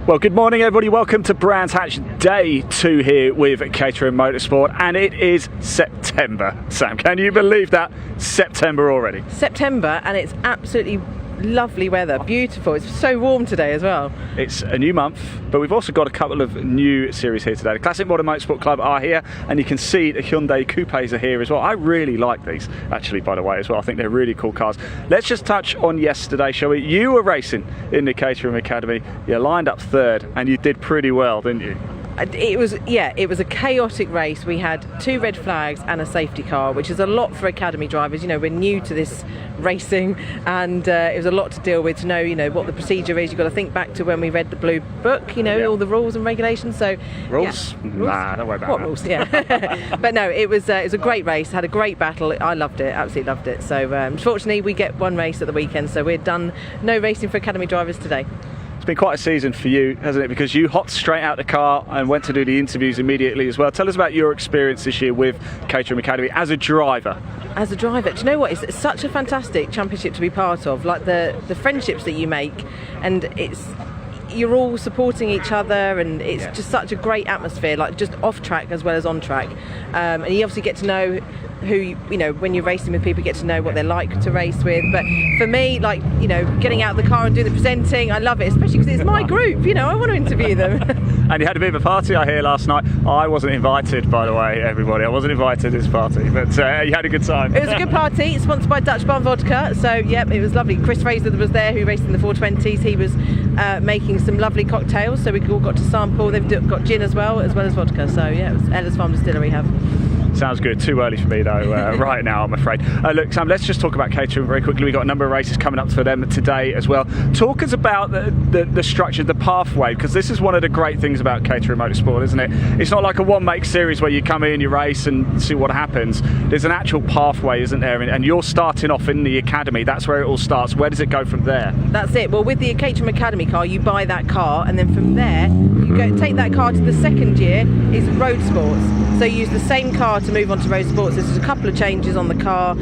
Well, good morning, everybody. Welcome to Brands Hatch Day 2 here with Caterham Motorsport, and it is September. Sam, can you believe that? September already. September, and it's absolutely lovely weather, beautiful. It's so warm today as well. It's a new month, but we've also got a couple of new series here today. The Classic Modern Motorsport Club are here, and you can see the Hyundai Coupes are here as well. I really like these, actually, by the way, as well. I think they're really cool cars. Let's just touch on yesterday, shall we? You were racing in the Caterham Academy. You lined up third, and you did pretty well, didn't you? It was a chaotic race. We had 2 red flags and a safety car, which is a lot for academy drivers. You know, we're new to this racing, and it was a lot to deal with to know, you know, what the procedure is. You've got to think back to when we read the blue book, you know, all the rules and regulations. So rules? Yeah. Nah, don't worry about what that. Rules? Yeah. But no, it was a great race. Had a great battle. I loved it. Absolutely loved it. So unfortunately, we get one race at the weekend, so we're done. No racing for academy drivers today. It's been quite a season for you, hasn't it? Because you hopped straight out the car and went to do the interviews immediately as well. Tell us about your experience this year with Caterham Academy as a driver. As a driver, do you know what? It's such a fantastic championship to be part of. Like the friendships that you make, and you're all supporting each other, and it's just such a great atmosphere, like just off track as well as on track. And you obviously get to know who, you know, when you're racing with people, you get to know what they're like to race with. But for me, like, you know, getting out of the car and doing the presenting, I love it, especially because it's my group, you know, I want to interview them. And you had a bit of a party, I hear, last night. I wasn't invited, by the way, everybody. I wasn't invited to this party, but you had a good time. It was a good party, sponsored by Dutch Barn Vodka, so yep, it was lovely. Chris Fraser was there, who raced in the 420s. He was making some lovely cocktails, so we all got to sample. They've got gin as well as vodka, so yeah, it was Ella's Farm Distillery have. Sounds good. Too early for me though, right now, I'm afraid. Look, Sam, let's just talk about Caterham very quickly. We've got a number of races coming up for them today as well. Talk us about the structure, the pathway, because this is one of the great things about Caterham Motorsport, isn't it? It's not like a one-make series where you come in, you race and see what happens. There's an actual pathway, isn't there? And you're starting off in the academy. That's where it all starts. Where does it go from there? That's it. Well, with the Caterham Academy car, you buy that car, and then from there, you take that car to the second year, is Roadsport. So you use the same car to move on to Roadsport. So there's a couple of changes on the car.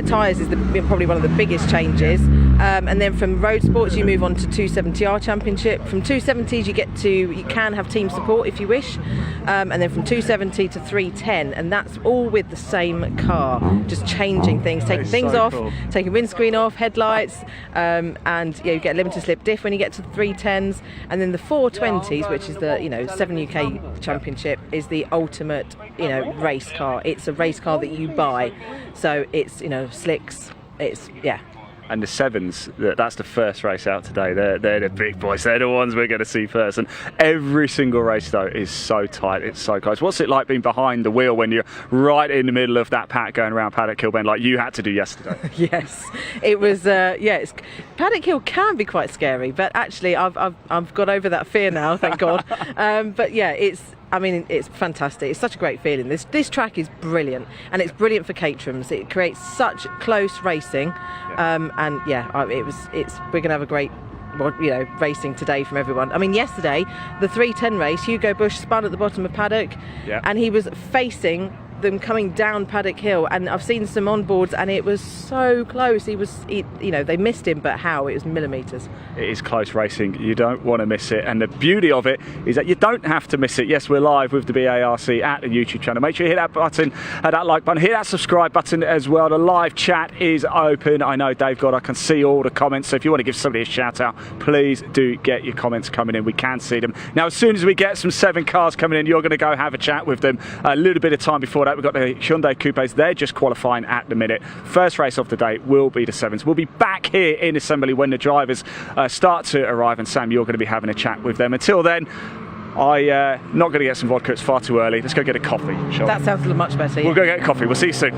Tyres is probably one of the biggest changes. And then from Roadsports you move on to 270R Championship. From 270s you can have team support if you wish. And then from 270 to 310, and that's all with the same car. Just changing things, taking things off, taking windscreen off, headlights, and yeah, you get a limited slip diff when you get to the 310s. And then the 420s, which is the 7 UK Championship, is the ultimate race car. It's a race car that you buy, so it's slicks. It's And the 7s, that's the first race out today. They're the big boys. They're the ones we're going to see first. And every single race, though, is so tight. It's so close. What's it like being behind the wheel when you're right in the middle of that pack going around Paddock Hill Bend like you had to do yesterday? Yes, it was. Paddock Hill can be quite scary, but actually, I've got over that fear now, thank God. But yeah, it's fantastic. It's such a great feeling. This track is brilliant, and it's brilliant for Caterhams. It creates such close racing, we're going to have a great racing today from everyone. I mean, yesterday, the 310 race, Hugo Bush spun at the bottom of Paddock, and he was facing them coming down Paddock Hill, and I've seen some onboards, and it was so close. They missed him, but how? It was millimetres. It is close racing. You don't want to miss it, and the beauty of it is that you don't have to miss it. Yes, we're live with the BARC at the YouTube channel. Make sure you hit that button, that like button, hit that subscribe button as well. The live chat is open. I know, Dave God, I can see all the comments, so if you want to give somebody a shout out, please do get your comments coming in. We can see them. Now, as soon as we get some 7 cars coming in, you're going to go have a chat with them. A little bit of time before that, we've got the Hyundai Coupes. They're just qualifying at the minute. First race of the day will be the 7s. We'll be back here in assembly when the drivers start to arrive, and Sam, you're going to be having a chat with them. Until then, I'm not going to get some vodka. It's far too early. Let's go get a coffee, shall we? That sounds much better. We'll go get a coffee. We'll see you soon.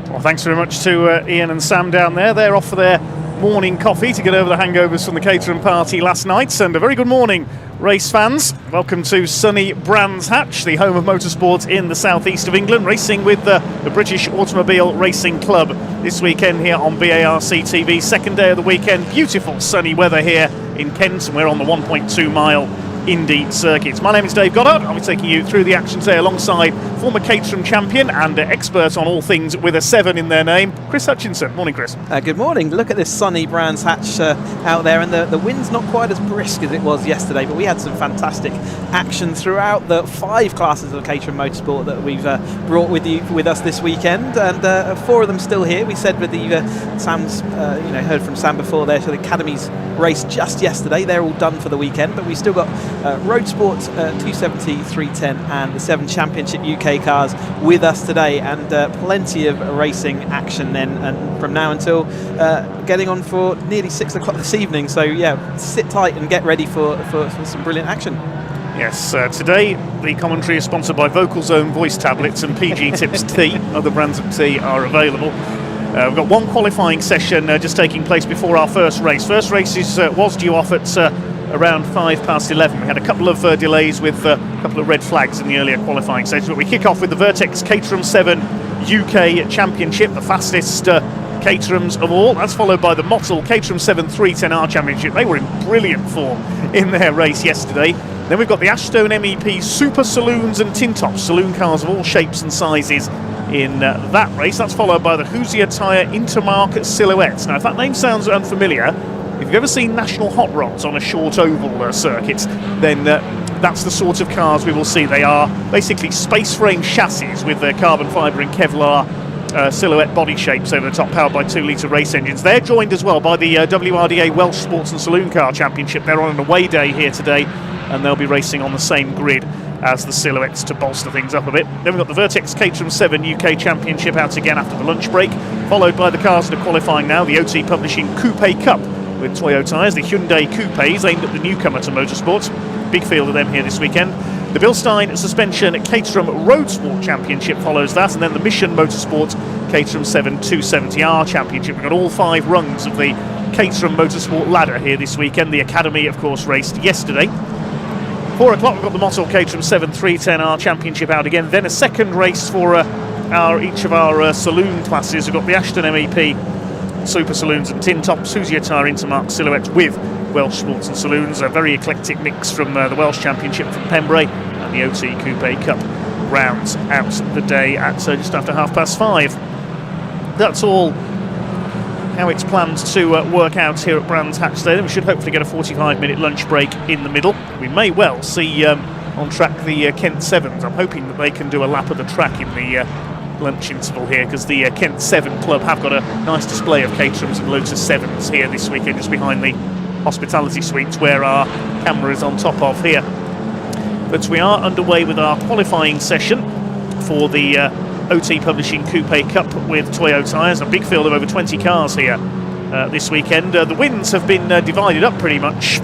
Well, thanks very much to Ian and Sam down there. They're off for their morning coffee to get over the hangovers from the Caterham party last night. And a very good morning, race fans. Welcome to sunny Brands Hatch, the home of motorsport in the southeast of England, racing with the British Automobile Racing Club this weekend here on BARC TV. Second day of the weekend, beautiful sunny weather here in Kent, and we're on the 1.2 mile Indy circuits. My name is Dave Goddard. I'll be taking you through the action today alongside former Caterham champion and expert on all things with a 7 in their name, Chris Hutchinson. Morning, Chris. Good morning. Look at this sunny Brands Hatch out there, and the wind's not quite as brisk as it was yesterday, but we had some fantastic action throughout the 5 classes of Caterham Motorsport that we've brought with us this weekend, and 4 of them still here. We said with the Sam's, heard from Sam before there, so the Academy's race just yesterday. They're all done for the weekend, but we've still got Roadsport 270, 310 and the 7 Championship UK cars with us today, and plenty of racing action then, and from now until getting on for nearly 6 o'clock this evening. So yeah, sit tight and get ready for some brilliant action. Yes, today the commentary is sponsored by Vocal Zone voice tablets and PG Tips tea. Other brands of tea are available. We've got one qualifying session just taking place before our first race. First race was due off at around 11:05. We had a couple of delays with a couple of red flags in the earlier qualifying session. But we kick off with the Vertex Caterham 7 UK Championship, the fastest Caterhams of all. That's followed by the Motul Caterham 7 310R Championship. They were in brilliant form in their race yesterday. Then we've got the Ashstone MEP Super Saloons and Tin Tops, saloon cars of all shapes and sizes in that race. That's followed by the Hoosier Tyre Intermark Silhouettes. Now, if that name sounds unfamiliar, if you've ever seen National Hot Rods on a short oval circuit, then that's the sort of cars we will see. They are basically space frame chassis with carbon fibre and Kevlar silhouette body shapes over the top, powered by 2-litre race engines. They're joined as well by the WRDA Welsh Sports and Saloon Car Championship. They're on an away day here today, and they'll be racing on the same grid as the silhouettes to bolster things up a bit. Then we've got the Vertex Caterham 7 UK Championship out again after the lunch break, followed by the cars that are qualifying now, the OT Publishing Coupe Cup with Toyo tyres, the Hyundai Coupes aimed at the newcomer to motorsport. Big field of them here this weekend. The Bilstein Suspension Caterham Roadsport Championship follows that, and then the Mission Motorsport Caterham 7 270R Championship. We've got all 5 rungs of the Caterham Motorsport ladder here this weekend. The Academy, of course, raced yesterday. 4 o'clock, we've got the Motul Caterham 7 310R Championship out again. Then a second race for each of our saloon classes. We've got the Ashton MEP Super Saloons and Tin Tops, Hoosier Tyre Intermark Silhouettes with Welsh Sports and Saloons. A very eclectic mix from the Welsh Championship from Pembrey, and the OT Coupe Cup rounds out the day at just after 5:30. That's all how it's planned to work out here at Brands Hatch today. We should hopefully get a 45-minute lunch break in the middle. We may well see on track the Kent 7s. I'm hoping that they can do a lap of the track in the lunch interval here, because the Kent 7 Club have got a nice display of Caterhams and Lotus 7s here this weekend, just behind the hospitality suites where our camera is on top of here. But we are underway with our qualifying session for the OT Publishing Coupe Cup with Toyo tyres. A big field of over 20 cars here this weekend. The wins have been divided up pretty much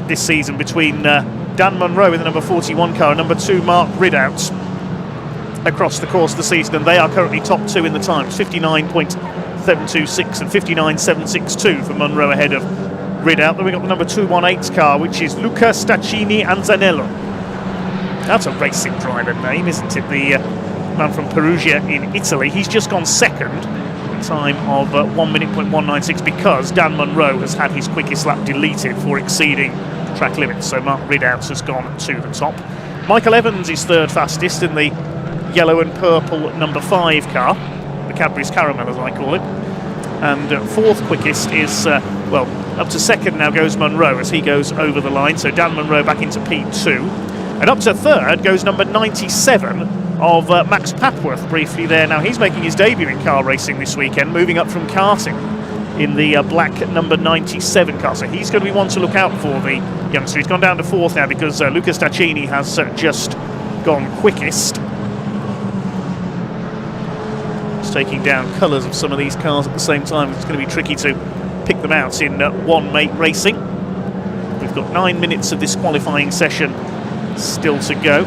this season between Dan Munro with the number 41 car and number 2 Mark Ridout across the course of the season, and they are currently top 2 in the times, 59.726 and 59.762 for Munro ahead of Ridout. Then we've got the number 218 car, which is Luca Staccini Anzanello. That's a racing driver name, isn't it? The man from Perugia in Italy. He's just gone second, a time of 1 minute 196, because Dan Munro has had his quickest lap deleted for exceeding track limits. So Mark Ridout has gone to the top. Michael Evans is third fastest in the yellow and purple number 5 car, the Cadbury's Caramel as I call it. And fourth quickest is, up to second now goes Munro as he goes over the line. So Dan Munro back into P2. And up to third goes number 97 of Max Papworth briefly there. Now he's making his debut in car racing this weekend, moving up from karting in the black number 97 car. So he's going to be one to look out for, the youngster. He's gone down to fourth now because Luca Staccini has just gone quickest. Just taking down colours of some of these cars at the same time. It's going to be tricky to pick them out in one mate racing. We've got 9 minutes of this qualifying session still to go.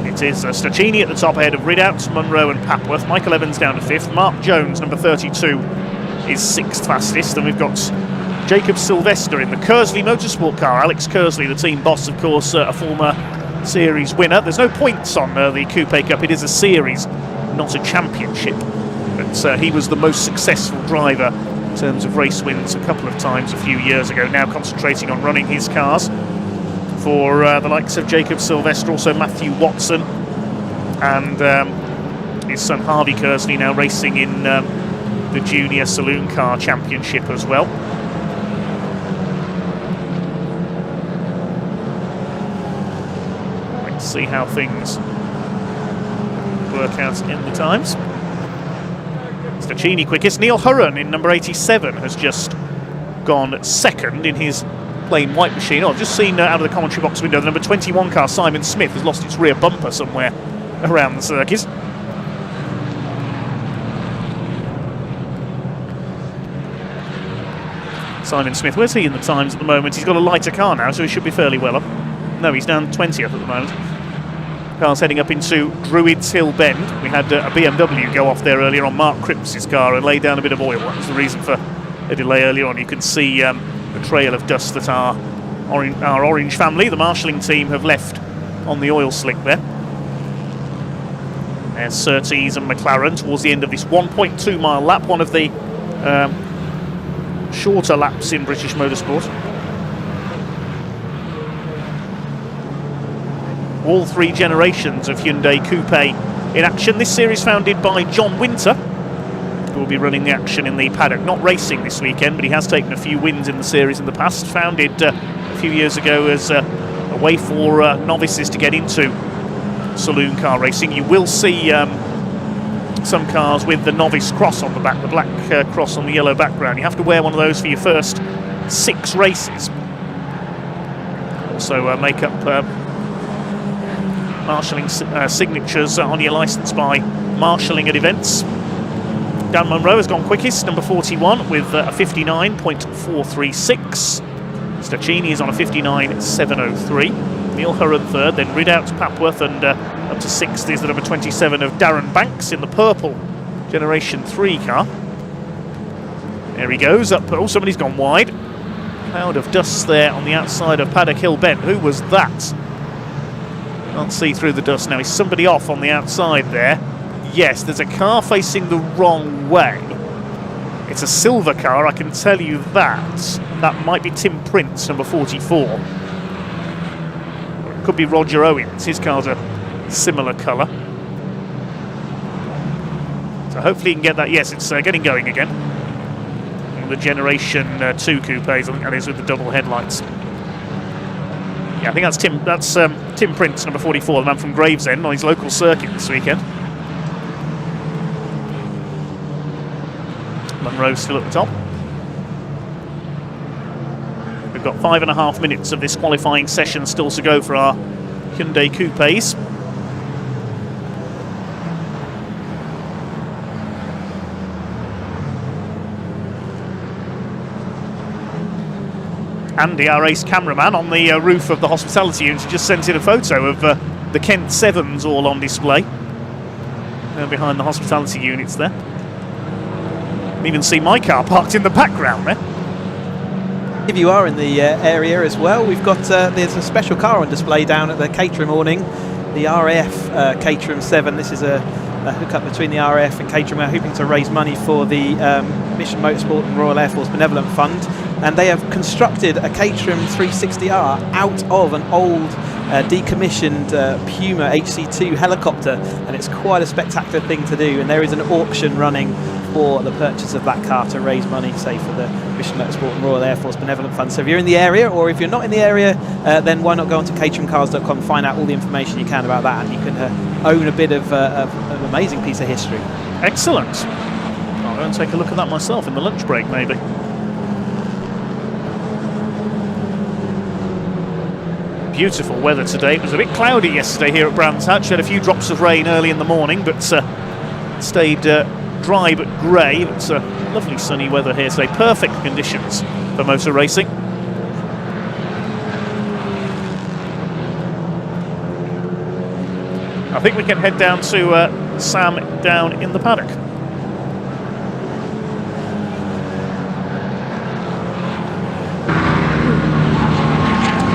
It is Staccini at the top ahead of Ridout, Munro and Papworth. Michael Evans down to 5th. Mark Jones, number 32, is 6th fastest. And we've got Jacob Sylvester in the Kersley Motorsport car. Alex Kersley, the team boss, of course, a former series winner. There's no points on the Coupe Cup. It is a series, not a championship. But he was the most successful driver terms of race wins a couple of times a few years ago, now concentrating on running his cars for the likes of Jacob Sylvester, also Matthew Watson, and his son Harvey Kersley now racing in the Junior Saloon Car Championship as well. Let's see how things work out in the times. Stacchini quickest. Neil Hurren in number 87 has just gone second in his plain white machine. Oh, I've just seen out of the commentary box window the number 21 car, Simon Smith, has lost its rear bumper somewhere around the circuit. Simon Smith, where's he in the times at the moment? He's got a lighter car now, so he should be fairly well up. No, he's down 20th at the moment. Car's heading up into Druids Hill Bend. We had a BMW go off there earlier on, Mark Cripps' car, and lay down a bit of oil. That was the reason for a delay earlier on. You can see a trail of dust that our Orange family, the marshalling team, have left on the oil slick there. There's Surtees and McLaren towards the end of this 1.2 mile lap, one of the shorter laps in British motorsport. All three generations of Hyundai Coupe in action. This series founded by John Winter, who will be running the action in the paddock. Not racing this weekend, but he has taken a few wins in the series in the past. Founded a few years ago as a way for novices to get into saloon car racing. You will see some cars with the novice cross on the back, the black cross on the yellow background. You have to wear one of those for your first 6 races. Also make up marshalling signatures on your licence by marshalling at events. Dan Munro has gone quickest, number 41, with a 59.436. Stacchini is on a 59.703. Neil Hurren third, then Ridout, Papworth, and up to 6th is the number 27 of Darren Banks in the purple Generation 3 car. There he goes, up. Oh, somebody's gone wide. Cloud of dust there on the outside of Paddock Hill Bend. Who was that? Can't see through the dust now. Is somebody off on the outside there? Yes, there's a car facing the wrong way. It's a silver car, I can tell you that. That might be Tim Prince, number 44. It could be Roger Owens. His car's a similar colour. So hopefully you can get that. Yes, it's getting going again. And the Generation 2 coupes, I think that is, with the double headlights. Yeah, I think that's Tim Prince, number 44, the man from Gravesend, on his local circuit this weekend. Munro still at the top. We've got 5.5 minutes of this qualifying session still to go for our Hyundai Coupes. Andy, our ace cameraman, on the roof of the hospitality unit, just sent in a photo of the Kent Sevens all on display. Behind the hospitality units there. You can even see my car parked in the background there. If you are in the area as well, we've got there's a special car on display down at the Caterham awning, the RAF Caterham 7. This is a hookup between the RAF and Caterham. We're hoping to raise money for the Mission Motorsport and Royal Air Force Benevolent Fund, and they have constructed a Caterham 360R out of an old decommissioned Puma HC2 helicopter, and it's quite a spectacular thing to do. And there is an auction running for the purchase of that car to raise money, say, for the Mission Motorsport and Royal Air Force Benevolent Fund. So if you're in the area, or if you're not in the area, then why not go onto caterhamcars.com and find out all the information you can about that, and you can own a bit of an amazing piece of history. Excellent. I'll go and take a look at that myself in the lunch break, maybe. Beautiful weather today. It was a bit cloudy yesterday here at Brands Hatch. Had a few drops of rain early in the morning, but stayed dry but grey. It's lovely sunny weather here today. Perfect conditions for motor racing. I think we can head down to Sam down in the paddock.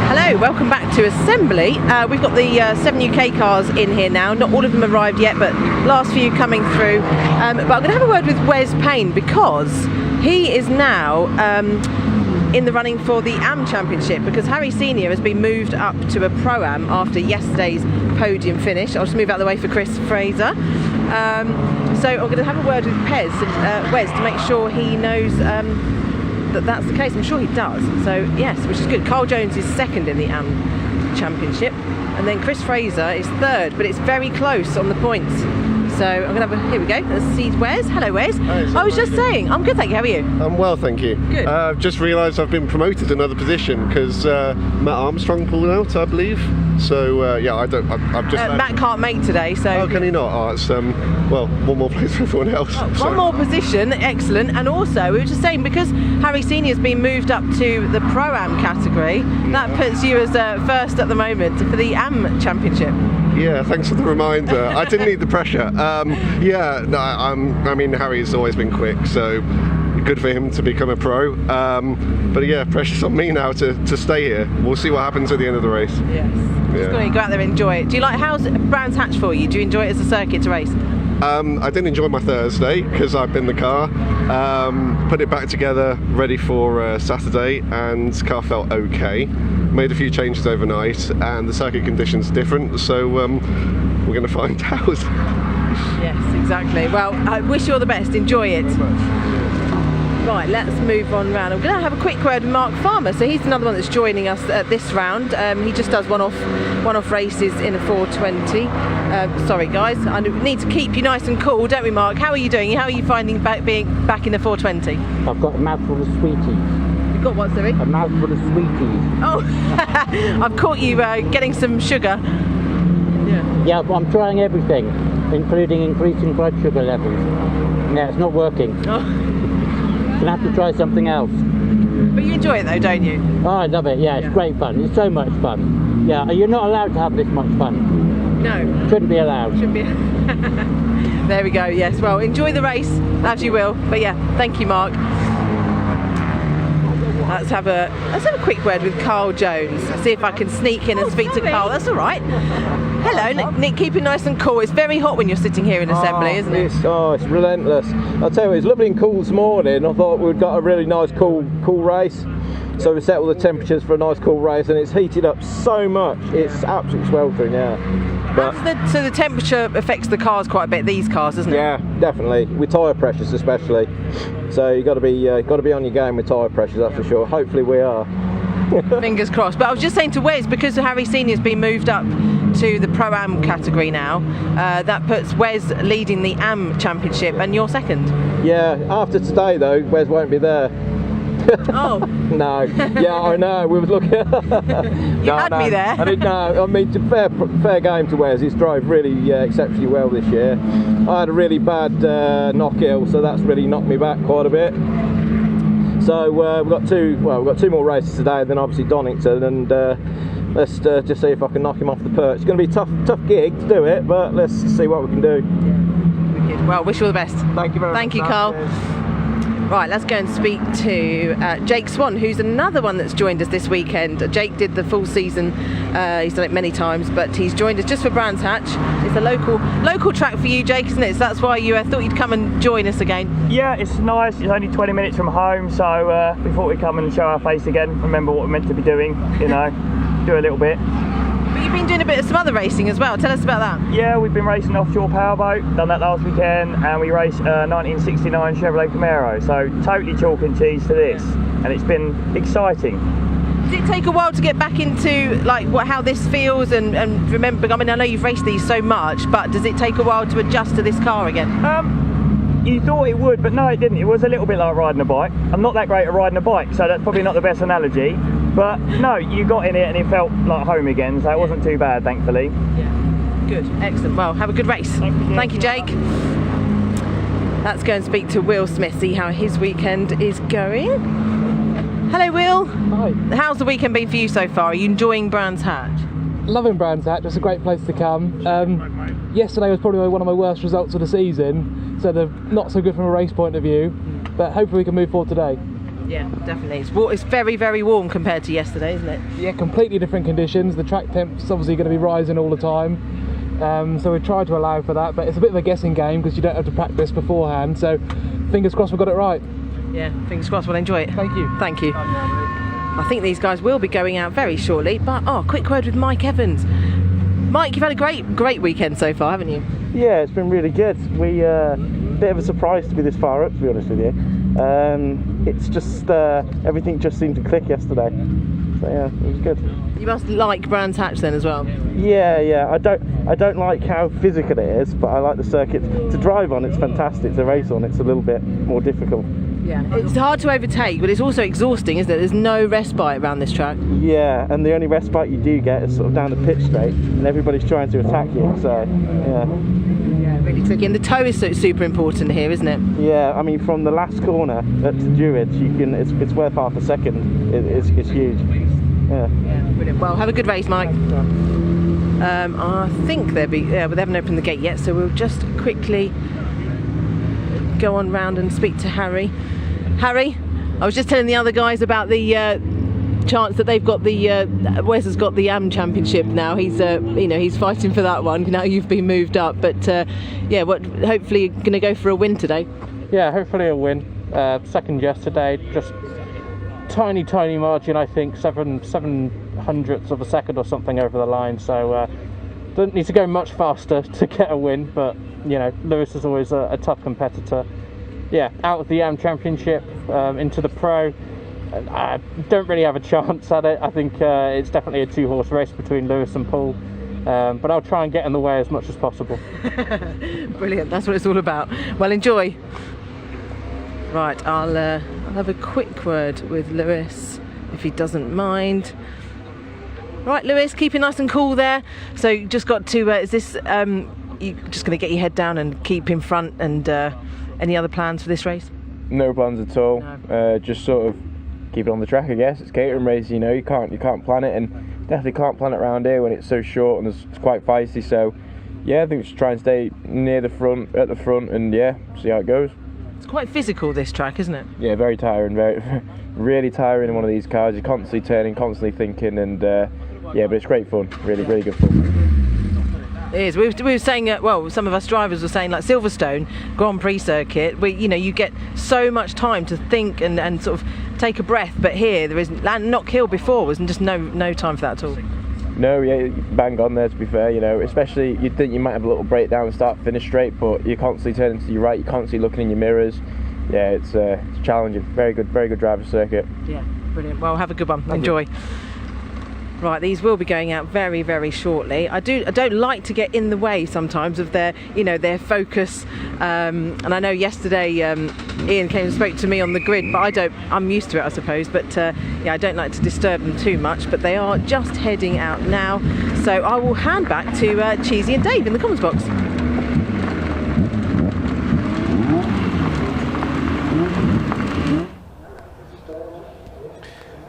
Hello, welcome back to assembly. We've got the 7 UK cars in here now. Not all of them arrived yet, but last few coming through. But I'm going to have a word with Wes Payne, because He is now in the running for the AM Championship, because Harry Senior has been moved up to a Pro-Am after yesterday's podium finish. I'll just move out of the way for Chris Fraser. So I'm going to have a word with Wes to make sure he knows that that's the case. I'm sure he does. So yes, which is good. Carl Jones is second in the AM Championship, and then Chris Fraser is third, but it's very close on the points. So I'm going to have here we go. Let's see Wes. Hello Wes. Hi, I was just saying, I'm good, thank you. How are you? I'm well, thank you. Good. I've just realised I've been promoted to another position because Matt Armstrong pulled out, I believe. So yeah, I've just. Matt can't make today, so. Oh, can he not? Oh, it's well, one more place for everyone else. Oh, so. one more position, excellent. And also, we were just saying, because Harry Senior's been moved up to the Pro-Am category, that puts you as first at the moment for the AM Championship. Yeah, thanks for the reminder. I didn't need the pressure. Yeah, no, I mean, Harry's always been quick, so good for him to become a pro. But yeah, pressure's on me now to stay here. We'll see what happens at the end of the race. Yes. Just going to go out there and enjoy it. Do you like, how's Brands Hatch for you? Do you enjoy it as a circuit to race? I didn't enjoy my Thursday because I've been in the car. Put it back together, ready for Saturday, and the car felt okay. Made a few changes overnight, and the circuit conditions are different, so we're going to find out. Yes, exactly. Well, I wish you all the best. Enjoy it. Right, let's move on round. I'm going to have a quick word with Mark Farmer. So he's another one that's joining us at this round. He just does one-off races in a 420. Sorry, guys. I need to keep you nice and cool, don't we, Mark? How are you doing? How are you finding being back in the 420? I've got a mouthful of sweeties. You've got what, sorry? A mouthful of sweeties. Oh, I've caught you getting some sugar. Yeah, but I'm trying everything, including increasing blood sugar levels. Yeah, it's not working. Oh. Gonna have to try something else. But you enjoy it though, don't you? Oh, I love it. Yeah, it's great fun. It's so much fun. Yeah, you're not allowed to have this much fun. No. Shouldn't be allowed. Shouldn't be. There we go. Yes. Well, enjoy the race as you will. But yeah, thank you, Mark. Let's have a quick word with Carl Jones. See if I can sneak in and speak to Carl. That's all right. Hello, Nick. Keep it nice and cool. It's very hot when you're sitting here in assembly, isn't it? It's relentless. I'll tell you, it was lovely and cool this morning. I thought we'd got a really nice cool race. So we set all the temperatures for a nice cool race, and it's heated up so much. It's absolutely sweltering, yeah. But so the temperature affects the cars quite a bit. These cars, doesn't it? Yeah, definitely. With tyre pressures, especially. So you got to be on your game with tyre pressures, that's for sure. Hopefully we are. Fingers crossed. But I was just saying to Wes, because Harry Senior's been moved up to the Pro-Am category now, that puts Wes leading the AM Championship, and you're second. Yeah. After today, though, Wes won't be there. Oh. No. Yeah, I know. We was looking. You had me there. I didn't know. I mean, fair game to Wes. He's drove really exceptionally well this year. I had a really bad knock-ill, so that's really knocked me back quite a bit. So we've got two more races today, then obviously Donington, and let's just see if I can knock him off the perch. It's going to be a tough gig to do it, but let's see what we can do. Wicked. Well, wish you all the best. Thank you very much. Thank you, Carl. Right, let's go and speak to Jake Swan, who's another one that's joined us this weekend. Jake did the full season. He's done it many times, but he's joined us just for Brands Hatch. It's a local track for you, Jake, isn't it? So that's why you thought you'd come and join us again. Yeah, it's nice. It's only 20 minutes from home, so we thought we'd come and show our face again. Remember what we're meant to be doing, you know, do a little bit. But you've been doing a bit of some other racing as well. Tell us about that. Yeah, we've been racing offshore powerboat, done that last weekend, and we raced 1969 Chevrolet Camaro, so totally chalk and cheese to this, and it's been exciting. Does it take a while to get back into like how this feels and remember? I mean, I know you've raced these so much, but does it take a while to adjust to this car again? You thought it would, but no, it didn't. It was a little bit like riding a bike. I'm not that great at riding a bike, so that's probably not the best analogy. But no, you got in it and it felt like home again, so it wasn't too bad, thankfully. Yeah, good, excellent. Well, have a good race. Thank you, Jake. Let's go and speak to Will Smith, see how his weekend is going. Hello, Will. Hi. How's the weekend been for you so far? Are you enjoying Brands Hatch? Loving Brands Hatch. It's a great place to come. Yesterday was probably one of my worst results of the season, so they're not so good from a race point of view, but hopefully we can move forward today. Yeah, definitely. It's very, very warm compared to yesterday, isn't it? Yeah, completely different conditions. The track temp's obviously going to be rising all the time, so we try to allow for that, but it's a bit of a guessing game because you don't have to practice beforehand, so fingers crossed we got it right. Yeah, fingers crossed. Well, enjoy it. Thank you. Thank you. I think these guys will be going out very shortly, but quick word with Mike Evans. Mike, you've had a great weekend so far, haven't you? Yeah, it's been really good. We bit of a surprise to be this far up, to be honest with you. It's just everything just seemed to click yesterday. So yeah, it was good. You must like Brands Hatch then as well. Yeah. I don't like how physical it is, but I like the circuit. To drive on, it's fantastic. To race on, it's a little bit more difficult. Yeah, it's hard to overtake, but it's also exhausting, isn't it? There's no respite around this track. Yeah, and the only respite you do get is sort of down the pitch straight, and everybody's trying to attack you. So yeah, really tricky. And the toe is super important here, isn't it? Yeah, I mean, from the last corner to Druids, it's worth half a second. It's huge. Yeah, brilliant. Well, have a good race, Mike. I think but they haven't opened the gate yet, so we'll just quickly go on round and speak to Harry. Harry, I was just telling the other guys about the chance that they've got Wes has got the AM Championship now. He's he's fighting for that one. Now you've been moved up, but hopefully you're going to go for a win today. Yeah, hopefully a win. Second yesterday, just tiny margin. I think 7/700ths of a second or something over the line. So don't need to go much faster to get a win, but Lewis is always a tough competitor. Yeah, out of the AM Championship into the Pro, I don't really have a chance at it. I think it's definitely a 2-horse race between Lewis and Paul, but I'll try and get in the way as much as possible. Brilliant, that's what it's all about. Well, enjoy. Right, I'll have a quick word with Lewis if he doesn't mind. Right, Lewis, keep it nice and cool there. So you just got to, is this, you just going to get your head down and keep in front, and any other plans for this race? No plans at all. No. Just sort of keep it on the track, I guess. It's Caterham Race, you can't plan it, and definitely can't plan it around here when it's so short and it's quite feisty. So yeah, I think we should try and stay near the front, at the front, and yeah, see how it goes. It's quite physical, this track, isn't it? Yeah, very tiring, really tiring in one of these cars. You're constantly turning, constantly thinking, and yeah, but it's great fun, really good fun. It is. We were saying, some of us drivers were saying, like Silverstone Grand Prix circuit, where you get so much time to think and sort of take a breath. But here, there isn't. Knock Hill before was just no time for that at all. No, yeah, bang on there. To be fair, especially you'd think you might have a little breakdown, start finish straight, but you're constantly turning to your right. You're constantly looking in your mirrors. Yeah, it's challenging. Very good driver circuit. Yeah, brilliant. Well, have a good one. Enjoy. Right, these will be going out very, very shortly. I don't like to get in the way sometimes of their focus. And I know yesterday Ian came and spoke to me on the grid, but I'm used to it, I suppose. But I don't like to disturb them too much. But they are just heading out now. So I will hand back to Cheesy and Dave in the comments box.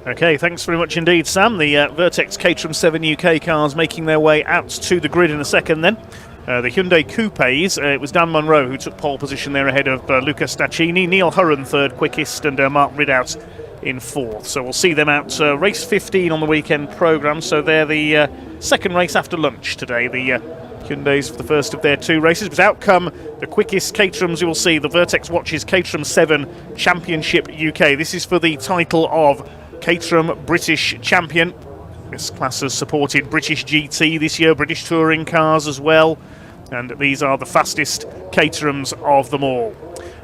Okay, thanks very much indeed, Sam. The Vertex Caterham 7 UK cars making their way out to the grid in a second then. The Hyundai Coupes, it was Dan Munro who took pole position there ahead of Luca Staccini, Neil Hurren third quickest, and Mark Ridout in fourth. So we'll see them out race 15 on the weekend programme. So they're the second race after lunch today. The Hyundais for the first of their 2 races. But out come the quickest Caterhams you will see, the Vertex Watches Caterham 7 Championship UK. This is for the title of Caterham British Champion. This class has supported British GT this year, British touring cars as well, and these are the fastest Caterhams of them all.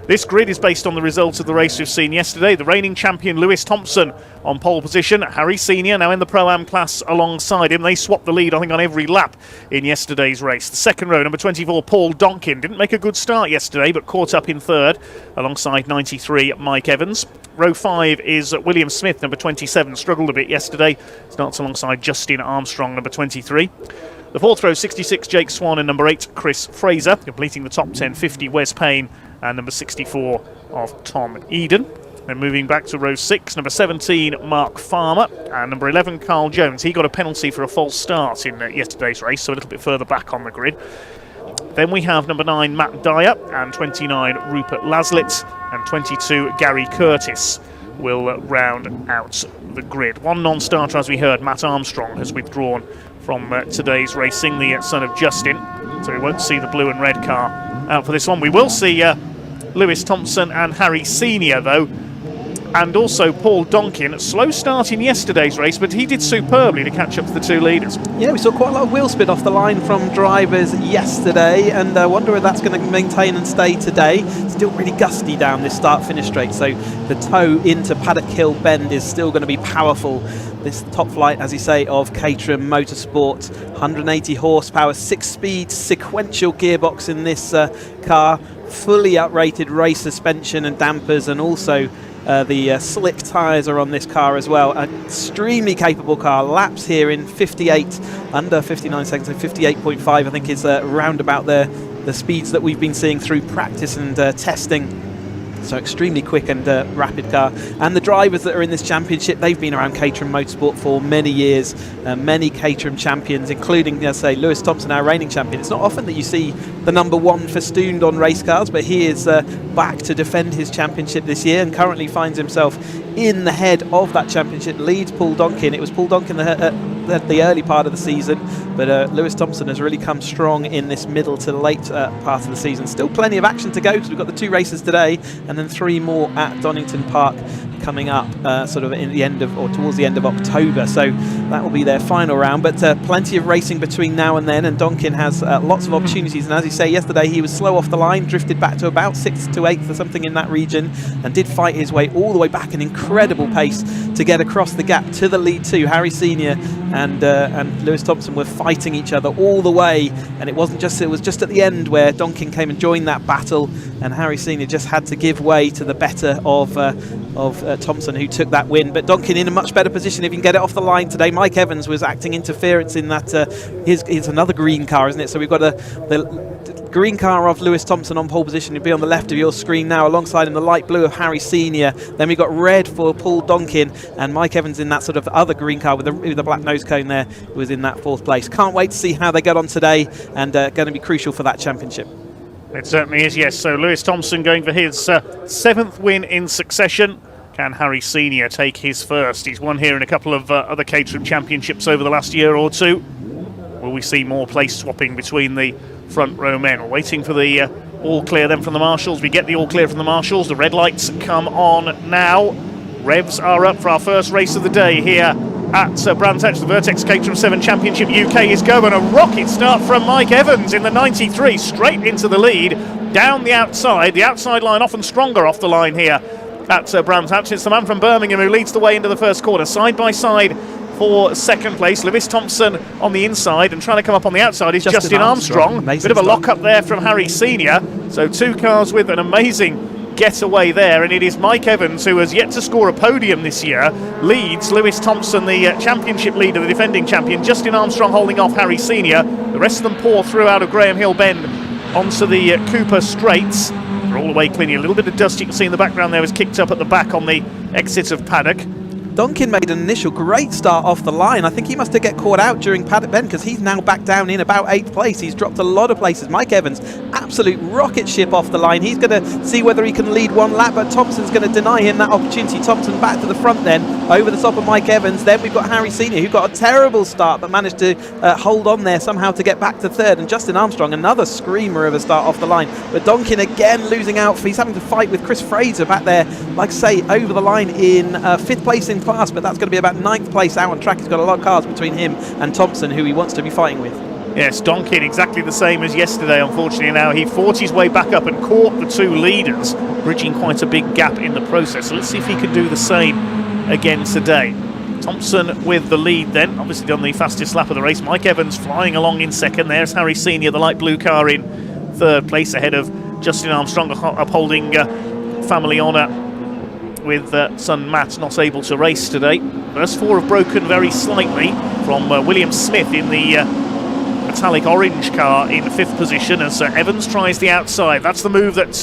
This grid is based on the results of the race we've seen yesterday. The reigning champion Lewis Thompson on pole position. Harry Senior now in the Pro-Am class alongside him. They swapped the lead, I think, on every lap in yesterday's race. The second row, number 24, Paul Donkin. Didn't make a good start yesterday, but caught up in third alongside 93, Mike Evans. Row 5 is William Smith, number 27. Struggled a bit yesterday. Starts alongside Justin Armstrong, number 23. The fourth row, 66, Jake Swan, and number 8, Chris Fraser. Completing the top 10, 50, Wes Payne, and number 64 of Tom Eden. Then moving back to row 6, number 17, Mark Farmer, and number 11, Carl Jones. He got a penalty for a false start in yesterday's race, so a little bit further back on the grid. Then we have number 9, Matt Dyer, and 29, Rupert Laslett, and 22, Gary Curtis will round out the grid. One non-starter, as we heard, Matt Armstrong, has withdrawn from today's racing, the son of Justin, so we won't see the blue and red car out for this one. We will see Lewis Thompson and Harry Senior, though, and also Paul Donkin. Slow start in yesterday's race, but he did superbly to catch up to the two leaders. Yeah, we saw quite a lot of wheel spin off the line from drivers yesterday, and I wonder if that's going to maintain and stay today. Still really gusty down this start-finish straight, so the toe into Paddock Hill Bend is still going to be powerful. This top flight, as you say, of Caterham Motorsport, 180 horsepower, 6-speed sequential gearbox in this car, fully uprated race suspension and dampers, and also the slick tyres are on this car as well. An extremely capable car. Laps here in 58, under 59 seconds, so 58.5 I think is round about the speeds that we've been seeing through practice and testing. So extremely quick and rapid car. And the drivers that are in this championship, they've been around Caterham Motorsport for many years. Many Caterham champions, including, say, Lewis Thompson, our reigning champion. It's not often that you see the number one festooned on race cars, but he is back to defend his championship this year and currently finds himself in the head of that championship. Leads Paul Donkin. It was Paul Donkin at the early part of the season, but Lewis Thompson has really come strong in this middle to late part of the season. Still plenty of action to go, because we've got the 2 races today and then 3 more at Donington Park coming up sort of in the end of, or towards the end of October, so that will be their final round. But plenty of racing between now and then, and Donkin has lots of opportunities. And as you say, yesterday he was slow off the line, drifted back to about 6th to 8th or something in that region, and did fight his way all the way back, an incredible pace to get across the gap to the lead 2. Harry Senior and Lewis Thompson were fighting each other all the way, and it was just at the end where Donkin came and joined that battle, and Harry Senior just had to give way to the better of Thompson, who took that win. But Donkin in a much better position if he can get it off the line today. Mike Evans was acting interference in that. Here's another green car, isn't it? So we've got the green car of Lewis Thompson on pole position. He'll be on the left of your screen now, alongside him the light blue of Harry Senior. Then we've got red for Paul Donkin, and Mike Evans in that sort of other green car with the black nose cone there, who was in that 4th place. Can't wait to see how they get on today, and going to be crucial for that championship. It certainly is, yes. So Lewis Thompson going for his 7th win in succession. Can Harry Senior take his first? He's won here in a couple of other Caterham championships over the last year or two. Will we see more place swapping between the front row men? We're waiting for the all clear then from the marshals. We get the all clear from the marshals. The red lights come on now. Revs are up for our first race of the day here at Brands Hatch. The Vertex Caterham 7 Championship UK is going. A rocket start from Mike Evans in the 93, straight into the lead, down the outside line often stronger off the line here at Brands Hatch. It's the man from Birmingham who leads the way into the first quarter, side by side for 2nd place. Lewis Thompson on the inside, and trying to come up on the outside is Justin Armstrong. Bit of a lock up there from Harry Senior, so 2 cars with an amazing getaway there, and it is Mike Evans, who has yet to score a podium this year, leads Lewis Thompson, the championship leader, the defending champion. Justin Armstrong holding off Harry Senior. The rest of them pour through out of Graham Hill Bend onto the Cooper Straights. They're all the way clean. A little bit of dust you can see in the background there was kicked up at the back on the exit of Paddock. Donkin made an initial great start off the line. I think he must have get caught out during Paddock Bend, because he's now back down in about 8th place. He's dropped a lot of places. Mike Evans, absolute rocket ship off the line. He's going to see whether he can lead 1 lap, but Thompson's going to deny him that opportunity. Thompson back to the front then, over the top of Mike Evans. Then we've got Harry Senior, who got a terrible start, but managed to hold on there somehow to get back to 3rd. And Justin Armstrong, another screamer of a start off the line. But Donkin again losing out. He's having to fight with Chris Fraser back there, like I say, over the line in 5th place in class, but that's going to be about 9th place out on track. He's got a lot of cars between him and Thompson, who he wants to be fighting with. Yes, Donkin exactly the same as yesterday. Unfortunately now he fought his way back up and caught the 2 leaders, bridging quite a big gap in the process. So let's see if he can do the same again today. Thompson with the lead then, obviously done the fastest lap of the race. Mike Evans flying along in 2nd. There's Harry Senior, the light blue car, in 3rd place ahead of Justin Armstrong, upholding family honour with son Matt not able to race today. First 4 have broken very slightly from William Smith in the metallic orange car in 5th position, as Evans tries the outside. That's the move that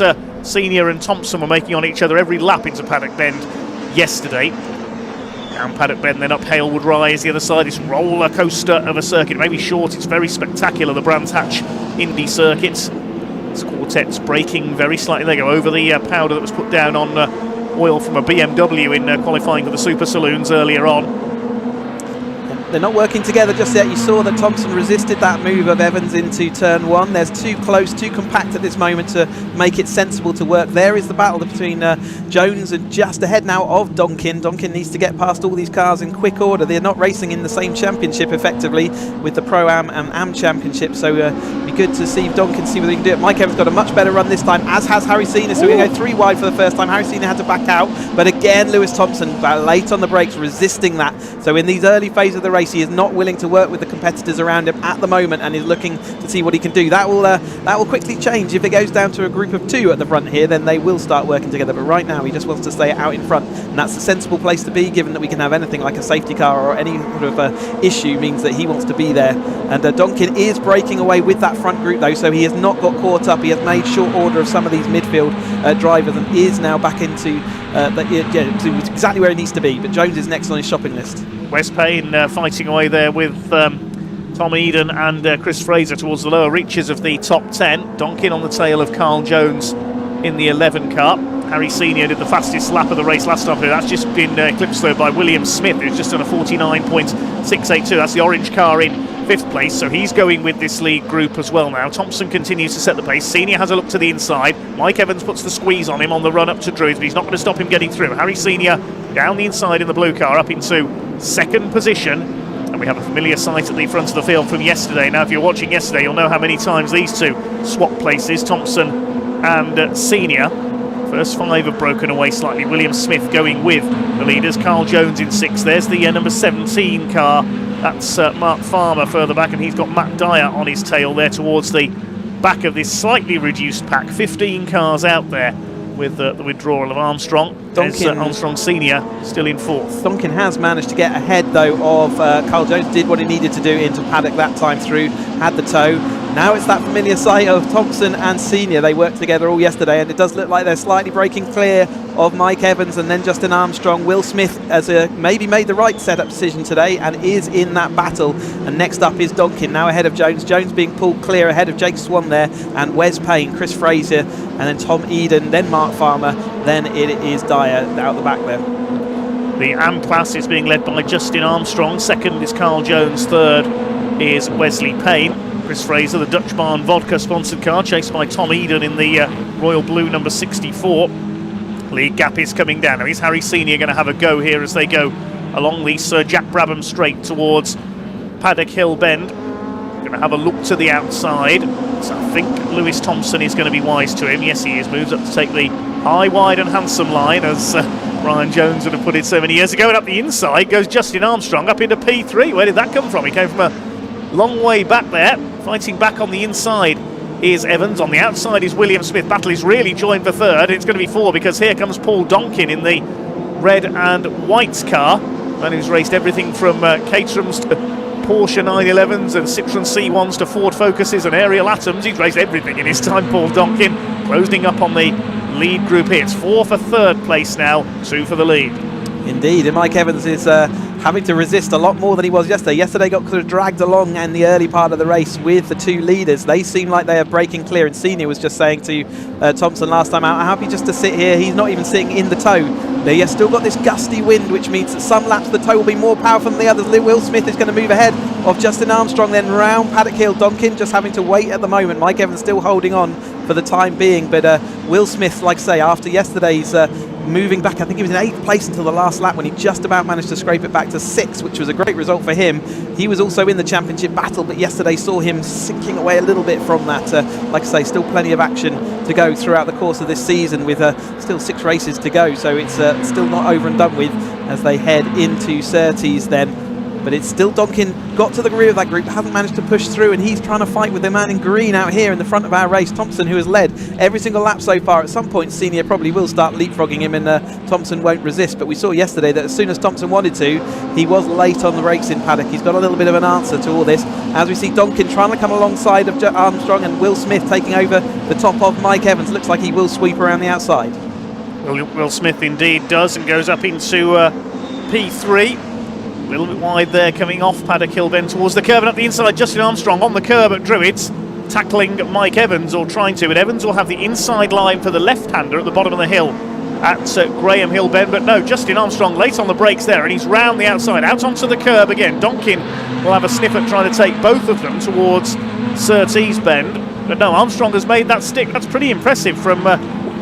Senior and Thompson were making on each other every lap into Paddock Bend yesterday. Down Paddock Bend, then up Halewood Rise. The other side, this roller coaster of a circuit. Maybe short, it's very spectacular, the Brands Hatch Indy circuit. This quartet's braking very slightly. They go over the powder that was put down on oil from a BMW in qualifying for the Super Saloons earlier on. They're not working together just yet. You saw that Thompson resisted that move of Evans into turn 1. There's too close, too compact at this moment to make it sensible to work. There is the battle between Jones and just ahead now of Donkin. Donkin needs to get past all these cars in quick order. They're not racing in the same championship effectively with the Pro-Am and Am Championship, so it'd be good to see Donkin see whether he can do it. Mike Evans got a much better run this time, as has Harry Senior, so we're going to go 3 wide for the first time. Harry Senior had to back out, but again Lewis Thompson late on the brakes, resisting that. So in these early phases of the race, he is not willing to work with the competitors around him at the moment, and is looking to see what he can do. That will quickly change. If it goes down to a group of 2 at the front here, then they will start working together, but right now he just wants to stay out in front, and that's a sensible place to be, given that we can have anything like a safety car or any sort of issue means that he wants to be there. And Donkin is breaking away with that front group though, so he has not got caught up. He has made short order of some of these midfield drivers, and is now back into to exactly where he needs to be. But Jones is next on his shopping list. Wes Payne fighting away there with Tom Eden and Chris Fraser towards the lower reaches of the top 10. Donkin on the tail of Carl Jones in the 11 car. Harry Senior did the fastest lap of the race last time. That's just been eclipsed though by William Smith, who's just done a 49.682. That's the orange car in 5th place, so he's going with this lead group as well now. Thompson continues to set the pace. Senior has a look to the inside. Mike Evans puts the squeeze on him on the run up to Druids, but he's not going to stop him getting through. Harry Senior down the inside in the blue car, up into 2nd position. And we have a familiar sight at the front of the field from yesterday. Now, if you're watching yesterday, you'll know how many times these two swap places, Thompson and Senior. First 5 have broken away slightly. William Smith going with the leaders. Carl Jones in 6th. There's the number 17 car. That's Mark Farmer further back, and he's got Matt Dyer on his tail there towards the back of this slightly reduced pack. 15 cars out there with the withdrawal of Armstrong. Donkin, Armstrong Senior still in 4th. Donkin has managed to get ahead though of Carl Jones. Did what he needed to do into Paddock that time through, had the tow. Now it's that familiar sight of Thompson and Senior. They worked together all yesterday, and it does look like they're slightly breaking clear of Mike Evans and then Justin Armstrong. Will Smith has maybe made the right setup decision today and is in that battle. And next up is Donkin, now ahead of Jones. Jones being pulled clear ahead of Jake Swan there, and Wes Payne, Chris Fraser, and then Tom Eden, then Mark Farmer, then it is Dyer out the back there. The AM class is being led by Justin Armstrong. 2nd is Carl Jones. 3rd is Wesley Payne. Chris Fraser, the Dutch Barn Vodka sponsored car, chased by Tom Eden in the Royal Blue number 64. Lead gap is coming down. Now is Harry Senior going to have a go here as they go along the Sir Jack Brabham straight towards Paddock Hill Bend? Going to have a look to the outside. So I think Lewis Thompson is going to be wise to him. Yes, he is. Moves up to take the high, wide and handsome line, as Brian Jones would have put it so many years ago. And up the inside goes Justin Armstrong up into P3. Where did that come from? He came from a long way back there. Fighting back on the inside is Evans. On the outside is William Smith. Battle is really joined for 3rd. It's going to be 4 because here comes Paul Donkin in the red and white car. Man who's raced everything from Caterham's to Porsche 911s and Citroen C1s to Ford Focuses and Ariel Atoms. He's raced everything in his time, Paul Donkin. Closing up on the lead group here. It's 4 for 3rd place now, 2 for the lead. Indeed, and Mike Evans is having to resist a lot more than he was yesterday. Yesterday got sort of dragged along in the early part of the race with the 2 leaders. They seem like they are breaking clear, and Senior was just saying to Thompson last time out, I'm happy just to sit here. He's not even sitting in the tow. They have still got this gusty wind, which means that some laps the tow will be more powerful than the others. Will Smith is going to move ahead of Justin Armstrong, then round Paddock Hill. Donkin just having to wait at the moment. Mike Evans still holding on for the time being, but Will Smith, like I say, after yesterday's moving back, I think he was in 8th place until the last lap when he just about managed to scrape it back to 6th, which was a great result for him. He was also in the championship battle, but yesterday saw him sinking away a little bit from that. Like I say, still plenty of action to go throughout the course of this season, with still 6 races to go, so it's still not over and done with as they head into Surtees then. But it's still Donkin got to the rear of that group, hasn't managed to push through, and he's trying to fight with the man in green out here in the front of our race, Thompson, who has led every single lap so far. At some point Senior probably will start leapfrogging him, and Thompson won't resist, but we saw yesterday that as soon as Thompson wanted to, he was late on the brakes in Paddock. He's got a little bit of an answer to all this, as we see Donkin trying to come alongside of Armstrong, and Will Smith taking over the top of Mike Evans. Looks like he will sweep around the outside. Will Smith indeed does, and goes up into P3. A little bit wide there, coming off Paddock Hill Bend towards the curve, and up the inside Justin Armstrong on the curb at Druids, tackling Mike Evans, or trying to, and Evans will have the inside line for the left-hander at the bottom of the hill at Graham Hill Bend, but no, Justin Armstrong late on the brakes there, and he's round the outside, out onto the curb again. Donkin will have a sniff at trying to take both of them towards Surtees Bend, but no, Armstrong has made that stick. That's pretty impressive from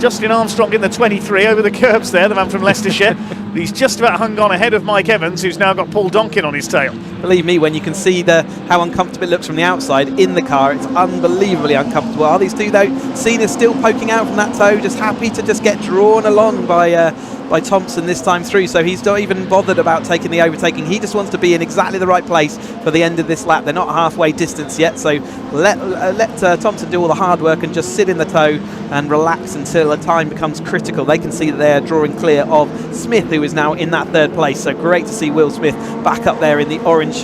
Justin Armstrong in the 23 over the curbs there, the man from Leicestershire. He's just about hung on ahead of Mike Evans, who's now got Paul Donkin on his tail. Believe me, when you can see how uncomfortable it looks from the outside in the car, it's unbelievably uncomfortable. Are these two though? Cena's still poking out from that toe, just happy to just get drawn along by Thompson this time through, so he's not even bothered about taking the overtaking. He just wants to be in exactly the right place for the end of this lap. They're not halfway distance yet, so let Thompson do all the hard work and just sit in the toe and relax until the time becomes critical. They can see that they're drawing clear of Smith, who is now in that third place, so great to see Will Smith back up there in the orange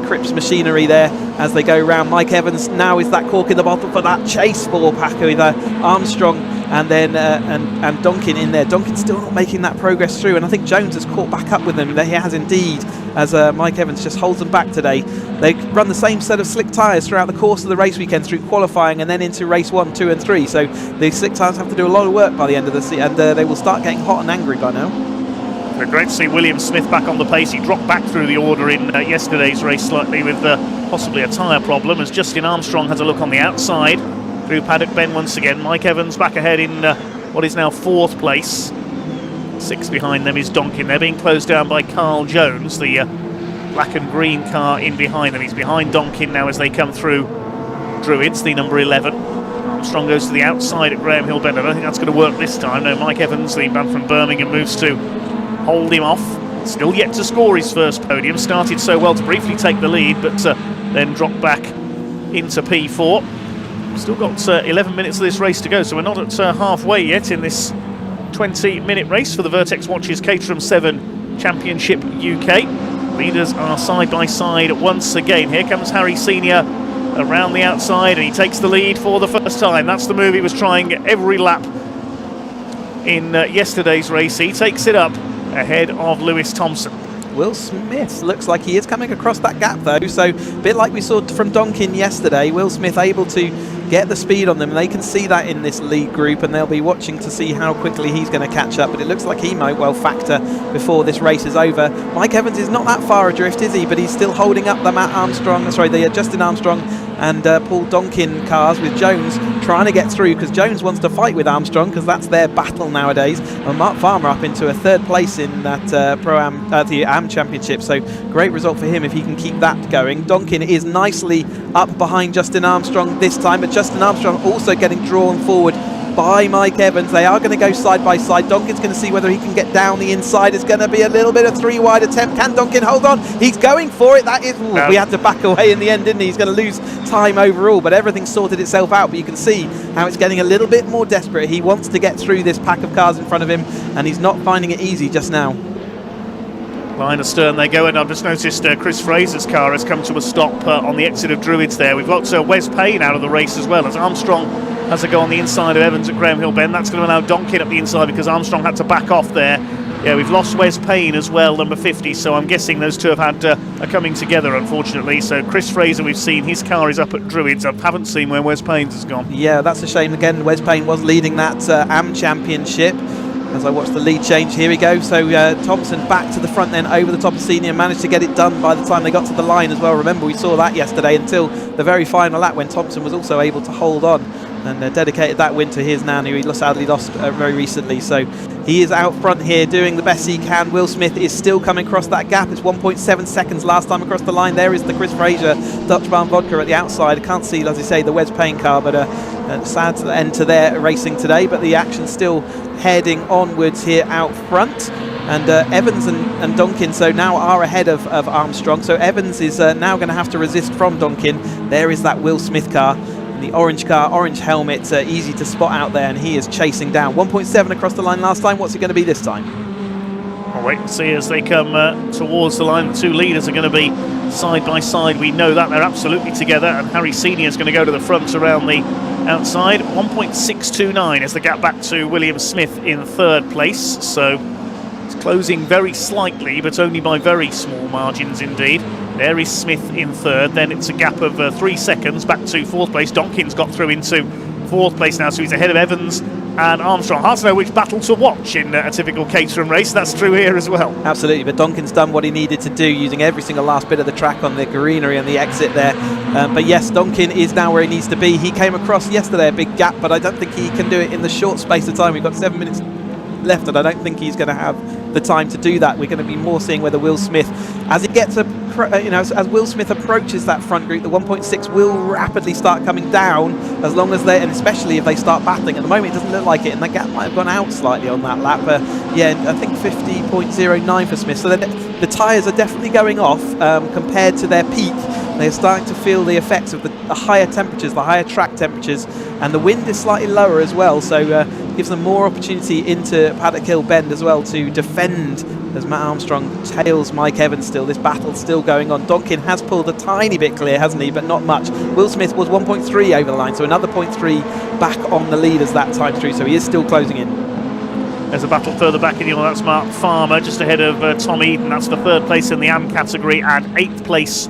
Cripps machinery there as they go round. Mike Evans now is that cork in the bottle for that chase for Packer with Armstrong and then and Donkin in there. Donkin's still not making that progress through, and I think Jones has caught back up with them. He has indeed, as Mike Evans just holds them back today. They run the same set of slick tyres throughout the course of the race weekend through qualifying and then into race 1, 2 and 3, so the slick tyres have to do a lot of work by the end of the season, and they will start getting hot and angry by now. Great to see William Smith back on the pace. He dropped back through the order in yesterday's race slightly with possibly a tyre problem, as Justin Armstrong has a look on the outside through Paddock Bend once again. Mike Evans back ahead in what is now 4th place. 6 behind them is Donkin. They're being closed down by Carl Jones, the black and green car in behind them. He's behind Donkin now as they come through Druids, the number 11. Armstrong goes to the outside at Graham Hill Bend. I don't think that's going to work this time. No, Mike Evans, the man from Birmingham, moves to hold him off. Still yet to score his first podium. Started so well to briefly take the lead, but then dropped back into P4. Still got 11 minutes of this race to go, so we're not at halfway yet in this 20-minute race for the Vertex Watches Caterham 7 Championship UK. Leaders are side by side once again. Here comes Harry Senior around the outside, and he takes the lead for the first time. That's the move he was trying every lap in yesterday's race. He takes it up ahead of Lewis Thompson. Will Smith looks like he is coming across that gap though, so a bit like we saw from Donkin yesterday, Will Smith able to get the speed on them, and they can see that in this lead group, and they'll be watching to see how quickly he's going to catch up, but it looks like he might well factor before this race is over. Mike Evans is not that far adrift, is he? But he's still holding up the Justin Armstrong and Paul Donkin cars, with Jones trying to get through, because Jones wants to fight with Armstrong, because that's their battle nowadays. And Mark Farmer up into a 3rd place in that the AM Championship, so great result for him if he can keep that going. Donkin is nicely up behind Justin Armstrong this time, but Justin Armstrong also getting drawn forward by Mike Evans. They are going to go side by side. Donkin's going to see whether he can get down the inside. It's going to be a little bit of 3-wide attempt. Can Donkin hold on? He's going for it. That is, we had to back away in the end, didn't he? He's going to lose time overall, but everything sorted itself out. But you can see how it's getting a little bit more desperate. He wants to get through this pack of cars in front of him, and he's not finding it easy just now. Line astern they go, and I've just noticed Chris Fraser's car has come to a stop on the exit of Druids there. We've got Wes Payne out of the race as well, as Armstrong has a go on the inside of Evans at Graham Hill Bend. That's going to allow Donkin up the inside, because Armstrong had to back off there. Yeah, we've lost Wes Payne as well, number 50, so I'm guessing those two have had are coming together, unfortunately. So Chris Fraser, we've seen his car is up at Druids. I haven't seen where Wes Payne's has gone. Yeah, that's a shame. Again, Wes Payne was leading that AM Championship. As I watch the lead change, here we go. So Thompson back to the front then, over the top of Senior, managed to get it done by the time they got to the line as well. Remember, we saw that yesterday until the very final lap, when Thompson was also able to hold on and dedicated that win to his nan, who he sadly lost very recently. So he is out front here doing the best he can. Will Smith is still coming across that gap. It's 1.7 seconds last time across the line. There is the Chris Fraser Dutch Barn Vodka at the outside. I can't see, as I say, the Wes Payne car, but sad to the end to their racing today, but the action's still heading onwards here out front. And Evans and Donkin so now are ahead of Armstrong, so Evans is now going to have to resist from Donkin. There is that Will Smith car, the orange car, orange helmet, easy to spot out there, and he is chasing down. 1.7 across the line last time. What's it going to be this time? I'll wait and see as they come towards the line. The two leaders are going to be side by side. We know that they're absolutely together, and Harry Senior is going to go to the front around the outside. 1.629 is the gap back to William Smith in 3rd place, so it's closing very slightly, but only by very small margins indeed. There is Smith in 3rd, then it's a gap of 3 seconds back to 4th place. Donkin's got through into 4th place now, so he's ahead of Evans and Armstrong. Hard to know which battle to watch in a typical Caterham race. That's true here as well. Absolutely, but Donkin's done what he needed to do, using every single last bit of the track on the greenery and the exit there. But yes, Donkin is now where he needs to be. He came across yesterday a big gap, but I don't think he can do it in the short space of time. We've got 7 minutes left, and I don't think he's going to have the time to do that. We're going to be more seeing whether Will Smith, as he gets as Will Smith approaches that front group, the 1.6 will rapidly start coming down, as long as and especially if they start battling. At the moment it doesn't look like it, and that gap might have gone out slightly on that lap. Yeah, I think 50.09 for Smith. So the tyres are definitely going off compared to their peak. They're starting to feel the effects of the higher temperatures, the higher track temperatures, and the wind is slightly lower as well, so gives them more opportunity into Paddock Hill Bend as well to defend, as Matt Armstrong tails Mike Evans still. This battle's still going on. Donkin has pulled a tiny bit clear, hasn't he, but not much. Will Smith was 1.3 over the line, so another 0.3 back on the leaders that time through, so he is still closing in. There's a battle further back in the order. That's Mark Farmer just ahead of Tom Eden. That's the 3rd place in the AM category and 8th place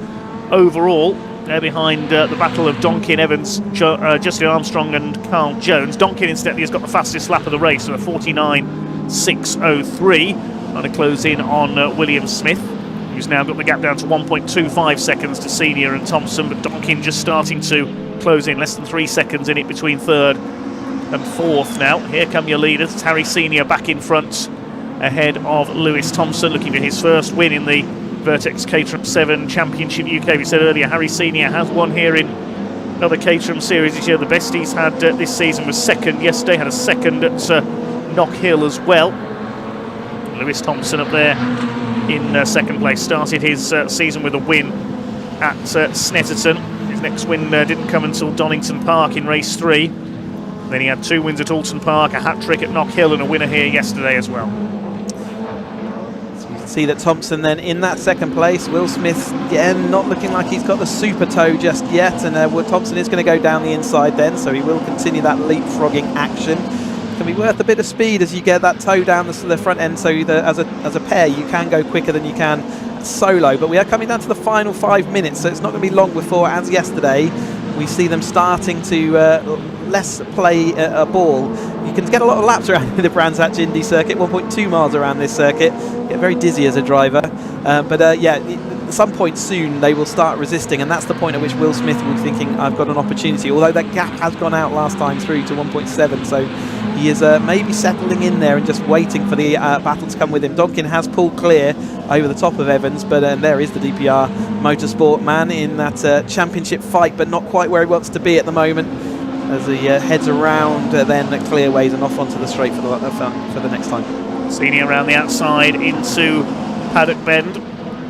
overall. They're behind the battle of Donkin, Evans, Justin Armstrong and Carl Jones. Donkin instead has got the fastest lap of the race with a 49.603. Trying to close in on William Smith, who's now got the gap down to 1.25 seconds to Senior and Thompson, but Donkin just starting to close in, less than 3 seconds in it between 3rd and 4th now. Here come your leaders. It's Harry Senior back in front ahead of Lewis Thompson, looking for his first win in the Vertex Caterham 7 Championship UK. We said earlier, Harry Senior has won here in another Caterham series this year. The best he's had this season was 2nd yesterday, had a 2nd at Knock Hill as well. Lewis Thompson up there in 2nd place, started his season with a win at Snetterton. His next win didn't come until Donington Park in race 3. Then he had 2 wins at Alton Park, a hat-trick at Knock Hill and a winner here yesterday as well. See that Thompson then in that 2nd place. Will Smith again not looking like he's got the super toe just yet, and Thompson is going to go down the inside then, so he will continue that leapfrogging action. Can be worth a bit of speed as you get that toe down the front end, so as a pair you can go quicker than you can solo. But we are coming down to the final 5 minutes, so it's not going to be long before, as yesterday, we see them starting to less play a ball. You can get a lot of laps around the Brands Hatch Indy circuit, 1.2 miles around this circuit. Get very dizzy as a driver, yeah, at some point soon they will start resisting, and that's the point at which Will Smith will be thinking, I've got an opportunity, although that gap has gone out last time through to 1.7, so he is maybe settling in there and just waiting for the battle to come with him. Donkin has pulled clear over the top of Evans, but there is the DPR Motorsport man in that championship fight, but not quite where he wants to be at the moment, as he heads around then at clearways and off onto the straight for the next time. Senior around the outside into Paddock Bend,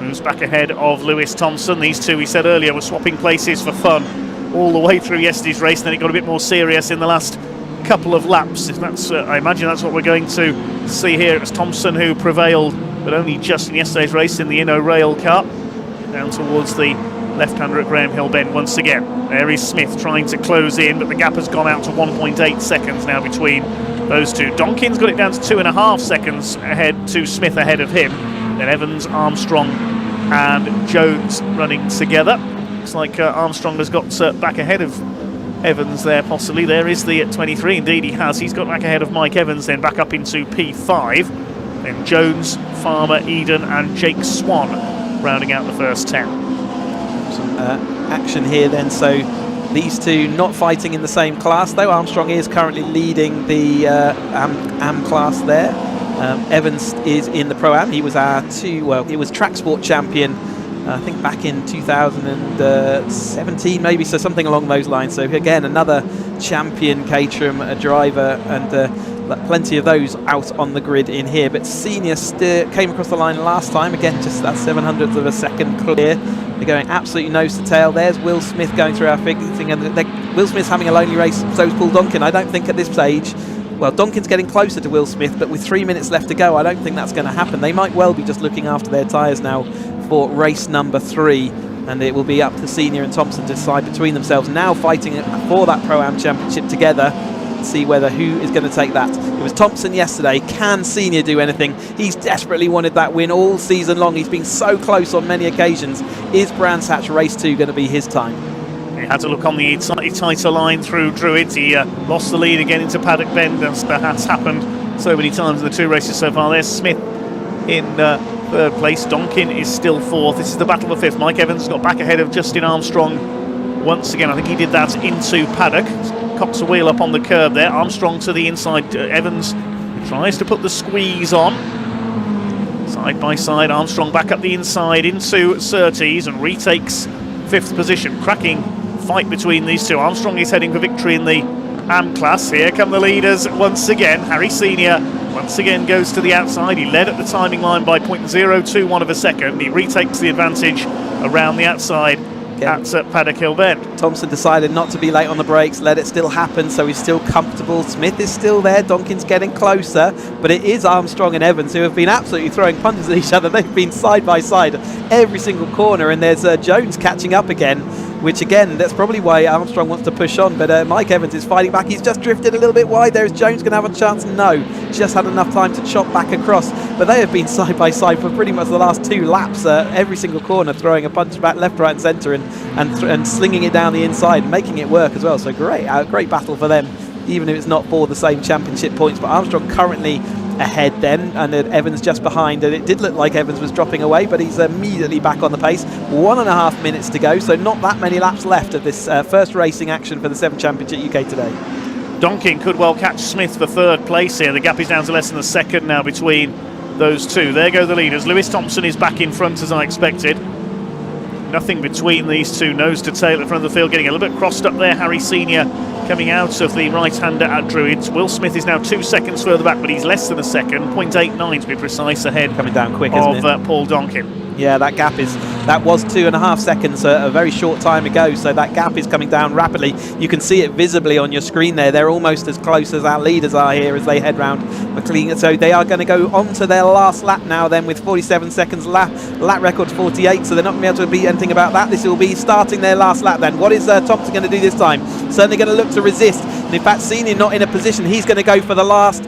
moves back ahead of Lewis Thompson. These two, we said earlier, were swapping places for fun all the way through yesterday's race, and then it got a bit more serious in the last couple of laps. If that's, I imagine that's what we're going to see here. It was Thompson who prevailed, but only just in yesterday's race in the Inno Rail Cup. Down towards the left-hander at Graham Hill Bend once again. There is Smith trying to close in, but the gap has gone out to 1.8 seconds now between those two. Donkin's got it down to 2.5 seconds ahead to Smith ahead of him. Then Evans, Armstrong and Jones running together. Looks like Armstrong has got back ahead of Evans there, possibly. There is the 23, indeed he has. He's got back ahead of Mike Evans, then back up into P5. Then Jones, Farmer, Eden and Jake Swan rounding out the first 10. Some action here then, so these two not fighting in the same class, though Armstrong is currently leading the AM class there. Evans is in the Pro-Am. He was he was track sport champion, I think back in 2017 maybe, so something along those lines. So again, another champion Caterham driver, and plenty of those out on the grid in here. But Senior came across the line last time, again just that 700th of a second clear. They're going absolutely nose to tail. There's Will Smith going through our thing, and Will Smith's having a lonely race, so is Paul Donkin. I don't think at this stage, well, Donkin's getting closer to Will Smith, but with 3 minutes left to go, I don't think that's going to happen. They might well be just looking after their tyres now for race number 3, and it will be up to Senior and Thompson to decide between themselves, now fighting for that Pro-Am Championship together, see whether who is going to take that. It was Thompson yesterday. Can Senior do anything? He's desperately wanted that win all season long. He's been so close on many occasions. Is Brands Hatch Race 2 going to be his time? He had to look on the tighter line through Druids. He lost the lead again into Paddock Bend, as has happened so many times in the 2 races so far. There's Smith in 3rd place. Donkin is still 4th. This is the battle for 5th. Mike Evans got back ahead of Justin Armstrong once again. I think he did that into Paddock. Cocks a wheel up on the curb there. Armstrong to the inside. Evans tries to put the squeeze on. Side by side, Armstrong back up the inside into Surtees and retakes 5th position. Cracking fight between these two. Armstrong is heading for victory in the AM class. Here come the leaders once again. Harry Senior once again goes to the outside. He led at the timing line by 0.021 of a second. He retakes the advantage around the outside at Paddock Hill Bend. Thompson decided not to be late on the brakes, let it still happen, so he's still comfortable. Smith is still there, Donkin's getting closer, but it is Armstrong and Evans who have been absolutely throwing punches at each other. They've been side by side every single corner, and there's Jones catching up again, which again, that's probably why Armstrong wants to push on, but Mike Evans is fighting back. He's just drifted a little bit wide there. Is Jones going to have a chance? No, just had enough time to chop back across, but they have been side by side for pretty much the last 2 laps, every single corner throwing a punch back left, right and centre, and slinging it down the inside, making it work as well. So great battle for them, even if it's not for the same championship points. But Armstrong currently ahead then, and Evans just behind, and it did look like Evans was dropping away, but he's immediately back on the pace. 1.5 minutes to go, so not that many laps left of this first racing action for the 7 Championship UK today. Donkin could well catch Smith for 3rd place here. The gap is down to less than a second now between those two. There go the leaders. Lewis Thompson is back in front as I expected. Nothing between these two, nose to tail at front of the field, getting a little bit crossed up there. Harry Senior coming out of the right-hander at Druids. Will Smith is now 2 seconds further back, but he's less than a second, 0.89 to be precise, ahead coming down quick, of isn't it? Paul Donkin. Yeah, that was 2.5 seconds a very short time ago, so that gap is coming down rapidly. You can see it visibly on your screen there. They're almost as close as our leaders are here as they head round McLean. So they are going to go on to their last lap now then, with 47 seconds. Lap record 48, so they're not going to be able to beat anything about that. This will be starting their last lap then. What is Thompson going to do this time? Certainly going to look to resist. And in fact, Senior not in a position. He's going to go for the last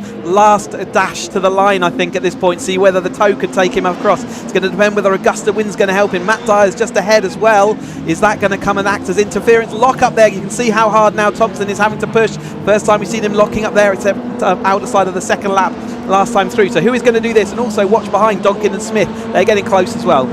dash to the line, I think, at this point. See whether the toe could take him across. It's going to depend whether Augusta Wind's going to help him. Matt Dyer's just ahead as well. Is that going to come and act as interference? Lock up there. You can see how hard now Thompson is having to push. First time we've seen him locking up there, except out the side of the second lap last time through. So who is going to do this? And also watch behind Donkin and Smith. They're getting close as well.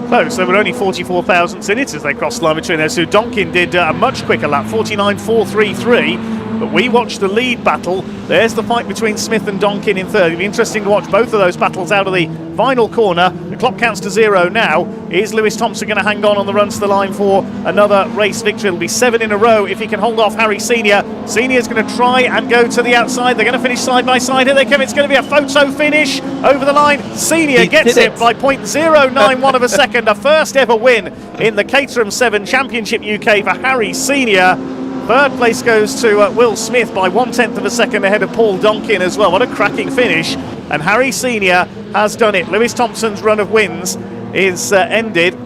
Close. There were only 44 thousandths in it as they crossed the line between those two. Donkin did a much quicker lap, 49.433. But we watched the lead battle. There's the fight between Smith and Donkin in 3rd. It'll be interesting to watch both of those battles out of the final corner. The clock counts to 0 now. Is Lewis Thompson going to hang on the run to the line for another race victory? It'll be 7 in a row if he can hold off Harry Senior. Senior's going to try and go to the outside. They're going to finish side by side. Here they come. It's going to be a photo finish over the line. Senior gets it by 0.091 of a second. A first ever win in the Caterham 7 Championship UK for Harry Senior. 3rd place goes to Will Smith by 1/10 of a second ahead of Paul Donkin as well. What a cracking finish. And Harry Senior has done it. Lewis Thompson's run of wins is ended.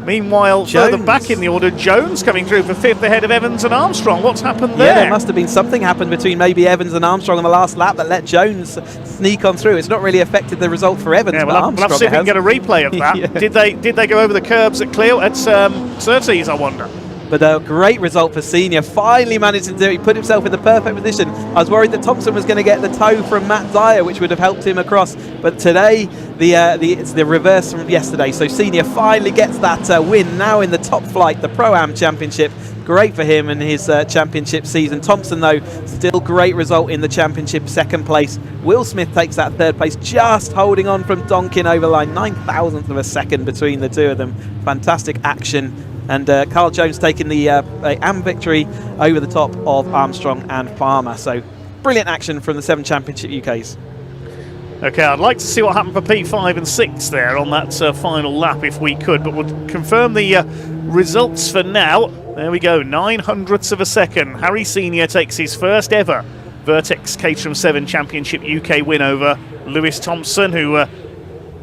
Meanwhile, further back in the order, Jones coming through for 5th ahead of Evans and Armstrong. What's happened there? Yeah, there must have been something happened between maybe Evans and Armstrong on the last lap that let Jones sneak on through. It's not really affected the result for Evans, but Armstrong we'll have to see if we can get a replay of that. Yeah. Did they go over the curbs at Cleo at Surtees, I wonder? But a great result for Senior. Finally managed to do it. He put himself in the perfect position. I was worried that Thompson was going to get the toe from Matt Dyer, which would have helped him across. But today, it's the reverse from yesterday. So Senior finally gets that win now in the top flight, the Pro-Am Championship. Great for him and his championship season. Thompson, though, still great result in the championship, 2nd place. Will Smith takes that 3rd place, just holding on from Donkin over line. 9,000th of a second between the two of them. Fantastic action. And Carl Jones taking the AM victory over the top of Armstrong and Palmer. So brilliant action from the 7 Championship UKs. Okay, I'd like to see what happened for P5 and 6 there on that final lap if we could, but we'll confirm the results for now. There we go, 900ths of a second. Harry Senior takes his first ever Vertex Caterham 7 Championship UK win over Lewis Thompson, who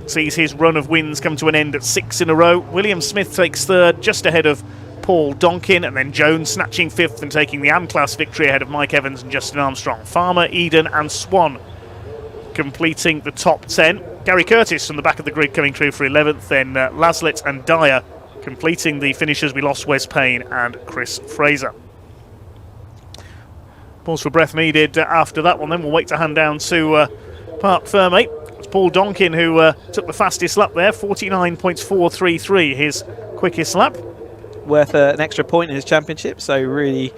sees his run of wins come to an end at 6 in a row. William Smith takes 3rd, just ahead of Paul Donkin, and then Jones snatching 5th and taking the AM class victory ahead of Mike Evans and Justin Armstrong. Farmer, Eden and Swan completing the top 10. Gary Curtis from the back of the grid coming through for 11th, then Laslett and Dyer Completing the finishers, we lost Wes Payne and Chris Fraser. Pause for breath needed after that one. Then we'll wait to hand down to Parc Ferme. It's Paul Donkin who took the fastest lap there, 49.433, his quickest lap. Worth an extra point in his championship, so really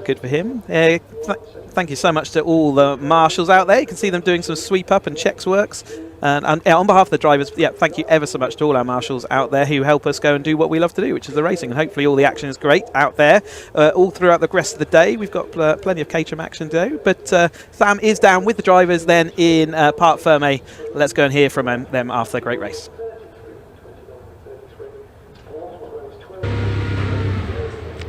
good for him. Thank you so much to all the marshals out there. You can see them doing some sweep up and checks works. And on behalf of the drivers, thank you ever so much to all our marshals out there who help us go and do what we love to do, which is the racing. And hopefully all the action is great out there all throughout the rest of the day. We've got plenty of Caterham action to do. But Sam is down with the drivers then in Parc Ferme. Let's go and hear from them after the great race.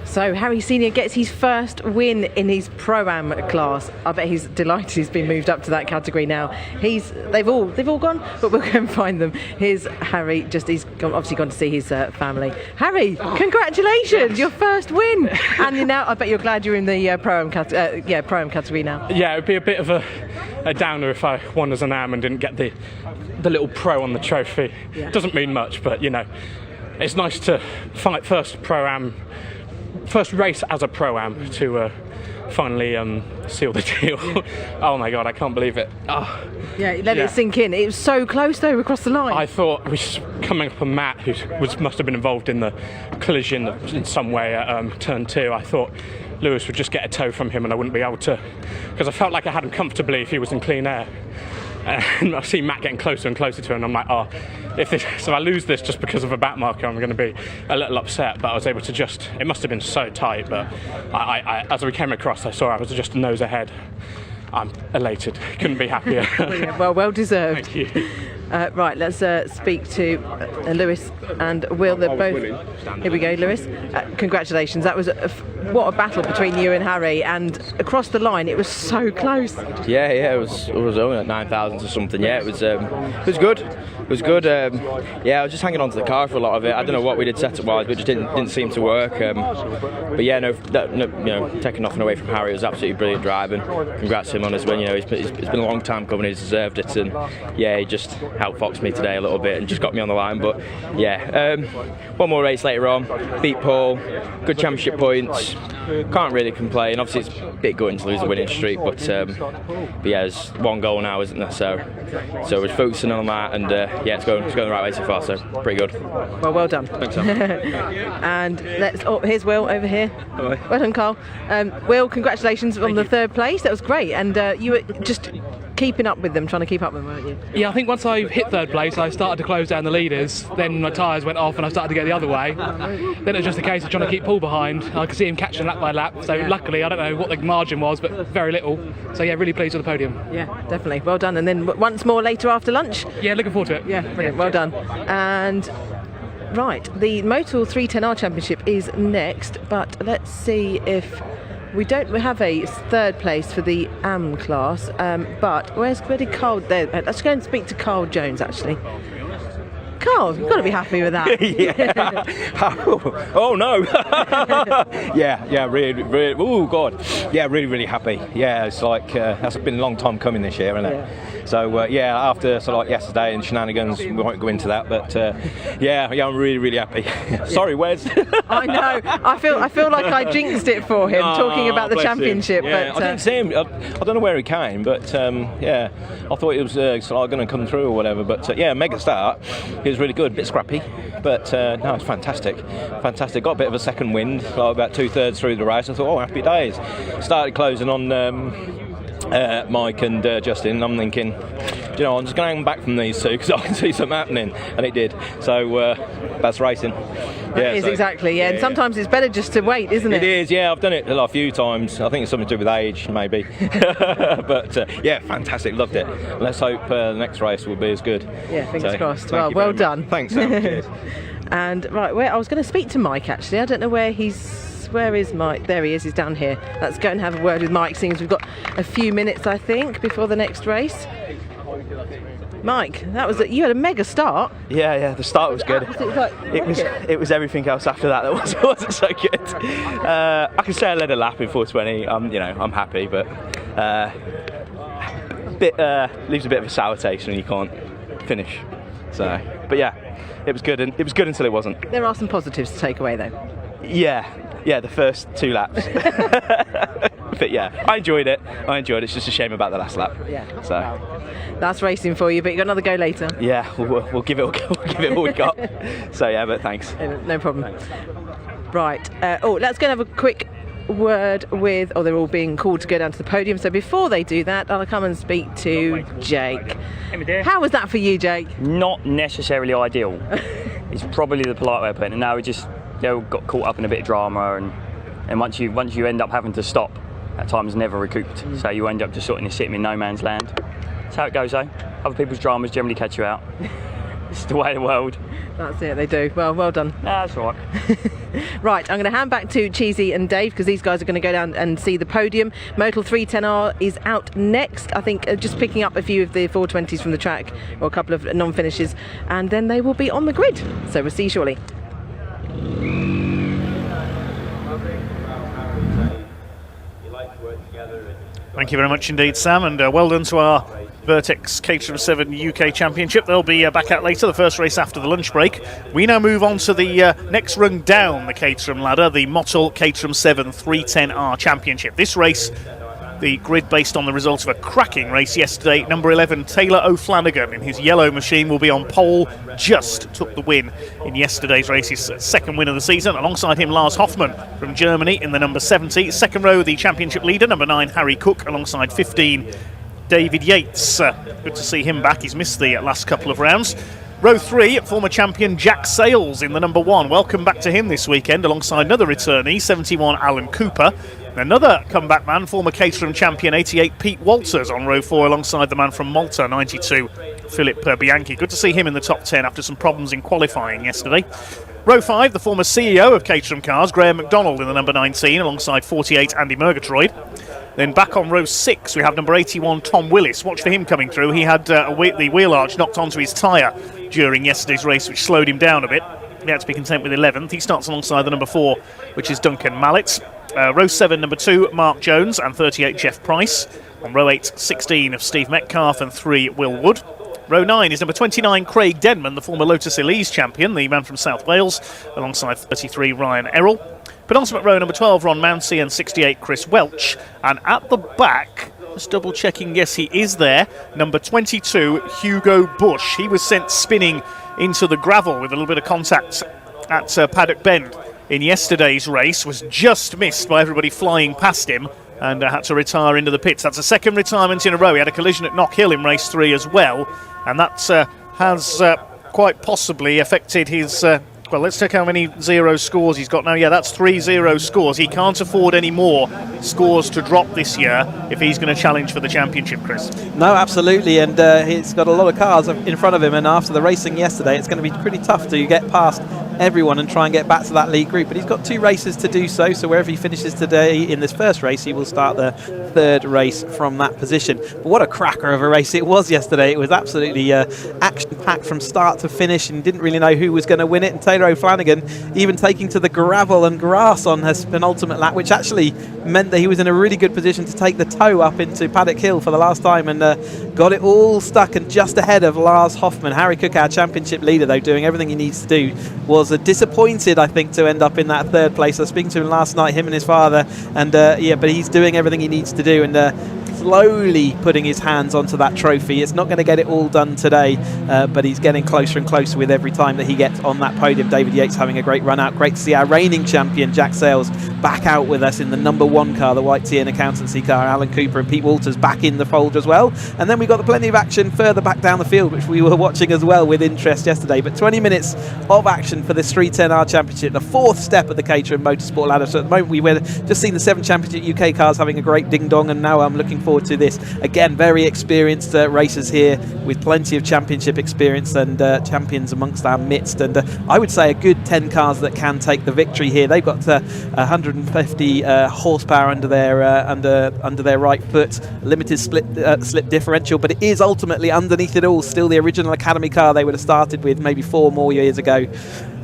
So Harry Senior gets his first win in his Pro-Am class. I bet he's delighted he's been moved up to that category now. They've all gone, but we'll go and find them. Here's Harry. He's obviously gone to see his family. Harry, congratulations, your first win, and I bet you're glad you're in the Pro-Am category now. Yeah, it would be a bit of a downer if I won as an Am and didn't get the little Pro on the trophy. Yeah. Doesn't mean much, but it's nice to fight first race as a Pro-Am to finally seal the deal. Oh my god, I can't believe it. Yeah, let it sink in. It was so close though across the line. I thought we was coming up on Matt, who must have been involved in the collision in some way at turn 2. I thought Lewis would just get a tow from him and I wouldn't be able to, because I felt like I had him comfortably if he was in clean air. And I see Matt getting closer and closer to him, and I'm like, if I lose this just because of a back marker, I'm going to be a little upset. But I was able to it must have been so tight, but I as we came across, I saw I was just a nose ahead. I'm elated, couldn't be happier. well deserved. Thank you. Right, let's speak to Lewis and Will. They're both. Here we go, Lewis. Congratulations. That was what a battle between you and Harry, and across the line it was so close. Yeah, it was only at 9,000 or something. Yeah, it was good. It was good. I was just hanging on to the car for a lot of it. I don't know what we did setup wise, but it just didn't seem to work. But yeah, taking nothing away from Harry, it was absolutely brilliant driving. Congrats to him on his win. It's been a long time coming. He's deserved it, and yeah, he just outfoxed me today a little bit and just got me on the line. But yeah, one more race later on, beat Paul, good championship points. Can't really complain. Obviously, it's a bit gutting to lose the winning streak, but yeah, there's one goal now, isn't there? So we're focusing on that, and it's going the right way so far. So pretty good. Well done. Thanks, Sam. And here's Will over here. Hi. Well done, Carl. Will, congratulations on the third place. That was great, and you were just keeping up with them, trying to keep up with them, weren't you? Yeah, I think once I hit third place, I started to close down the leaders. Then my tyres went off and I started to go the other way. Then it was just a case of trying to keep Paul behind. I could see him catching lap by lap. So luckily, I don't know what the margin was, but very little. So yeah, really pleased with the podium. Yeah, definitely. Well done. And then once more later after lunch? Yeah, looking forward to it. Yeah, brilliant. Well done. And right, the Motul 310R Championship is next, but let's see if we have a third place for the AM class, but where did Carl? There, let's go and speak to Carl Jones actually. Carl, you've got to be happy with that. Yeah. Oh no. yeah, really. Oh god. Yeah, really happy. Yeah, it's like that's been a long time coming this year, isn't it? Yeah. So after yesterday and shenanigans, we won't go into that. But I'm really happy. Sorry, Wes. I know. I feel like I jinxed it for him talking about the championship. Yeah, but I didn't see him. I don't know where he came, but I thought it was going to come through or whatever. But mega start. He was really good, a bit scrappy, but no, it's fantastic. Got a bit of a second wind, about 2/3 through the race. I thought, happy days. Started closing on Mike and Justin. I'm thinking, I'm just going to hang back from these two because I can see something happening, and it did. So that's racing. It is exactly. Yeah, and sometimes it's better just to wait, isn't it? It is. Yeah, I've done it a few times. I think it's something to do with age, maybe. But fantastic. Loved it. Let's hope the next race will be as good. Yeah, fingers crossed. Well done. Thanks, Sam. Cheers. And right, I was going to speak to Mike actually. I don't know where he's. Where is Mike? There he is. He's down here. Let's go and have a word with Mike, seeing as we've got a few minutes, I think, before the next race. Mike, you had a mega start. Yeah, the start was good. It was everything else after that wasn't so good. I can say I led a lap in 4:20. I'm happy, but leaves a bit of a sour taste when you can't finish. So, but yeah, it was good, and it was good until it wasn't. There are some positives to take away, though. Yeah, the first 2 laps. But yeah, I enjoyed it. It's just a shame about the last lap. Yeah. So that's racing for you, but you got another go later. yeah, we'll give it what we got. So yeah, but thanks. No problem. Right. Let's go and have a quick word with. They're all being called to go down to the podium. So before they do that, I'll come and speak to Jake. How was that for you, Jake? Not necessarily ideal. It's probably the polite way of putting it. No, we just got caught up in a bit of drama, and once you end up having to stop, that time is never recouped. So you end up just sort of sitting in no man's land. That's how it goes, though. Other people's dramas generally catch you out. It's the way of the world. That's it, they do. Well done. Nah, that's all right. Right, I'm going to hand back to Cheesy and Dave because these guys are going to go down and see the podium. Motul 310R is out next. I think just picking up a few of the 420s from the track, or a couple of non-finishes, and then they will be on the grid. So we'll see you shortly. Thank you very much indeed, Sam, and well done to our Vertex Caterham 7 UK Championship. They'll be back out later, the first race after the lunch break. We now move on to the next rung down the Caterham ladder, the Motul Caterham 7 310R Championship. This race, the grid based on the result of a cracking race yesterday. Number 11, Taylor O'Flanagan in his yellow machine will be on pole. Just took the win in yesterday's race, his second win of the season. Alongside him, Lars Hoffmann from Germany in the number 70. Second row, the championship leader, number 9, Harry Cook, alongside 15, David Yates. Good to see him back. He's missed the last couple of rounds. Row 3, former champion Jack Sales in the number 1. Welcome back to him this weekend, alongside another returnee, 71, Alan Cooper. Another comeback man, former Caterham champion 88, Pete Walters on row 4, alongside the man from Malta, 92, Philip Bianchi. Good to see him in the top 10 after some problems in qualifying yesterday. Row 5, the former CEO of Caterham Cars, Graham McDonald in the number 19, alongside 48, Andy Murgatroyd. Then back on row 6, we have number 81, Tom Willis. Watch for him coming through. He had the wheel arch knocked onto his tyre during yesterday's race, which slowed him down a bit. He had to be content with 11th. He starts alongside the number 4, which is Duncan Mallet. Row 7, number 2, Mark Jones, and 38, Jeff Price. On row 8, 16 of Steve Metcalf, and 3, Will Wood. Row 9 is number 29, Craig Denman, the former Lotus Elise champion, the man from South Wales, alongside 33, Ryan Errol. Penultimate row, number 12, Ron Mounsey, and 68, Chris Welch. And at the back, just double checking, yes, he is there, number 22, Hugo Bush. He was sent spinning into the gravel with a little bit of contact at Paddock Bend in yesterday's race, was just missed by everybody flying past him, and had to retire into the pits. That's a second retirement in a row. He had a collision at Knock Hill in race 3 as well, and that has quite possibly affected his... well, let's check how many 0 scores he's got now. Yeah, that's 3 0 scores. He can't afford any more scores to drop this year if he's going to challenge for the championship, Chris. No, absolutely, and he's got a lot of cars in front of him, and after the racing yesterday, it's going to be pretty tough to get past everyone and try and get back to that lead group. But he's got 2 races to do so wherever he finishes today in this first race, he will start the third race from that position. But what a cracker of a race it was yesterday. It was absolutely action-packed from start to finish, and didn't really know who was going to win it. And Taylor O'Flanagan even taking to the gravel and grass on his penultimate lap, which actually meant that he was in a really good position to take the toe up into Paddock Hill for the last time, and got it all stuck and just ahead of Lars Hoffmann. Harry Cook, our championship leader, though, doing everything he needs to do, was disappointed, I think, to end up in that third place. I was speaking to him last night, him and his father, and but he's doing everything he needs to do, and slowly putting his hands onto that trophy. It's not going to get it all done today, but he's getting closer and closer with every time that he gets on that podium. David Yates having a great run out. Great to see our reigning champion Jack Sales back out with us in the number 1 car, the white T and accountancy car. Alan Cooper and Pete Walters back in the fold as well. And then we got plenty of action further back down the field, which we were watching as well with interest yesterday. But 20 minutes of action for this 310R Championship, the 4th step of the Caterham Motorsport ladder. So at the moment we've just seen the 7 Championship UK cars having a great ding-dong, and now I'm looking forward to this. Again, very experienced racers here with plenty of championship experience and champions amongst our midst. And I would say a good 10 cars that can take the victory here. They've got 150 horsepower under their right foot, limited slip differential, but it is ultimately underneath it all still the original Academy car they would have started with maybe 4 more years ago.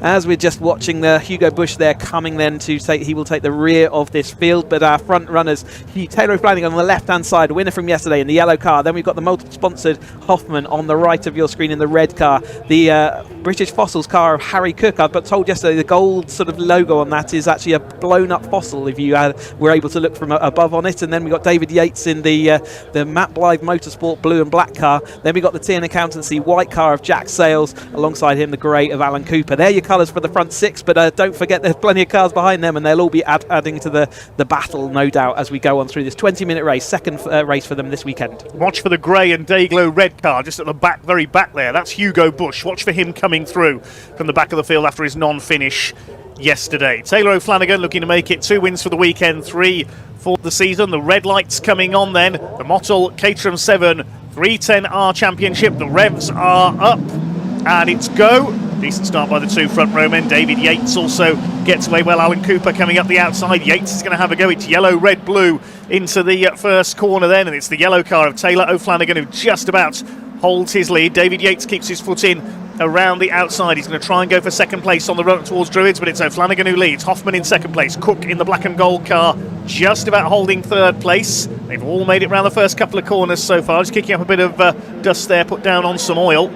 as we're just watching the Hugo Bush there coming then to take, he will take the rear of this field. But our front runners, Taylor O'Flanagan on the left-hand side, winner from yesterday in the yellow car. Then we've got the Motul-sponsored Hoffman on the right of your screen in the red car. The British Fossils car of Harry Cook. I've got told yesterday the gold sort of logo on that is actually a blown-up fossil if you were able to look from above on it. And then we've got David Yates in the Matt Blythe Motorsport blue and black car. Then we've got the T&A Accountancy white car of Jack Sales, alongside him the grey of Alan Cooper. They're your colours for the front six, but don't forget there's plenty of cars behind them, and they'll all be adding to the battle, no doubt, as we go on through this 20-minute race, second race for them this weekend. Watch for the grey and Dayglow red car just at the back, very back there. That's Hugo Bush. Watch for him coming through from the back of the field after his non-finish yesterday. Taylor O'Flanagan looking to make it 2 wins for the weekend, 3 for the season. The red lights coming on then. The Motul Caterham 7 310R Championship. The revs are up and it's go. Decent start by the two front row men. David Yates also gets away well. Alan Cooper coming up the outside. Yates is going to have a go. It's yellow, red, blue into the first corner then, and it's the yellow car of Taylor O'Flanagan who just about holds his lead. David Yates keeps his foot in around the outside. He's going to try and go for second place on the run towards Druids, but it's O'Flanagan who leads. Hoffman in second place. Cook in the black and gold car just about holding third place. They've all made it around the first couple of corners so far. Just kicking up a bit of dust there, put down on some oil.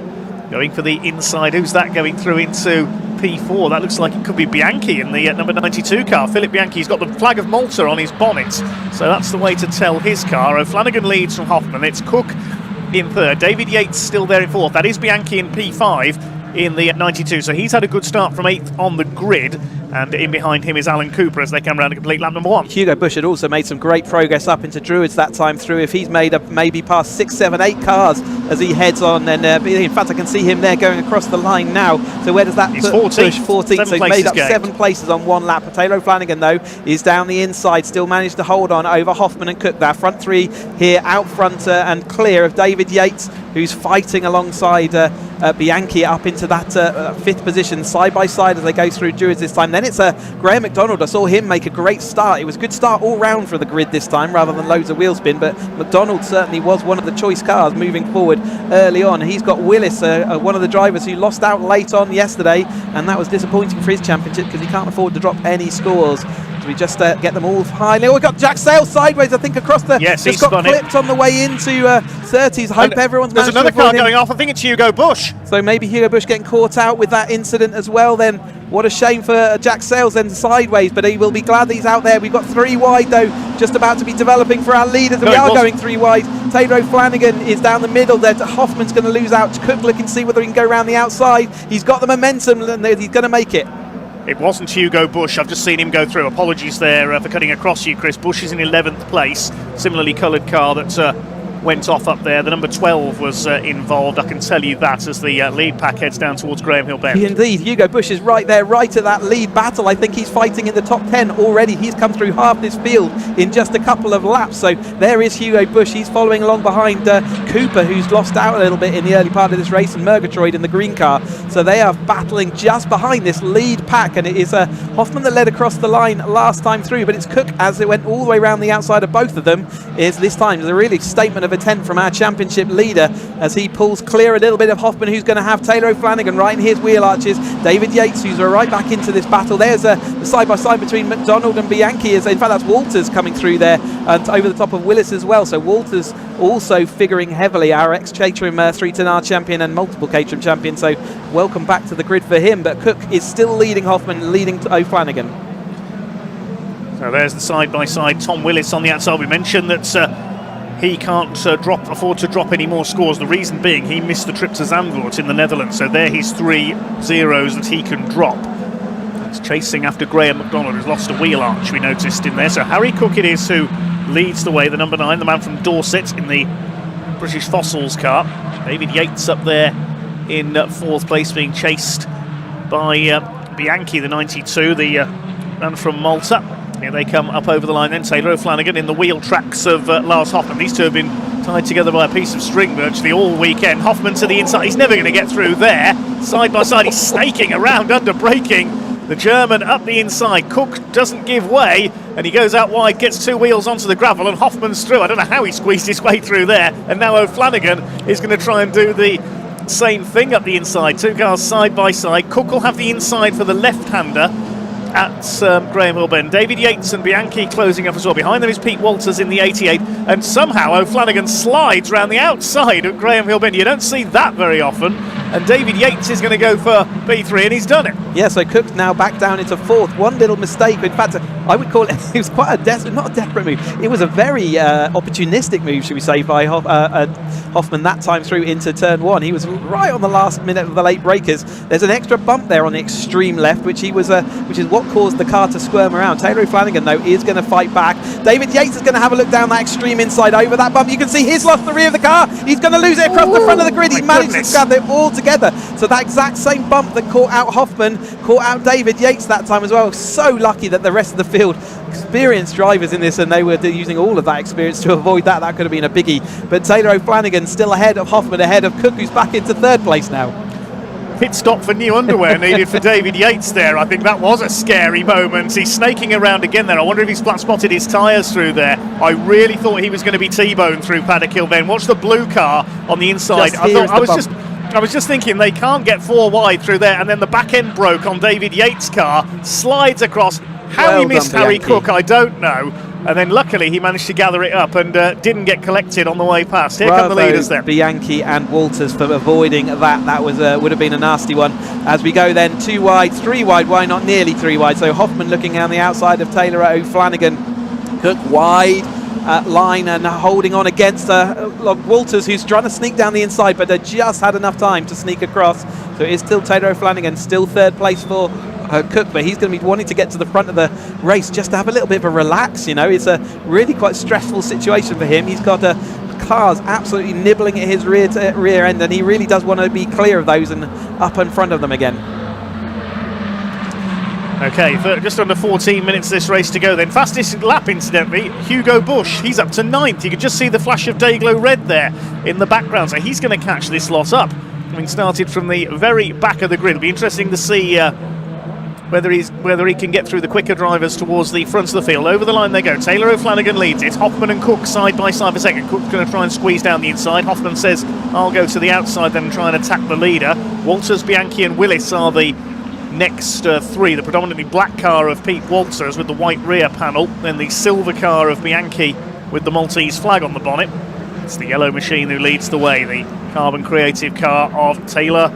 Going for the inside. Who's that going through into P4? That looks like it could be Bianchi in the number 92 car. Philip Bianchi's got the flag of Malta on his bonnet, so that's the way to tell his car. O'Flanagan leads from Hoffman. It's Cook in third. David Yates still there in fourth. That is Bianchi in P5 in the 92, so he's had a good start from 8th on the grid, and in behind him is Alan Cooper as they come round to complete lap number 1. Hugo Bush had also made some great progress up into Druids that time through. If he's made up maybe past 6, 7, 8 cars as he heads on, and in fact I can see him there going across the line now. So where does that put Bush? 14th, so he's made up gained. 7 places on 1 lap. Taylor O'Flanagan though is down the inside, still managed to hold on over Hoffman and Cook. Their front three here out front and clear of David Yates, who's fighting alongside Bianchi up into that 5th position, side by side as they go through Druids this time. Then it's Graham McDonald. I saw him make a great start. It was a good start all round for the grid this time rather than loads of wheel spin, but McDonald certainly was one of the choice cars moving forward early on. He's got Willis, one of the drivers who lost out late on yesterday, and that was disappointing for his championship because he can't afford to drop any scores. We just get them all high. Now we've got Jack Sales sideways, I think, across the... Yes, just he's got clipped on the way into 30s. I hope everyone's There's another car going off. I think it's Hugo Bush. So maybe Hugo Bush getting caught out with that incident as well then. What a shame for Jack Sales then sideways, but he will be glad that he's out there. We've got 3 wide though, just about to be developing for our leaders. And we are going 3 wide. Taylor O'Flanagan is down the middle there. Hoffman's going to lose out. Cook looking to see whether he can go around the outside. He's got the momentum and he's going to make it. It wasn't Hugo Bush. I've just seen him go through. Apologies there for cutting across you, Chris. Bush is in 11th place. Similarly coloured car that went off up there. The number 12 was involved, I can tell you that, as the lead pack heads down towards Graham Hill Bend. Indeed, Hugo Bush is right there, right at that lead battle. I think he's fighting in the top 10 already. He's come through half this field in just a couple of laps. So there is Hugo Bush. He's following along behind Cooper, who's lost out a little bit in the early part of this race, and Murgatroyd in the green car. So they are battling just behind this lead pack, and it is Hoffman that led across the line last time through, but it's Cook as it went all the way around the outside of both of them. Is this time a really statement of intent from our championship leader as he pulls clear a little bit of Hoffman, who's going to have Taylor O'Flanagan right in his wheel arches. David Yates, who's right back into this battle. There's the side-by-side between McDonald and Bianchi. In fact, that's Walters coming through there and over the top of Willis as well. So Walters also figuring heavily, our ex-Caterham 310R champion and multiple Caterham champion. So welcome back to the grid for him. But Cook is still leading Hoffman, leading to O'Flanagan. So there's the side-by-side. Tom Willis on the outside. We mentioned that he can't afford to drop any more scores. The reason being he missed the trip to Zandvoort in the Netherlands. So there his 3 zeros that he can drop. It's chasing after Graham McDonald, who's lost a wheel arch, we noticed in there. So Harry Cook it is who leads the way, the number 9, the man from Dorset in the British Fossils car. David Yates up there in 4th place, being chased by Bianchi, the 92, the man from Malta. Here they come up over the line then. Taylor O'Flanagan in the wheel tracks of Lars Hoffman. These two have been tied together by a piece of string virtually all weekend. Hoffman to the inside. He's never going to get through there. Side by side, he's snaking around under braking. The German up the inside. Cook doesn't give way, and he goes out wide, gets 2 wheels onto the gravel, and Hoffman's through. I don't know how he squeezed his way through there. And now O'Flanagan is going to try and do the exact same thing up the inside. Two cars side by side. Cook will have the inside for the left-hander at Graham Hill Bend. David Yates and Bianchi closing up as well. Behind them is Pete Walters in the 88, and somehow O'Flanagan slides round the outside of Graham Hill Bend. You don't see that very often, and David Yates is going to go for P3, and he's done it. Yeah, so Cook's now back down into fourth. One little mistake. In fact, I would call it, it was quite a not a desperate move. It was a very opportunistic move, should we say, by Hoffman that time through into turn one. He was right on the last minute of the late breakers. There's an extra bump there on the extreme left, which is what caused the car to squirm around. Taylor O'Flanagan, though, is going to fight back. David Yates is going to have a look down that extreme inside over that bump. You can see he's lost the rear of the car. He's going to lose it across the front of the grid. He managed to grab it all together. So that exact same bump that caught out Hoffman caught out David Yates that time as well. So lucky that the rest of the field, experienced drivers in this, and they were using all of that experience to avoid that. That could have been a biggie. But Taylor O'Flanagan still ahead of Hoffman, ahead of Cook, who's back into third place now. Pit stop for new underwear needed for David Yates there. I think that was a scary moment. He's snaking around again there. I wonder if he's flat spotted his tyres through there. I really thought he was going to be T-boned through Paddock Hill Bend. Watch the blue car on the inside. I was just thinking they can't get four wide through there, and then the back end broke on David Yates' car, slides across. How he missed Harry Cook, I don't know. And then luckily he managed to gather it up and didn't get collected on the way past. Here come the leaders then. Bianchi and Walters for avoiding that. That was would have been a nasty one. As we go then 2 wide, 3 wide. Why not nearly 3 wide? So Hoffman looking on the outside of Taylor O'Flanagan. Cook wide line and holding on against Walters, who's trying to sneak down the inside, but they just had enough time to sneak across. So it is still Taylor O'Flanagan, still third place for Cook, but he's going to be wanting to get to the front of the race just to have a little bit of a relax. You know, it's a really quite stressful situation for him. He's got cars absolutely nibbling at his rear end, and he really does want to be clear of those and up in front of them again. Okay, for just under 14 minutes this race to go then. Fastest lap, incidentally, Hugo Bush. He's up to 9th. You could just see the flash of Dayglow red there in the background, so he's going to catch this lot up. Having started from the very back of the grid. It'll be interesting to see whether he can get through the quicker drivers towards the front of the field. Over the line they go. Taylor O'Flanagan leads it. Hoffman and Cook side by side for second. Cook's going to try and squeeze down the inside. Hoffman says, I'll go to the outside then and try and attack the leader. Walters, Bianchi and Willis are the next 3. The predominantly black car of Pete Walters with the white rear panel. Then the silver car of Bianchi with the Maltese flag on the bonnet. It's the yellow machine who leads the way. The carbon creative car of Taylor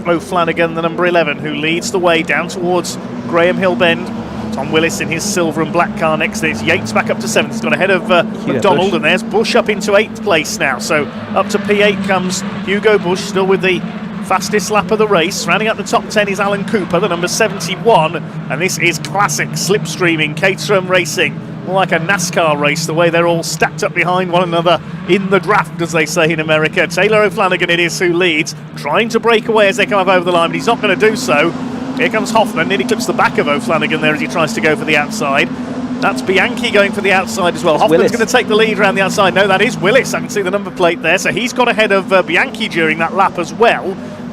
O'Flanagan, the number 11, who leads the way down towards Graham Hill Bend. Tom Willis in his silver and black car next to this. Yates back up to 7th. He's got ahead of McDonald, and there's Bush up into 8th place now. So up to P8 comes Hugo Bush, still with the fastest lap of the race. Rounding out the top 10 is Alan Cooper, the number 71, and this is classic slipstreaming Caterham racing. More like a NASCAR race, the way they're all stacked up behind one another in the draft, as they say in America. Taylor O'Flanagan it is who leads, trying to break away as they come up over the line, but he's not going to do so. Here comes Hoffman, nearly clips the back of O'Flanagan there as he tries to go for the outside. That's Bianchi going for the outside as well. It's Hoffman's Willis. going to take the lead around the outside. No, that is Willis. I can see the number plate there. So he's got ahead of Bianchi during that lap as well.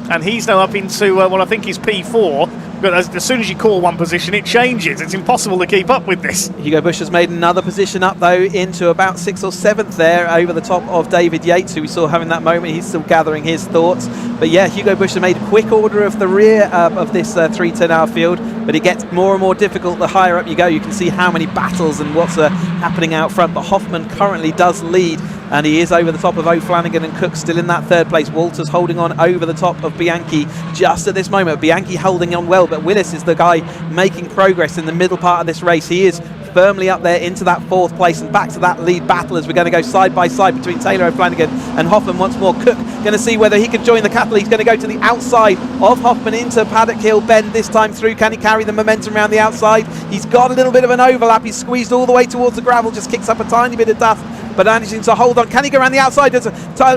And he's now up into what I think is P4. But as soon as you call one position, it changes. It's impossible to keep up with this. Hugo Bush has made another position up, though, into about 6th or 7th there, over the top of David Yates, who we saw having that moment. He's still gathering his thoughts. But yeah, Hugo Bush has made a quick order of the rear of this 310R field, but it gets more and more difficult the higher up you go. You can see how many battles and what's happening out front. But Hoffman currently does lead, and he is over the top of O'Flanagan and Cook, still in that 3rd place. Walters holding on over the top of Bianchi just at this moment. Bianchi holding on well, but Willis is the guy making progress in the middle part of this race. He is firmly up there into that 4th place and back to that lead battle as we're going to go side by side between Taylor O'Flanagan and Hoffman once more. Cook going to see whether he can join the cattle. He's going to go to the outside of Hoffman into Paddock Hill Bend this time through. Can he carry the momentum around the outside? He's got a little bit of an overlap. He's squeezed all the way towards the gravel, just kicks up a tiny bit of dust, but managing to hold on. Can he go around the outside? There's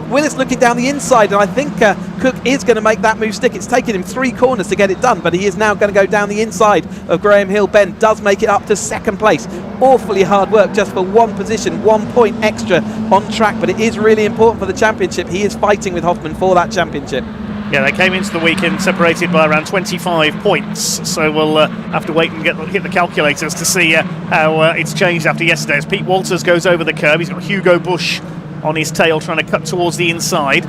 Willis looking down the inside, and I think Cook is going to make that move stick. It's taken him 3 corners to get it done, but he is now going to go down the inside of Graham Hill Bend. Does make it up to 2nd place. Awfully hard work just for 1 position, 1 point extra on track, but it is really important for the championship. He is fighting with Hoffman for that championship. Yeah, they came into the weekend separated by around 25 points, so we'll have to wait and hit the calculators to see how it's changed after yesterday. As Pete Walters goes over the curb, he's got Hugo Bush on his tail trying to cut towards the inside.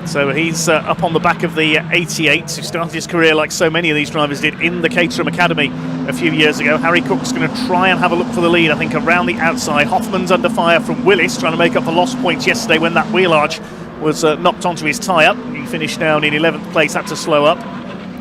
So he's up on the back of the 88, who started his career like so many of these drivers did in the Caterham Academy a few years ago. Harry Cook's going to try and have a look for the lead, I think, around the outside. Hoffman's under fire from Willis, trying to make up the lost points yesterday when that wheel arch was knocked onto his tyre. He finished down in 11th place, had to slow up.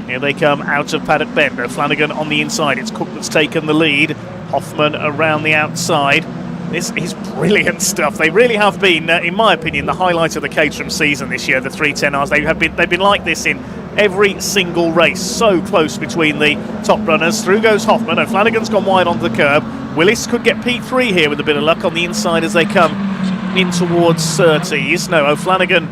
Here they come out of Paddock Bend. O'Flanagan on the inside. It's Cook that's taken the lead. Hoffman around the outside. This is brilliant stuff. They really have been, in my opinion, the highlight of the Caterham season this year, the 310Rs. They've been like this in every single race. So close between the top runners. Through goes Hoffman. O'Flanagan's gone wide onto the curb. Willis could get P3 here with a bit of luck on the inside as they come in towards Surtees. No, O'Flanagan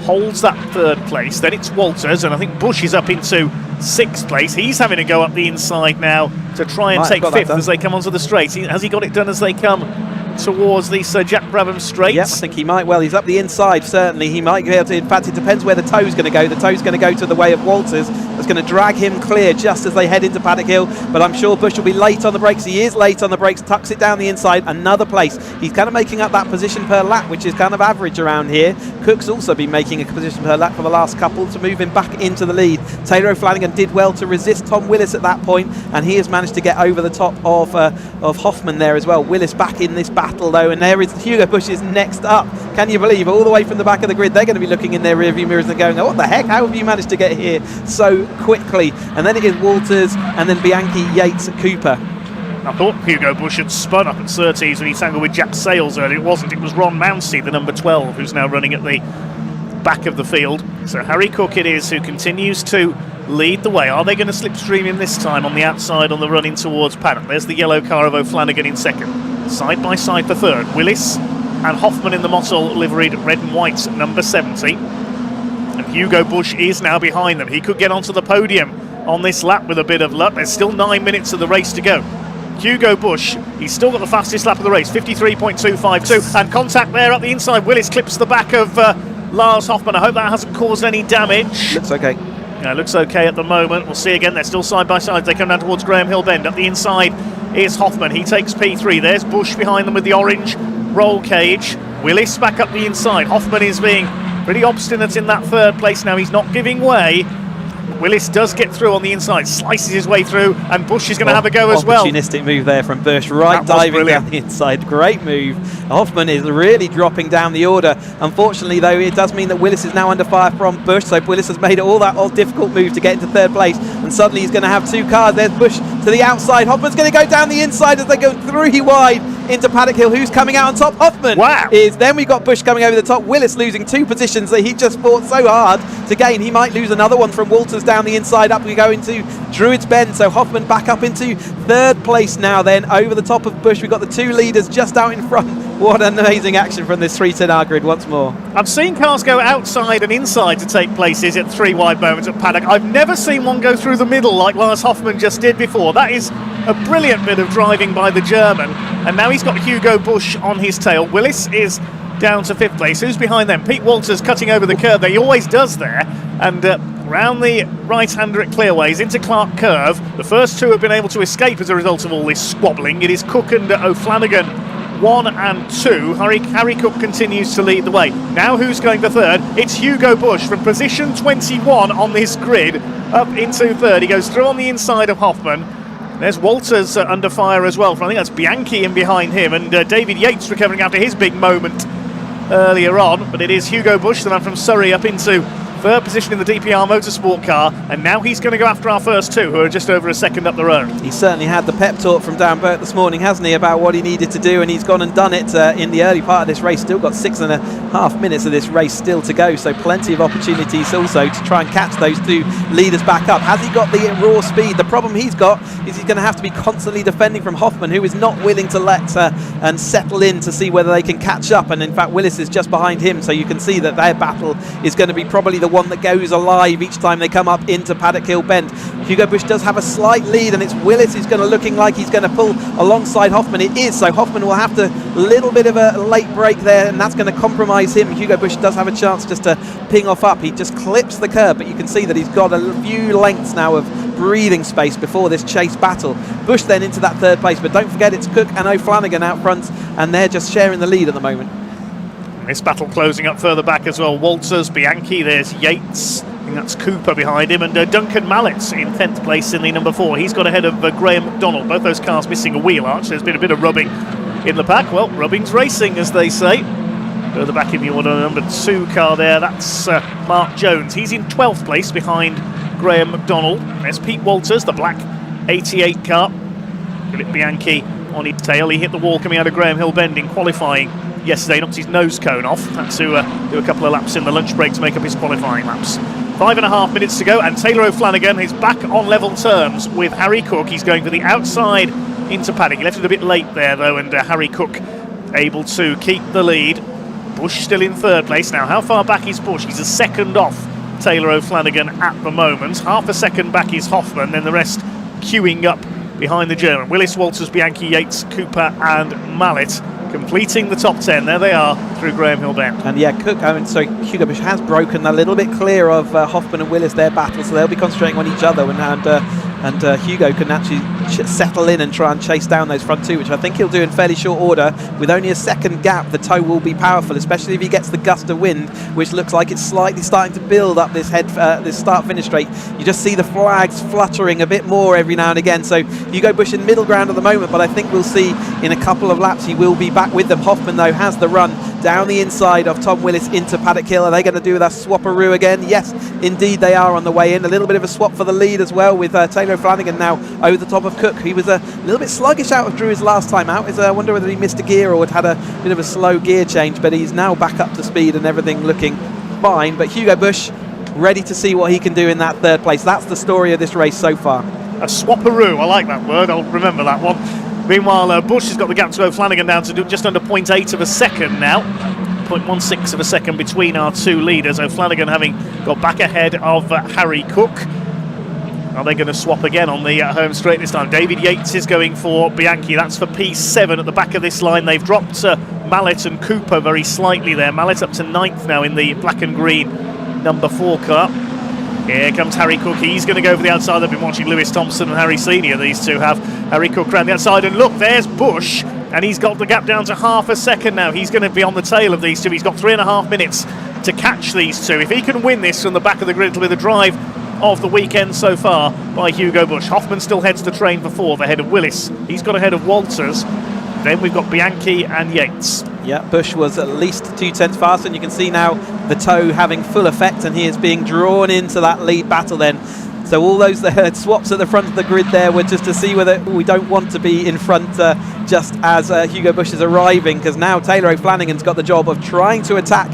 holds that third place. Then it's Walters, and I think Bush is up into 6th place. He's having to go up the inside now to try and take 5th as they come onto the straight. Has he got it done as they come towards the Sir Jack Brabham straights? Yep, I think he might well. He's up the inside, certainly. He might be able to. In fact, it depends where the toe's going to go. The toe's going to go to the way of Walters. That's going to drag him clear just as they head into Paddock Hill. But I'm sure Bush will be late on the brakes. He is late on the brakes, tucks it down the inside. Another place. He's kind of making up that position per lap, which is kind of average around here. Cook's also been making a position per lap for the last couple to move him back into the lead. Taylor O'Flanagan did well to resist Tom Willis at that point, and he has managed to get over the top of Hoffman there as well. Willis back in this battle though, and there is Hugo Bush is next up. Can you believe, all the way from the back of the grid, they're going to be looking in their rearview mirrors and going, oh, what the heck, how have you managed to get here so quickly? And then it is Walters and then Bianchi, Yates, Cooper. I thought Hugo Bush had spun up at Surtees when he tangled with Jack Sales earlier. It wasn't. It was Ron Mounsey, the number 12, who's now running at the back of the field. So Harry Cook it is who continues to lead the way. Are they going to slipstream him this time on the outside on the run in towards Paddock? There's the yellow car of O'Flanagan in second. Side by side for third. Willis and Hoffman in the Motul liveried red and white at number 70. And Hugo Bush is now behind them. He could get onto the podium on this lap with a bit of luck. There's still 9 minutes of the race to go. Hugo Bush, he's still got the fastest lap of the race, 53.252, and contact there up the inside. Willis clips the back of Lars Hoffman. I hope that hasn't caused any damage. Looks okay. Yeah, looks okay at the moment. We'll see again. They're still side by side. They come down towards Graham Hill Bend. Up the inside is Hoffman. He takes P3. There's Bush behind them with the orange roll cage. Willis back up the inside. Hoffman is being pretty obstinate in that third place now. He's not giving way. Willis does get through on the inside, slices his way through, and Bush is going to have a go as well. Opportunistic move there from Bush, right diving down the inside. Great move. Hoffman is really dropping down the order. Unfortunately, though, it does mean that Willis is now under fire from Bush, so Willis has made all that difficult move to get into third place, and suddenly he's going to have two cars. There's Bush to the outside. Hoffman's going to go down the inside as they go 3 wide into Paddock Hill. Who's coming out on top? Hoffman is. Then we've got Bush coming over the top. Willis losing 2 positions that he just fought so hard to gain. He might lose another one from Walters down the inside. Up we go into Druids Bend. So Hoffman back up into third place now then over the top of Bush. We've got the 2 leaders just out in front. What an amazing action from this 310R grid once more. I've seen cars go outside and inside to take places at 3 wide moments at Paddock. I've never seen one go through the middle like Lars Hoffman just did before. That is a brilliant bit of driving by the German. And now he's got Hugo Bush on his tail. Willis is down to 5th place. Who's behind them? Pete Walters cutting over the curb there. He always does there. And round the right-hander at Clearways into Clark Curve. The first 2 have been able to escape as a result of all this squabbling. It is Cook and O'Flanagan 1 and 2. Harry Cook continues to lead the way. Now who's going for third? It's Hugo Bush from position 21 on this grid up into third. He goes through on the inside of Hoffman. There's Walters under fire as well. I think that's Bianchi in behind him, and David Yates recovering after his big moment earlier on. But it is Hugo Bush, the man from Surrey, up into third position in the DPR Motorsport car, and now he's going to go after our first 2 who are just over a second up the road. He certainly had the pep talk from Dan Burt this morning, hasn't he, about what he needed to do, and he's gone and done it in the early part of this race. Still got 6.5 minutes of this race still to go, so plenty of opportunities also to try and catch those 2 leaders back up. Has he got the raw speed? The problem he's got is he's going to have to be constantly defending from Hoffman, who is not willing to let and settle in to see whether they can catch up, and in fact Willis is just behind him, so you can see that their battle is going to be probably the one that goes alive each time they come up into Paddock Hill Bend. Hugo Bush does have a slight lead, and it's Willis who's going to looking like he's going to pull alongside Hoffman. It is, so Hoffman will have to little bit of a late break there, and that's going to compromise him. Hugo Bush does have a chance just to ping off up. He just clips the curb, but you can see that he's got a few lengths now of breathing space before this chase battle. Bush then into that third place, but don't forget it's Cook and O'Flanagan out front, and they're just sharing the lead at the moment. This battle closing up further back as well. Walters, Bianchi, there's Yates. I think that's Cooper behind him, and Duncan Mallett's in 10th place in the number 4. He's got ahead of Graham McDonald. Both those cars missing a wheel arch. There's been a bit of rubbing in the pack. Well, rubbing's racing, as they say. Further back in the order, number 2 car there, that's Mark Jones. He's in 12th place behind Graham McDonald. There's Pete Walters, the black 88 car. Philip Bianchi on his tail. He hit the wall coming out of Graham Hill Bend in qualifying yesterday, knocked his nose cone off. Had to do a couple of laps in the lunch break to make up his qualifying laps. 5.5 minutes to go, and Taylor O'Flanagan is back on level terms with Harry Cook. He's going for the outside into Paddock. He left it a bit late there though, and Harry Cook able to keep the lead. Bush still in 3rd place. Now, how far back is Bush? He's a second off Taylor O'Flanagan at the moment. Half a second back is Hoffman, then the rest queuing up behind the German. Willis, Walters, Bianchi, Yates, Cooper and Mallett completing the top 10. There they are through Graham Hill Bend. And yeah, Hugo Bush has broken a little bit clear of Hoffman and Willis, their battle, so they'll be concentrating on each other, and Hugo can actually settle in and try and chase down those front 2, which I think he'll do in fairly short order. With only a second gap, the tow will be powerful, especially if he gets the gust of wind, which looks like it's slightly starting to build up this start-finish straight. You just see the flags fluttering a bit more every now and again. So Hugo Bush in middle ground at the moment, but I think we'll see in a couple of laps he will be back with them. Hoffman, though, has the run down the inside of Tom Willis into Paddock Hill. Are they going to do that swapperoo again? Yes, indeed they are on the way in. A little bit of a swap for the lead as well, with Taylor O'Flanagan now over the top of Cook. He was a little bit sluggish out of Drew his last time out. I wonder whether he missed a gear or had a bit of a slow gear change, but he's now back up to speed and everything looking fine. But Hugo Bush ready to see what he can do in that 3rd place. That's the story of this race so far. A swapperoo, I like that word, I'll remember that one. Meanwhile, Bush has got the gap to O'Flanagan down to just under 0.8 of a second now. 0.16 of a second between our 2 leaders. O'Flanagan having got back ahead of Harry Cook. Are they going to swap again on the home straight this time? David Yates is going for Bianchi. That's for P7 at the back of this line. They've dropped Mallett and Cooper very slightly there. Mallett up to 9th now in the black and green number 4 car. Here comes Harry Cook. He's going to go for the outside. They've been watching Lewis Thompson and Harry Senior. These two have. Harry Cook round the outside, and look, there's Bush, and he's got the gap down to half a second now. He's going to be on the tail of these two. He's got 3.5 minutes to catch these two. If he can win this from the back of the grid, it'll be the drive of the weekend so far by Hugo Bush. Hoffman still heads the train for 4th ahead of Willis. He's got ahead of Walters. Then we've got Bianchi and Yates. Yeah, Bush was at least 2 tenths faster, and you can see now the tow having full effect, and he is being drawn into that lead battle then. So all those swaps at the front of the grid there were just to see whether we don't want to be in front just as Hugo Bush is arriving, because now Taylor O'Flanagan's got the job of trying to attack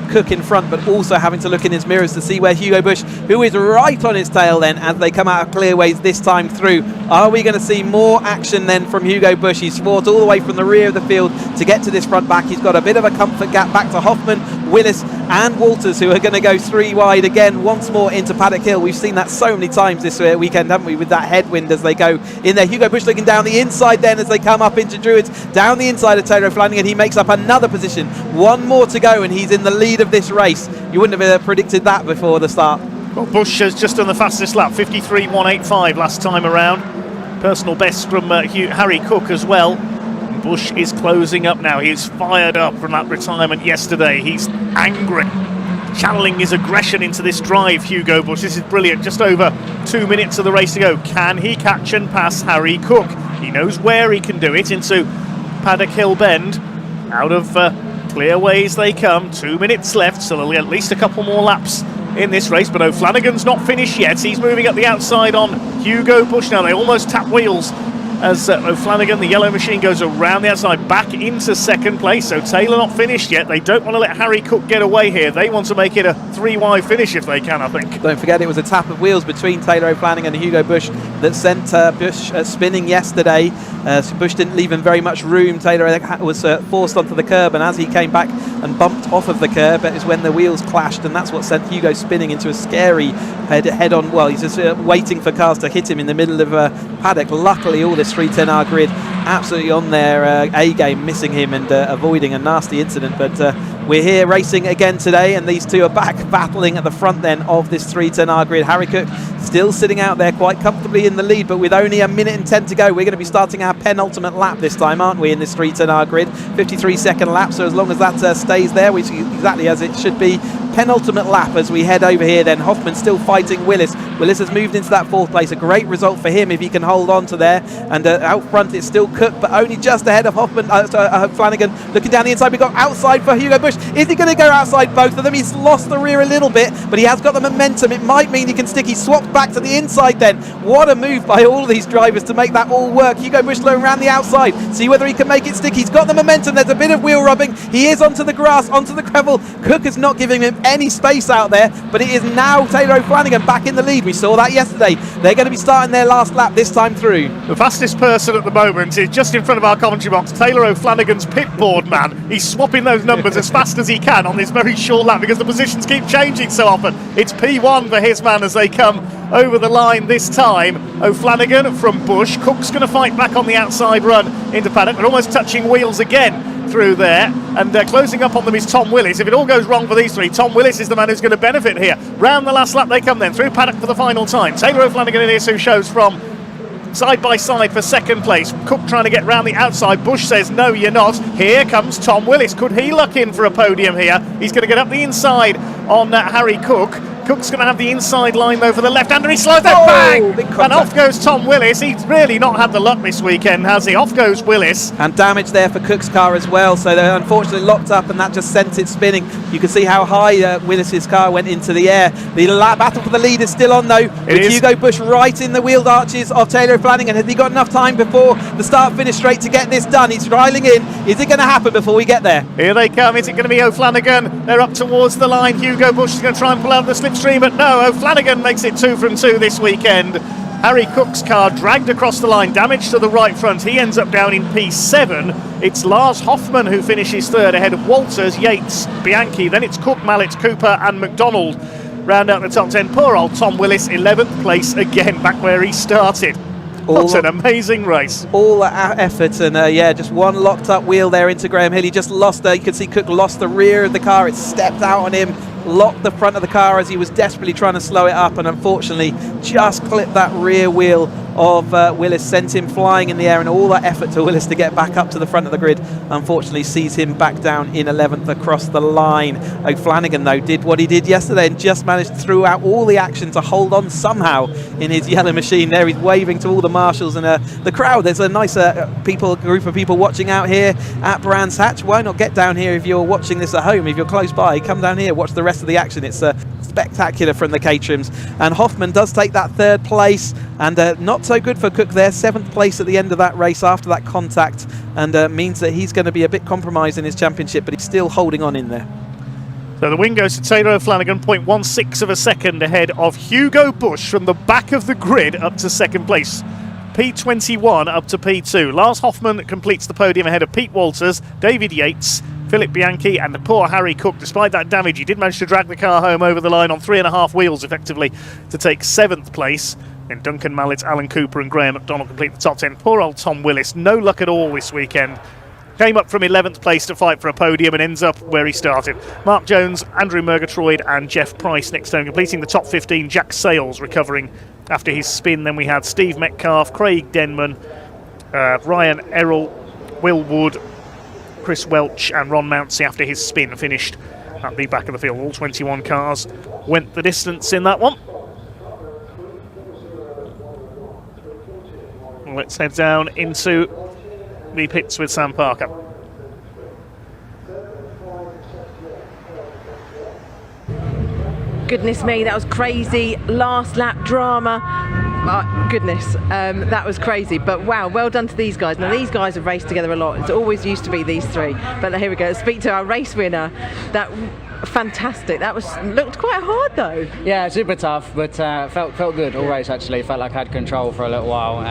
Cook in front, but also having to look in his mirrors to see where Hugo Bush, who is right on his tail then as they come out of clearways this time through. Are we going to see more action then from Hugo Bush? He's fought all the way from the rear of the field to get to this front back. He's got a bit of a comfort gap back to Hoffman, Willis and Walters, who are going to go 3 wide again once more into Paddock Hill. We've seen that so many times this weekend, haven't we, with that headwind as they go in there. Hugo Bush looking down the inside then as they come up into Druids, down the inside of Taylor O'Flanagan. He makes up another position. 1 more to go and he's in the lead of this race. You wouldn't have predicted that before the start. Well, Bush has just done the fastest lap, 53.185 last time around. Personal best from Harry Cook as well. Bush is closing up now. He's fired up from that retirement yesterday. He's angry, channeling his aggression into this drive, Hugo Bush. This is brilliant. Just over 2 minutes of the race to go. Can he catch and pass Harry Cook? He knows where he can do it, into Paddock Hill Bend. Out of clearways they come. 2 minutes left, so they'll get at least a couple more laps in this race, but O'Flanagan's not finished yet. He's moving up the outside on Hugo Bush now. They almost tap wheels as O'Flanagan, the yellow machine, goes around the outside back into second place. So Taylor not finished yet. They don't want to let Harry Cook get away here. They want to make it a 3-wide finish if they can, I think. Don't forget it was a tap of wheels between Taylor O'Flanagan and Hugo Bush that sent Bush spinning yesterday. So Bush didn't leave him very much room. Taylor was forced onto the curb, and as he came back and bumped off of the curb, that is when the wheels clashed, and that's what sent Hugo spinning into a scary head-on. Well, he's just waiting for cars to hit him in the middle of Paddock. Luckily, all this 310R grid absolutely on their A-game, missing him and avoiding a nasty incident. But we're here racing again today, and these two are back battling at the front then of this 310R grid. Harry Cook still sitting out there quite comfortably in the lead, but with only a minute and 10 to go, we're going to be starting our penultimate lap this time, aren't we, in this 3-turn grid? 53-second lap, so as long as that stays there, which is exactly as it should be, penultimate lap as we head over here then. Hoffman still fighting Willis. Willis has moved into that 4th place. A great result for him if he can hold on to there. And out front it's still Cook, but only just ahead of Hoffman. Flanagan looking down the inside. We've got outside for Hugo Bush. Is he going to go outside both of them? He's lost the rear a little bit, but he has got the momentum. It might mean he can stick. He swapped back to the inside then. What a move by all of these drivers to make that all work. Hugo Bush going around the outside. See whether he can make it stick. He's got the momentum. There's a bit of wheel rubbing. He is onto the grass, onto the gravel. Cook is not giving him any space out there, but it is now Taylor O'Flanagan back in the lead. We saw that yesterday. They're going to be starting their last lap this time through. The fastest person at the moment is just in front of our commentary box, Taylor O'Flanagan's pitboard man. He's swapping those numbers as fast as he can on this very short lap because the positions keep changing so often. It's P1 for his man as they come over the line this time. O'Flanagan from Bush. Cook's going to fight back on the outside run into Paddock, but almost touching wheels again through there, and closing up on them is Tom Willis. If it all goes wrong for these three, Tom Willis is the man who's going to benefit here. Round the last lap they come then, through Paddock for the final time. Taylor O'Flanagan in here who shows from side by side for second place. Cook trying to get round the outside. Bush says, no, you're not. Here comes Tom Willis. Could he luck in for a podium here? He's going to get up the inside on Harry Cook. Cook's going to have the inside line though for the left-hander. He slides there, bang! And off goes Tom Willis. He's really not had the luck this weekend, has he? Off goes Willis. And damage there for Cook's car as well, so they're unfortunately locked up and that just sent it spinning. You can see how high Willis's car went into the air. The battle for the lead is still on though, with Hugo Bush right in the wheeled arches of Taylor Flanagan. Has he got enough time before the start-finish straight to get this done? He's trialling in. Is it going to happen before we get there? Here they come. Is it going to be O'Flanagan? They're up towards the line. Hugo Bush is going to try and pull out the slipstream, but no, O'Flanagan makes it 2 from 2 this weekend. Harry Cook's car dragged across the line, damage to the right front. He ends up down in P7. It's Lars Hoffman who finishes third ahead of Walters, Yates, Bianchi. Then it's Cook, Mallet, Cooper and McDonald. Round out the top 10. Poor old Tom Willis, 11th place again, back where he started. What an amazing race. All that effort and just one locked up wheel there into Graham Hill. He just lost you could see Cook lost the rear of the car. It stepped out on him, locked the front of the car as he was desperately trying to slow it up, and unfortunately just clipped that rear wheel of Willis, sent him flying in the air, and all that effort to Willis to get back up to the front of the grid unfortunately sees him back down in 11th across the line. O'Flanagan though did what he did yesterday and just managed throughout all the action to hold on somehow in his yellow machine. There he's waving to all the marshals and the crowd. There's a nice group of people watching out here at Brands Hatch. Why not get down here if you're watching this at home? If you're close by, come down here, watch the rest of the action. It's spectacular from the Caterhams. And Hoffman does take that 3rd place, and not so good for Cook there, 7th place at the end of that race after that contact, and means that he's going to be a bit compromised in his championship, but he's still holding on in there. So the win goes to Taylor O'Flanagan, 0.16 of a second ahead of Hugo Bush from the back of the grid up to 2nd place. P21 up to P2. Lars Hoffman completes the podium ahead of Pete Walters, David Yates, Philip Bianchi and the poor Harry Cook. Despite that damage, he did manage to drag the car home over the line on 3.5 wheels effectively to take 7th place. Then Duncan Mallet, Alan Cooper and Graham McDonald complete the top 10. Poor old Tom Willis, no luck at all this weekend. Came up from 11th place to fight for a podium and ends up where he started. Mark Jones, Andrew Murgatroyd and Jeff Price next to him, completing the top 15. Jack Sales recovering after his spin. Then we had Steve Metcalf, Craig Denman, Ryan Errol, Will Wood, Chris Welch and Ron Mounsey after his spin finished at the back of the field. All 21 cars went the distance in that one. Let's head down into the pits with Sam Parker. Goodness me, that was crazy. Last lap drama. Goodness, that was crazy. But wow, well done to these guys. Now these guys have raced together a lot. It's always used to be these three. But here we go. Speak to our race winner. That fantastic. That looked quite hard though. Yeah, super tough, but felt good all race actually. Felt like I had control for a little while.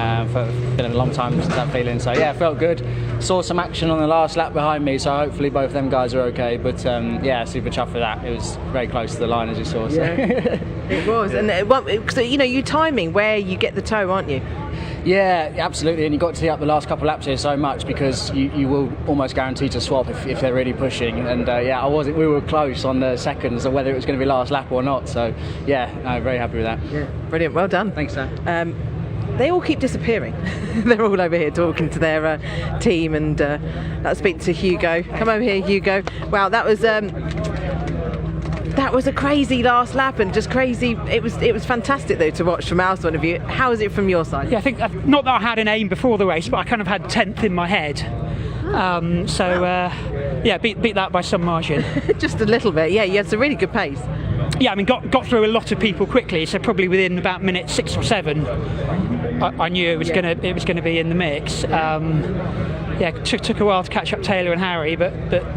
Been a long time since that feeling. So yeah, felt good. Saw some action on the last lap behind me, so hopefully both of them guys are okay. But yeah, super chuffed for that. It was very close to the line as you saw. So. Yeah, it was. And so, you know, you timing where you get the toe, aren't you? Yeah, absolutely, and you got to tee up the last couple of laps here so much because you will almost guarantee to swap if they're really pushing. And we were close on the seconds of whether it was going to be last lap or not. So yeah, I'm very happy with that. Yeah, brilliant, well done. Thanks, Sam. They all keep disappearing. They're all over here talking to their team, and let's speak to Hugo. Come over here, Hugo. Wow, that was a crazy last lap, and just crazy. It was fantastic though to watch from our point of view. How is it from your side? Yeah, I think not that I had an aim before the race, but I kind of had 10th in my head. Beat that by some margin. Just a little bit. Yeah, you had some really good pace. Yeah, I mean, got through a lot of people quickly, so probably within about minute 6 or 7, I knew it was gonna be in the mix. Took a while to catch up Taylor and Harry, but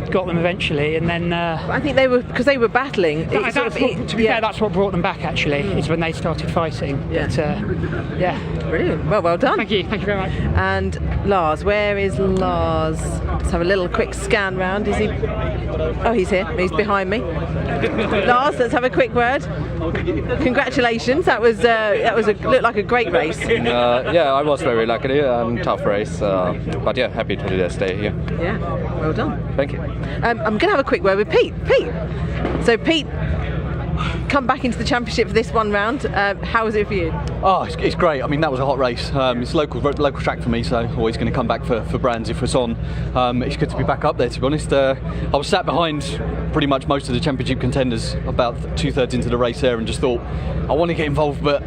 got them eventually, and then. I think they were battling. To be fair, that's what brought them back. Actually, is when they started fighting. Yeah. But, brilliant. Well done. Thank you very much. And Lars, where is Lars? Let's have a little quick scan round. Is he? Oh, he's here. He's behind me. Lars, let's have a quick word. Congratulations. That looked like a great race. I was very lucky and tough race, but yeah, happy to stay here. Yeah, well done. Thank you. I'm going to have a quick word with Pete. So Pete, come back into the championship for this one round. How was it for you? Oh, it's great. I mean, that was a hot race. It's a local track for me, so always going to come back for Brands if it's on. It's good to be back up there, to be honest. I was sat behind pretty much most of the championship contenders, about 2/3 into the race there, and just thought, I want to get involved, but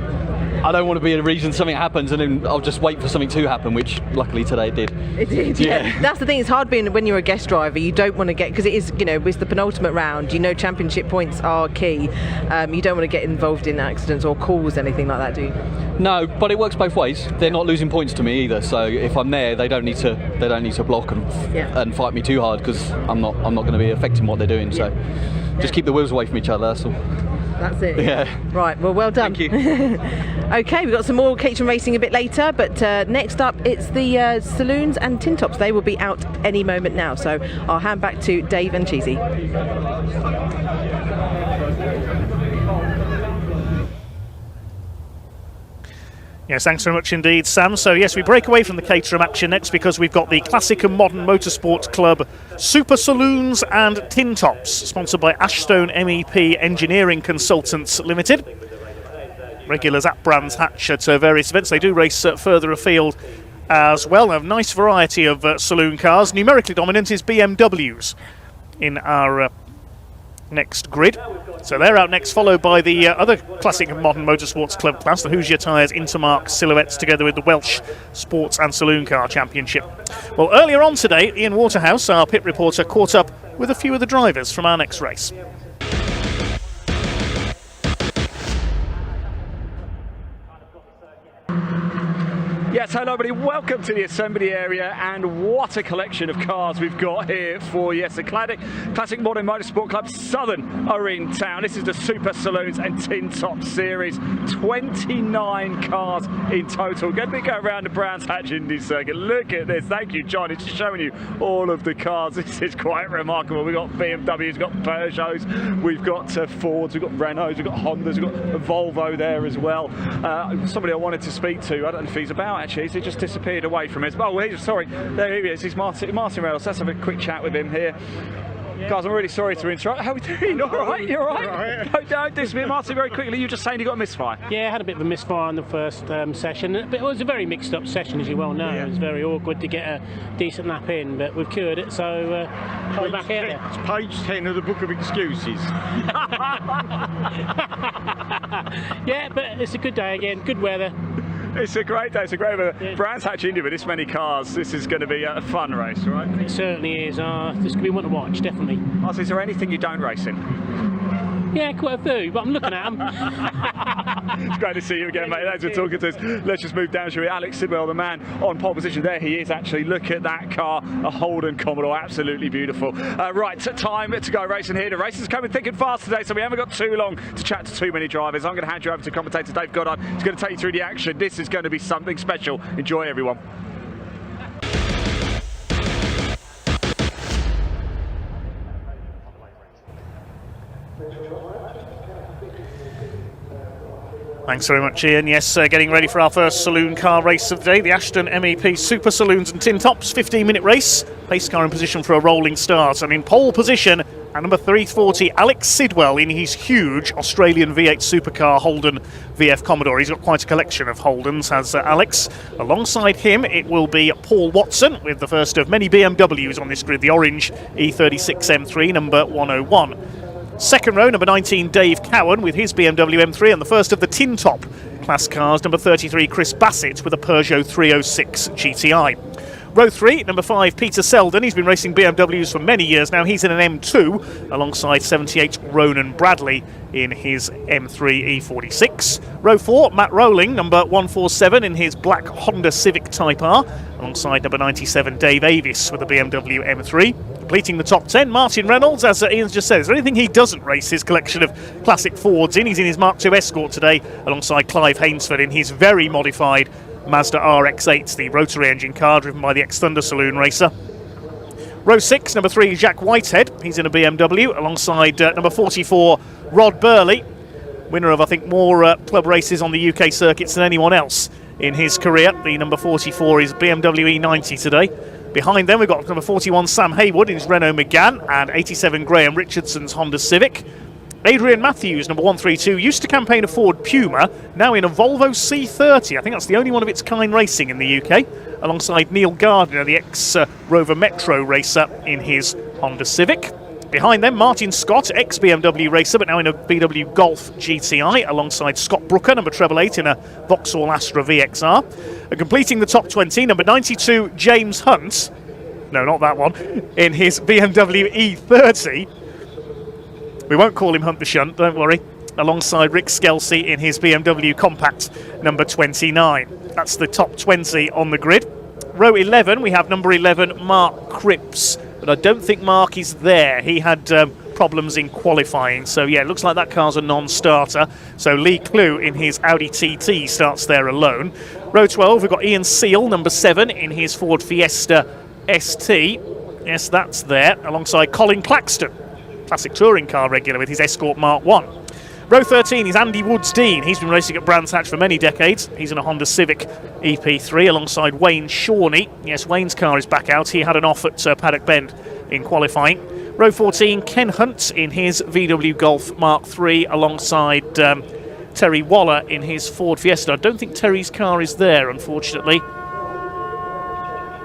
I don't want to be a reason something happens, and then I'll just wait for something to happen, which luckily today it did. It did, yeah. That's the thing, it's hard when you're a guest driver. You don't want to get, because it is, it's the penultimate round, championship points are key. You don't want to get involved in accidents or cause anything like that, do you? No, but it works both ways. They're not losing points to me either, so if I'm there, they don't need to block and fight me too hard, because I'm not going to be affecting what they're doing. So just keep the wheels away from each other. That's all. That's it. Yeah. Right. Well done. Thank you. Okay, we've got some more Caterham racing a bit later, but next up it's the Saloons and Tin Tops. They will be out any moment now, so I'll hand back to Dave and Cheesy. Yes, thanks very much indeed, Sam. So yes, we break away from the Caterham action next because we've got the Classic and Modern Motorsport Club Super Saloons and Tin Tops, sponsored by Ashstone MEP Engineering Consultants Limited. Regulars at Brands Hatch at various events. They do race further afield as well. A nice variety of saloon cars. Numerically dominant is BMWs in our next grid. So they're out next, followed by the other Classic and Modern Motorsports Club class, the Hoosier Tyres Intermark Silhouettes, together with the Welsh Sports and Saloon Car Championship. Well, earlier on today, Ian Waterhouse, our pit reporter, caught up with a few of the drivers from our next race. Yes, hello everybody, welcome to the assembly area, and what a collection of cars we've got here for you. Yes, the Classic Modern Motorsport Club Southern are in town. This is the Super Saloons and Tin Top Series. 29 cars in total. Going to be going around the Brands Hatch Indy Circuit. Look at this. Thank you, John. It's showing you all of the cars. This is quite remarkable. We've got BMWs, we've got Peugeots, we've got Fords, we've got Renaults, we've got Hondas, we've got a Volvo there as well. Somebody I wanted to speak to, I don't know if he's about actually, he just disappeared away from us. Oh, sorry, there he is. He's Martin Reynolds. Let's have a quick chat with him here. Guys, I'm really sorry to interrupt. How are we doing? All right? You're all right? Don't dismiss Martin very quickly. You were just saying you got a misfire. Yeah, I had a bit of a misfire on the first session, but it was a very mixed up session, as you well know. Yeah. It was very awkward to get a decent lap in, but we've cured it, so we're back out there. It's page 10 of the book of excuses. Yeah, but it's a good day again, good weather. It's a great day, it's a great weather. Yeah. Brands Hatch Indy with this many cars, this is going to be a fun race, right? It certainly is. There's going to be one to watch, definitely. Martin, is there anything you don't race in? Yeah, quite a few, but I'm looking at them. It's great to see you again, mate. Thanks for talking to us. Let's just move down, shall we? Alex Sidwell, the man on pole position. There he is, actually. Look at that car, a Holden Commodore, absolutely beautiful. Right, time to go racing here. The race is coming thick and fast today, so we haven't got too long to chat to too many drivers. I'm going to hand you over to commentator Dave Goddard. He's going to take you through the action. This is going to be something special. Enjoy, everyone. Thanks very much, Ian. Yes, getting ready for our first saloon car race of the day, the Ashton MEP Super Saloons and Tin Tops 15-minute race. Pace car in position for a rolling start, and in pole position at number 340, Alex Sidwell in his huge Australian V8 supercar Holden VF Commodore. He's got quite a collection of Holdens, has Alex. Alongside him, it will be Paul Watson with the first of many BMWs on this grid, the orange E36 M3, number 101. Second row, number 19, Dave Cowan with his BMW M3, and the first of the Tin Top class cars, number 33, Chris Bassett with a Peugeot 306 GTI. Row 3, number 5, Peter Selden. He's been racing BMWs for many years now. He's in an M2 alongside 78, Ronan Bradley in his M3 E46. Row 4, Matt Rowling, number 147 in his black Honda Civic Type R, alongside number 97, Dave Avis with a BMW M3. Completing the top 10, Martin Reynolds, as Ian's just said. Is there anything he doesn't race his collection of classic Fords in? He's in his Mark II Escort today, alongside Clive Hainsford in his very modified Mazda RX-8, the rotary engine car driven by the ex-Thunder Saloon racer. Row 6, number 3, Jack Whitehead. He's in a BMW, alongside number 44, Rod Burley, winner of, I think, more club races on the UK circuits than anyone else in his career. The number 44 is BMW E90 today. Behind them, we've got number 41, Sam Haywood in his Renault Megane, and 87, Graham Richardson's Honda Civic. Adrian Matthews, number 132, used to campaign a Ford Puma, now in a Volvo C30. I think that's the only one of its kind racing in the UK, alongside Neil Gardner, the ex-Rover Metro racer in his Honda Civic. Behind them, Martin Scott, ex-BMW racer, but now in a VW Golf GTI, alongside Scott Brooker, number 888, in a Vauxhall Astra VXR. And completing the top 20, number 92, James Hunt, no, not that one, in his BMW E30. We won't call him Hunt the Shunt, don't worry. Alongside Rick Skelsey in his BMW Compact, number 29. That's the top 20 on the grid. Row 11, we have number 11, Mark Cripps. But I don't think Mark is there. He had problems in qualifying. So, yeah, it looks like that car's a non-starter. So Lee Clue in his Audi TT starts there alone. Row 12, we've got Ian Seal, number 7, in his Ford Fiesta ST. Yes, that's there. Alongside Colin Claxton, classic touring car regular with his Escort Mark 1. Row 13 is Andy Woods-Dean. He's been racing at Brands Hatch for many decades. He's in a Honda Civic EP3 alongside Wayne Shawnee. Yes, Wayne's car is back out. He had an off at Paddock Bend in qualifying. Row 14, Ken Hunt in his VW Golf Mark 3 alongside Terry Waller in his Ford Fiesta. I don't think Terry's car is there, unfortunately.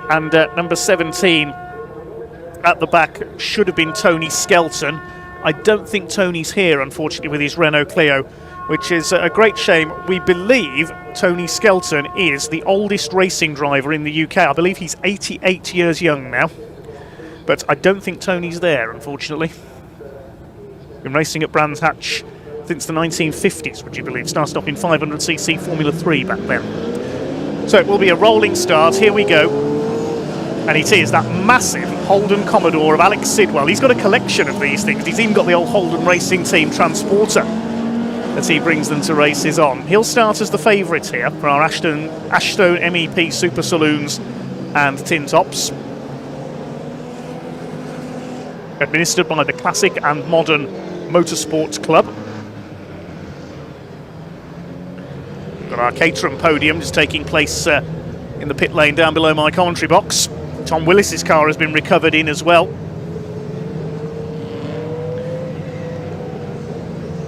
And number 17 at the back should have been Tony Skelton. I don't think Tony's here, unfortunately, with his Renault Clio, which is a great shame. We believe Tony Skelton is the oldest racing driver in the UK. I believe he's 88 years young now. But I don't think Tony's there, unfortunately. Been racing at Brands Hatch since the 1950s, would you believe? Started off in 500cc Formula 3 back then. So it will be a rolling start. Here we go. And it is that massive Holden Commodore of Alex Sidwell. He's got a collection of these things. He's even got the old Holden Racing Team Transporter as he brings them to races on. He'll start as the favourite here for our Ashton MEP Super Saloons and Tin Tops. Administered by the Classic and Modern Motorsport Club. We've got our Caterham podium just taking place in the pit lane down below my commentary box. Tom Willis's car has been recovered in as well.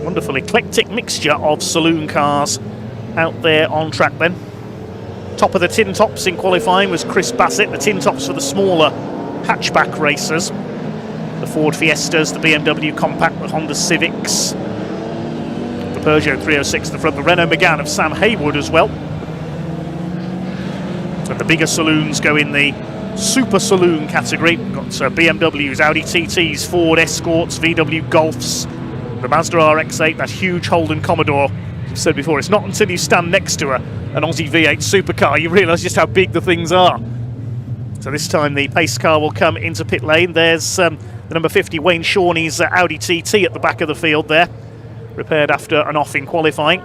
Wonderful eclectic mixture of saloon cars out there on track then. Top of the Tin Tops in qualifying was Chris Bassett. The Tin Tops for the smaller hatchback racers. The Ford Fiestas, the BMW Compact, the Honda Civics. The Peugeot 306 at the front. The Renault Megane of Sam Haywood as well. And the bigger saloons go in the Super Saloon category. We've got BMWs, Audi TTs, Ford Escorts, VW Golfs, the Mazda RX-8, that huge Holden Commodore. As I've said before, it's not until you stand next to an Aussie V8 supercar you realise just how big the things are. So this time the pace car will come into pit lane. There's the number 50 Wayne Shawnee's Audi TT at the back of the field there, repaired after an off in qualifying.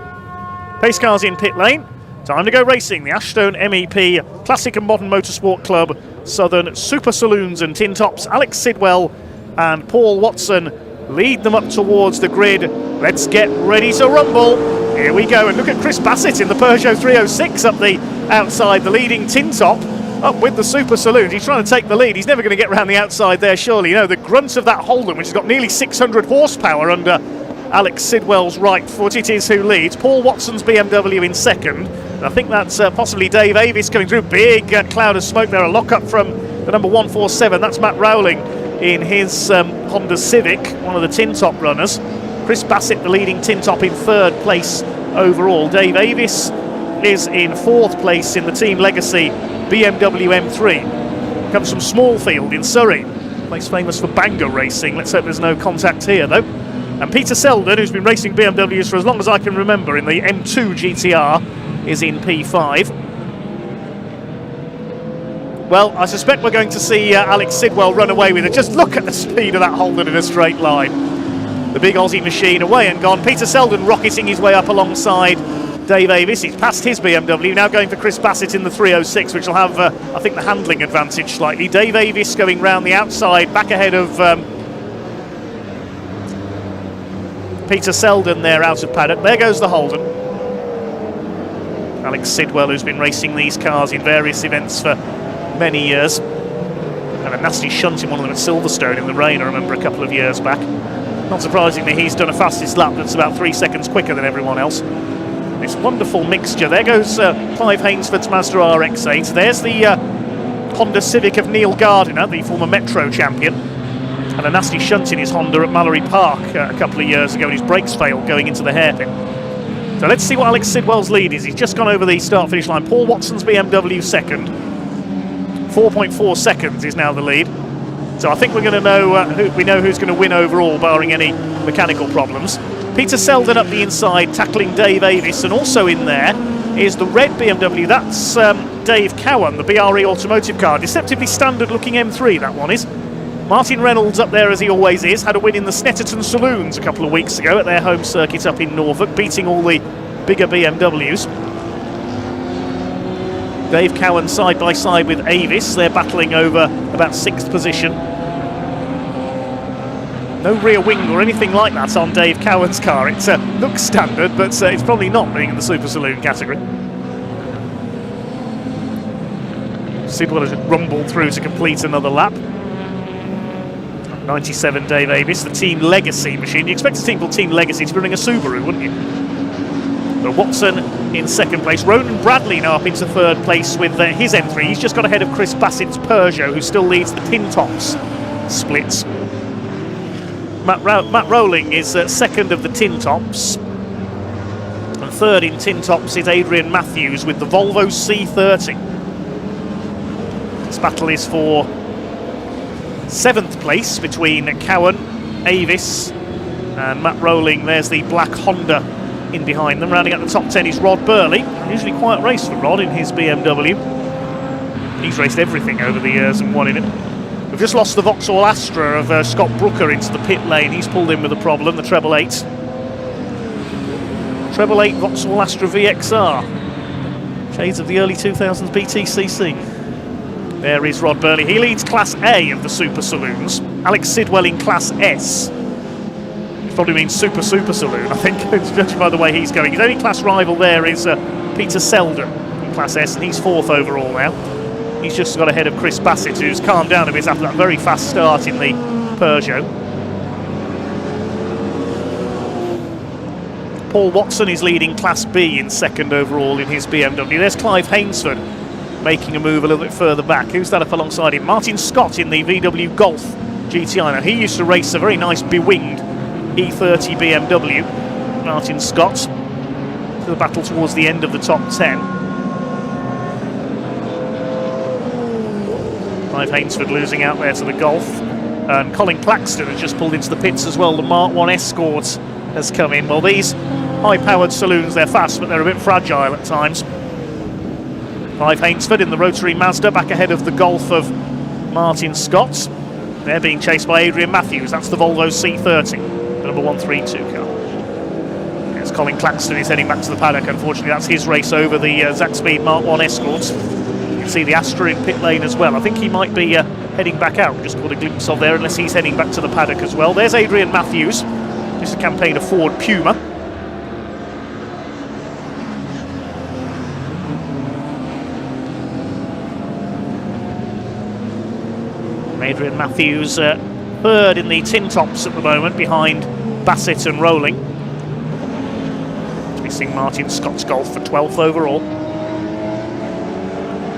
Pace car's in pit lane. Time to go racing. The Ashton MEP Classic and Modern Motorsport Club Southern Super Saloons and Tin Tops. Alex Sidwell and Paul Watson lead them up towards the grid. Let's get ready to rumble. Here we go, and look at Chris Bassett in the Peugeot 306 up the outside, the leading tin top, up with the Super Saloons. He's trying to take the lead. He's never going to get round the outside there, surely. You know, the grunt of that Holden, which has got nearly 600 horsepower under Alex Sidwell's right foot, it is who leads. Paul Watson's BMW in second. And I think that's possibly Dave Avis coming through. Big cloud of smoke there, a lock-up from the number 147. That's Matt Rowling in his Honda Civic, one of the tin top runners. Chris Bassett, the leading tin top, in third place overall. Dave Avis is in fourth place in the Team Legacy BMW M3. Comes from Smallfield in Surrey, place famous for banger racing. Let's hope there's no contact here though. And Peter Selden, who's been racing BMWs for as long as I can remember in the M2 GTR, is in P5. Well, I suspect we're going to see Alex Sidwell run away with it. Just look at the speed of that Holden in a straight line. The big Aussie machine away and gone. Peter Selden rocketing his way up alongside Dave Avis. He's passed his BMW, now going for Chris Bassett in the 306, which will have, I think, the handling advantage slightly. Dave Avis going round the outside, back ahead of Peter Selden there out of Paddock. There goes the Holden. Alex Sidwell, who's been racing these cars in various events for many years. And a nasty shunt in one of them at Silverstone in the rain, I remember a couple of years back. Not surprisingly, he's done a fastest lap that's about 3 seconds quicker than everyone else. This wonderful mixture. There goes Clive Hainsford's Mazda RX-8. There's the Honda Civic of Neil Gardiner, the former Metro champion. And a nasty shunt in his Honda at Mallory Park a couple of years ago, and his brakes failed going into the hairpin. So let's see what Alex Sidwell's lead is. He's just gone over the start-finish line. Paul Watson's BMW second. 4.4 seconds is now the lead. So I think we're going to know we know who's going to win overall, barring any mechanical problems. Peter Selden up the inside, tackling Dave Avis, and also in there is the red BMW. That's Dave Cowan, the BRE Automotive car. Deceptively standard-looking M3, that one is. Martin Reynolds up there, as he always is, had a win in the Snetterton Saloons a couple of weeks ago at their home circuit up in Norfolk, beating all the bigger BMWs. Dave Cowan side by side with Avis. They're battling over about 6th position. No rear wing or anything like that on Dave Cowan's car. It looks standard, but it's probably not, being in the Super Saloon category. Sidwell has rumbled through to complete another lap. 97 Dave Avis, the Team Legacy machine. You expect a team called Team Legacy to bring a Subaru, wouldn't you? But Watson in second place. Ronan Bradley now up into third place with his M3. He's just got ahead of Chris Bassett's Peugeot, who still leads the tin tops splits. Matt Rowling is second of the tin tops. And third in tin tops is Adrian Matthews with the Volvo C30. This battle is for 7th place between Cowan, Avis and Matt Rowling. There's the black Honda in behind them. Rounding out the top 10 is Rod Burley. Usually quiet race for Rod in his BMW. He's raced everything over the years and won in it. We've just lost the Vauxhall Astra of Scott Brooker into the pit lane. He's pulled in with a problem, the treble 8. Treble 8 Vauxhall Astra VXR. Shades of the early 2000s BTCC. There is Rod Burley. He leads Class A of the Super Saloons. Alex Sidwell in Class S. Which probably means Super Saloon, I think, judging by the way he's going. His only class rival there is Peter Selden in Class S, and he's 4th overall now. He's just got ahead of Chris Bassett, who's calmed down a bit after that very fast start in the Peugeot. Paul Watson is leading Class B in 2nd overall in his BMW. There's Clive Hainsford making a move a little bit further back. Who's that up alongside him? Martin Scott in the VW Golf GTI. Now, he used to race a very nice bewinged E30 BMW. Martin Scott to the battle towards the end of the top 10. Clive Hainsford losing out there to the Golf. And Colin Claxton has just pulled into the pits as well. The Mark 1 Escort has come in. Well, these high-powered saloons, they're fast, but they're a bit fragile at times. Clive Hainsford in the rotary Mazda, back ahead of the Golf of Martin Scott. They're being chased by Adrian Matthews. That's the Volvo C30, the number 132 car. Yes, Colin Claxton is heading back to the paddock. Unfortunately, that's his race over the Zack Speed Mark 1 Escort. You can see the Astra in pit lane as well. I think he might be heading back out. Just caught a glimpse of there, unless he's heading back to the paddock as well. There's Adrian Matthews. This is a campaign of Ford Puma. Adrian Matthews third in the tin tops at the moment, behind Bassett and Rowling. Chasing Martin Scott's Golf for 12th overall.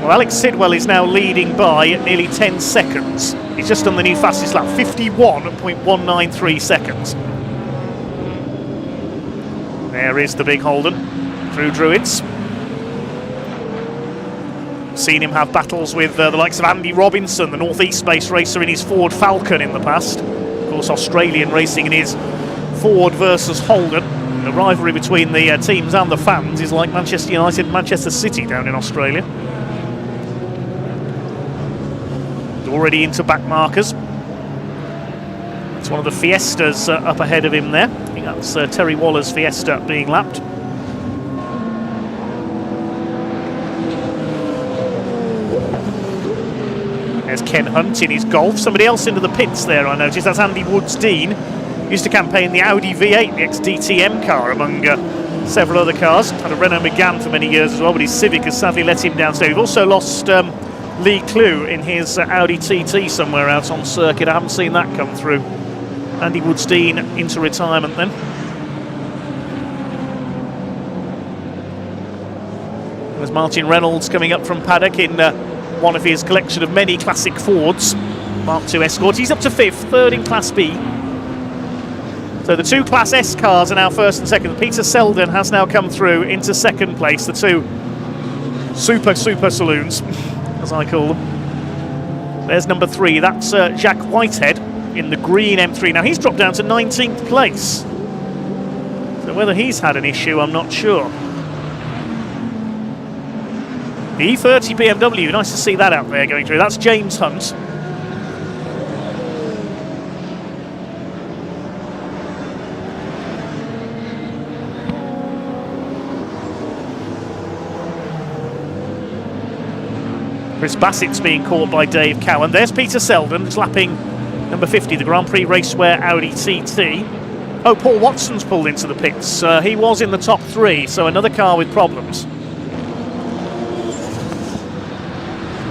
Well, Alex Sidwell is now leading by nearly 10 seconds. He's just done the new fastest lap, 51.193 seconds. There is the big Holden through Druids. Seen him have battles with the likes of Andy Robinson, the North East-based racer in his Ford Falcon in the past. Of course, Australian racing in his Ford versus Holden. The rivalry between the teams and the fans is like Manchester United and Manchester City down in Australia. Already into back markers. It's one of the Fiestas up ahead of him there. I think that's Terry Waller's Fiesta being lapped. There's Ken Hunt in his Golf. Somebody else into the pits there, I noticed. That's Andy Woods-Dean. Used to campaign the Audi V8, the ex-DTM car, among several other cars. Had a Renault Megane for many years as well, but his Civic has sadly let him down today. We've also lost Lee Clue in his Audi TT somewhere out on circuit. I haven't seen that come through. Andy Woods-Dean into retirement then. There's Martin Reynolds coming up from Paddock in one of his collection of many classic Fords, Mark II Escort. He's up to 5th, 3rd in Class B. So the two Class S cars are now 1st and 2nd. Peter Selden has now come through into 2nd place, the two super saloons, as I call them. There's number 3, that's Jack Whitehead in the green M3. Now he's dropped down to 19th place. So whether he's had an issue, I'm not sure. The E30 BMW, nice to see that out there going through. That's James Hunt. Chris Bassett's being caught by Dave Cowan. There's Peter Selden, lapping number 50, the Grand Prix Raceware Audi TT. Oh, Paul Watson's pulled into the pits. He was in the top 3, so another car with problems.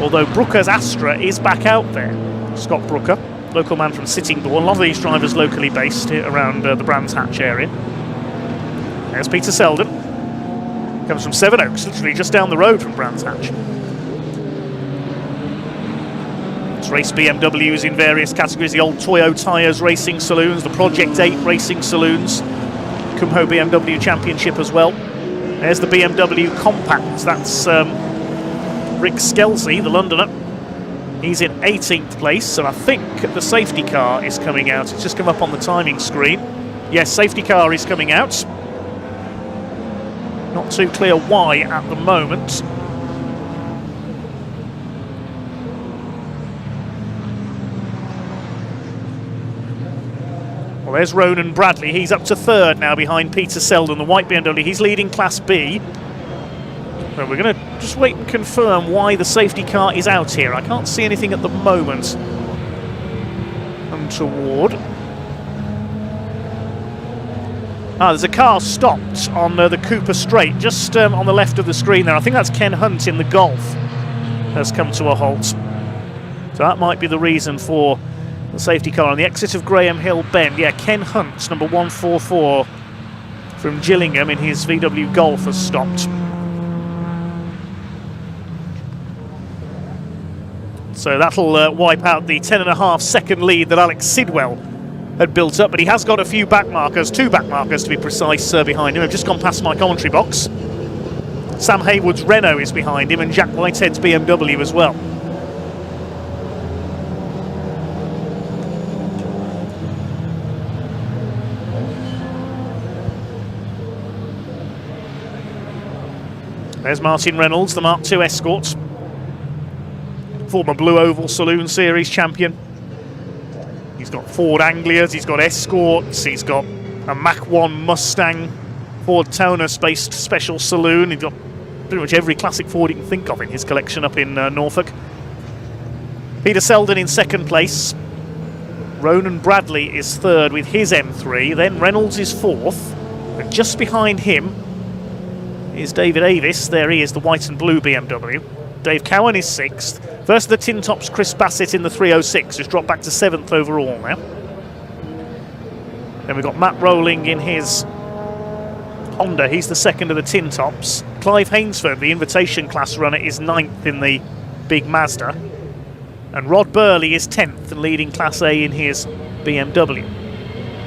Although Brooker's Astra is back out there. Scott Brooker, local man from Sittingbourne. A lot of these drivers locally based here around the Brands Hatch area. There's Peter Selden. Comes from Sevenoaks, literally just down the road from Brands Hatch. It's race BMWs in various categories. The old Toyo Tyres racing saloons, the Project 8 racing saloons. Kumho BMW Championship as well. There's the BMW Compacts. That's Rick Skelsey, the Londoner. He's in 18th place, and I think the safety car is coming out. It's just come up on the timing screen. Yes, safety car is coming out. Not too clear why at the moment. Well, there's Ronan Bradley. He's up to 3rd now behind Peter Selden, the white BMW. He's leading Class B. So we're going to just wait and confirm why the safety car is out here. I can't see anything at the moment untoward. There's a car stopped on the Cooper Straight, just on the left of the screen there. I think that's Ken Hunt in the Golf has come to a halt. So that might be the reason for the safety car on the exit of Graham Hill Bend. Yeah, Ken Hunt, number 144 from Gillingham in his VW Golf, has stopped. So that'll wipe out the 10.5 second lead that Alex Sidwell had built up, but he has got a few back markers, 2 back markers to be precise, behind him. I've just gone past my commentary box. Sam Haywood's Renault is behind him, and Jack Whitehead's BMW as well. There's Martin Reynolds, the Mark II Escort. Former Blue Oval Saloon Series champion. He's got Ford Anglias, he's got Escorts, he's got a Mach 1 Mustang, Ford Taunus-based special saloon. He's got pretty much every classic Ford you can think of in his collection up in Norfolk. Peter Selden in second place. Ronan Bradley is third with his M3. Then Reynolds is fourth. And just behind him is David Avis. There he is, the white and blue BMW. Dave Cowan is sixth. First of the Tin Tops, Chris Bassett in the 306, who's dropped back to seventh overall now. Then we've got Matt Rowling in his Honda. He's the second of the Tin Tops. Clive Hainsford, the invitation class runner, is ninth in the big Mazda. And Rod Burley is 10th and leading Class A in his BMW.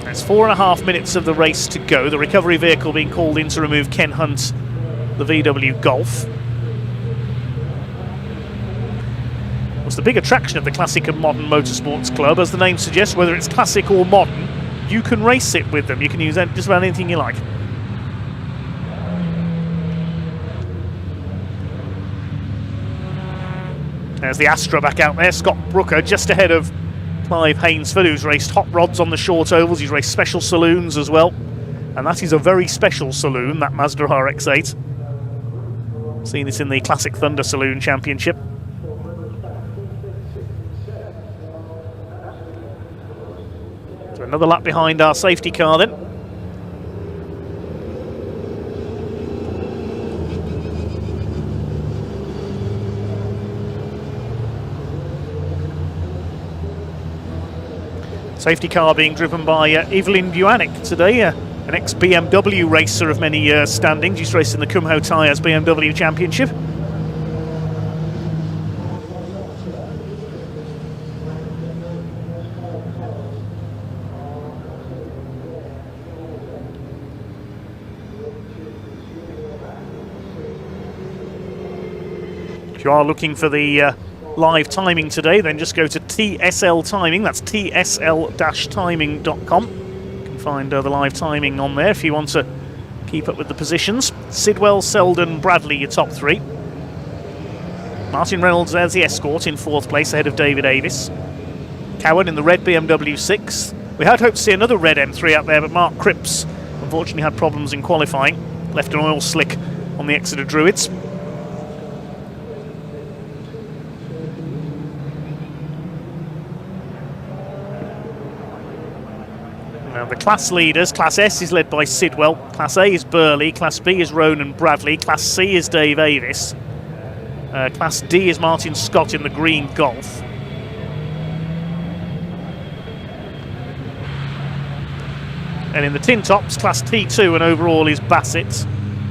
There's 4.5 minutes of the race to go. The recovery vehicle being called in to remove Ken Hunt, the VW Golf. Was the big attraction of the Classic and Modern Motorsports Club. As the name suggests, whether it's classic or modern, you can race it with them. You can use just about anything you like. There's the Astra back out there. Scott Brooker just ahead of Clive Hainsford, who's raced hot rods on the short ovals. He's raced special saloons as well. And that is a very special saloon, that Mazda RX-8. Seen it in the Classic Thunder Saloon Championship. So another lap behind our safety car then. Safety car being driven by Evelyn Buanik today, an ex-BMW racer of many years standing. She's racing the Kumho Tyres BMW Championship. If you are looking for the live timing today, then just go to TSL Timing. That's tsl-timing.com. You can find the live timing on there if you want to keep up with the positions. Sidwell, Selden, Bradley, your top three. Martin Reynolds, there's the Escort in fourth place ahead of David Avis. Cowan in the red BMW 6. We had hoped to see another red M3 out there, but Mark Cripps unfortunately had problems in qualifying. Left an oil slick on the Exeter Druids. Now the class leaders, Class S is led by Sidwell, Class A is Burley, Class B is Ronan Bradley, Class C is Dave Avis, Class D is Martin Scott in the green Golf. And in the Tin Tops, Class T2 and overall is Bassett.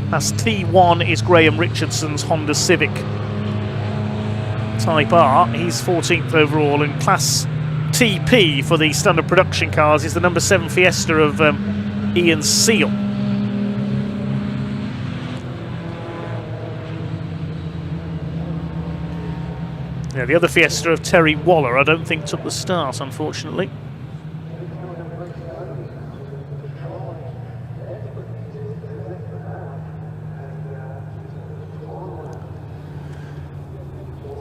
Class T1 is Graham Richardson's Honda Civic Type R, he's 14th overall, and Class TP for the standard production cars is the number 7 Fiesta of Ian Seal. Yeah, the other Fiesta of Terry Waller I don't think took the start, unfortunately.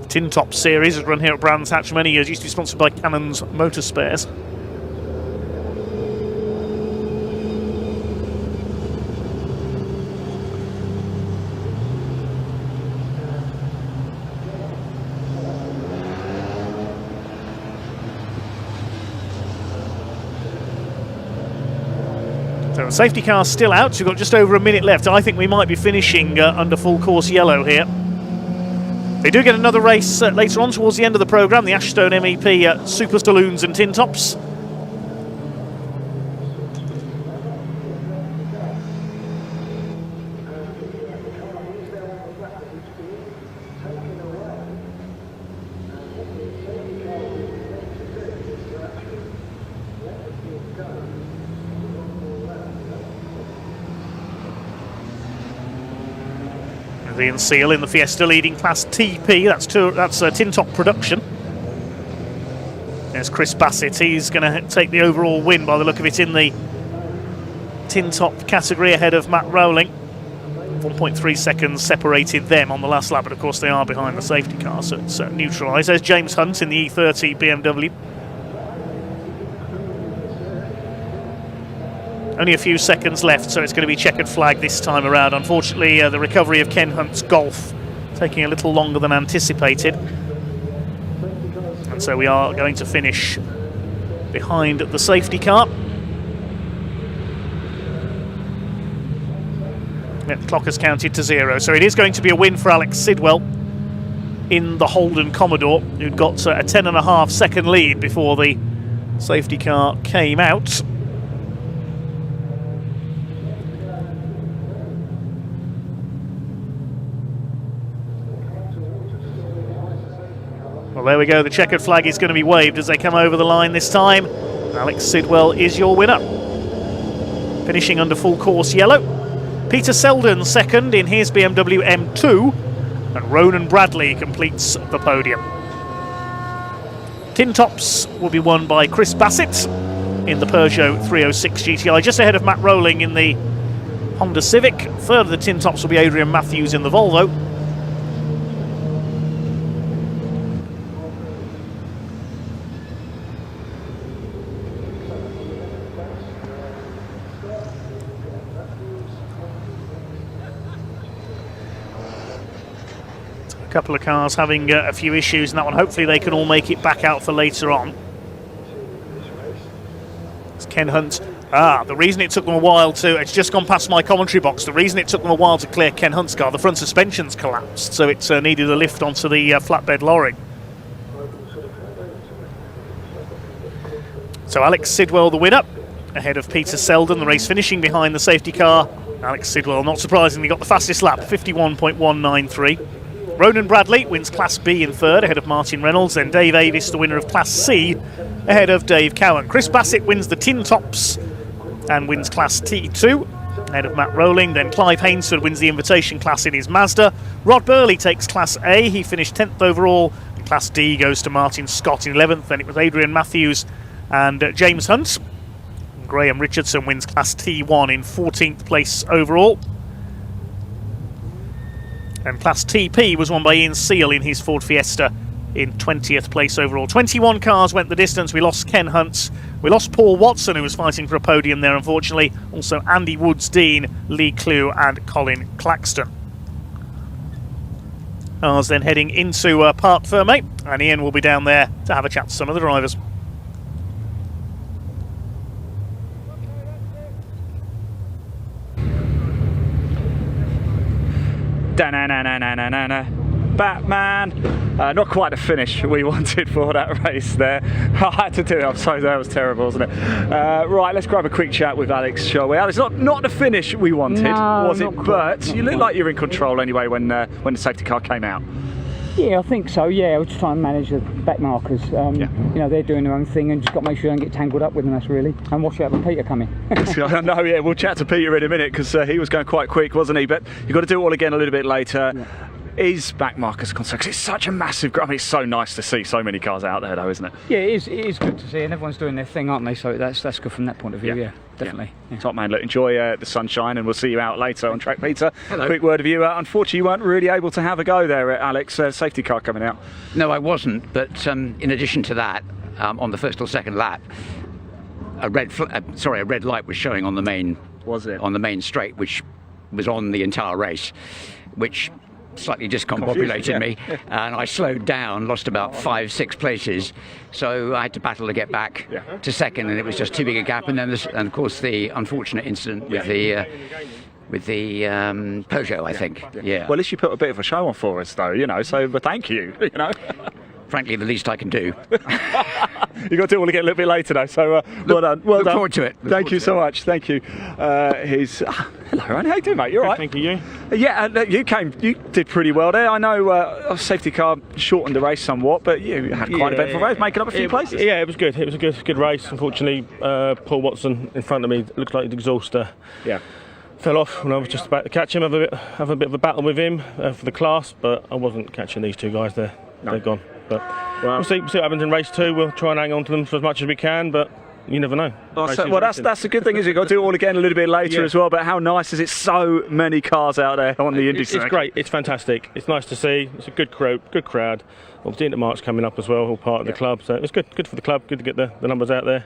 Tin Top series has run here at Brands Hatch for many years. Used to be sponsored by Cannon's Motor Spares. So the safety car's still out. So we've got just over a minute left. I think we might be finishing under full course yellow here. They do get another race later on towards the end of the programme, the Ashstone MEP Super Saloons and Tin Tops. Ian Seal in the Fiesta leading Class TP, that's Tin Top production. There's Chris Bassett, he's going to take the overall win by the look of it in the Tin Top category ahead of Matt Rowling. 1.3 seconds separated them on the last lap, but of course they are behind the safety car, so it's neutralised. There's James Hunt in the E30 BMW. Only a few seconds left, so it's going to be checkered flag this time around. Unfortunately, the recovery of Ken Hunt's Golf taking a little longer than anticipated. And so we are going to finish behind the safety car. The clock has counted to 0, so it is going to be a win for Alex Sidwell in the Holden Commodore, who'd got a 10.5 second lead before the safety car came out. Well, there we go, the checkered flag is going to be waved as they come over the line this time. Alex Sidwell is your winner. Finishing under full course yellow. Peter Selden second in his BMW M2, and Ronan Bradley completes the podium. Tin Tops will be won by Chris Bassett in the Peugeot 306 GTI, just ahead of Matt Rowling in the Honda Civic. Third of the Tin Tops will be Adrian Matthews in the Volvo. A couple of cars having a few issues in that one. Hopefully they can all make it back out for later on. It's Ken Hunt. The reason it took them a while to, it's just gone past my commentary box, the reason it took them a while to clear Ken Hunt's car, the front suspension's collapsed, so it needed a lift onto the flatbed lorry. So Alex Sidwell the winner, ahead of Peter Selden, the race finishing behind the safety car. Alex Sidwell, not surprisingly, got the fastest lap, 51.193. Ronan Bradley wins Class B in third, ahead of Martin Reynolds. Then Dave Avis, the winner of Class C, ahead of Dave Cowan. Chris Bassett wins the Tin Tops and wins Class T2, ahead of Matt Rowling. Then Clive Hainsford wins the Invitation class in his Mazda. Rod Burley takes Class A. He finished 10th overall. And Class D goes to Martin Scott in 11th. Then it was Adrian Matthews and James Hunt. Graham Richardson wins Class T1 in 14th place overall. And Class TP was won by Ian Seal in his Ford Fiesta in 20th place overall. 21 cars went the distance. We lost Ken Hunt. We lost Paul Watson, who was fighting for a podium there, unfortunately. Also Andy Woods-Dean, Lee Clue and Colin Claxton. Cars then heading into Parc Fermé, and Ian will be down there to have a chat to some of the drivers. Da-na-na-na-na-na-na. Batman. Not quite the finish we wanted for that race there. I had to do it. I'm sorry, that was terrible, wasn't it? Right, let's grab a quick chat with Alex, shall we? Alex, not the finish we wanted, was it? But you look like you're in control anyway when the safety car came out. Yeah, I think so. Yeah, we're just trying to manage the back markers. You know, they're doing their own thing, and just got to make sure you don't get tangled up with them. That's really. And watch out for Peter coming. I know. Yeah, we'll chat to Peter in a minute because he was going quite quick, wasn't he? But you've got to do it all again a little bit later. Yeah. Is back markers a concern? 'Cause it's such a massive. I mean, it's so nice to see so many cars out there, though, isn't it? Yeah, it is good to see, and everyone's doing their thing, aren't they? So that's good from that point of view. Yeah, definitely. Yeah. Top man, look, enjoy the sunshine, and we'll see you out later on track. Peter, hello. Quick word of you. Unfortunately, you weren't really able to have a go there, Alex. Safety car coming out. No, I wasn't. But in addition to that, on the first or second lap, a red light was showing on the main. Was it on the main straight, which was on the entire race, which slightly discombobulated me, and I slowed down, lost about 5-6 places, so I had to battle to get back to second, and it was just too big a gap. And then and of course the unfortunate incident with the Peugeot, I think. Yeah. Well, at least you put a bit of a show on for us, though. You know, so but thank you. You know. Frankly, the least I can do. You've got to do it all again a little bit later, though. So well done. Well look done. forward to it. Thank you so much. Thank you. Hello, Ryan. How you doing, mate? You all right? Thank you. Yeah, you did pretty well there. I know safety car shortened the race somewhat, but you had quite an eventful race, making up a few places. Yeah, it was good. It was a good race. Unfortunately, Paul Watson in front of me looked like the exhauster. Yeah. Fell off when I was just about to catch him. Have a bit of a battle with him for the class, but I wasn't catching these two guys there. No. They're gone. But we'll see what happens in race 2. We'll try and hang on to them for as much as we can, but you never know. Well, that's the good thing, is you've got to do it all again a little bit later as well. But how nice is it? So many cars out there on the Indy circuit. It's great. It's fantastic. It's nice to see. It's a good crowd. Obviously, Intermark's coming up as well, all part of the club. So it's good for the club. Good to get the numbers out there.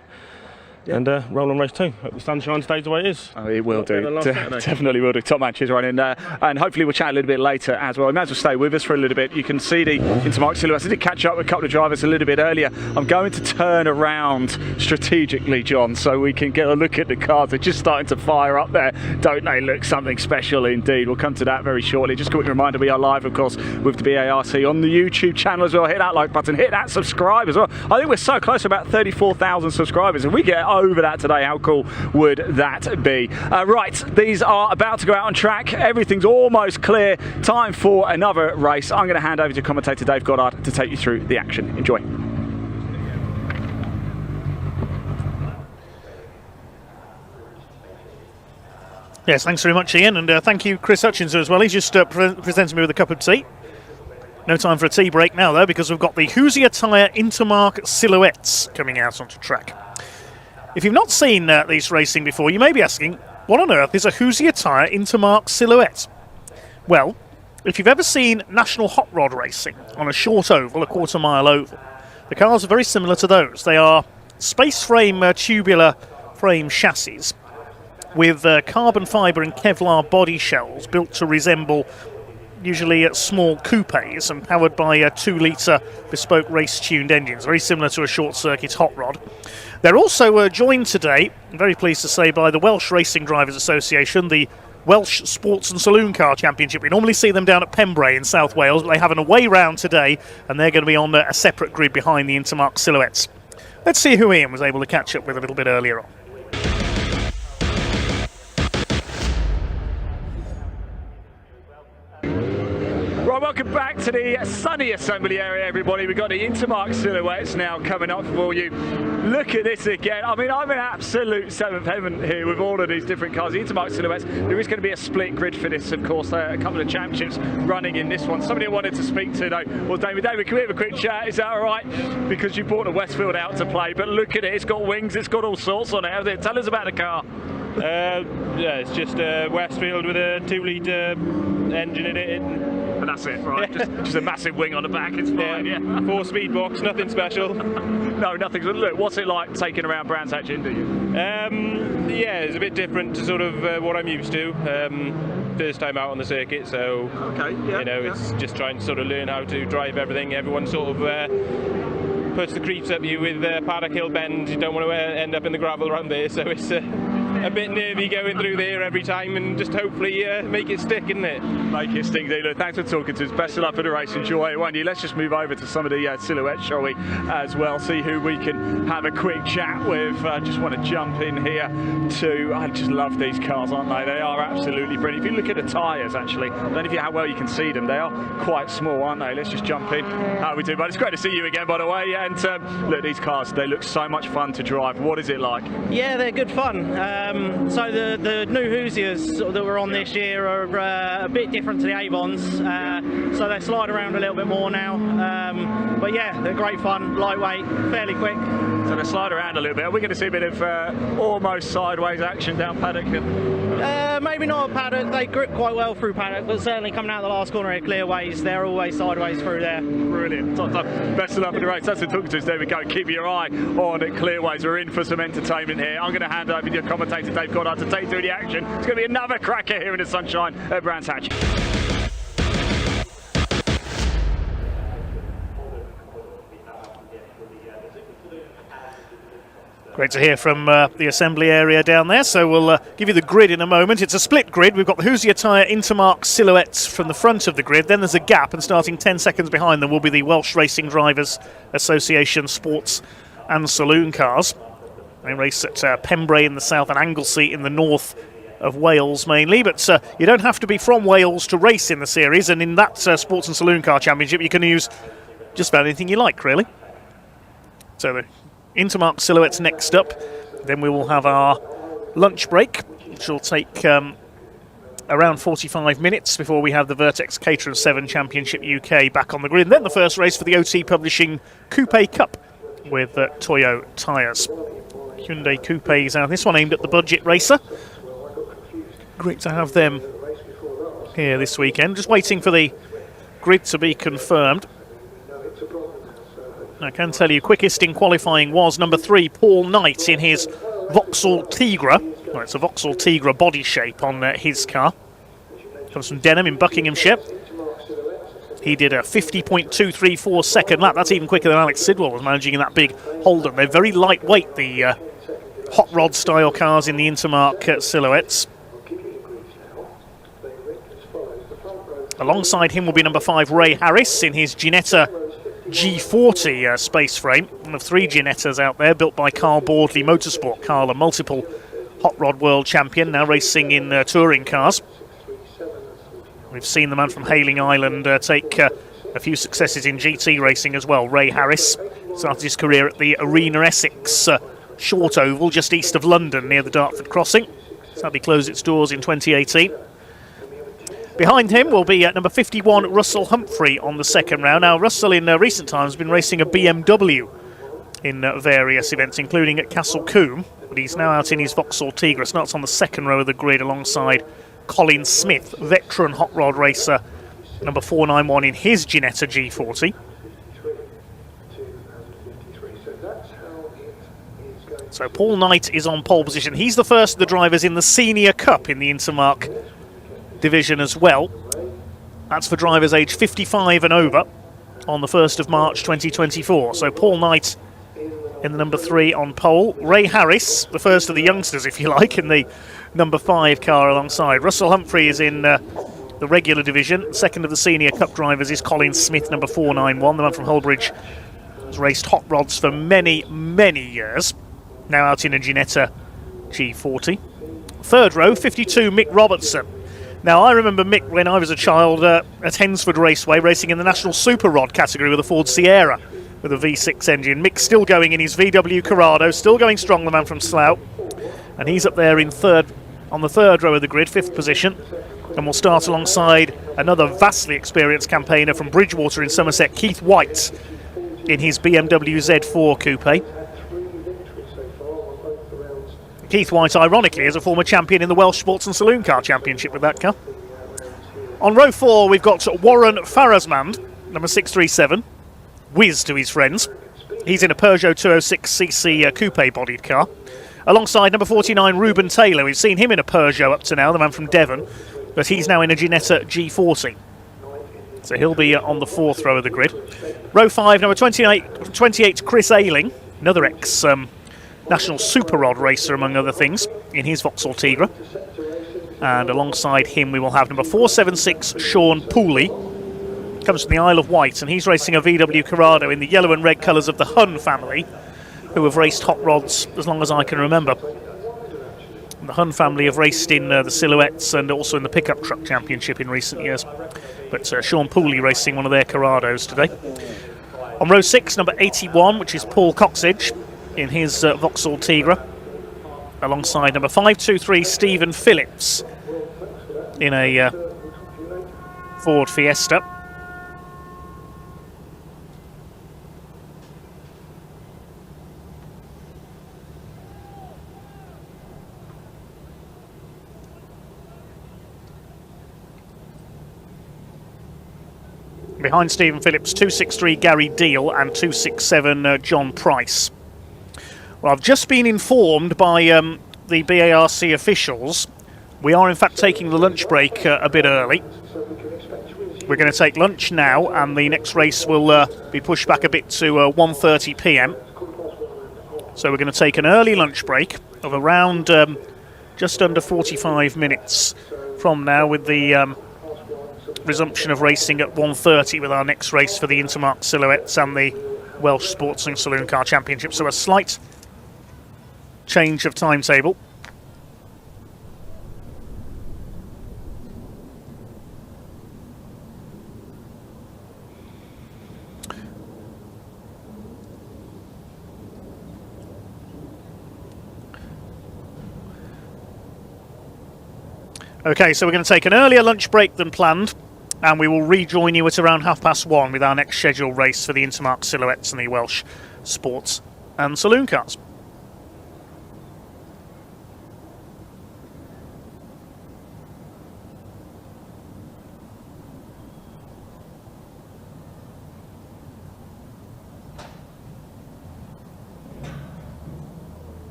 and roll on race 2. Hope the sunshine stays the way it is. Oh, it will Better than do. last Saturday. Definitely will do. Top man, cheers, Ryan. And hopefully we'll chat a little bit later as well. You might as well stay with us for a little bit. You can see the Intermark silhouettes. I did catch up with a couple of drivers a little bit earlier. I'm going to turn around strategically, John, so we can get a look at the cars. They're just starting to fire up there. Don't they look something special indeed? We'll come to that very shortly. Just a quick reminder, we are live, of course, with the BARC on the YouTube channel as well. Hit that like button, hit that subscribe as well. I think we're so close to about 34,000 subscribers. If we get over that today, how cool would that be? Right, these are about to go out on track. Everything's almost clear. Time for another race. I'm going to hand over to commentator Dave Goddard to take you through the action. Enjoy. Yes, thanks very much, Ian, and thank you, Chris Hutchinson, as well. He's just presented me with a cup of tea. No time for a tea break now, though, because we've got the Hoosier Tyre Intermark Silhouettes coming out onto track. If you've not seen these racing before, you may be asking, what on earth is a Hoosier Tyre Intermark Silhouette? Well, if you've ever seen National Hot Rod racing on a short oval, a quarter-mile oval, the cars are very similar to those. They are space frame tubular frame chassis with carbon fibre and Kevlar body shells built to resemble usually small coupes and powered by 2-litre bespoke race-tuned engines, very similar to a short-circuit hot rod. They're also joined today, I'm very pleased to say, by the Welsh Racing Drivers Association, the Welsh Sports and Saloon Car Championship. We normally see them down at Pembrey in South Wales, but they have an away round today, and they're going to be on a separate grid behind the Intermark Silhouettes. Let's see who Ian was able to catch up with a little bit earlier on. Right, welcome back to the sunny assembly area, everybody. We've got the Intermark Silhouettes now coming up for you. Look at this again. I mean, I'm in absolute seventh heaven here with all of these different cars. The Intermark Silhouettes, there is going to be a split grid for this, of course. A couple of championships running in this one. Somebody I wanted to speak to, though, was David. David, can we have a quick chat? Is that all right? Because you brought a Westfield out to play, but look at it. It's got wings. It's got all sorts on it. Tell us about the car. Yeah, it's just a Westfield with a 2-litre engine in it. And that's it, right? Just a massive wing on the back, it's fine, yeah. 4-speed box, nothing special. No, nothing. Look, what's it like taking around Brands Hatch Indy? Yeah, it's a bit different to sort of what I'm used to. First time out on the circuit, so it's just trying to sort of learn how to drive everything. Everyone sort of puts the creeps up you with Paddock Hill Bend. You don't want to end up in the gravel around there, so it's a bit nervy going through there every time, and just hopefully make it stick, isn't it? Make it stick, dealer. Thanks for talking to us. Best of luck for the race. Enjoy it, won't you? Let's just move over to some of the silhouettes, shall we, as well. See who we can have a quick chat with. Just want to jump in here to... I just love these cars, aren't they? They are absolutely brilliant. If you look at the tyres, actually, I don't know how well you can see them. They are quite small, aren't they? Let's just jump in. How we do, but it's great to see you again, by the way. And look, these cars, they look so much fun to drive. What is it like? Yeah, they're good fun. So the new Hoosiers that were on this year are a bit different to the Avons, so they slide around a little bit more now. But yeah, they're great fun, lightweight, fairly quick. So they slide around a little bit. Are we going to see a bit of almost sideways action down Paddock? Maybe not at Paddock. They grip quite well through Paddock, but certainly coming out the last corner at Clearways, they're always sideways through there. Brilliant. Top. Best of luck for the race. That's the talking to us. There we go. Keep your eye on Clearways. We're in for some entertainment here. I'm going to hand over to your commentator, Dave Goddard, to take you through the action. It's going to be another cracker here in the sunshine at Brands Hatch. Great to hear from the assembly area down there, so we'll give you the grid in a moment. It's a split grid. We've got the Hoosier Tyre Intermark Silhouettes from the front of the grid, then there's a gap, and starting 10 seconds behind them will be the Welsh Racing Drivers Association Sports and Saloon Cars. They race at Pembrey in the south and Anglesey in the north of Wales mainly, but you don't have to be from Wales to race in the series, and in that Sports and Saloon Car Championship you can use just about anything you like, really. So the Intermark Silhouettes next up, then we will have our lunch break, which will take around 45 minutes before we have the Vertex Caterham 7 Championship UK back on the grid, and then the first race for the OT Publishing Coupe Cup with Toyo tyres. Hyundai Coupes, this one aimed at the budget racer. Great to have them here this weekend. Just waiting for the grid to be confirmed. I can tell you quickest in qualifying was number 3, Paul Knight, in his Vauxhall Tigra. Well, it's a Vauxhall Tigra body shape on his car. Comes from Denham in Buckinghamshire. He did a 50.234 second lap. That's even quicker than Alex Sidwell was managing in that big Holden. They're very lightweight, the hot rod style cars in the Intermark silhouettes. Alongside him will be number 5 Ray Harris in his Ginetta G40 space frame. One of 3 Ginettas out there, built by Carl Boardley Motorsport. Carl, a multiple hot rod world champion, now racing in touring cars. We've seen the man from Hayling Island take a few successes in GT racing as well. Ray Harris started his career at the Arena Essex short oval just east of London near the Dartford crossing. Sadly closed its doors in 2018. Behind him will be number 51 Russell Humphrey on the second round. Now Russell in recent times has been racing a BMW in various events, including at Castle Combe, but he's now out in his Vauxhall Tigra. Starts on the second row of the grid alongside Colin Smith, veteran hot rod racer, number 491 in his Ginetta G40. So Paul Knight is on pole position. He's the first of the drivers in the Senior Cup in the Intermark division as well. That's for drivers aged 55 and over on the 1st of March 2024. So Paul Knight in the number 3 on pole. Ray Harris, the first of the youngsters, if you like, in the number 5 car alongside. Russell Humphrey is in the regular division. Second of the Senior Cup drivers is Colin Smith, number 491. The man from Hullbridge has raced hot rods for many, many years. Now out in a Ginetta G40. Third row, 52, Mick Robertson. Now, I remember Mick when I was a child at Hensford Raceway, racing in the National Super Rod category with a Ford Sierra with a V6 engine. Mick's still going in his VW Corrado, still going strong, the man from Slough. And he's up there in on the third row of the grid, 5th position. And we'll start alongside another vastly experienced campaigner from Bridgewater in Somerset, Keith White, in his BMW Z4 Coupe. Keith White, ironically, is a former champion in the Welsh Sports and Saloon Car Championship with that car. On row 4, we've got Warren Farasmand, number 637, Whiz to his friends. He's in a Peugeot 206cc coupe-bodied car. Alongside number 49, Ruben Taylor. We've seen him in a Peugeot up to now, the man from Devon, but he's now in a Ginetta G40. So he'll be on the 4th row of the grid. Row 5, number 28 Chris Ayling, another National Super Rod racer, among other things, in his Vauxhall Tigra. And alongside him we will have number 476 Sean Pooley. Comes from the Isle of Wight, and he's racing a VW Corrado in the yellow and red colours of the Hun family, who have raced hot rods as long as I can remember. And the Hun family have raced in the Silhouettes and also in the Pickup Truck Championship in recent years. But Sean Pooley racing one of their Corrados today. On row 6, number 81, which is Paul Coxidge, in his Vauxhall Tigra, alongside number 523 Stephen Phillips in a Ford Fiesta. Behind Stephen Phillips, 263 Gary Deal and 267 John Price. Well, I've just been informed by the BARC officials. We are in fact taking the lunch break a bit early. We're going to take lunch now, and the next race will be pushed back a bit to 1:30 p.m. So we're going to take an early lunch break of around just under 45 minutes from now, with the resumption of racing at 1:30 with our next race for the Intermark Silhouettes and the Welsh Sports and Saloon Car Championship. So a slight change of timetable. Okay, so we're going to take an earlier lunch break than planned, and we will rejoin you at around 1:30 with our next scheduled race for the Intermark Silhouettes and the Welsh Sports and Saloon Cars.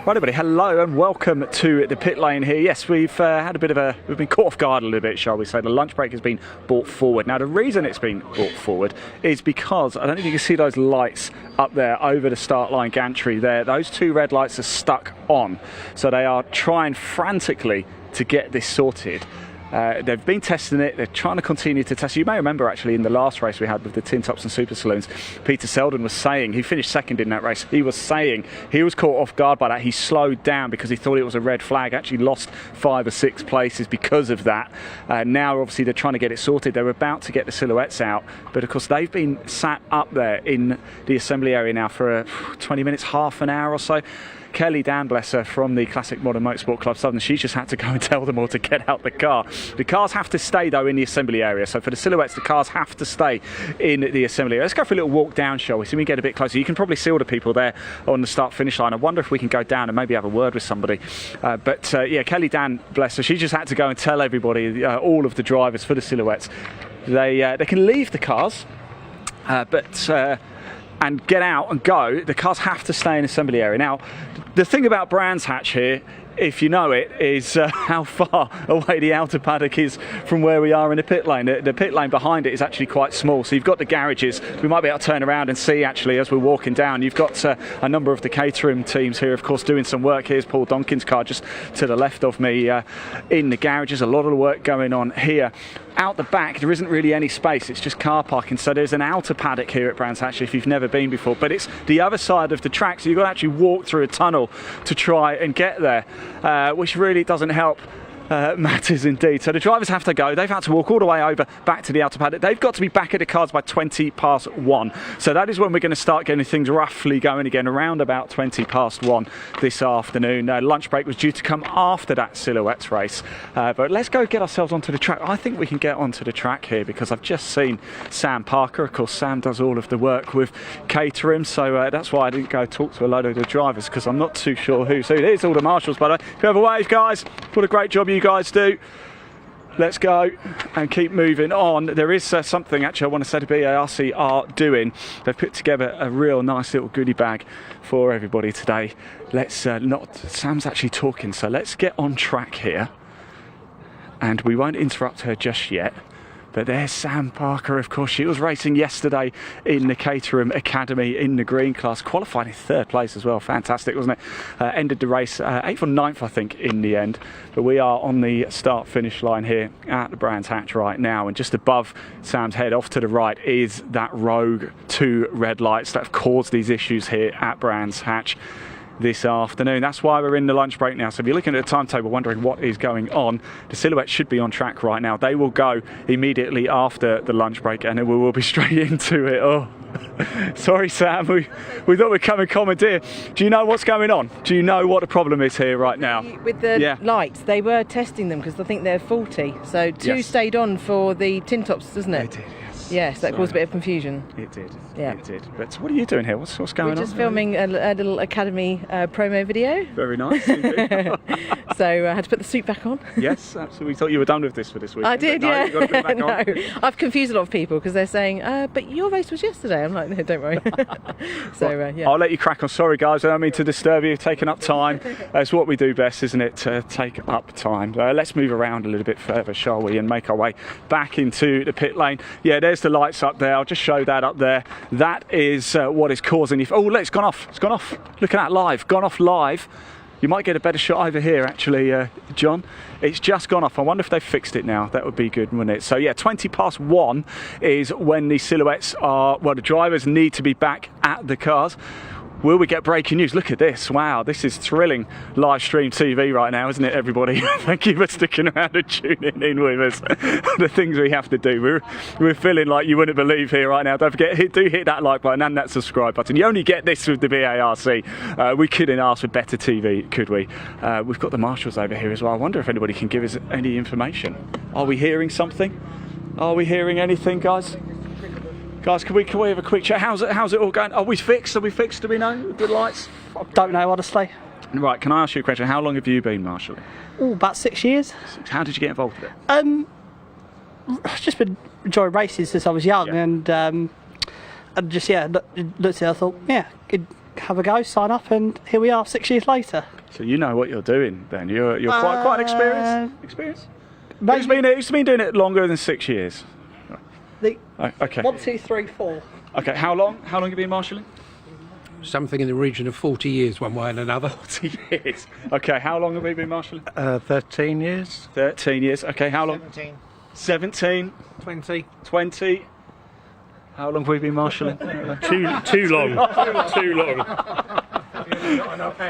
Right, everybody, hello and welcome to the pit lane here. Yes, we've had we've been caught off guard a little bit, shall we say. The lunch break has been brought forward. Now, the reason it's been brought forward is because, I don't know if you can see those lights up there over the start line gantry there. Those two red lights are stuck on. So they are trying frantically to get this sorted. They've been testing it, they're trying to continue to test. You may remember actually in the last race we had with the Tin Tops and Super Saloons, Peter Selden was saying, he finished second in that race, he was saying he was caught off guard by that. He slowed down because he thought it was a red flag, actually lost 5 or 6 places because of that. Now obviously they're trying to get it sorted. They're about to get the silhouettes out, but of course they've been sat up there in the assembly area now for 20 minutes, half an hour or so. Kelly Dan, bless her, from the Classic Modern Motorsport Club Southern, she's just had to go and tell them all to get out the car. The cars have to stay though in the assembly area, so for the silhouettes the cars have to stay in the assembly area. Let's go for a little walk down, shall we? So we can get a bit closer. You can probably see all the people there on the start finish line. I wonder if we can go down and maybe have a word with somebody. Yeah, Kelly Dan, bless her, she just had to go and tell everybody, all of the drivers for the silhouettes, they can leave the cars, and get out and go. The cars have to stay in the assembly area. Now, the thing about Brands Hatch here, if you know it, is how far away the outer paddock is from where we are in the pit lane. The pit lane behind it is actually quite small, so you've got the garages. We might be able to turn around and see actually as we're walking down. You've got a number of the Caterham teams here, of course, doing some work. Here's Paul Donkin's car just to the left of me in the garages. A lot of the work going on here. Out the back, there isn't really any space, it's just car parking, so there's an outer paddock here at Brands Hatch if you've never been before, but it's the other side of the track, so you've got to actually walk through a tunnel to try and get there, which really doesn't help matters indeed. So the drivers have to go. They've had to walk all the way over back to the outer paddock. They've got to be back at the cars by 1:20 so that is when we're going to start getting things roughly going again, around about 1:20 this afternoon. Lunch break was due to come after that silhouettes race, but let's go get ourselves onto the track. I think we can get onto the track here because I've just seen Sam Parker. Of course, Sam does all of the work with Caterham, so that's why I didn't go talk to a load of the drivers, because I'm not too sure who. So here's all the marshals, by the way. If you have a wave, guys, what a great job you guys do. Let's go and keep moving on. There is something actually I want to say the BARC are doing. They've put together a real nice little goodie bag for everybody today. Let's Sam's actually talking, so let's get on track here and we won't interrupt her just yet. But there's Sam Parker, of course. She was racing yesterday in the Caterham Academy in the green class, qualified in 3rd place as well. Fantastic, wasn't it? Ended the race 8th or 9th, I think, in the end. But we are on the start-finish line here at the Brands Hatch right now, and just above Sam's head, off to the right, is that rogue 2 red lights that have caused these issues here at Brands Hatch this afternoon. That's why we're in the lunch break now. So if you're looking at the timetable wondering what is going on, the silhouette should be on track right now. They will go immediately after the lunch break and then we will be straight into it. Oh, sorry Sam, we thought we'd come and commandeer. Do you know what's going on? Do you know what the problem is here right now? With the lights, they were testing them because I think they're faulty. So 2 stayed on for the tin tops, doesn't it? They did, yes. Yes, that caused a bit of confusion. It did. Yeah. It did. But what are you doing here? What's going on? We're just filming a little Academy promo video. Very nice. So I had to put the suit back on. Yes, absolutely. We thought you were done with this for this week. I did, no, yeah. You've got to put it back on. No, I've confused a lot of people because they're saying, but your race was yesterday. I'm like, no, don't worry. So, yeah. I'll let you crack on. Sorry, guys. I don't mean to disturb you. Taking up time. It's what we do best, isn't it? To take up time. Let's move around a little bit further, shall we? And make our way back into the pit lane. Yeah, there's the lights up there. I'll just show that up there. That is what is causing it. Oh, look, it's gone off. It's gone off. Look at that live. Gone off live. You might get a better shot over here, actually, John. It's just gone off. I wonder if they've fixed it now. That would be good, wouldn't it? So, yeah, 1:20 is when the silhouettes are, well, the drivers need to be back at the cars. Will we get breaking news? Look at this. Wow, this is thrilling live stream TV right now, isn't it, everybody? Thank you for sticking around and tuning in with us. The things we have to do. We're feeling like you wouldn't believe here right now. Don't forget, do hit that like button and that subscribe button. You only get this with the BARC. We couldn't ask for better TV, could we? We've got the marshals over here as well. I wonder if anybody can give us any information. Are we hearing something? Are we hearing anything, guys? Guys, can we have a quick chat? How's it all going? Are we fixed? Are we fixed? Do we know the lights? Don't know, honestly. Right, can I ask you a question? How long have you been marshalling? Oh, about 6 years. How did you get involved with it? I've just been enjoying races since I was young, and just looked at it, I thought, yeah, have a go, sign up, and here we are 6 years later. So you know what you're doing then. You're quite experienced. Who's been doing it longer than 6 years? Okay. 1, 2, 3, 4. Okay. How long have you been marshalling? Something in the region of 40 years, one way and another. 40 years. Okay. How long have you been marshalling? 13 years. 13 years. Okay. How long? 17. 20. How long have we been marshalling? Too long. Too long.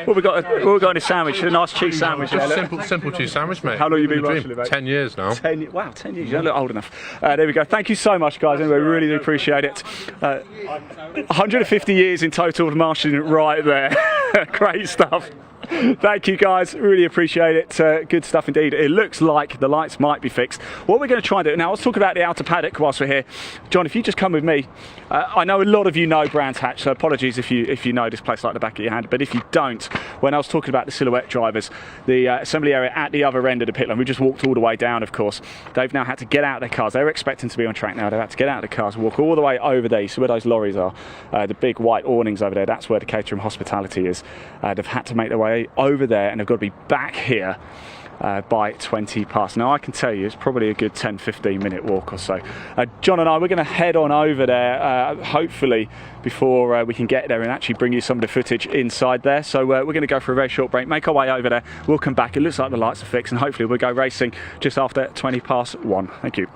Well, we've got in a sandwich, a nice cheese sandwich. Just simple cheese sandwich, mate. How long have you been Living the marshalling, dream. mate? 10 years now. 10 years. You don't look old enough. There we go. Thank you so much, guys. Anyway, really do appreciate it. 150 years in total of marshalling right there. Great stuff. Thank you, guys. Really appreciate it. Good stuff indeed. It looks like the lights might be fixed. What we're going to try and do now, let's talk about the outer paddock whilst we're here. John, if you just come with me. I know a lot of you know Brands Hatch, so apologies if you know this place like the back of your hand. But if you don't, when I was talking about the silhouette drivers, the assembly area at the other end of the pit lane, we just walked all the way down, of course. They've now had to get out of their cars. They were expecting to be on track now. They've had to get out of the cars, walk all the way over there. You see where those lorries are, the big white awnings over there. That's where the Caterham Hospitality is. They've had to make their way over there, and they've got to be back here by 20 past. Now I can tell you it's probably a good 10-15 minute walk or so. John and I, we're going to head on over there hopefully before we can get there and actually bring you some of the footage inside there. So we're going to go for a very short break, make our way over there, we'll come back. It looks like the lights are fixed and hopefully we'll go racing just after 20 past 1. Thank you.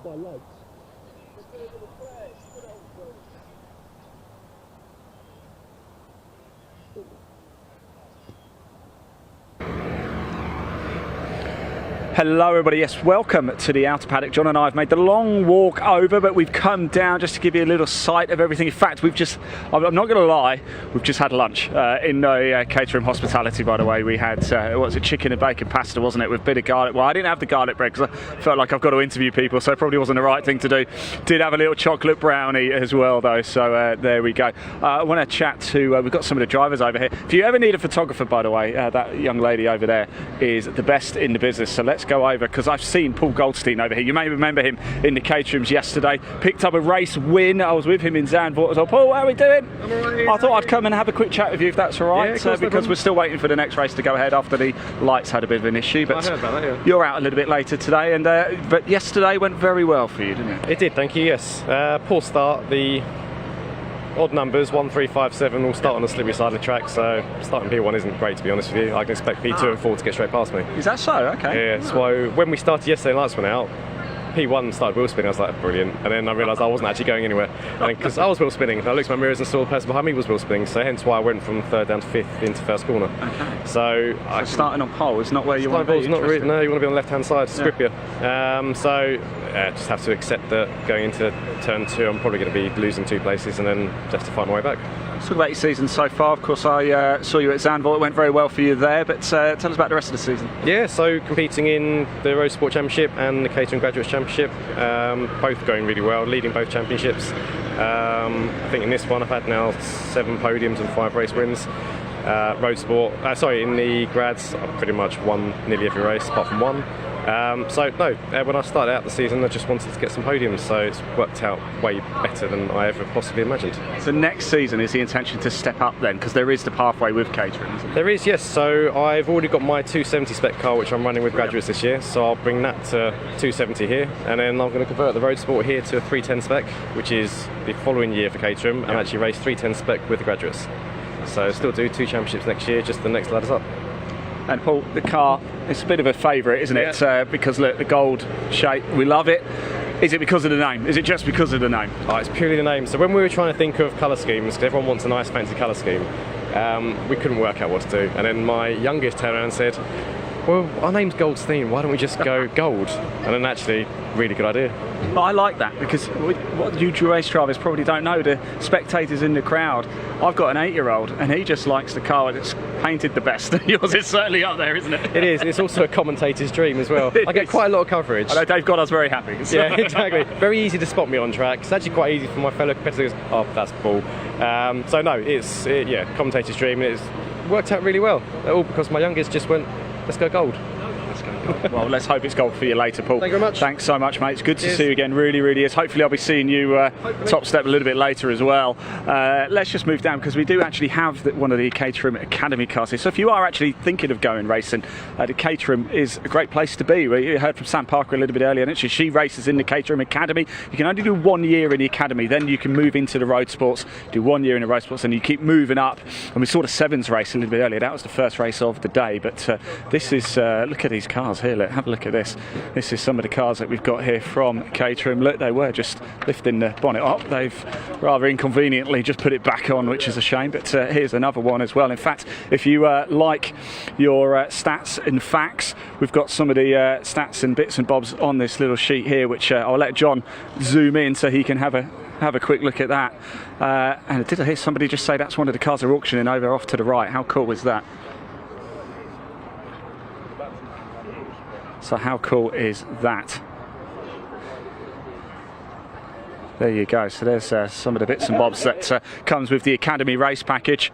by lights. Hello everybody, yes, welcome to the outer paddock. John and I have made the long walk over, but we've come down just to give you a little sight of everything. In fact, I'm not going to lie, we've just had lunch in the Caterham hospitality, by the way. We had, what was it, chicken and bacon pasta, wasn't it, with a bit of garlic. Well, I didn't have the garlic bread because I felt like I've got to interview people, so it probably wasn't the right thing to do. Did have a little chocolate brownie as well though, so there we go. I want to chat to, we've got some of the drivers over here. If you ever need a photographer, by the way, that young lady over there is the best in the business, so let's go over, because I've seen Paul Goldstein over here. You may remember him in the Caterhams yesterday. Picked up a race win. I was with him in Zandvoort. So, Paul, how are we doing? I'm all right. I thought I'd come and have a quick chat with you if that's all right. Yeah, of course, because we're still waiting for the next race to go ahead after the lights had a bit of an issue. But I heard about that, yeah. You're out a little bit later today, and but yesterday went very well for you, didn't it? It did, thank you, yes. Poor start. The odd numbers, 1, 3, 5, 7, all start on the slippery side of the track, so starting P1 isn't great, to be honest with you. I can expect P2 and 4 to get straight past me. Is that so? Okay. Yeah, so when we started yesterday, lights went out, P1 started wheel spinning. I was like, brilliant. And then I realised I wasn't actually going anywhere. Because I was wheel spinning. I looked at my mirrors and saw the person behind me was wheel spinning. So hence why I went from third down to fifth into first corner. Okay. So starting on pole is not where you want to be. Not really, no, you want to be on the left-hand side, scrippier. Just have to accept that going into turn 2, I'm probably going to be losing 2 places and then just to find my way back. Let's talk about your season so far. Of course, I saw you at Zandvoort. It went very well for you there, but tell us about the rest of the season. Yeah, so competing in the Roadsport Championship and the Caterham Graduates Championship, both going really well, leading both championships. I think in this one I've had now 7 podiums and 5 race wins. In the grads I've pretty much won nearly every race apart from one. When I started out the season I just wanted to get some podiums, so it's worked out way better than I ever possibly imagined. So next season is the intention to step up then, because there is the pathway with Caterham, isn't there? There is, yes. So I've already got my 270 spec car which I'm running with graduates this year, so I'll bring that to 270 here, and then I'm going to convert the Roadsport here to a 310 spec, which is the following year for Caterham, and actually race 310 spec with the graduates. So still do 2 championships next year, just the next ladders up. And Paul, the car, it's a bit of a favourite, isn't it? Yeah. Because look, the gold shape, we love it. Is it because of the name? Is it just because of the name? Oh, it's purely the name. So when we were trying to think of colour schemes, because everyone wants a nice fancy colour scheme, we couldn't work out what to do. And then my youngest turned around and said, well, our name's Goldstein, why don't we just go gold? And then actually, really good idea. But I like that, because what you race drivers probably don't know, the spectators in the crowd, I've got an 8-year-old and he just likes the car that's painted the best. Yours is certainly up there, isn't it? It is. It's also a commentator's dream as well. I get quite a lot of coverage. I know Dave got us very happy. Yeah, exactly. Very easy to spot me on track. It's actually quite easy for my fellow competitors. Oh, that's Paul. Commentator's dream. It's worked out really well. All because my youngest just went, let's go gold. Well, let's hope it's gold for you later, Paul. Thank you very much. Thanks so much, mate. It's good to see you again. Really, really is. Hopefully I'll be seeing you top step a little bit later as well. Let's just move down, because we do actually have one of the Caterham Academy cars here. So if you are actually thinking of going racing, the Caterham is a great place to be. We heard from Sam Parker a little bit earlier, and actually she races in the Caterham Academy. You can only do 1 year in the Academy, then you can move into the Road Sports, do 1 year in the Road Sports, and you keep moving up. And we saw the Sevens race a little bit earlier. That was the first race of the day, but this is, look at these cars here. Look, have a look at this. This is some of the cars that we've got here from Caterham. Look, they were just lifting the bonnet up. They've rather inconveniently just put it back on, which is a shame, but here's another one as well. In fact, if you like your stats and facts, we've got some of the stats and bits and bobs on this little sheet here, which I'll let John zoom in so he can have a quick look at that. And did I hear somebody just say that's one of the cars they're auctioning over off to the right? How cool is that? So how cool is that? There you go. So there's some of the bits and bobs that comes with the Academy race package.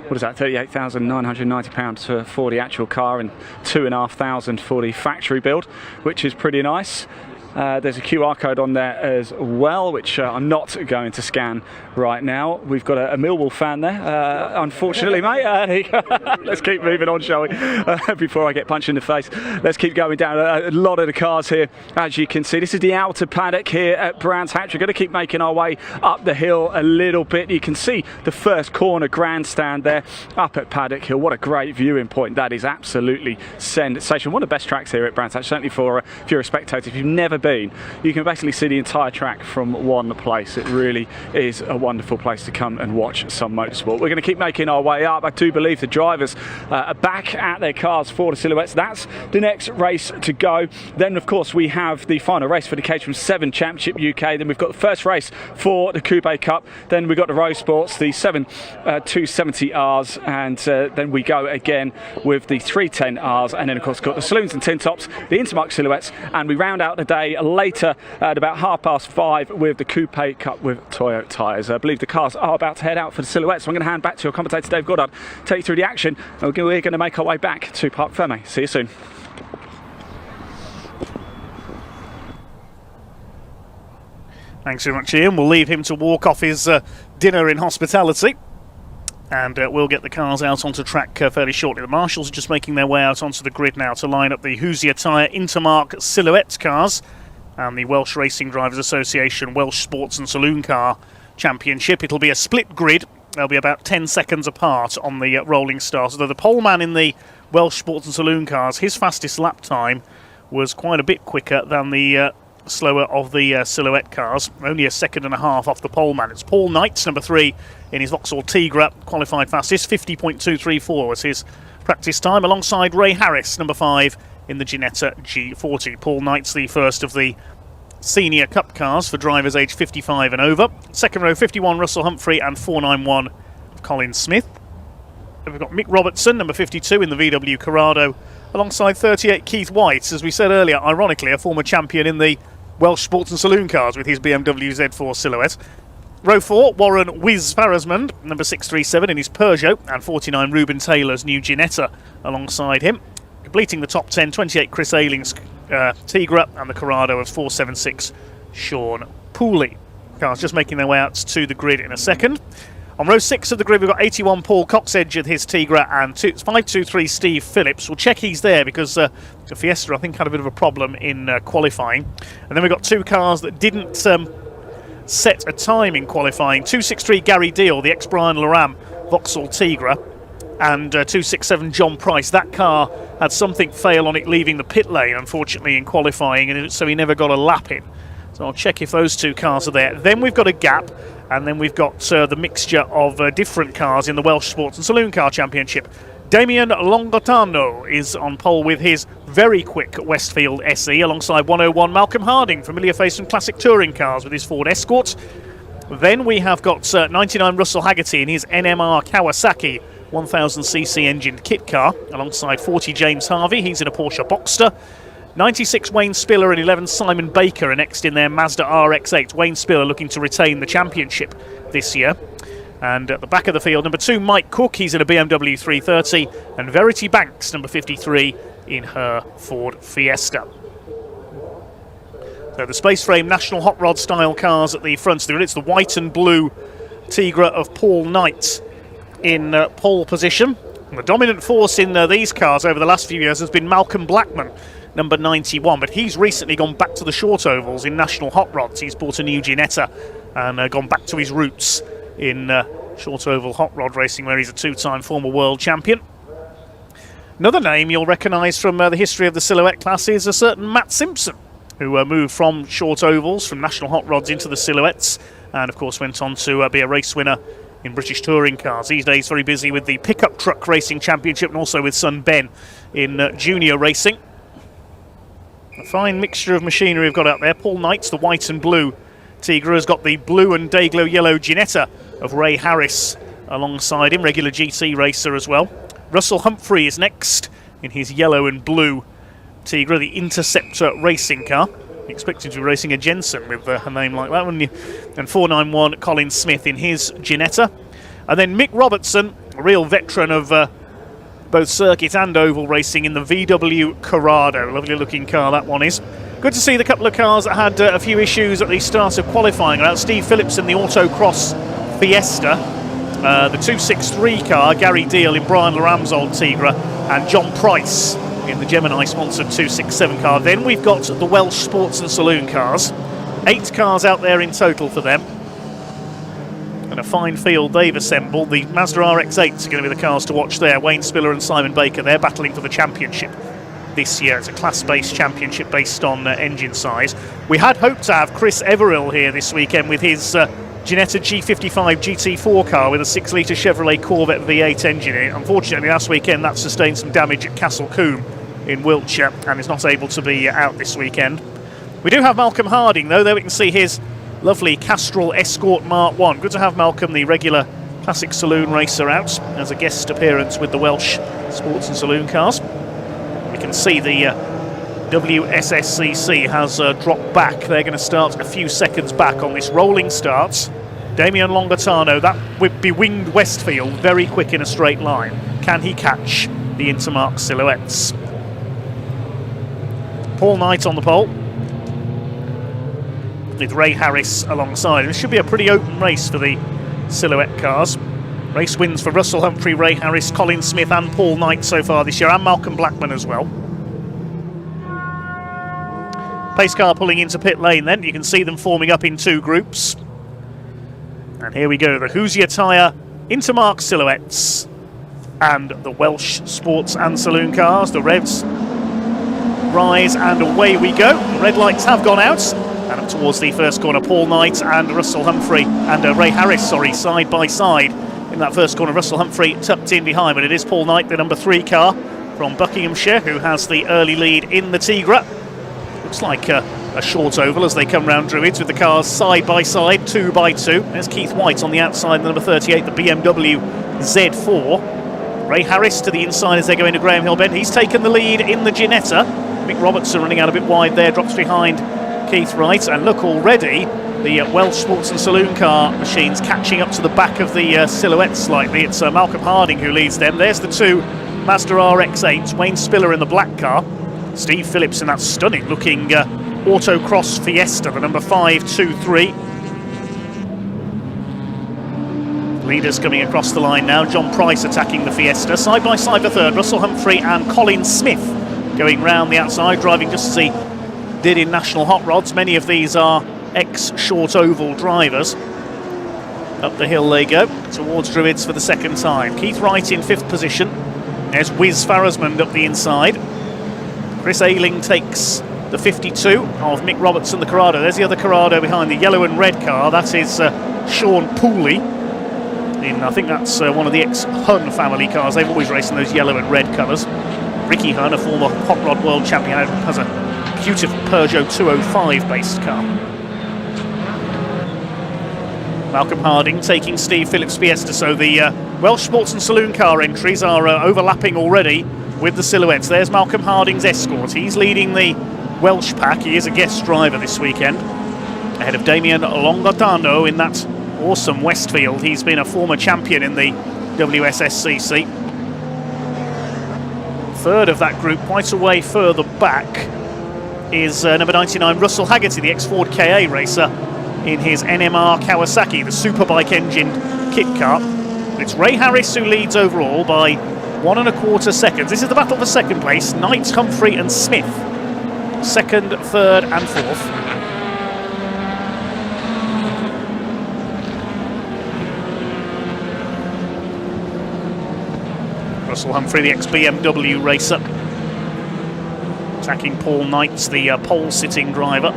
What is that? £38,990 for the actual car and £2,500 for the factory build, which is pretty nice. There's a QR code on there as well, which I'm not going to scan right now. We've got a Millwall fan there, unfortunately, mate. Let's keep moving on, shall we? Before I get punched in the face. Let's keep going down. A lot of the cars here, as you can see. This is the outer paddock here at Brands Hatch. We're going to keep making our way up the hill a little bit. You can see the first corner grandstand there up at Paddock Hill. What a great viewing point. That is absolutely sensational. One of the best tracks here at Brands Hatch, certainly for if you're a spectator. If you've never been been, you can basically see the entire track from one place. It really is a wonderful place to come and watch some motorsport. We're going to keep making our way up. I do believe the drivers are back at their cars for the silhouettes. That's the next race to go. Then, of course, we have the final race for the Caterham 7 Championship UK. Then we've got the first race for the Coupe Cup. Then we've got the Roadsports, the 7 270Rs, and then we go again with the 310Rs, and then of course got the Saloons and Tin Tops, the Intermark silhouettes, and we round out the day later at about 5:30 with the Coupe Cup with Toyo tyres. I believe the cars are about to head out for the silhouettes, so I'm going to hand back to your commentator Dave Goddard, take you through the action, and we're going to make our way back to Parc Fermé. See you soon. Thanks very much, Ian. We'll leave him to walk off his dinner in hospitality. And we'll get the cars out onto track fairly shortly. The marshals are just making their way out onto the grid now to line up the Hoosier Tyre Intermark Silhouette cars and the Welsh Racing Drivers Association Welsh Sports and Saloon Car Championship. It'll be a split grid. They'll be about 10 seconds apart on the rolling start. Although the poleman in the Welsh Sports and Saloon cars, his fastest lap time was quite a bit quicker than the slower of the silhouette cars, only a second and a half off the poleman. It's Paul Knight, number 3 in his Vauxhall Tigra, qualified fastest. 50.234 was his practice time, alongside Ray Harris, number 5 in the Ginetta G40. Paul Knight's the first of the senior cup cars for drivers aged 55 and over. Second row, 51 Russell Humphrey and 491 Colin Smith. Then we've got Mick Robertson, number 52 in the VW Corrado, alongside 38 Keith White, as we said earlier, ironically a former champion in the Welsh Sports and Saloon cars with his BMW Z4 silhouette. Row 4, Warren Wiz Farasmond, number 637 in his Peugeot, and 49 Ruben Taylor's new Ginetta alongside him. Completing the top 10, 28 Chris Ayling's Tigra, and the Corrado of 476 Sean Pooley. Cars just making their way out to the grid in a second. On row 6 of the grid, we've got 81 Paul Coxedge at his Tigra and 523 Steve Phillips. We'll check he's there because the Fiesta, I think, had a bit of a problem in qualifying. And then we've got 2 cars that didn't set a time in qualifying. 263 Gary Deal, the ex-Brian Laram Vauxhall Tigra, and 267 John Price. That car had something fail on it leaving the pit lane, unfortunately, in qualifying, and so he never got a lap in. So I'll check if those 2 cars are there. Then we've got a gap. And then we've got the mixture of different cars in the Welsh Sports and Saloon Car Championship. Damien Longotano is on pole with his very quick Westfield SE, alongside 101 Malcolm Harding, familiar face from classic touring cars with his Ford Escort. Then we have got 99 Russell Haggerty in his NMR Kawasaki 1000cc engined kit car, alongside 40 James Harvey, he's in a Porsche Boxster. 96 Wayne Spiller and 11 Simon Baker are next in their Mazda RX-8. Wayne Spiller looking to retain the championship this year. And at the back of the field, number 2 Mike Cook, he's in a BMW 330, and Verity Banks, number 53, in her Ford Fiesta. So the space frame National Hot Rod style cars at the front of the grid. It's the white and blue Tigra of Paul Knight in pole position. And the dominant force in these cars over the last few years has been Malcolm Blackman, number 91, but he's recently gone back to the short ovals in National Hot Rods. He's bought a new Ginetta and gone back to his roots in short oval hot rod racing, where he's a 2-time former world champion. Another name you'll recognise from the history of the silhouette class is a certain Matt Simpson, who moved from short ovals, from National Hot Rods into the silhouettes, and of course went on to be a race winner in British touring cars. These days very busy with the Pickup Truck Racing Championship and also with son Ben in junior racing. A fine mixture of machinery we've got out there. Paul Knight's the white and blue Tigra has got the blue and day-glow yellow Ginetta of Ray Harris alongside him, regular GT racer as well. Russell Humphrey is next in his yellow and blue Tigra, the Interceptor racing car. Expected to be racing a Jensen with a name like that, wouldn't you? And 491 Colin Smith in his Ginetta. And then Mick Robertson, a real veteran of both circuit and oval racing, in the VW Corrado. Lovely looking car that one is. Good to see the couple of cars that had a few issues at the start of qualifying. Steve Phillips in the Autocross Fiesta, the 263 car, Gary Deal in Brian Laram's old Tigra, and John Price in the Gemini sponsored 267 car. Then we've got the Welsh Sports and Saloon cars. 8 cars out there in total for them. And a fine field they've assembled. The Mazda RX-8s are going to be the cars to watch there. Wayne Spiller and Simon Baker, they're battling for the championship this year. It's a class-based championship based on engine size. We had hoped to have Chris Everill here this weekend with his Ginetta G55 GT4 car with a 6-litre Chevrolet Corvette V8 engine in it. Unfortunately, last weekend that sustained some damage at Castle Combe in Wiltshire and is not able to be out this weekend. We do have Malcolm Harding, though. There we can see his lovely Castrol Escort Mark 1. Good to have Malcolm, the regular classic saloon racer, out as a guest appearance with the Welsh sports and saloon cars. We can see the WSSCC has dropped back. They're going to start a few seconds back on this rolling start. Damien Longatano, that would be winged Westfield, very quick in a straight line. Can he catch the Intermark silhouettes? Paul Knight on the pole, with Ray Harris alongside. This should be a pretty open race for the silhouette cars. Race wins for Russell Humphrey, Ray Harris, Colin Smith and Paul Knight so far this year, and Malcolm Blackman as well. Pace car pulling into pit lane then. You can see them forming up in two groups. And here we go, the Hoosier Tyre Intermark silhouettes and the Welsh sports and saloon cars. The revs rise and away we go. The red lights have gone out. And up towards the first corner, Paul Knight and Russell Humphrey and Ray Harris, side by side. In that first corner, Russell Humphrey tucked in behind, but it is Paul Knight, the number 3 car from Buckinghamshire, who has the early lead in the Tigra. Looks like a short oval as they come round Druids with the cars side by side, 2 by 2. There's Keith White on the outside, the number 38, the BMW Z4. Ray Harris to the inside as they go into Graham Hill Bend. He's taken the lead in the Ginetta. Mick Robertson running out a bit wide there, drops behind Keith Wright. And look, already the Welsh sports and saloon car machines catching up to the back of the silhouette slightly. It's Malcolm Harding who leads them. There's the 2 Mazda RX-8s, Wayne Spiller in the black car, Steve Phillips in that stunning looking Autocross Fiesta, the number 523. Leaders coming across the line now. John Price attacking the Fiesta. Side by side for third, Russell Humphrey and Colin Smith going round the outside, driving just as he did in National Hot Rods. Many of these are ex-short oval drivers. Up the hill they go, towards Druids for the second time. Keith Wright in 5th position. There's Wiz Farrismond up the inside. Chris Ayling takes the 52 of Mick Robertson, the Corrado. There's the other Corrado behind the yellow and red car. That is Sean Pooley. I think that's one of the ex-Hun family cars. They've always raced in those yellow and red colours. Ricky Hun, a former Hot Rod World Champion, has a beautiful Peugeot 205 based car. Malcolm Harding taking Steve Phillips Fiesta. So the Welsh sports and saloon car entries are overlapping already with the silhouettes. There's Malcolm Harding's Escort. He's leading the Welsh pack. He is a guest driver this weekend, ahead of Damien Longatano in that awesome Westfield. He's been a former champion in the WSSCC. Third of that group, quite a way further back, is number 99 Russell Haggerty, the ex-Ford KA racer, in his NMR Kawasaki, the superbike engined kit car. It's Ray Harris who leads overall by 1 1/4 seconds. This is the battle for second place. Knight, Humphrey and Smith, second, third and fourth. Russell Humphrey, the ex-BMW racer, attacking Paul Knight, the pole-sitting driver.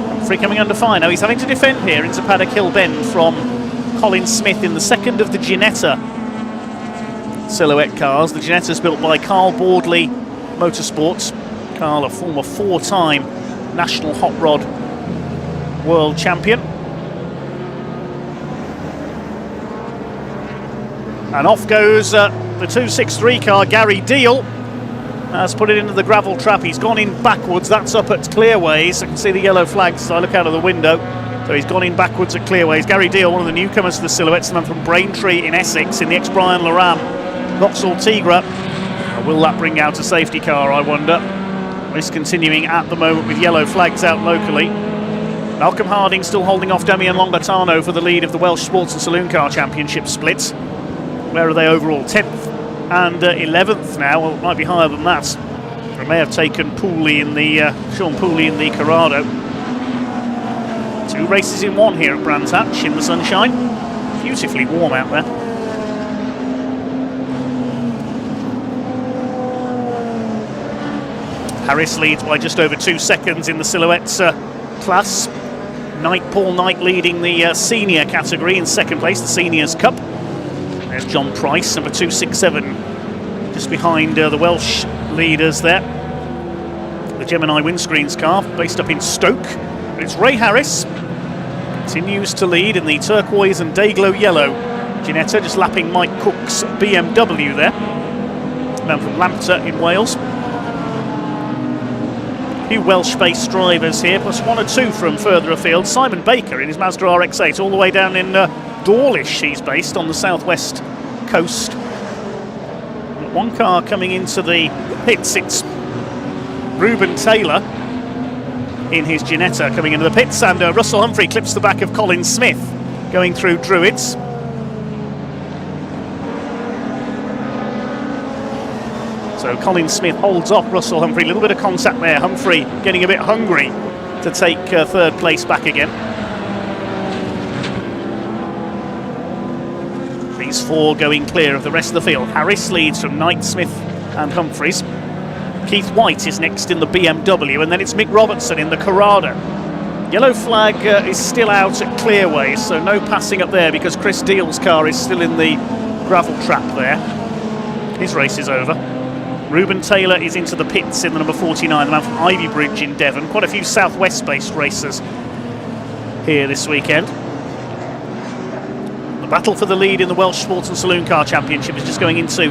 Humphrey coming under fire now. He's having to defend here into Paddock Hill Bend from Colin Smith in the second of the Ginetta silhouette cars. The Ginetta's built by Carl Boardley Motorsports. Carl, a former 4-time National Hot Rod World Champion. And off goes the 263 car. Gary Deal has put it into the gravel trap. He's gone in backwards. That's up at Clearways. I can see the yellow flags as I look out of the window. So he's gone in backwards at Clearways. Gary Deal, one of the newcomers to the silhouettes, the man from Braintree in Essex in the ex-Brian Laram Vauxhall Tigra. Will that bring out a safety car, I wonder? Race continuing at the moment with yellow flags out locally. Malcolm Harding still holding off Damien Longatano for the lead of the Welsh Sports and Saloon Car Championship splits. Where are they overall? 10th and 11th now. Well, it might be higher than that. They may have taken Pooley in the Sean Pooley in the Corrado. 2 races in 1 here at Brands Hatch in the sunshine. Beautifully warm out there. Harris leads by just over 2 seconds in the silhouettes class. Paul Knight leading the senior category in second place, the Seniors Cup. There's John Price, number 267, just behind the Welsh leaders there. The Gemini Windscreens car, based up in Stoke. But it's Ray Harris, continues to lead in the turquoise and day-glow yellow Ginetta, just lapping Mike Cook's BMW there. Man from Lambton in Wales. A few Welsh-based drivers here, plus 1 or 2 from further afield. Simon Baker in his Mazda RX-8, all the way down in Dawlish he's based, on the southwest coast. One car coming into the pits, it's Ruben Taylor in his Ginetta coming into the pits, and Russell Humphrey clips the back of Colin Smith going through Druids. So Colin Smith holds off Russell Humphrey. A little bit of contact there. Humphrey getting a bit hungry to take third place back again. These 4 going clear of the rest of the field. Harris leads from Knight, Smith and Humphreys. Keith White is next in the BMW, and then it's Mick Robertson in the Corrado. Yellow flag is still out at Clearways, so no passing up there because Chris Deal's car is still in the gravel trap there. His race is over. Ruben Taylor is into the pits in the number 49, the man from Ivy Bridge in Devon. Quite a few southwest-based racers here this weekend. The battle for the lead in the Welsh Sports and Saloon Car Championship is just going into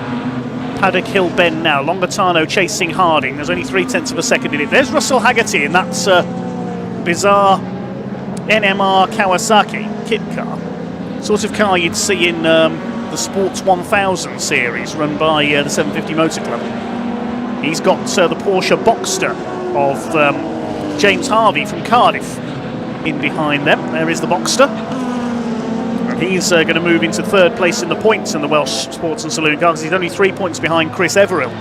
Paddock Hill Bend now. Longatano chasing Harding. There's only 0.3 of a second in it. There's Russell Haggerty in that bizarre NMR Kawasaki kit car. Sort of car you'd see in the Sports 1000 series run by the 750 Motor Club. He's got the Porsche Boxster of James Harvey from Cardiff in behind them. There is the Boxster. And he's going to move into third place in the points in the Welsh Sports and Saloon Car, because he's only 3 points behind Chris Everill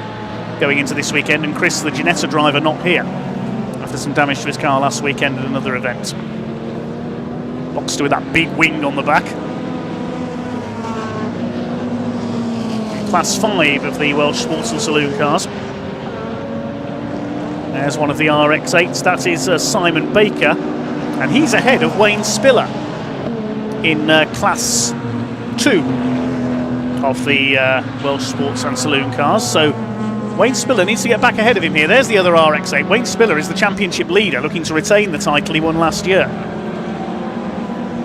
going into this weekend, and Chris, the Ginetta driver, not here after some damage to his car last weekend at another event. Boxster with that big wing on the back. Class 5 of the Welsh Sports and Saloon Cars. There's one of the RX-8s, that is Simon Baker, and he's ahead of Wayne Spiller in Class 2 of the Welsh Sports and Saloon Cars. So Wayne Spiller needs to get back ahead of him here. There's the other RX-8. Wayne Spiller is the championship leader, looking to retain the title he won last year.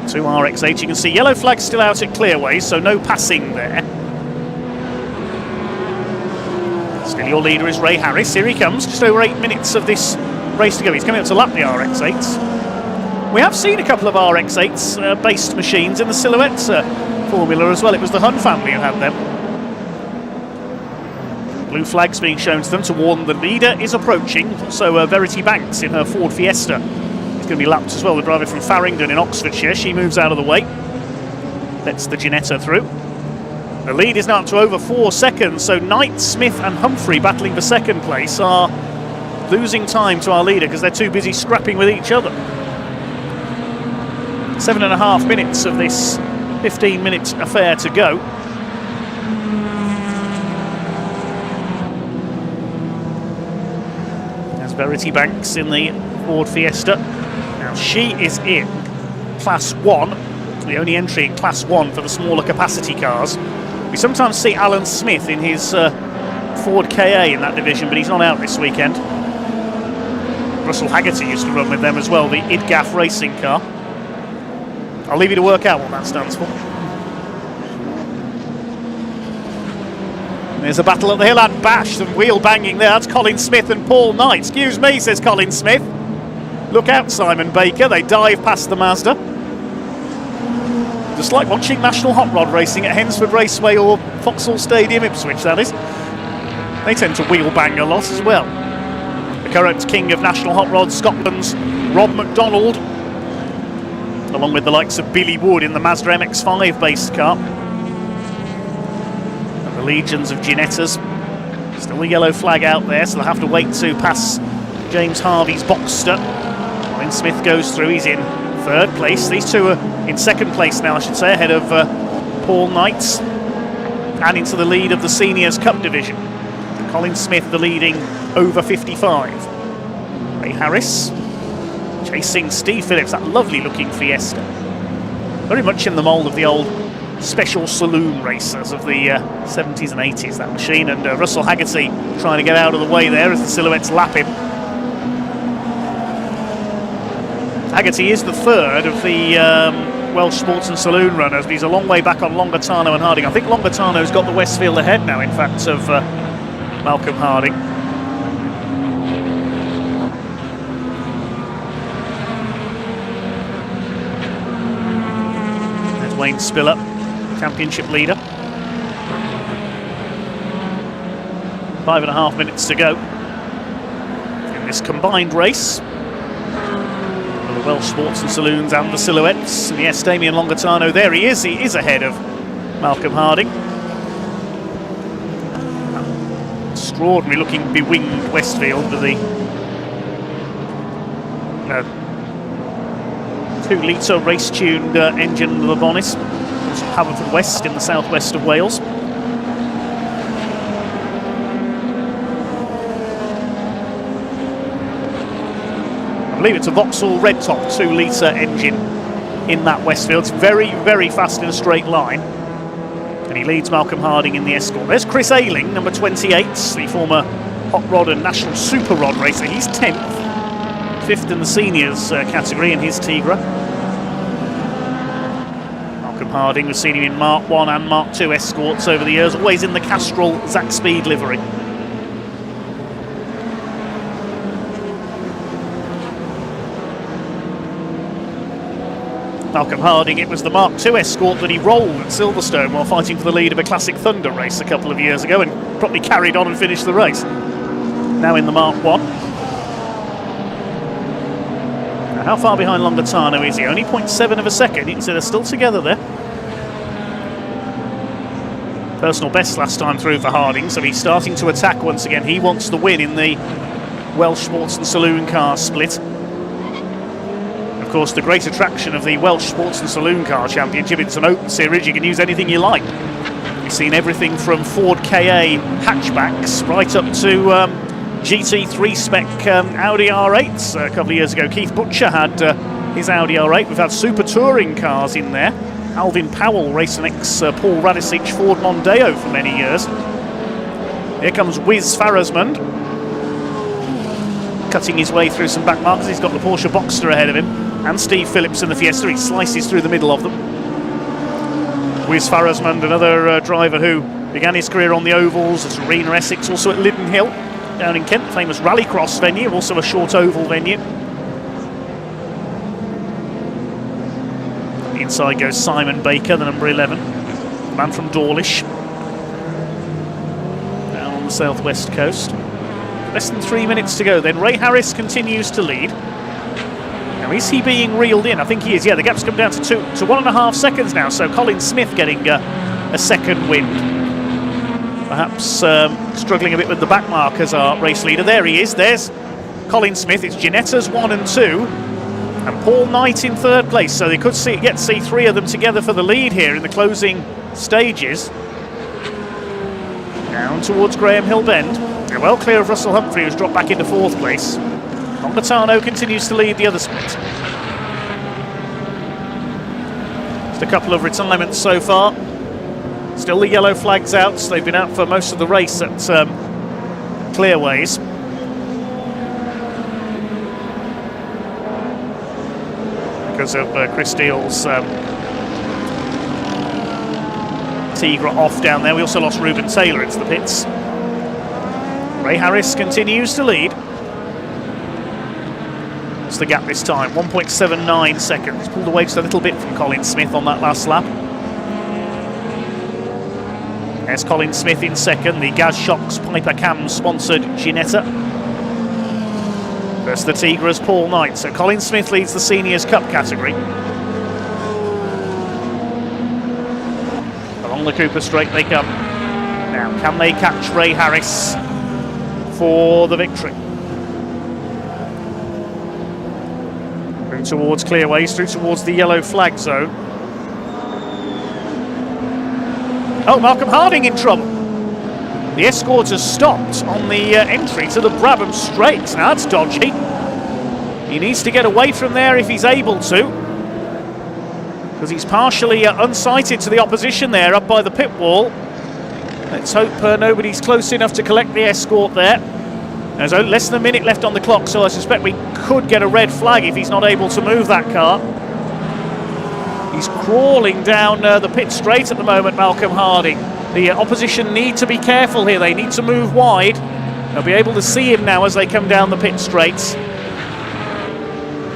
2 RX-8. You can see yellow flag still out at Clearways, so no passing there. Still your leader is Ray Harris. Here he comes, just over 8 minutes of this race to go. He's coming up to lap the RX-8s. We have seen a couple of RX-8s based machines in the Silhouettes formula as well. It was the Hun family who had them. Blue flags being shown to them to warn the leader is approaching. Also Verity Banks in her Ford Fiesta is going to be lapped as well. The driver from Farringdon in Oxfordshire. She moves out of the way. Lets the Ginetta through. The lead is now up to over 4 seconds, so Knight, Smith and Humphrey battling for second place are losing time to our leader because they're too busy scrapping with each other. 7.5 minutes of this 15-minute affair to go. There's Verity Banks in the Ford Fiesta. Now she is in Class 1, the only entry in Class 1 for the smaller capacity cars. We sometimes see Alan Smith in his Ford KA in that division, but he's not out this weekend. Russell Haggerty used to run with them as well, the IDGAF racing car. I'll leave you to work out what that stands for. There's a battle at the hill and bash, some wheel banging there. That's Colin Smith and Paul Knight. Excuse me, says Colin Smith. Look out, Simon Baker. They dive past the Mazda. Just like watching National Hot Rod racing at Hensford Raceway or Vauxhall Stadium, Ipswich, that is. They tend to wheel bang a lot as well. The current king of National Hot Rod, Scotland's Rob McDonald, along with the likes of Billy Wood in the Mazda MX-5 based car. And the legions of Ginettas. Still a yellow flag out there, so they'll have to wait to pass James Harvey's Boxster. When Smith goes through, he's in third place. These two are in second place now, I should say, ahead of Paul Knight, and into the lead of the Seniors Cup division. Colin Smith, the leading over 55. Ray Harris chasing Steve Phillips, that lovely looking Fiesta. Very much in the mould of the old special saloon racers of the 70s and 80s, that machine. And Russell Haggerty trying to get out of the way there as the silhouettes lap him. Haggerty is the third of the Welsh Sports and Saloon runners, but he's a long way back on Longartano and Harding. I think Longartano's got the Westfield ahead now, in fact, of Malcolm Harding. There's Wayne Spiller, championship leader. 5.5 minutes to go in this combined race. The Welsh Sports and Saloons and the Silhouettes. And yes, Damien Longartano, there he is ahead of Malcolm Harding. Extraordinary looking bewinged Westfield with the 2-litre race-tuned engine under the bonnet. Haverford West in the southwest of Wales. I believe it's a Vauxhall Red Top 2-litre engine in that Westfield. It's very, very fast in a straight line. And he leads Malcolm Harding in the Escort. There's Chris Ayling, number 28, the former Hot Rod and National Super Rod racer. He's 10th, 5th in the seniors category in his Tigra. Malcolm Harding, we've seen him in Mark 1 and Mark 2 Escorts over the years, always in the Castrol Zac Speed livery. Malcolm Harding, it was the Mark II Escort that he rolled at Silverstone while fighting for the lead of a Classic Thunder race a couple of years ago, and probably carried on and finished the race. Now in the Mark I. Now how far behind Longartano is he? Only 0.7 of a second. You can see they're still together there. Personal best last time through for Harding, so he's starting to attack once again. He wants the win in the Welsh Sports and Saloon Car split. Of course, the great attraction of the Welsh Sports and Saloon Car Championship, it's an open series, you can use anything you like. You've seen everything from Ford KA hatchbacks right up to GT3 spec Audi R8s a couple of years ago. Keith Butcher had his Audi R8. We've had super touring cars in there. Alvin Powell racing ex-Paul Radicic Ford Mondeo for many years. Here comes Wiz Farasmund, cutting his way through some back markers. He's got the Porsche Boxster ahead of him, and Steve Phillips in the Fiesta. He slices through the middle of them. Wiz Farasmund, another driver who began his career on the ovals at Arena Essex, also at Liddon Hill down in Kent, famous rallycross venue, also a short oval venue. Inside goes Simon Baker, the number 11, the man from Dawlish, down on the southwest coast. Less than 3 minutes to go then. Ray Harris continues to lead. Now, is he being reeled in? I think he is. Yeah, the gap's come down to 1.5 seconds now, so Colin Smith getting a second wind. Perhaps struggling a bit with the back markers, our race leader. There he is. There's Colin Smith. It's Ginetta's 1 and 2. And Paul Knight in third place, so they could get to see 3 of them together for the lead here in the closing stages. Down towards Graham Hill Bend. They're well clear of Russell Humphrey, who's dropped back into 4th place. Longartano continues to lead the other split. Just a couple of retirements so far. Still the yellow flags out, so they've been out for most of the race at Clearways. Because of Chris Steele's Tigra off down there. We also lost Ruben Taylor into the pits. Ray Harris continues to lead. What's the gap this time? 1.79 seconds. Pulled away just a little bit from Colin Smith on that last lap. There's Colin Smith in second. The Gaz Shocks Piper Cam sponsored Ginetta. First the Tigra's Paul Knight. So Colin Smith leads the Seniors Cup category. Along the Cooper Straight they come. Now, can they catch Ray Harris for the victory? Through towards Clearways, through towards the yellow flag zone. Oh, Malcolm Harding in trouble. The Escort has stopped on the entry to the Brabham Straight. Now that's dodgy. He needs to get away from there if he's able to, because he's partially unsighted to the opposition there up by the pit wall. Let's hope nobody's close enough to collect the Escort there. There's less than a minute left on the clock, so I suspect we could get a red flag if he's not able to move that car. He's crawling down the pit straight at the moment, Malcolm Harding. The opposition need to be careful here. They need to move wide. They'll be able to see him now as they come down the pit straights.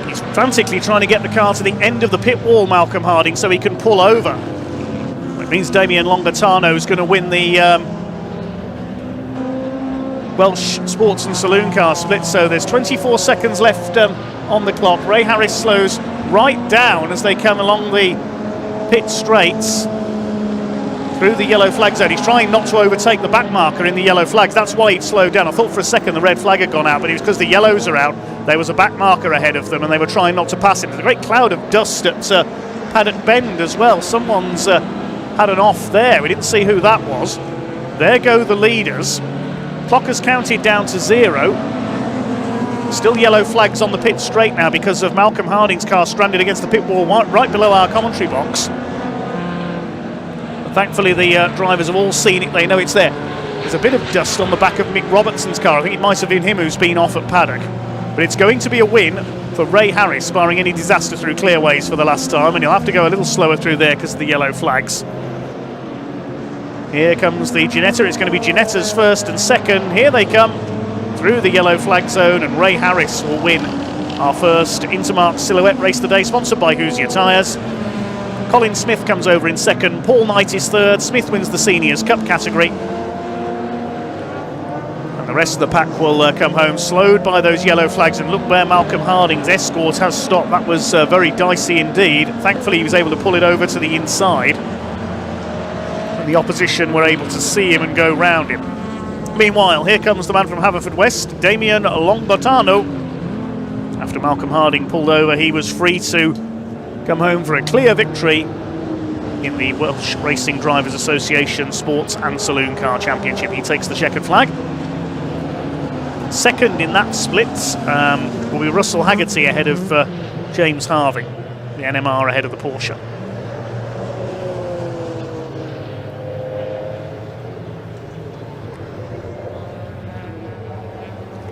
He's frantically trying to get the car to the end of the pit wall, Malcolm Harding, so he can pull over. It means Damien Longatano is going to win the Welsh Sports and Saloon Car Split. So there's 24 seconds left on the clock. Ray Harris slows right down as they come along the pit straights through the yellow flag zone. He's trying not to overtake the back marker in the yellow flags. That's why he'd slowed down. I thought for a second the red flag had gone out, but it was because the yellows are out. There was a back marker ahead of them and they were trying not to pass him. There's a great cloud of dust at Paddock Bend as well. Someone's had an off there. We didn't see who that was. There go the leaders. Clock has counted down to 0. Still yellow flags on the pit straight now because of Malcolm Harding's car stranded against the pit wall right below our commentary box. But thankfully the drivers have all seen it. They know it's there. There's a bit of dust on the back of Mick Robertson's car. I think it might have been him who's been off at Paddock. But it's going to be a win for Ray Harris, barring any disaster through clearways for the last time, and he'll have to go a little slower through there because of the yellow flags. Here comes the Ginetta. It's going to be Ginetta's first and second. Here they come through the yellow flag zone, and Ray Harris will win our first Intermark Silhouette Race of the day, sponsored by Hoosier Tyres. Colin Smith comes over in second. Paul Knight is third. Smith wins the Seniors Cup category. The rest of the pack will come home slowed by those yellow flags, and look where Malcolm Harding's Escort has stopped. That was very dicey indeed. Thankfully he was able to pull it over to the inside, and the opposition were able to see him and go round him. Meanwhile, here comes the man from Haverfordwest, Damien Longatano. After Malcolm Harding pulled over, he was free to come home for a clear victory in the Welsh Racing Drivers Association Sports and Saloon Car Championship. He takes the checkered flag. Second in that split will be Russell Haggerty ahead of James Harvey, the NMR ahead of the Porsche.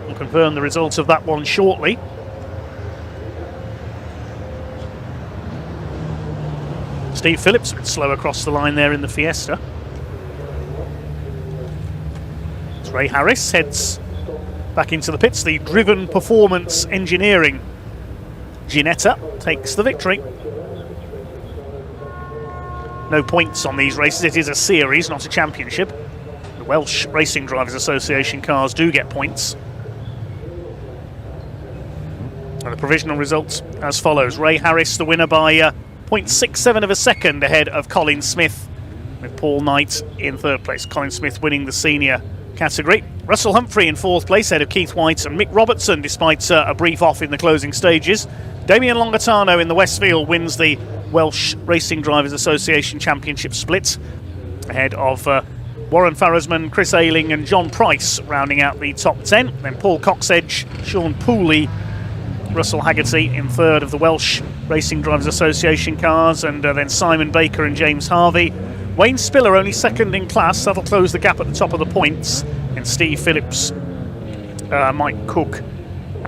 We'll confirm the results of that one shortly. Steve Phillips a bit slow across the line there in the Fiesta. As Ray Harris heads back into the pits, the Driven Performance Engineering Ginetta takes the victory. No points on these races. It is a series, not a championship. The Welsh Racing Drivers Association cars do get points. And the provisional results as follows. Ray Harris the winner by 0.67 of a second ahead of Colin Smith, with Paul Knight in third place. Colin Smith winning the senior category. Russell Humphrey in fourth place ahead of Keith White and Mick Robertson, despite a brief off in the closing stages. Damien Longatano in the Westfield wins the Welsh Racing Drivers Association Championship split ahead of Warren Farrisman, Chris Ayling and John Price rounding out the top 10. Then Paul Coxedge, Sean Pooley, Russell Haggerty in third of the Welsh Racing Drivers Association cars, and then Simon Baker and James Harvey. Wayne Spiller only second in class. That'll close the gap at the top of the points. And Steve Phillips, Mike Cook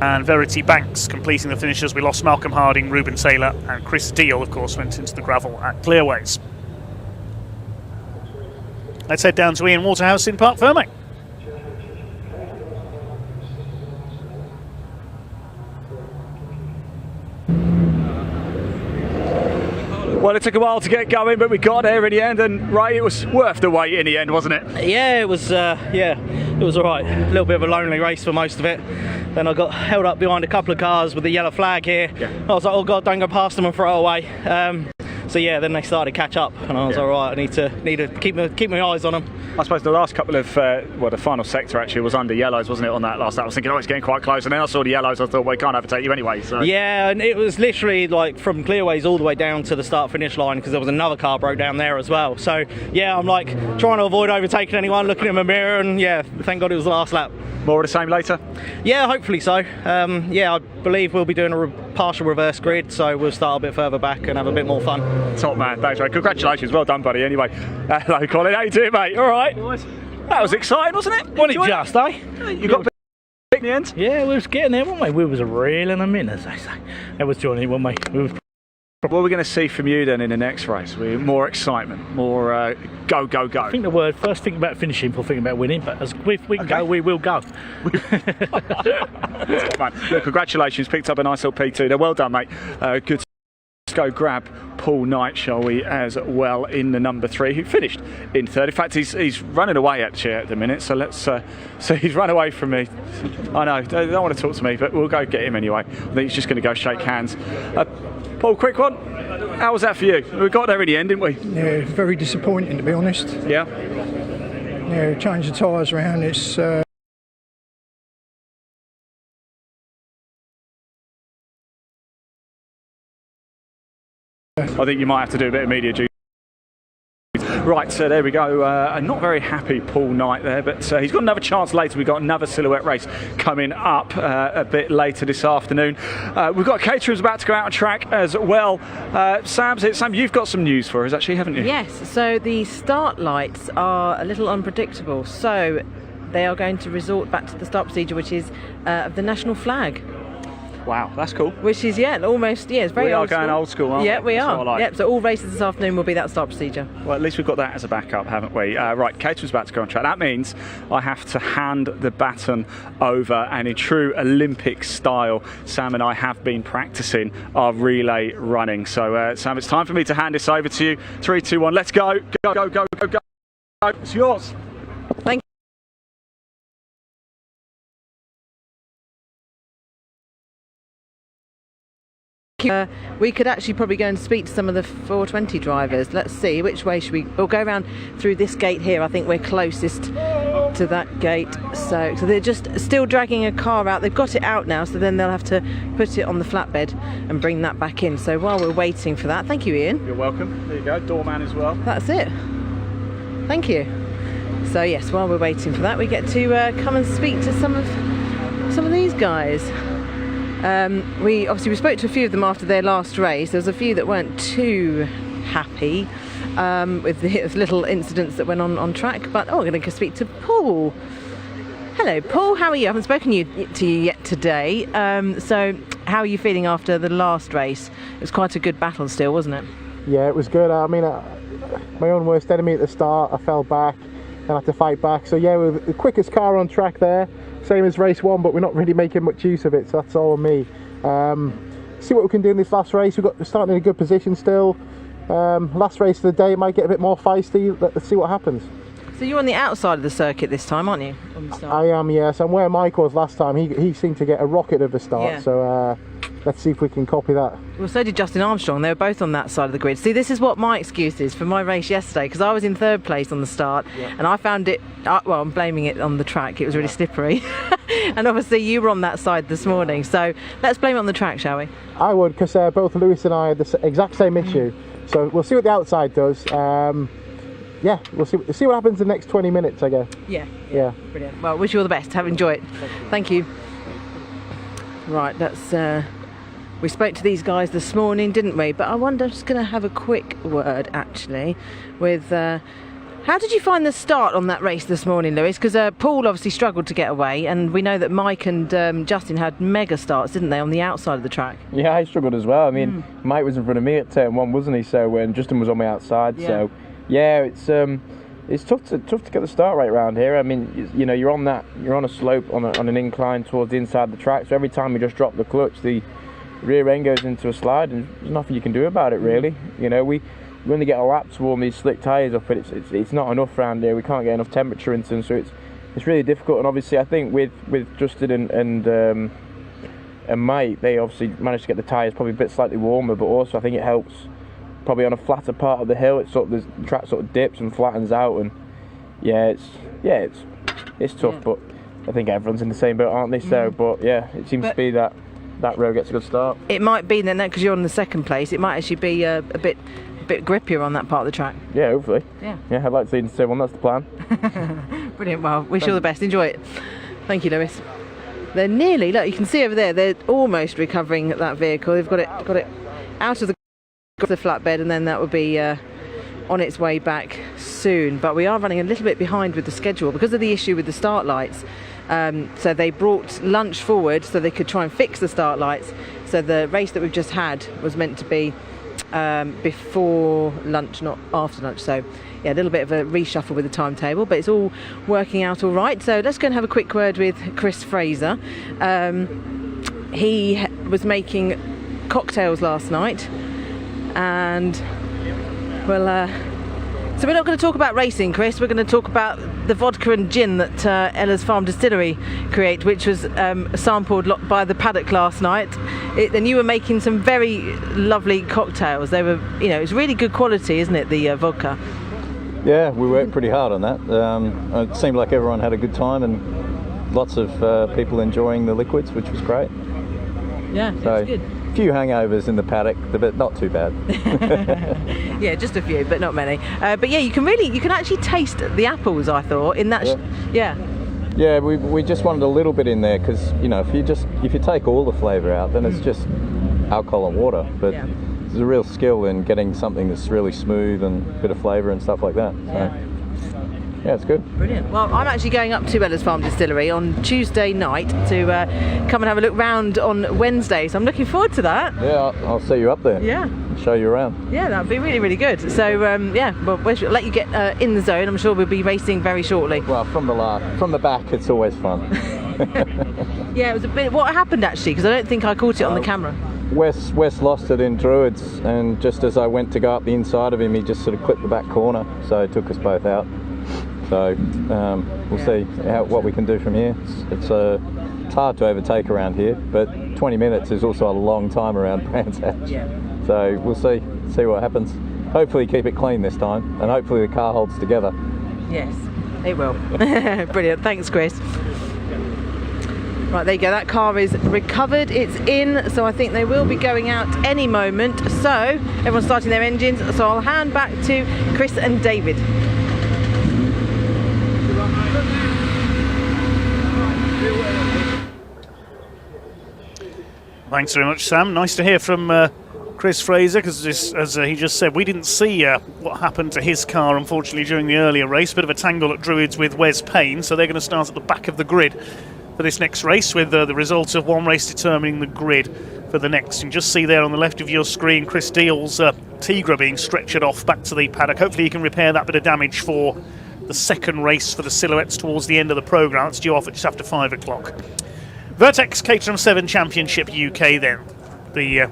and Verity Banks completing the finishes. We lost Malcolm Harding, Ruben Taylor and Chris Deal, of course, went into the gravel at Clearways. Let's head down to Ian Waterhouse in Parc Fermé. Well, it took a while to get going, but we got there in the end, and Ray, it was worth the wait in the end, wasn't it? Yeah, it was all right. A little bit of a lonely race for most of it. Then I got held up behind a couple of cars with the yellow flag here. Yeah. I was like, oh God, don't go past them and throw it away. So yeah, then they started to catch up, and I was all right. I need to keep my eyes on them. I suppose the last couple of the final sector actually was under yellows, wasn't it? On that last lap, I was thinking, oh, it's getting quite close, and then I saw the yellows. I thought, well, we can't overtake you anyway. So yeah, and it was literally like from clearways all the way down to the start-finish line, because there was another car broke down there as well. So yeah, I'm like trying to avoid overtaking anyone, looking in my mirror, and yeah, thank God it was the last lap. More of the same later? Yeah, hopefully so. Yeah, I believe we'll be doing a partial reverse grid, so we'll start a bit further back and have a bit more fun. Top man, thanks mate. Congratulations, well done buddy. Anyway, hello Colin, how you doing mate? All right? That was exciting, wasn't it? Wasn't it just, eh? You got bit in the end? Yeah, we was getting there, weren't we? We was reeling them in, as they say. That was Johnny, weren't we? What are we going to see from you then in the next race? More excitement, more go, go, go. I think the word first think about finishing before thinking about winning, but as if we can go, we will go. Man, look, congratulations, picked up a nice little P2 there. Well done, mate. Good. Let's go grab Paul Knight, shall we, as well, in the number 3, who finished in 3rd. In fact, he's running away actually at the minute, so let's so he's run away from me. I know, they don't want to talk to me, but we'll go get him anyway. I think he's just going to go shake hands. Paul, quick one. How was that for you? We got there in the end, didn't we? Yeah, very disappointing to be honest. Yeah. Yeah, change the tyres around. It's I think you might have to do a bit of media duty. Right, so there we go. Not very happy Paul Knight there, but he's got another chance later. We've got another silhouette race coming up a bit later this afternoon. We've got Caterham's about to go out on track as well. Sam, you've got some news for us actually, haven't you? Yes, so the start lights are a little unpredictable. So they are going to resort back to the start procedure, which is of the national flag. Wow, that's cool. Which is, it's very old school. We are going old school, aren't we? Yeah, we are. Like. Yep, so all races this afternoon will be that start procedure. Well, at least we've got that as a backup, haven't we? Right, Caterham's about to go on track. That means I have to hand the baton over, and in true Olympic style, Sam and I have been practicing our relay running. So, Sam, it's time for me to hand this over to you. 3, 2, 1, let's go. Go, go, go, go, go. It's yours. Thank you. We could actually probably go and speak to some of the 420 drivers. Let's see, which way should we? We'll go around through this gate here. I think we're closest to that gate. So they're just still dragging a car out. They've got it out now, so then they'll have to put it on the flatbed and bring that back in. So while we're waiting for that, thank you, Ian. You're welcome. There you go, doorman as well. That's it. Thank you. So yes, while we're waiting for that, we get to come and speak to some of these guys. We spoke to a few of them after their last race. There was a few that weren't too happy with the little incidents that went on track, but we're going to speak to Paul. Hello Paul, how are you? I haven't spoken to you yet today, so how are you feeling after the last race? It was quite a good battle still, wasn't it? Yeah, it was good. I mean, my own worst enemy at the start. I fell back and had to fight back, so yeah, we're the quickest car on track there. Same as race 1, but we're not really making much use of it, so that's all on me. See what we can do in this last race. We're starting in a good position still. Last race of the day, it might get a bit more feisty. Let's see what happens. So you're on the outside of the circuit this time, aren't you? I am, yes. I'm where Mike was last time. He seemed to get a rocket at the start, yeah. So let's see if we can copy that. Well, so did Justin Armstrong. They were both on that side of the grid. See, this is what my excuse is for my race yesterday, because I was in 3rd place on the start, and I found it, well, I'm blaming it on the track. It was really slippery. And obviously you were on that side this morning, so let's blame it on the track, shall we? I would, because both Lewis and I had the exact same issue. So we'll see what the outside does. Yeah, we'll see what happens in the next 20 minutes, I guess. Yeah. Brilliant. Well, wish you all the best. Enjoy it. Thank you. Right, that's we spoke to these guys this morning, didn't we? But I wonder, I'm just going to have a quick word actually with how did you find the start on that race this morning, Lewis? Because Paul obviously struggled to get away, and we know that Mike and Justin had mega starts, didn't they, on the outside of the track? Yeah, I struggled as well. I mean, Mike was in front of me at turn 1, wasn't he? So when Justin was on my outside, so yeah, it's tough to get the start right around here. I mean, you know, you're on a slope on an incline towards the inside of the track, so every time you just drop the clutch, the rear end goes into a slide, and there's nothing you can do about it really. You know, we only get a lap to warm these slick tyres up, and it's not enough around here. We can't get enough temperature into them, so it's really difficult. And obviously, I think with Justin and Mike, they obviously managed to get the tyres probably a bit slightly warmer, but also I think it helps probably on a flatter part of the hill. It's sort of the track sort of dips and flattens out, and it's tough, but I think everyone's in the same boat, aren't they? So, but yeah, it seems to be that row gets a good start. It might be then, because you're in the second place, it might actually be a bit grippier on that part of the track. Yeah, hopefully. Yeah, I'd like to lead in turn 1. That's the plan. Brilliant. Well, wish you all the best. Enjoy it. Thank you, Lewis. They're nearly, look, you can see over there, they're almost recovering that vehicle. They've got it out of the flatbed, and then that will be on its way back soon. But we are running a little bit behind with the schedule because of the issue with the start lights. So they brought lunch forward so they could try and fix the start lights. So the race that we've just had was meant to be before lunch, not after lunch. So yeah, a little bit of a reshuffle with the timetable, but it's all working out all right. So let's go and have a quick word with Chris Fraser. He was making cocktails last night, and so we're not going to talk about racing, Chris. We're going to talk about the vodka and gin that Ella's Farm Distillery create, which was sampled by the paddock last night. And you were making some very lovely cocktails. They were, it's really good quality, isn't it, the vodka? Yeah, we worked pretty hard on that. It seemed like everyone had a good time and lots of people enjoying the liquids, which was great. Yeah, so, it's good. A few hangovers in the paddock, but not too bad. Yeah, just a few, but not many. But yeah, you can actually taste the apples, I thought, in that. Yeah, we just wanted a little bit in there because if you take all the flavour out, then it's just alcohol and water. But there's a real skill in getting something that's really smooth and a bit of flavour and stuff like that. So, yeah, it's good. Brilliant. Well, I'm actually going up to Ella's Farm Distillery on Tuesday night to come and have a look round on Wednesday. So I'm looking forward to that. Yeah, I'll see you up there. Yeah. And show you around. Yeah, that'd be really, really good. So well, we'll let you get in the zone. I'm sure we'll be racing very shortly. Well, from the back, it's always fun. Yeah, it was a bit. What happened actually? Because I don't think I caught it on the camera. Wes lost it in Druids, and just as I went to go up the inside of him, he just sort of clipped the back corner, so it took us both out. So we'll see what we can do from here. It's hard to overtake around here, but 20 minutes is also a long time around Brands Hatch. Yeah. So we'll see what happens. Hopefully keep it clean this time, and hopefully the car holds together. Yes, it will. Brilliant. Thanks, Chris. Right, there you go. That car is recovered. It's in, so I think they will be going out any moment. So everyone's starting their engines. So I'll hand back to Chris and David. Thanks very much, Sam. Nice to hear from Chris Fraser, because as he just said, we didn't see what happened to his car, unfortunately, during the earlier race. Bit of a tangle at Druids with Wes Payne, so they're going to start at the back of the grid for this next race, with the result of one race determining the grid for the next. You can just see there on the left of your screen Chris Deal's Tigra being stretchered off back to the paddock. Hopefully he can repair that bit of damage for the second race for the Silhouettes towards the end of the programme. It's due off at just after 5 o'clock. Vertex Caterham 7 Championship UK then.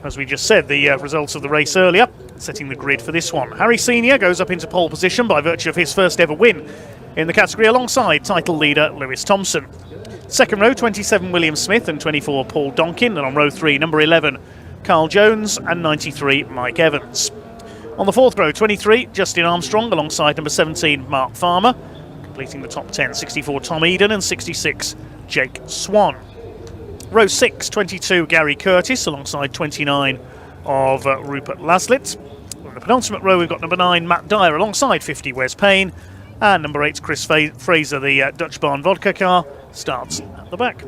As we just said, the results of the race earlier, setting the grid for this one. Harry Senior goes up into pole position by virtue of his first ever win in the category, alongside title leader Lewis Thompson. Second row, 27 William Smith and 24 Paul Donkin, and on row 3, number 11 Carl Jones and 93 Mike Evans. On the fourth row, 23 Justin Armstrong alongside number 17 Mark Farmer, completing the top 10, 64 Tom Eden and 66 Jake Swan. Row 6, 22 Gary Curtis alongside 29 of Rupert Laslett. In the penultimate row, we've got number 9 Matt Dyer alongside 50 Wes Payne, and number 8 Chris Fraser, the Dutch Barn vodka car, starts at the back.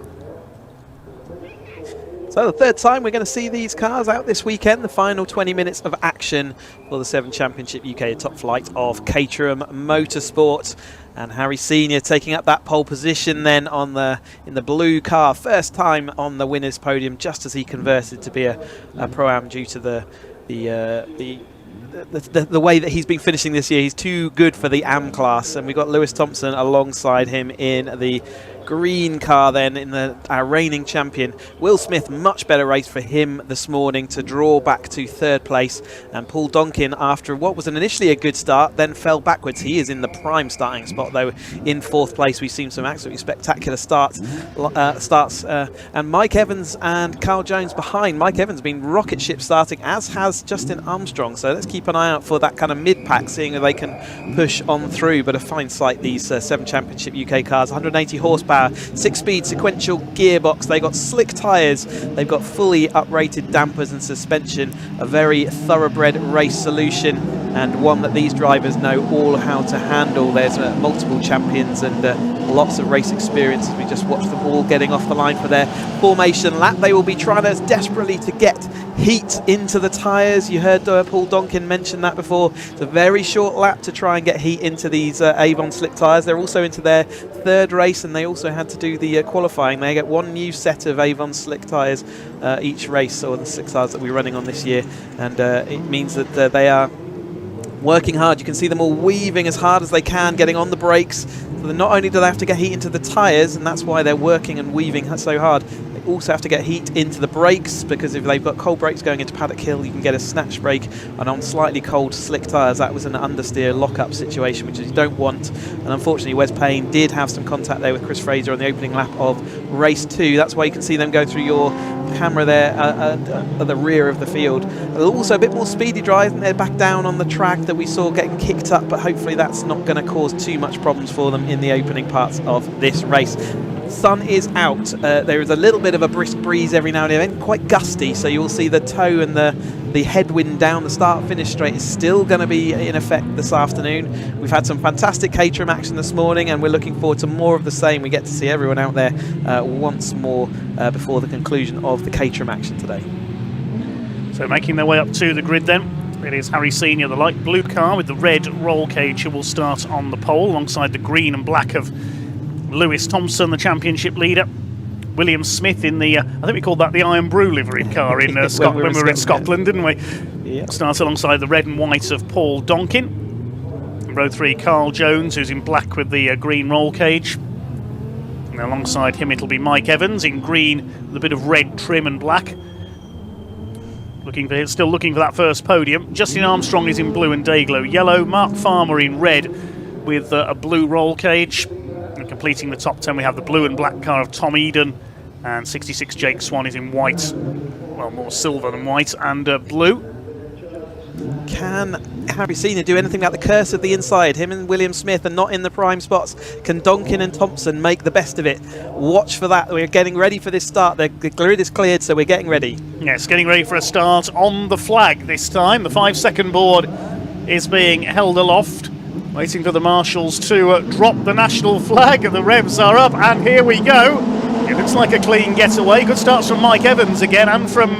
So the third time we're going to see these cars out this weekend, the final 20 minutes of action for the 7 Championship UK top flight of Caterham Motorsport. And Harry Senior taking up that pole position then in the blue car, first time on the winner's podium, just as he converted to be a Pro-Am due to the way that he's been finishing this year. He's too good for the AM class, and we've got Lewis Thompson alongside him in the green car then in our reigning champion. Will Smith, much better race for him this morning to draw back to third place. And Paul Donkin, after what was initially a good start, then fell backwards. He is in the prime starting spot, though, in fourth place. We've seen some absolutely spectacular starts. And Mike Evans and Carl Jones behind. Mike Evans been rocket ship starting, as has Justin Armstrong. So let's keep an eye out for that kind of mid-pack, seeing if they can push on through. But a fine sight, these Seven Championship UK cars. 180 horsepower, 6-speed sequential gearbox. They got slick tyres. They've got fully uprated dampers and suspension. A very thoroughbred race solution, and one that these drivers know all how to handle. There's multiple champions and lots of race experience as we just watch them all getting off the line for their formation lap. They will be trying desperately to get heat into the tyres. You heard Paul Donkin mention that before. It's a very short lap to try and get heat into these Avon slick tyres. They're also into their third race, and they also had to do the qualifying. They get one new set of Avon slick tyres each race, or the 6 tyres that we're running on this year, and it means that they are working hard. You can see them all weaving as hard as they can, getting on the brakes. So not only do they have to get heat into the tyres, and that's why they're working and weaving so hard, they also have to get heat into the brakes, because if they've got cold brakes going into Paddock Hill, you can get a snatch brake, and on slightly cold slick tyres, that was an understeer lock-up situation, which you don't want. And unfortunately, Wes Payne did have some contact there with Chris Fraser on the opening lap of race 2. That's why you can see them go through your camera there at the rear of the field. Also a bit more speedy drive, and they're back down on the track that we saw getting kicked up, but hopefully that's not going to cause too much problems for them in the opening parts of this race. Sun is out. There is a little bit of a brisk breeze every now and then, quite gusty, so you'll see the tow and the headwind down the start-finish straight is still going to be in effect this afternoon. We've had some fantastic Caterham action this morning, and we're looking forward to more of the same. We get to see everyone out there once more before the conclusion of the Caterham action today. So making their way up to the grid then, it is Harry Senior, the light blue car with the red roll cage, who will start on the pole alongside the green and black of Lewis Thompson, the championship leader. William Smith in the, I think we called that the Iron Brew liveried car in when we were in Scotland, didn't we? Yeah. Starts alongside the red and white of Paul Donkin. In row 3, Carl Jones, who's in black with the green roll cage. And alongside him it'll be Mike Evans in green with a bit of red trim and black. Still looking for that first podium. Justin Armstrong is in blue and day-glow yellow. Mark Farmer in red with a blue roll cage. And completing the top 10, we have the blue and black car of Tom Eden, and 66 Jake Swan is in white, well, more silver than white, and blue. Can Harry Senior do anything about the curse of the inside? Him and William Smith are not in the prime spots. Can Donkin and Thompson make the best of it? Watch for that. We're getting ready for this start. The grid is cleared, so we're getting ready. Yes, getting ready for a start on the flag this time. The 5-second board is being held aloft, waiting for the marshals to drop the national flag. The revs are up, and here we go. It looks like a clean getaway. Good starts from Mike Evans again, and from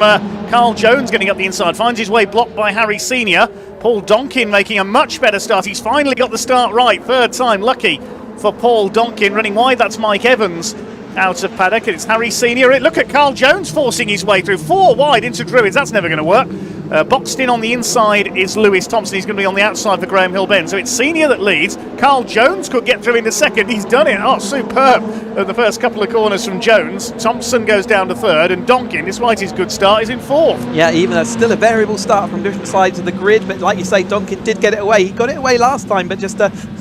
Carl Jones getting up the inside. Finds his way blocked by Harry Senior. Paul Donkin making a much better start. He's finally got the start right. Third time lucky for Paul Donkin. Running wide, that's Mike Evans out of Paddock. It's Harry Senior. Look at Carl Jones forcing his way through. 4 wide into Druids. That's never going to work. Boxed in on the inside is Lewis Thompson. He's going to be on the outside for Graham Hill Bend. So it's Senior that leads. Carl Jones could get through into second. He's done it. Oh, superb at the first couple of corners from Jones. Thompson goes down to third, and Donkin, despite his good start, is in fourth. Yeah, even that's still a variable start from different sides of the grid, but like you say, Donkin did get it away. He got it away last time, but just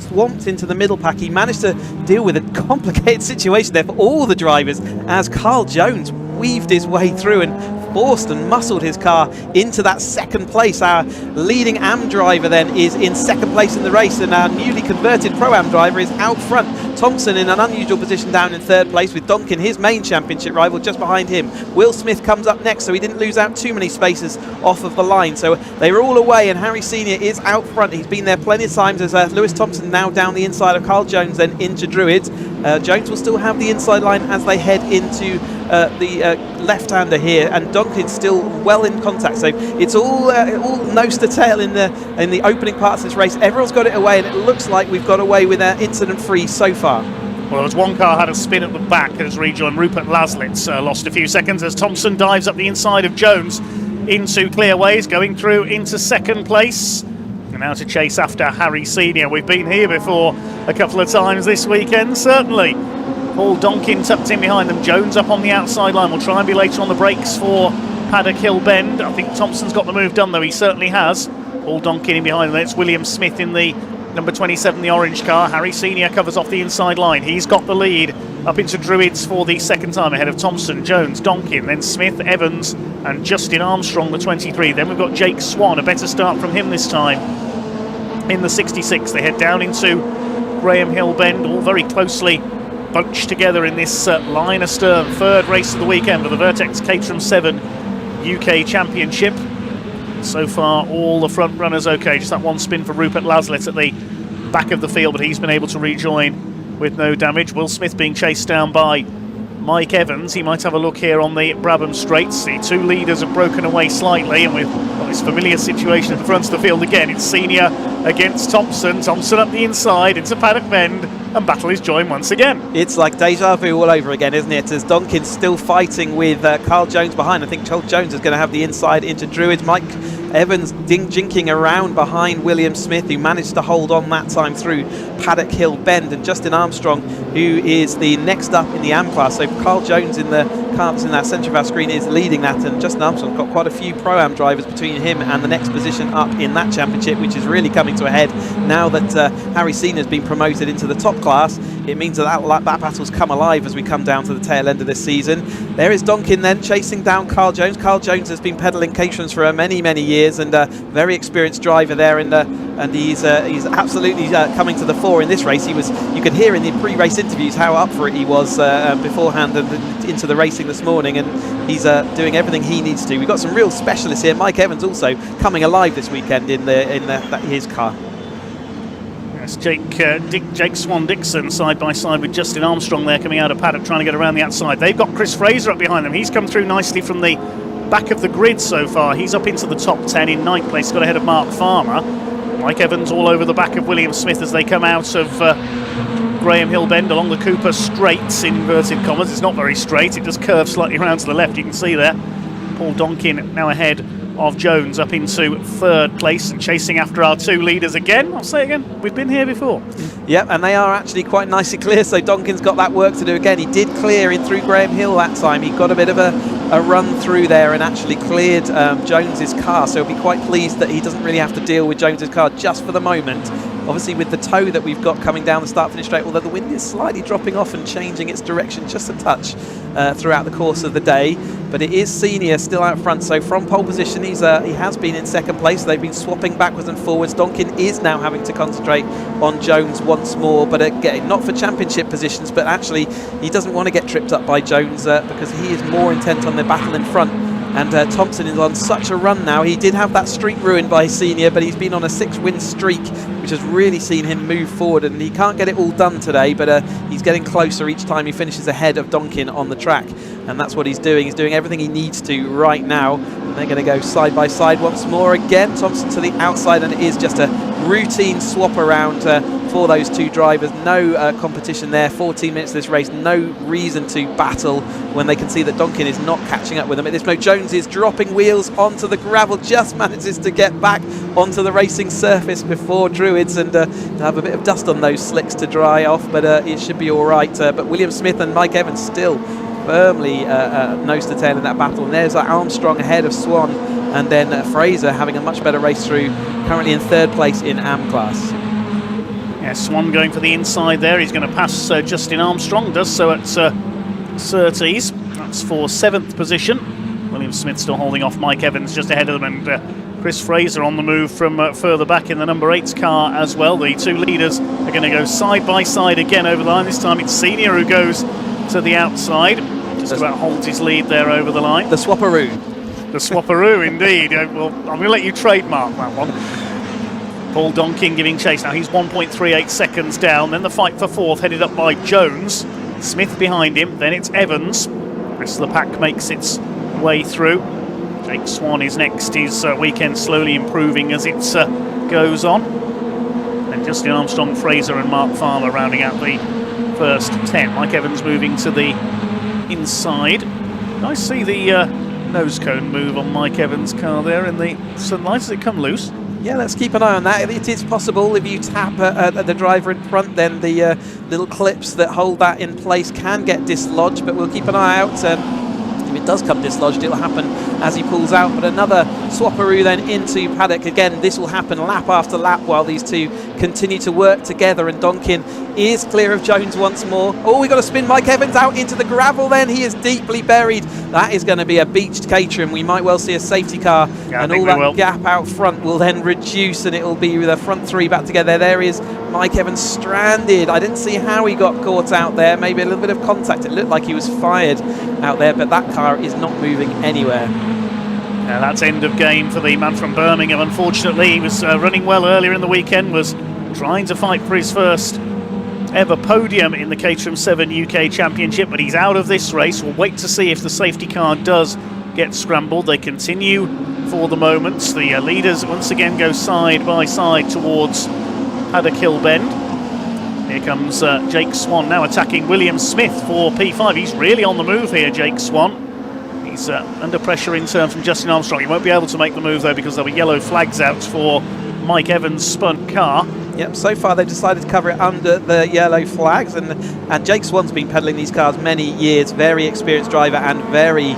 swamped into the middle pack. He managed to deal with a complicated situation there for all the drivers, as Carl Jones weaved his way through and forced and muscled his car into that second place. Our leading AM driver then is in second place in the race, and our newly converted Pro-Am driver is out front. Thompson in an unusual position down in third place, with Donkin, his main championship rival, just behind him. Will Smith comes up next, so he didn't lose out too many spaces off of the line. So they were all away, and Harry Senior is out front. He's been there plenty of times, as Lewis Thompson now down the inside of Carl Jones, then into Druids. Jones will still have the inside line as they head into the left-hander here, and Donkin's still well in contact. So it's all nose to tail in the opening parts of this race. Everyone's got it away, and it looks like we've got away with incident-free so far. Well, as one car had a spin at the back as rejoin, Rupert Laslitz lost a few seconds as Thompson dives up the inside of Jones into clearways, going through into second place. And now to chase after Harry Senior. We've been here before a couple of times this weekend, certainly. Paul Donkin tucked in behind them. Jones up on the outside line. Will try and be later on the brakes for Paddock Hill Bend. I think Thompson's got the move done, though. He certainly has. Paul Donkin in behind them. It's William Smith in the number 27, the orange car. Harry Senior covers off the inside line. He's got the lead up into Druids for the second time ahead of Thompson, Jones, Donkin, then Smith, Evans and Justin Armstrong, the 23. Then we've got Jake Swan, a better start from him this time in the 66. They head down into Graham Hill Bend, all very closely bunched together in this line astern. Third race of the weekend for the Vertex Caterham 7 UK Championship. So far, all the front runners okay. Just that one spin for Rupert Laslett at the back of the field, but he's been able to rejoin with no damage. Will Smith being chased down by Mike Evans. He might have a look here on the Brabham Straights. The two leaders have broken away slightly, and with this familiar situation at the front of the field again, it's Senior against Thompson. Thompson up the inside into Paddock Bend, and battle is joined once again. It's like deja vu all over again, isn't it? As Donkin's still fighting with Carl Jones behind. I think Carl Jones is going to have the inside into Druids. Mike Evans jinking around behind William Smith, who managed to hold on that time through Paddock Hill Bend, and Justin Armstrong, who is the next up in the AM class. So Carl Jones in the carts in that centre of our screen is leading that, and Justin Armstrong's got quite a few Pro-Am drivers between him and the next position up in that championship, which is really coming to a head now that Harry Senior has been promoted into the top class. It means that battle's come alive as we come down to the tail end of this season. There is Donkin then chasing down Carl Jones. Carl Jones has been pedalling Caterhams for many years, and a very experienced driver there, and he's absolutely coming to the fore in this race. You could hear in the pre-race interviews how up for it he was beforehand and into the racing this morning, and he's doing everything he needs to. We've got some real specialists here. Mike Evans also coming alive this weekend in his car. Yes, Jake Swan Dixon side by side with Justin Armstrong there, coming out of Paddock, trying to get around the outside. They've got Chris Fraser up behind them. He's come through nicely from the back of the grid so far. He's up into the top 10 in 9th place, got ahead of Mark Farmer. Mike Evans all over the back of William Smith as they come out of Graham Hill Bend along the Cooper Straights, inverted commas. It's not very straight, it just curves slightly around to the left, you can see there. Paul Donkin now ahead of Jones up into 3rd place and chasing after our two leaders again. I'll say again, we've been here before. Yep, and they are actually quite nicely clear, so Donkin's got that work to do again. He did clear in through Graham Hill that time. He got a bit of a run through there and actually cleared Jones's car, so he'll be quite pleased that he doesn't really have to deal with Jones's car just for the moment. Obviously with the tow that we've got coming down the start-finish straight, although the wind is slightly dropping off and changing its direction just a touch throughout the course of the day, but it is Senior still out front. So from pole position, he has been in 2nd place. They've been swapping backwards and forwards. Donkin is now having to concentrate on Jones once more, but again, not for championship positions, but actually he doesn't want to get tripped up by Jones because he is more intent on the battle in front. And Thompson is on such a run now. He did have that streak ruined by Senior, but he's been on a 6-win streak, which has really seen him move forward, and he can't get it all done today, but he's getting closer each time he finishes ahead of Donkin on the track, and that's what he's doing. He's doing everything he needs to right now, and they're going to go side by side once more again. Thompson to the outside, and it is just a routine swap around for those two drivers. No competition there. 14 minutes of this race, no reason to battle when they can see that Donkin is not catching up with them. At this point, Jones is dropping wheels onto the gravel, just manages to get back onto the racing surface before Druids, and have a bit of dust on those slicks to dry off, but it should be all right. But William Smith and Mike Evans still firmly nose to tail in that battle, and there's Armstrong ahead of Swan, and then Fraser having a much better race through, currently in 3rd place in AM class. Yeah, Swan going for the inside there. He's going to pass Justin Armstrong, does so at Surtees. That's for 7th position. William Smith still holding off Mike Evans just ahead of them, and Chris Fraser on the move from further back in the number 8's car as well. The two leaders are going to go side by side again over the line. This time it's Senior who goes to the outside. Just about holds his lead there over the line. The swapperoo. The swapperoo, indeed. Well, I'm going to let you trademark that one. Paul Donkin giving chase. Now he's 1.38 seconds down. Then the fight for 4th headed up by Jones. Smith behind him. Then it's Evans. The rest of the pack makes its way through. Jake Swan is next. His weekend slowly improving as it goes on. And Justin Armstrong, Fraser and Mark Farmer rounding out the first 10. Mike Evans moving to the inside. I see the nose cone move on Mike Evans' car there in the sunlight. Does it come loose? Yeah, let's keep an eye on that. It is possible if you tap at the driver in front, then the little clips that hold that in place can get dislodged, but we'll keep an eye out. If it does come dislodged, it'll happen as he pulls out. But another swapperoo then into Paddock. Again, this will happen lap after lap while these two continue to work together, and Donkin is clear of Jones once more. Oh, we got to spin Mike Evans out into the gravel then. He is deeply buried. That is going to be a beached Caterham. We might well see a safety car, and all that gap out front will then reduce, and it will be the front three back together. There is Mike Evans stranded. I didn't see how he got caught out there. Maybe a little bit of contact. It looked like he was fired out there, but that car is not moving anywhere. Now that's end of game for the man from Birmingham. Unfortunately, he was running well earlier in the weekend, was trying to fight for his first ever podium in the Caterham 7 UK Championship, but he's out of this race. We'll wait to see if the safety car does get scrambled. They continue for the moment. The leaders once again go side by side towards Paddock Hill Bend. Here comes Jake Swan now attacking William Smith for P5. He's really on the move here, Jake Swan. He's under pressure in turn from Justin Armstrong. He won't be able to make the move though because there'll be yellow flags out for Mike Evans' spun car. Yep, so far they've decided to cover it under the yellow flags, and Jake Swan's been pedaling these cars many years, very experienced driver and very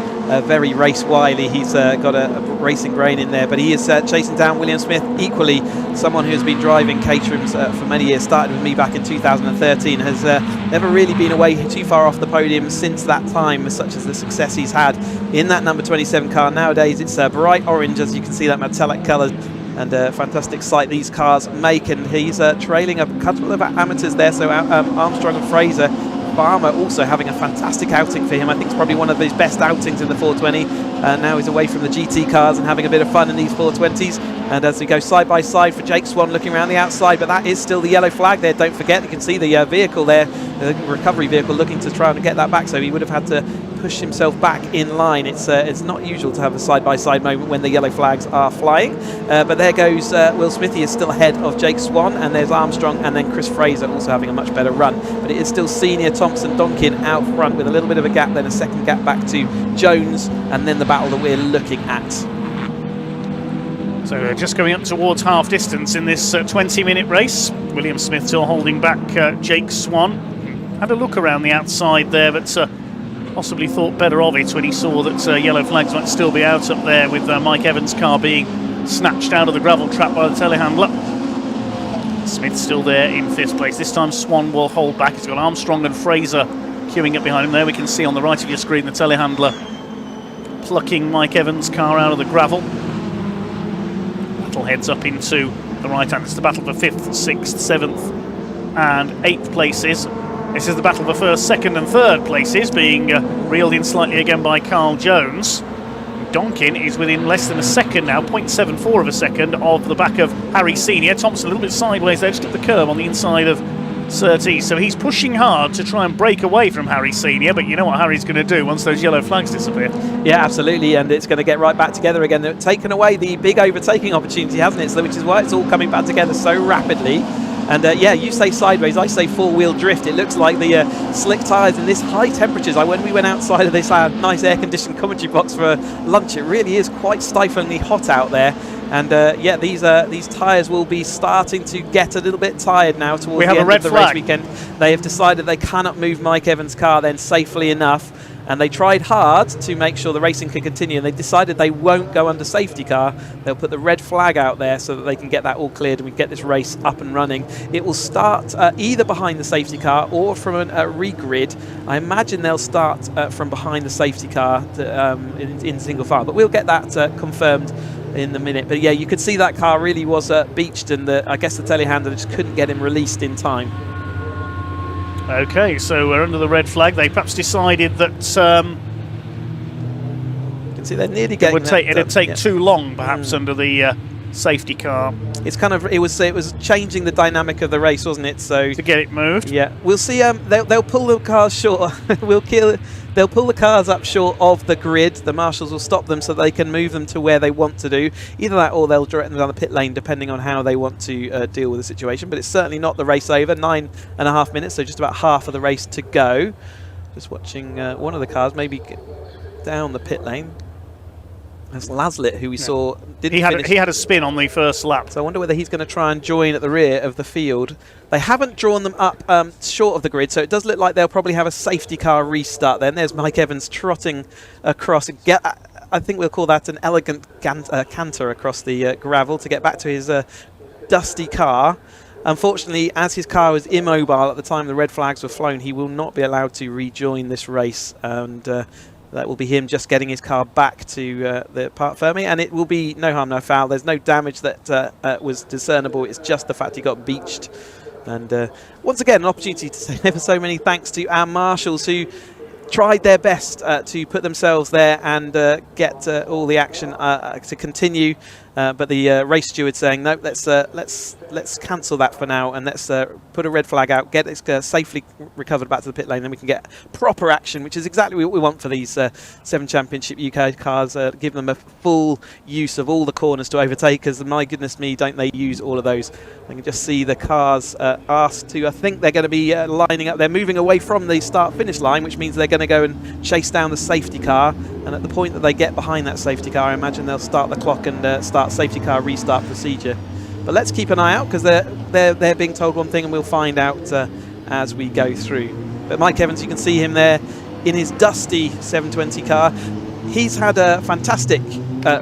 race wily. He's got a racing brain in there, but he is chasing down William Smith, equally someone who has been driving Caterhams for many years, started with me back in 2013, has never really been away too far off the podium since that time, such as the success he's had in that number 27 car. Nowadays it's bright orange, as you can see, that metallic colour, and a fantastic sight these cars make, and he's trailing a couple of amateurs there, so Armstrong and Fraser. Farmer also having a fantastic outing for him. I think it's probably one of his best outings in the 420. Now he's away from the GT cars and having a bit of fun in these 420s. And as we go side by side for Jake Swan looking around the outside, but that is still the yellow flag there. Don't forget, you can see the vehicle there, the recovery vehicle looking to try and get that back, so he would have had to push himself back in line. It's not usual to have a side-by-side moment when the yellow flags are flying, but there goes Will Smith. He is still ahead of Jake Swan, and there's Armstrong and then Chris Fraser also having a much better run, but it is still Senior, Thompson, Donkin out front with a little bit of a gap, then a second gap back to Jones, and then the battle that we're looking at. So just going up towards half distance in this 20-minute race. William Smith still holding back Jake Swan. Had a look around the outside there, but possibly thought better of it when he saw that yellow flags might still be out up there, with Mike Evans' car being snatched out of the gravel trap by the telehandler. Smith still there in 5th place. This time Swan will hold back. He's got Armstrong and Fraser queuing up behind him. There we can see on the right of your screen the telehandler plucking Mike Evans' car out of the gravel. Battle heads up into the right hand. It's the battle for 5th, 6th, 7th and 8th places. This is the battle for 1st, 2nd and 3rd places, being reeled in slightly again by Carl Jones. Donkin is within less than a second now, 0.74 of a second, of the back of Harry Senior. Thompson a little bit sideways there, just at the curb on the inside of Surtees. So he's pushing hard to try and break away from Harry Senior, but you know what Harry's going to do once those yellow flags disappear. Yeah, absolutely, and it's going to get right back together again. They've taken away the big overtaking opportunity, hasn't it? So, which is why it's all coming back together so rapidly. And yeah, you say sideways, I say four-wheel drift. It looks like the slick tyres in this high temperatures. When we went outside of this nice air-conditioned commentary box for lunch, it really is quite stiflingly hot out there. And yeah, these tyres will be starting to get a little bit tired now towards the end of the race weekend. They have decided they cannot move Mike Evans' car then safely enough. And they tried hard to make sure the racing can continue, and they decided they won't go under safety car. They'll put the red flag out there so that they can get that all cleared and we get this race up and running. It will start either behind the safety car or from a regrid. I imagine they'll start from behind the safety car to, in single file, but we'll get that confirmed in a minute. But yeah, you could see that car really was beached, and I guess the telehandler just couldn't get him released in time. Okay, so we're under the red flag. They perhaps decided that you can see they're nearly getting it'd take too long, perhaps, under the safety car. It's kind of it was changing the dynamic of the race, wasn't it? So to get it moved. Yeah, we'll see. They'll pull the cars short. They'll pull the cars up short of the grid. The marshals will stop them so they can move them to where they want to do. Either that or they'll direct them down the pit lane, depending on how they want to deal with the situation. But it's certainly not the race over. 9.5 minutes, so just about half of the race to go. Just watching one of the cars maybe get down the pit lane. That's Laslett, who we saw didn't finish. He had a spin on the first lap. So I wonder whether he's going to try and join at the rear of the field. They haven't drawn them up short of the grid, so it does look like they'll probably have a safety car restart then. There's Mike Evans trotting across. I think we'll call that an elegant canter across the gravel to get back to his dusty car. Unfortunately, as his car was immobile at the time the red flags were flown, he will not be allowed to rejoin this race, and that will be him just getting his car back to the Parc Fermé, and it will be no harm, no foul. There's no damage that was discernible. It's just the fact he got beached. And once again, an opportunity to say ever so many thanks to our marshals who tried their best to put themselves there and get all the action to continue. But the race steward saying, no, let's cancel that for now, and let's put a red flag out, get it safely recovered back to the pit lane, then we can get proper action, which is exactly what we want for these 7 Championship UK cars. Give them a full use of all the corners to overtake us, and my goodness me, don't they use all of those. I can just see the cars asked to, I think they're going to be lining up. They're moving away from the start-finish line, which means they're going to go and chase down the safety car, and at the point that they get behind that safety car, I imagine they'll start the clock and start safety car restart procedure. But let's keep an eye out, because they're being told one thing, and we'll find out as we go through. But Mike Evans, you can see him there in his dusty 720 car. He's had a fantastic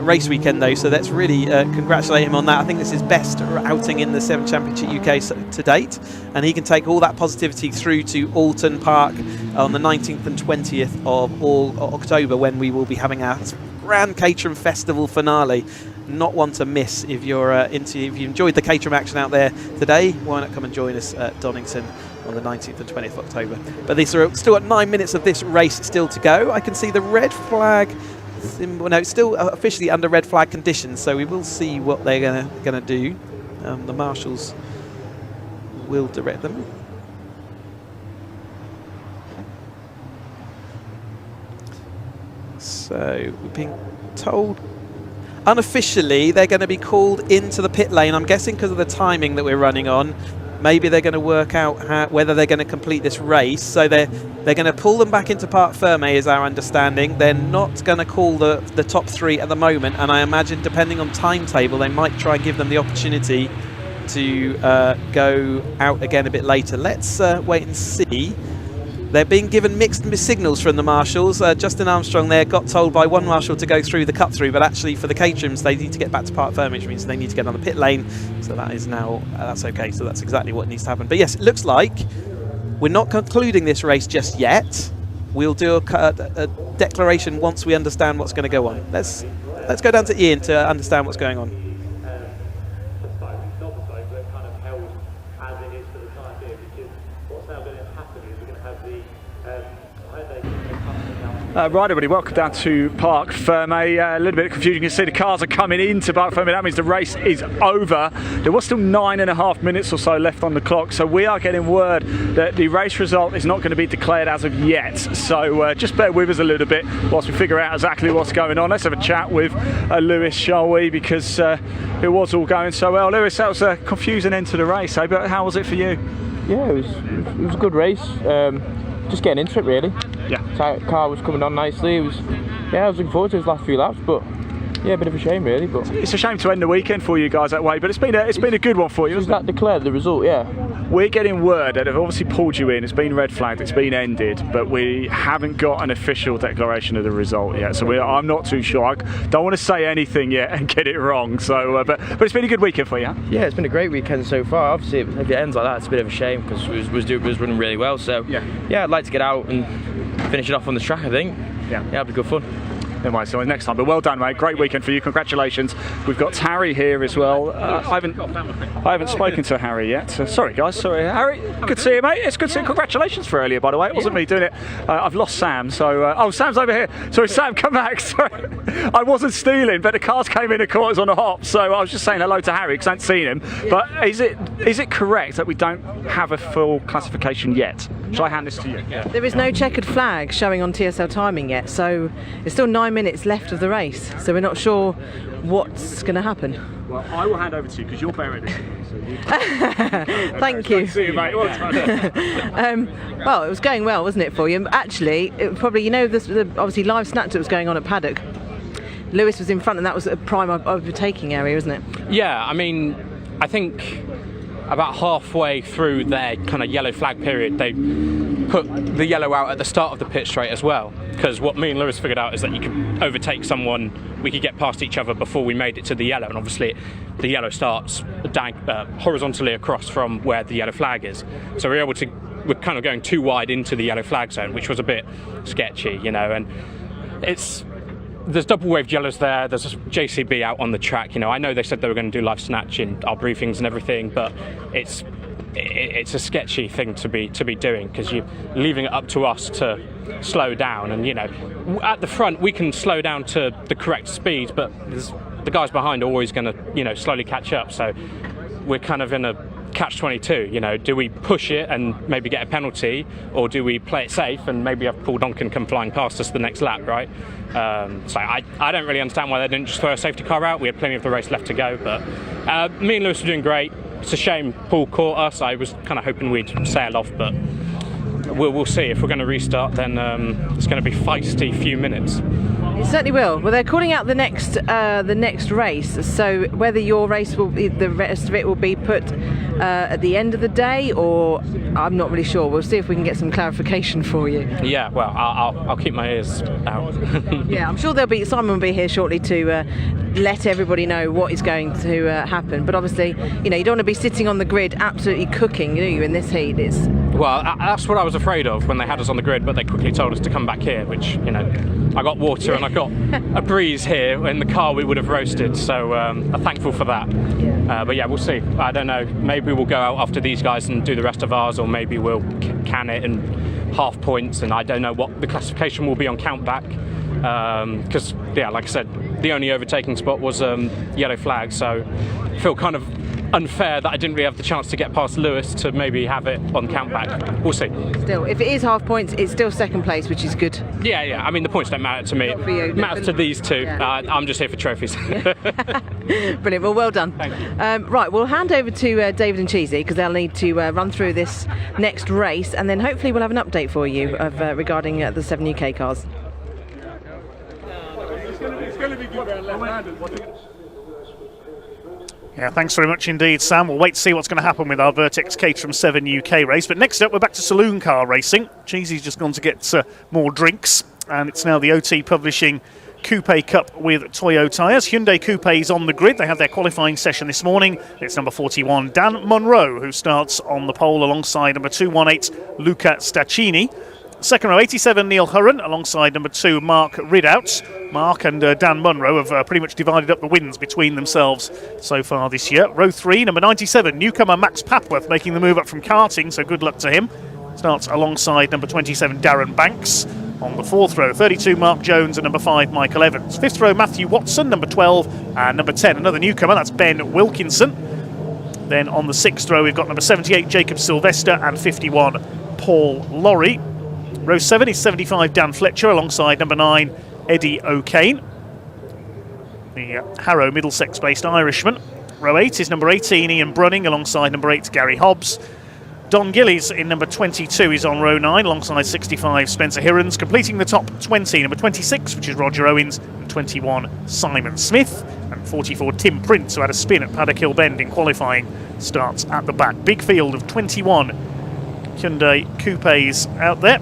race weekend though, so let's really congratulate him on that. I think this is his best outing in the 7 Championship UK to date, and he can take all that positivity through to Alton Park on the 19th and 20th of October, when we will be having our grand Caterham Festival finale. Not one to miss. If you're if you enjoyed the Caterham action out there today, why not come and join us at Donington on the 19th and 20th of October. But these are still at 9 minutes of this race still to go. I can see the red flag symbol. No, it's still officially under red flag conditions, so we will see what they're gonna do. The marshals will direct them. So we've been told unofficially they're going to be called into the pit lane. I'm guessing because of the timing that we're running on. Maybe they're going to work out whether they're going to complete this race. So they're going to pull them back into Parc Fermé, is our understanding. They're not going to call the top 3 at the moment, and I imagine depending on timetable they might try and give them the opportunity to go out again a bit later. Let's wait and see. They're being given mixed signals from the marshals. Justin Armstrong there got told by one marshal to go through the cut through, but actually for the Caterhams they need to get back to Parc Fermé, which means they need to get on the pit lane. So that is now, that's okay, so that's exactly what needs to happen. But yes, it looks like we're not concluding this race just yet. We'll do a declaration once we understand what's going to go on. Let's go down to Ian to understand what's going on. Right, everybody, welcome down to Parc Fermé. A little bit confusing. You can see the cars are coming into Parc Fermé. That means the race is over. There was still 9.5 minutes or so left on the clock, so we are getting word that the race result is not going to be declared as of yet. So just bear with us a little bit whilst we figure out exactly what's going on. Let's have a chat with Lewis, shall we? Because it was all going so well. Lewis, that was a confusing end to the race, eh? But how was it for you? Yeah, it was a good race. Just getting into it, really. Yeah. Car was coming on nicely. I was looking forward to his last few laps, but yeah, a bit of a shame, really. But it's a shame to end the weekend for you guys that way, but it's been a good one for you. Is that declared the result? Yeah. We're getting word that they've obviously pulled you in. It's been red flagged. It's been ended, but we haven't got an official declaration of the result yet. So I'm not too sure. I don't want to say anything yet and get it wrong. So, but it's been a good weekend for you. Huh? Yeah, it's been a great weekend so far. Obviously, if it ends like that, it's a bit of a shame because it was running really well. So yeah, I'd like to get out and finish it off on the track. I think. Yeah, it'll be good fun. Anyway, so next time, but well done, mate. Great weekend for you. Congratulations. We've got Harry here as well. I haven't spoken to Harry yet. Sorry, guys. Sorry, Harry. Good to see you, mate. It's good to see you. Congratulations for earlier, by the way. It wasn't me doing it. I've lost Sam. So, oh, Sam's over here. Sorry, Sam, come back. Sorry, I wasn't stealing, but the cars came in the quarters on the hop. So I was just saying hello to Harry because I hadn't seen him. But is it correct that we don't have a full classification yet? Shall I hand this to you? Yeah. There is no checkered flag showing on TSL timing yet, so it's still 9 minutes left of the race, so we're not sure what's going to happen. Well, I will hand over to you because you're better at this. Thank you. See you, mate. Well, it was going well, wasn't it, for you? Actually, it probably, you know, obviously live snatch that was going on at Paddock. Lewis was in front, and that was a prime overtaking area, isn't it? Yeah, I mean, I think about halfway through their kind of yellow flag period, they put the yellow out at the start of the pit straight as well. Because what me and Lewis figured out is that you could overtake someone, we could get past each other before we made it to the yellow, and obviously the yellow starts horizontally across from where the yellow flag is. So we're kind of going too wide into the yellow flag zone, which was a bit sketchy, you know, and there's double waved yellows there, there's a JCB out on the track, you know. I know they said they were going to do live snatch in our briefings and everything, but it's a sketchy thing to be doing, because you're leaving it up to us to slow down, and you know, at the front we can slow down to the correct speed, but the guys behind are always going to, you know, slowly catch up. So we're kind of in a catch-22, you know. Do we push it and maybe get a penalty, or do we play it safe and maybe have Paul Donkin come flying past us the next lap, right? So I don't really understand why they didn't just throw a safety car out. We had plenty of the race left to go, but me and Lewis were doing great. It's a shame Paul caught us. I was kind of hoping we'd sail off, but we'll see. If we're going to restart, then it's going to be feisty few minutes. It certainly will. Well, they're calling out the next race, so whether your race will be, the rest of it will be put at the end of the day, or I'm not really sure. We'll see if we can get some clarification for you. Yeah, well, I'll keep my ears out. Yeah, I'm sure Simon will be here shortly to let everybody know what is going to happen. But obviously, you know, you don't want to be sitting on the grid absolutely cooking, do you, in this heat? Well, that's what I was afraid of when they had us on the grid, but they quickly told us to come back here, which, you know, I got water and I got a breeze here. In the car we would have roasted, so I'm thankful for that. But yeah, we'll see. I don't know, maybe we'll go out after these guys and do the rest of ours, or maybe we'll can it in half points, and I don't know what the classification will be on count back, because yeah, like I said, the only overtaking spot was yellow flag, so I feel kind of unfair that I didn't really have the chance to get past Lewis to maybe have it on count back. We'll see. Still, if it is half points, it's still second place, which is good. Yeah, I mean, the points don't matter to me. Not for you, it matters to these two. Yeah. I'm just here for trophies. Brilliant, well done. Thank you. Right, we'll hand over to David and Cheesy, because they'll need to run through this next race, and then hopefully we'll have an update for you regarding the 7 UK cars. Yeah, thanks very much indeed, Sam. We'll wait to see what's going to happen with our Vertex Caterham 7 UK race. But next up, we're back to Saloon Car Racing. Cheesy's just gone to get more drinks, and it's now the OT Publishing Coupe Cup with Toyo tyres. Hyundai Coupe is on the grid. They had their qualifying session this morning. It's number 41, Dan Munro, who starts on the pole alongside number 218, Luca Staccini. Second row, 87, Neil Hurren, alongside number 2, Mark Ridout. Mark and Dan Munro have pretty much divided up the wins between themselves so far this year. Row 3, number 97, newcomer Max Papworth, making the move up from karting, so good luck to him. Starts alongside number 27, Darren Banks. On the 4th row, 32, Mark Jones, and number 5, Michael Evans. 5th row, Matthew Watson, number 12, and number 10, another newcomer, that's Ben Wilkinson. Then on the 6th row, we've got number 78, Jacob Sylvester, and 51, Paul Laurie. Row 7 is 75, Dan Fletcher, alongside number 9, Eddie O'Kane, the Harrow Middlesex-based Irishman. Row 8 is number 18, Ian Brunning, alongside number 8, Gary Hobbs. Don Gillies in number 22 is on row 9, alongside 65, Spencer Hirons. Completing the top 20, number 26, which is Roger Owens, and 21, Simon Smith. And 44, Tim Prince, who had a spin at Paddock Hill Bend in qualifying, starts at the back. Big field of 21 Hyundai Coupes out there.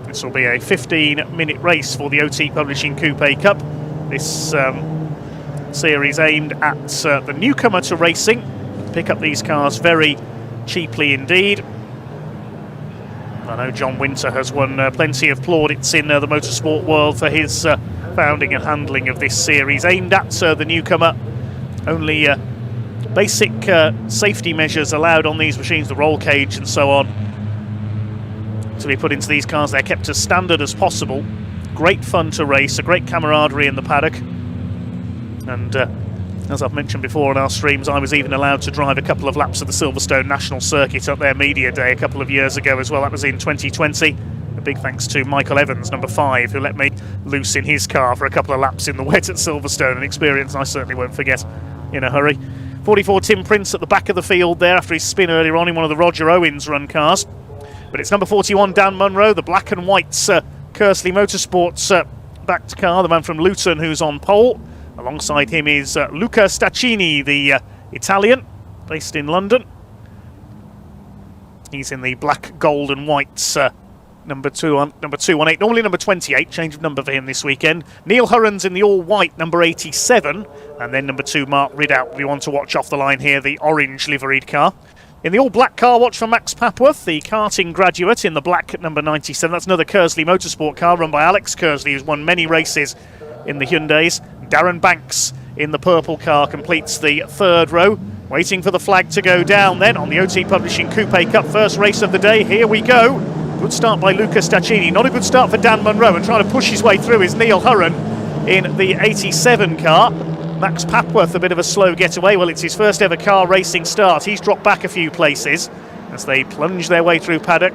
This will be a 15-minute race for the OT Publishing Coupe Cup. This series aimed at the newcomer to racing. Pick up these cars very cheaply indeed. I know John Winter has won plenty of plaudits in the motorsport world for his founding and handling of this series. Aimed at the newcomer. Only basic safety measures allowed on these machines, the roll cage and so on, to be put into these cars. They're kept as standard as possible. Great fun to race, a great camaraderie in the paddock. And as I've mentioned before on our streams, I was even allowed to drive a couple of laps of the Silverstone National Circuit up their media day a couple of years ago as well. That was in 2020. A big thanks to Michael Evans, number 5, who let me loose in his car for a couple of laps in the wet at Silverstone, an experience I certainly won't forget in a hurry. 44, Tim Prince at the back of the field there after his spin earlier on in one of the Roger Owens run cars. But it's number 41, Dan Munro, the black and white Kersley Motorsport's backed car, the man from Luton who's on pole. Alongside him is Luca Staccini, the Italian, based in London. He's in the black, gold and white number 218, normally number 28, change of number for him this weekend. Neil Hurren's in the all-white number 87, and then number 2, Mark Ridout, we want to watch off the line here, the orange liveried car. In the all-black car, watch for Max Papworth, the karting graduate, in the black number 97. That's another Kersley Motorsport car run by Alex Kersley, who's won many races in the Hyundais. Darren Banks in the purple car completes the third row. Waiting for the flag to go down then on the OT Publishing Coupe Cup first race of the day. Here we go. Good start by Luca Staccini. Not a good start for Dan Munro, and trying to push his way through is Neil Hurren in the 87 car. Max Papworth, a bit of a slow getaway. Well, it's his first ever car racing start. He's dropped back a few places as they plunge their way through paddock.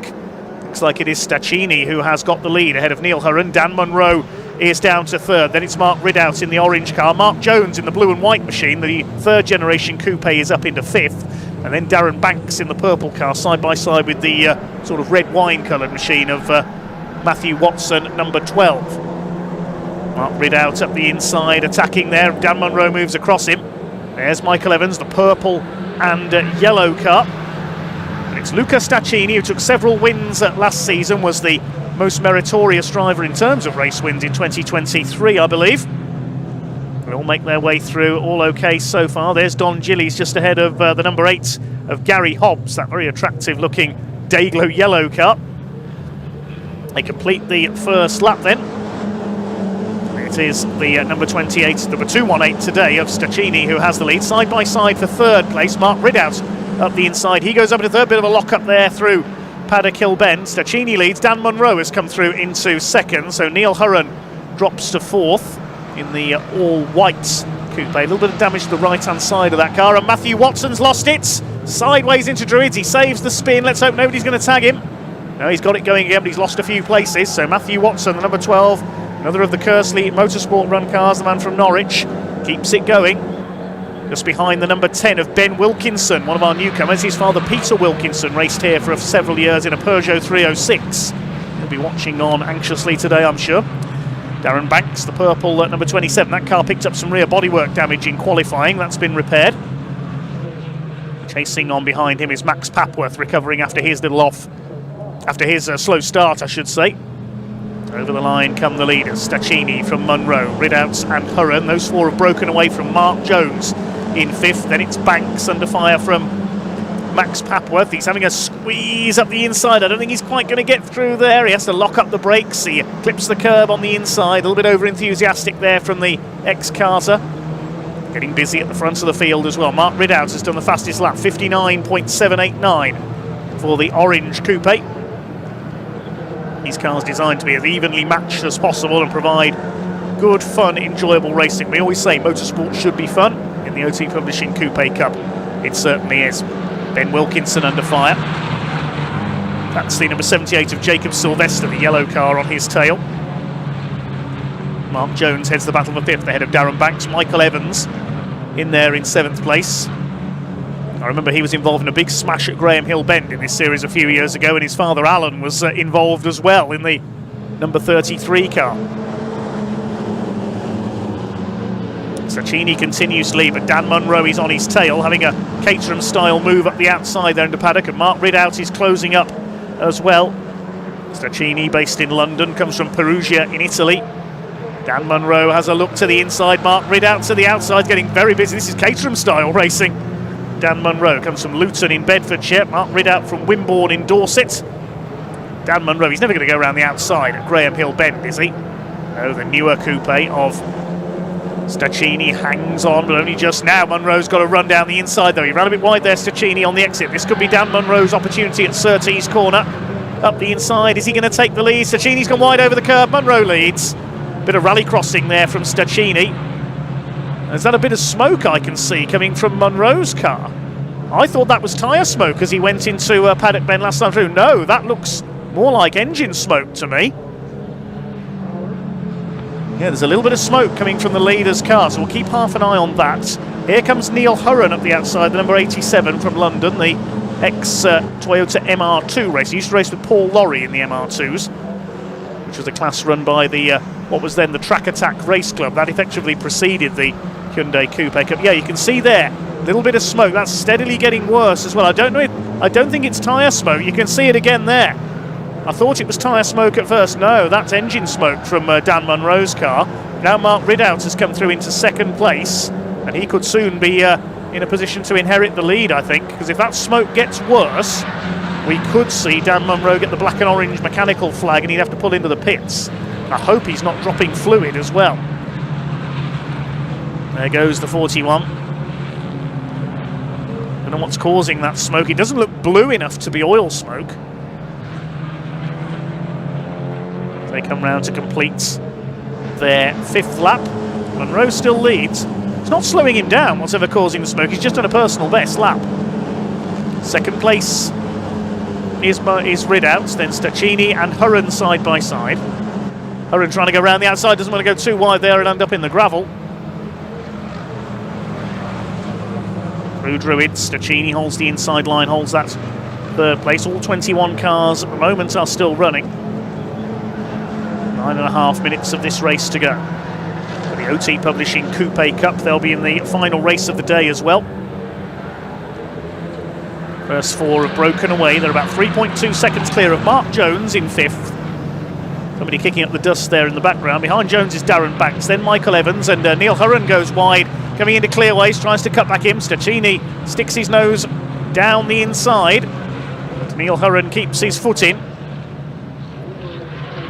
Looks like it is Staccini who has got the lead ahead of Neil Hurren. Dan Munro is down to third. Then it's Mark Ridout in the orange car. Mark Jones in the blue and white machine. The third generation coupe is up into fifth. And then Darren Banks in the purple car, side by side with the sort of red wine coloured machine of Matthew Watson, number 12. Mark Ridout up the inside, attacking there. Dan Munro moves across him. There's Michael Evans, the purple and yellow car. And it's Luca Staccini, who took several wins last season, was the most meritorious driver in terms of race wins in 2023, I believe. They all make their way through, all okay so far. There's Don Gillies just ahead of the number 8 of Gary Hobbs, that very attractive looking Dayglow yellow car. They complete the first lap then. It is the number 28, number 218 today of Staccini who has the lead. Side by side for third place, Mark Ridout up the inside. He goes up into third, bit of a lock up there through Paddock Hill Bend. Staccini leads, Dan Munro has come through into second, so Neil Hurren drops to fourth in the all-white coupe. A little bit of damage to the right-hand side of that car, and Matthew Watson's lost it. Sideways into Druids, he saves the spin. Let's hope nobody's going to tag him. No, he's got it going again, but he's lost a few places. So Matthew Watson, the number 12, another of the Kersley Motorsport run cars, the man from Norwich, keeps it going. Just behind the number 10 of Ben Wilkinson, one of our newcomers. His father, Peter Wilkinson, raced here for several years in a Peugeot 306. He'll be watching on anxiously today, I'm sure. Darren Banks, the purple number 27. That car picked up some rear bodywork damage in qualifying. That's been repaired. Chasing on behind him is Max Papworth, recovering after his slow start, I should say. Over the line come the leaders. Staccini from Munro, Ridout and Hurren. Those four have broken away from Mark Jones in fifth. Then it's Banks under fire from Max Papworth. He's having a squeeze up the inside. I don't think he's quite going to get through there. He has to lock up the brakes. He clips the curb on the inside. A little bit over enthusiastic there from the ex-Carter. Getting busy at the front of the field as well. Mark Ridout has done the fastest lap, 59.789 for the orange coupe. These cars designed to be as evenly matched as possible and provide good, fun, enjoyable racing. We always say motorsport should be fun. In the OT Publishing Coupe Cup, it certainly is. Ben Wilkinson under fire. That's the number 78 of Jacob Sylvester, the yellow car on his tail. Mark Jones heads the battle for fifth ahead of Darren Banks. Michael Evans in there in seventh place. I remember he was involved in a big smash at Graham Hill Bend in this series a few years ago, and his father Alan was involved as well in the number 33 car. Staccini continues to lead, but Dan Munro is on his tail, having a Caterham style move up the outside there into paddock, and Mark Ridout is closing up as well. Staccini, based in London, comes from Perugia in Italy. Dan Munro has a look to the inside, Mark Ridout to the outside, getting very busy. This is Caterham style racing. Dan Munro comes from Luton in Bedfordshire. Mark Ridout from Wimborne in Dorset. Dan Munro, he's never going to go around the outside at Graham Hill Bend, is he? Oh, the newer coupe of Staccini hangs on, but only just now. Munro's got to run down the inside, though. He ran a bit wide there, Staccini, on the exit. This could be Dan Munro's opportunity at Surtees corner. Up the inside, is he going to take the lead? Staccini's gone wide over the curb. Munro leads. Bit of rally crossing there from Staccini. Is that a bit of smoke I can see coming from Munro's car? I thought that was tyre smoke as he went into Paddock Bend last time through. No, that looks more like engine smoke to me. Yeah, there's a little bit of smoke coming from the leader's car, so we'll keep half an eye on that. Here comes Neil Hurren up the outside, the number 87 from London, the ex-Toyota MR2 race. He used to race with Paul Lorry in the MR2s. which was a class run by the what was then the Track Attack Race Club. That effectively preceded the Hyundai Coupe Cup. Yeah, you can see there, a little bit of smoke. That's steadily getting worse as well. I don't think it's tyre smoke. You can see it again there. I thought it was tyre smoke at first. No, that's engine smoke from Dan Munro's car. Now Mark Ridout has come through into second place, and he could soon be in a position to inherit the lead, I think, because if that smoke gets worse, we could see Dan Munro get the black and orange mechanical flag and he'd have to pull into the pits. I hope he's not dropping fluid as well. There goes the 41. Don't know what's causing that smoke. It doesn't look blue enough to be oil smoke. They come round to complete their 5th lap. Munro still leads. It's not slowing him down, whatever causing the smoke. He's just done a personal best lap. Second place is Ridout, then Stacchini and Hurren side by side. Hurren trying to go around the outside, doesn't want to go too wide there and end up in the gravel. Through Druid, Stacchini holds the inside line, holds that 3rd place. All 21 cars at the moment are still running. 9.5 minutes of this race to go. For the OT Publishing Coupe Cup, they'll be in the final race of the day as well. First 4 have broken away. They're about 3.2 seconds clear of Mark Jones in 5th. Somebody kicking up the dust there in the background. Behind Jones is Darren Banks, then Michael Evans, and Neil Hurren goes wide, coming into clearways, tries to cut back in. Stacchini sticks his nose down the inside. But Neil Hurren keeps his foot in.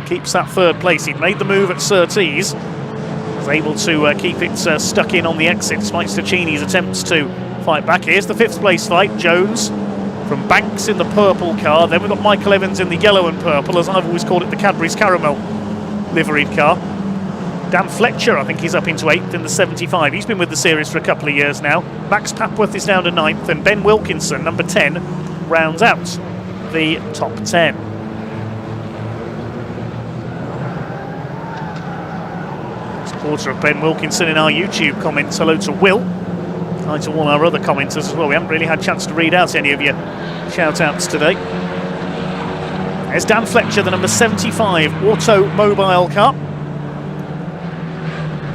Keeps that 3rd place. He'd made the move at Surtees. Was able to keep it stuck in on the exit, despite Stacchini's attempts to fight back. Here's the 5th place fight. Jones from Banks in the purple car. Then we've got Michael Evans in the yellow and purple, as I've always called it, the Cadbury's Caramel liveried car. Dan Fletcher, I think he's up into 8th in the 75. He's been with the series for a couple of years now. Max Papworth is down to 9th, and Ben Wilkinson, number 10, rounds out the top 10. Supporter of Ben Wilkinson in our YouTube comments. Hello to Will. Hi to all our other commenters as well. We haven't really had a chance to read out any of your shout-outs today. There's Dan Fletcher, the number 75 automobile car.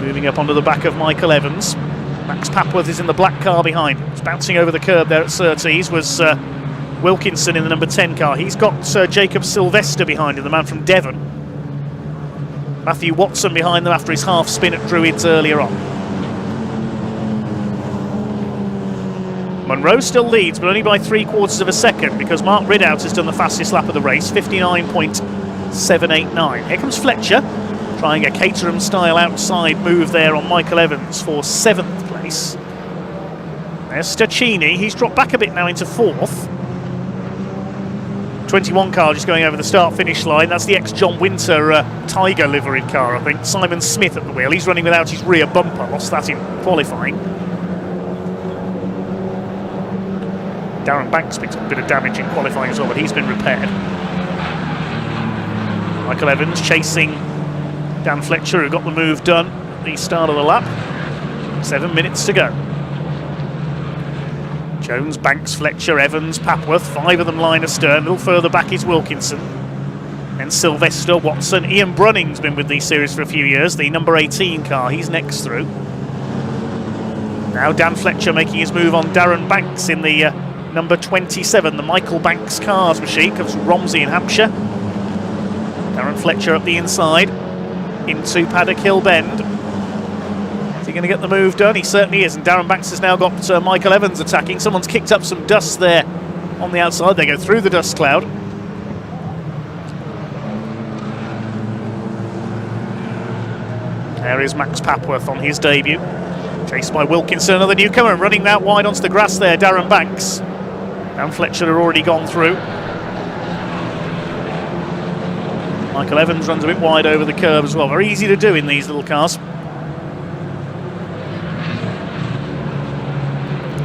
Moving up onto the back of Michael Evans. Max Papworth is in the black car behind. It's bouncing over the curb there at Surtees was Wilkinson in the number 10 car. He's got Jacob Sylvester behind him, the man from Devon. Matthew Watson behind them after his half spin at Druids earlier on. Munro still leads, but only by 3/4 of a second, because Mark Ridout has done the fastest lap of the race, 59.789. Here comes Fletcher, trying a Caterham-style outside move there on Michael Evans for 7th place. There's Stacchini. He's dropped back a bit now into 4th. 21 car just going over the start-finish line. That's the ex-John Winter Tiger liveried car, I think. Simon Smith at the wheel. He's running without his rear bumper. Lost that in qualifying. Darren Banks picked up a bit of damage in qualifying as well, but he's been repaired. Michael Evans chasing Dan Fletcher, who got the move done at the start of the lap. 7 minutes to go. Jones, Banks, Fletcher, Evans, Papworth, 5 of them line astern. A little further back is Wilkinson. Then Sylvester, Watson. Ian Brunning's been with these series for a few years, the number 18 car. He's next through. Now Dan Fletcher making his move on Darren Banks in the number 27, the Michael Banks cars machine. Comes from Romsey in Hampshire. Darren Fletcher up the inside into Paddock Hill Bend. Is he going to get the move done? He certainly is, and Darren Banks has now got Michael Evans attacking. Someone's kicked up some dust there on the outside. They go through the dust cloud. There is Max Papworth on his debut. Chased by Wilkinson, another newcomer, running out wide onto the grass there, Darren Banks. Dan Fletcher had already gone through. Michael Evans runs a bit wide over the curb as well. Very easy to do in these little cars.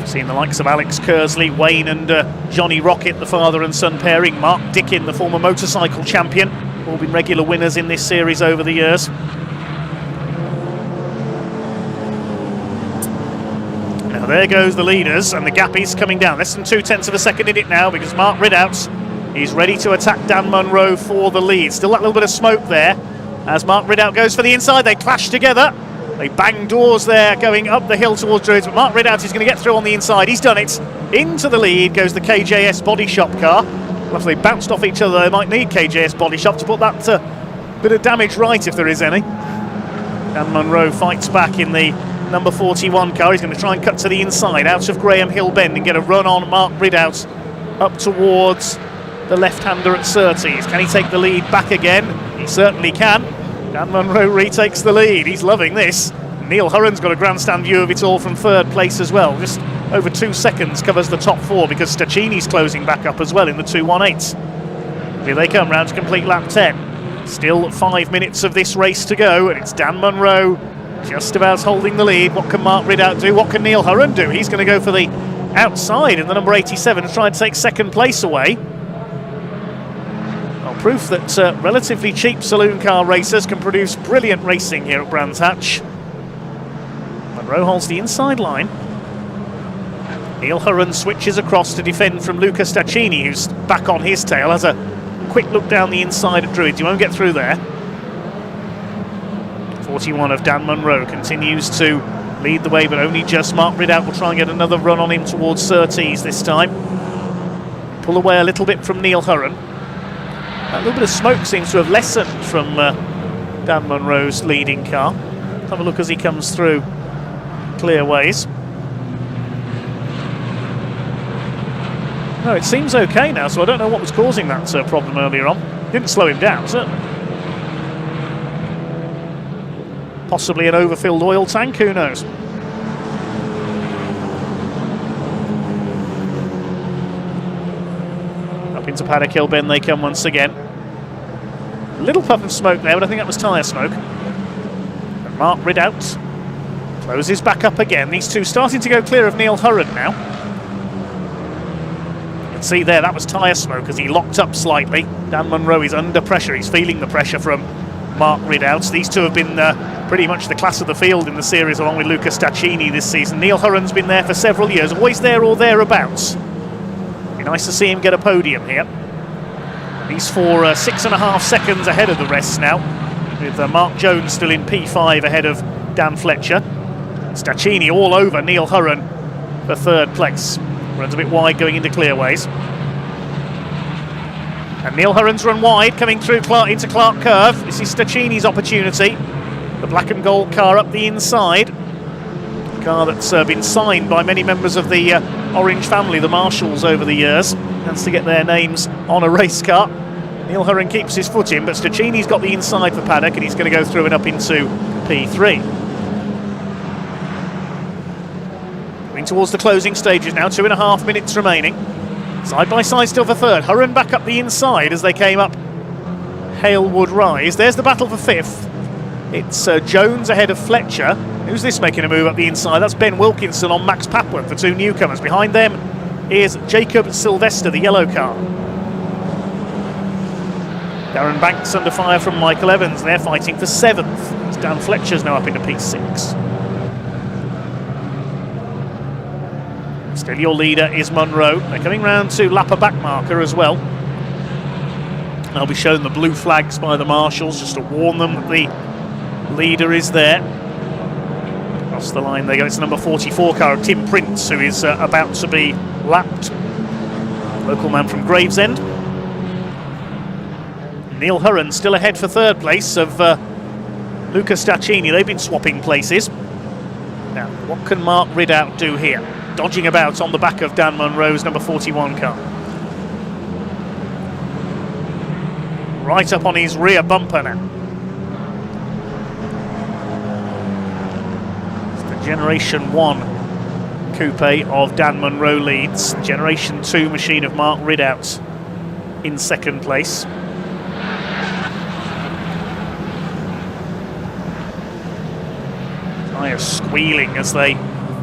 Seen the likes of Alex Kersley, Wayne and Johnny Rocket, the father and son pairing. Mark Dickin, the former motorcycle champion. All been regular winners in this series over the years. Now there goes the leaders, and the gap is coming down. Less than 0.2 of a second in it now, because Mark Ridout He's ready to attack Dan Munro for the lead. Still that little bit of smoke there as Mark Ridout goes for the inside. They clash together. They bang doors there going up the hill towards Druids, but Mark Ridout is going to get through on the inside. He's done it. Into the lead goes the KJS Body Shop car. Well, if they bounced off each other, they might need KJS Body Shop to put that bit of damage right, if there is any. Dan Munro fights back in the number 41 car. He's going to try and cut to the inside out of Graham Hill Bend and get a run on Mark Ridout up towards the left-hander at Surtees. Can he take the lead back again? He certainly can. Dan Munro retakes the lead. He's loving this. Neil Hurren's got a grandstand view of it all from third place as well. Just over 2 seconds covers the top four because Stachini's closing back up as well in the 2:18. Here they come round to complete lap 10. Still 5 minutes of this race to go, and it's Dan Munro just about holding the lead. What can Mark Ridout do? What can Neil Hurren do? He's going to go for the outside in the number 87 to try and take second place away. Well, proof that relatively cheap saloon car racers can produce brilliant racing here at Brands Hatch. Munro holds the inside line. Neil Hurren switches across to defend from Luca Stachini, who's back on his tail, has a quick look down the inside at Druids. He won't get through there. 41 of Dan Munro continues to lead the way, but only just. Mark Ridout will try and get another run on him towards Surtees this time. Pull away a little bit from Neil Hurren. That little bit of smoke seems to have lessened from Dan Munro's leading car. Let's have a look as he comes through clear ways. No, it seems okay now, so I don't know what was causing that problem earlier on. Didn't slow him down, certainly. Possibly an overfilled oil tank, who knows? Up into Paddock Hill Bend they come once again. A little puff of smoke there, but I think that was tyre smoke. And Mark Ridout closes back up again. These two starting to go clear of Neil Hurren now. You can see there, that was tyre smoke as he locked up slightly. Dan Munro is under pressure. He's feeling the pressure from Mark Ridout. These two have been pretty much the class of the field in the series along with Luca Stachini this season. Neil Hurren's been there for several years, always there or thereabouts. Be nice to see him get a podium here. He's for 6.5 seconds ahead of the rest now, with Mark Jones still in P5 ahead of Dan Fletcher. Stachini all over Neil Hurren for third place. Runs a bit wide going into clearways. And Neil Hurren's run wide, coming through into Clark Curve. This is Stachini's opportunity. The black and gold car up the inside. A car that's been signed by many members of the Orange family, the Marshalls, over the years. Has to get their names on a race car. Neil Hurren keeps his foot in, but Stachini's got the inside for Paddock, and he's going to go through and up into P3. Coming towards the closing stages now, 2.5 minutes remaining. Side by side still for third. Hurren back up the inside as they came up Halewood Rise. There's the battle for fifth. It's Jones ahead of Fletcher. Who's this making a move up the inside? That's Ben Wilkinson on Max Papworth, the two newcomers. Behind them is Jacob Sylvester, the yellow car. Darren Banks under fire from Michael Evans. They're fighting for seventh. It's Dan Fletcher's now up into P6. Still your leader is Munro. They're coming round to lap a back marker as well. They'll be shown the blue flags by the marshals just to warn them that the leader is there. Across the line they go. It's number 44 car of Tim Prince, who is about to be lapped. Local man from Gravesend. Neil Hurren still ahead for third place of Luca Stachini. They've been swapping places. Now, what can Mark Ridout do here? Dodging about on the back of Dan Munro's number 41 car. Right up on his rear bumper now. It's the Generation 1 coupe of Dan Munro leads. Generation 2 machine of Mark Ridout in second place. Tyres squealing as they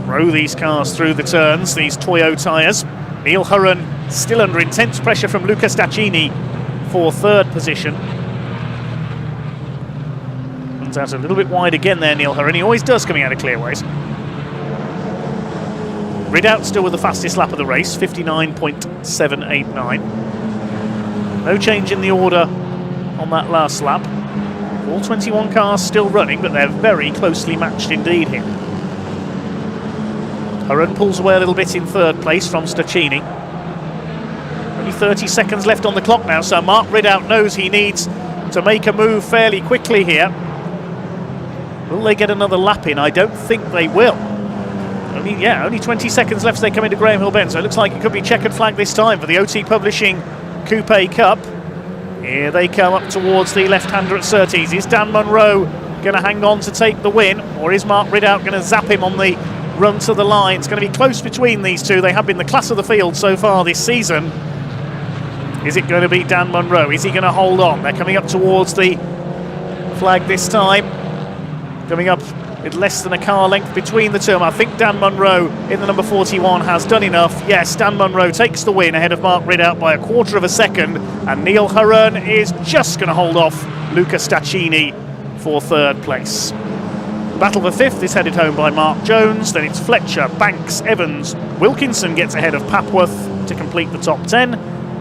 row these cars through the turns, these Toyo tyres. Neil Hurren still under intense pressure from Luca Stachini for third position. Runs out a little bit wide again there, Neil Hurren. He always does coming out of clearways. Ridout still with the fastest lap of the race, 59.789. No change in the order on that last lap. All 21 cars still running, but they're very closely matched indeed here. Hurren pulls away a little bit in third place from Staccini. Only 30 seconds left on the clock now, so Mark Ridout knows he needs to make a move fairly quickly here. Will they get another lap in? I don't think they will. Only 20 seconds left as they come into Graham Hill Bend, so it looks like it could be checkered flag this time for the OT Publishing Coupe Cup. Here they come up towards the left-hander at Surtees. Is Dan Munro going to hang on to take the win, or is Mark Ridout going to zap him on the run to the line? It's going to be close between these two. They have been the class of the field so far this season. Is it going to be Dan Munro? Is he going to hold on? They're coming up towards the flag this time. Coming up with less than a car length between the two. I think Dan Munro in the number 41 has done enough. Yes, Dan Munro takes the win ahead of Mark Ridout by a quarter of a second, and Neil Hurren is just going to hold off Luca Staccini for third place. The battle for fifth is headed home by Mark Jones, then it's Fletcher, Banks, Evans. Wilkinson gets ahead of Papworth to complete the top 10,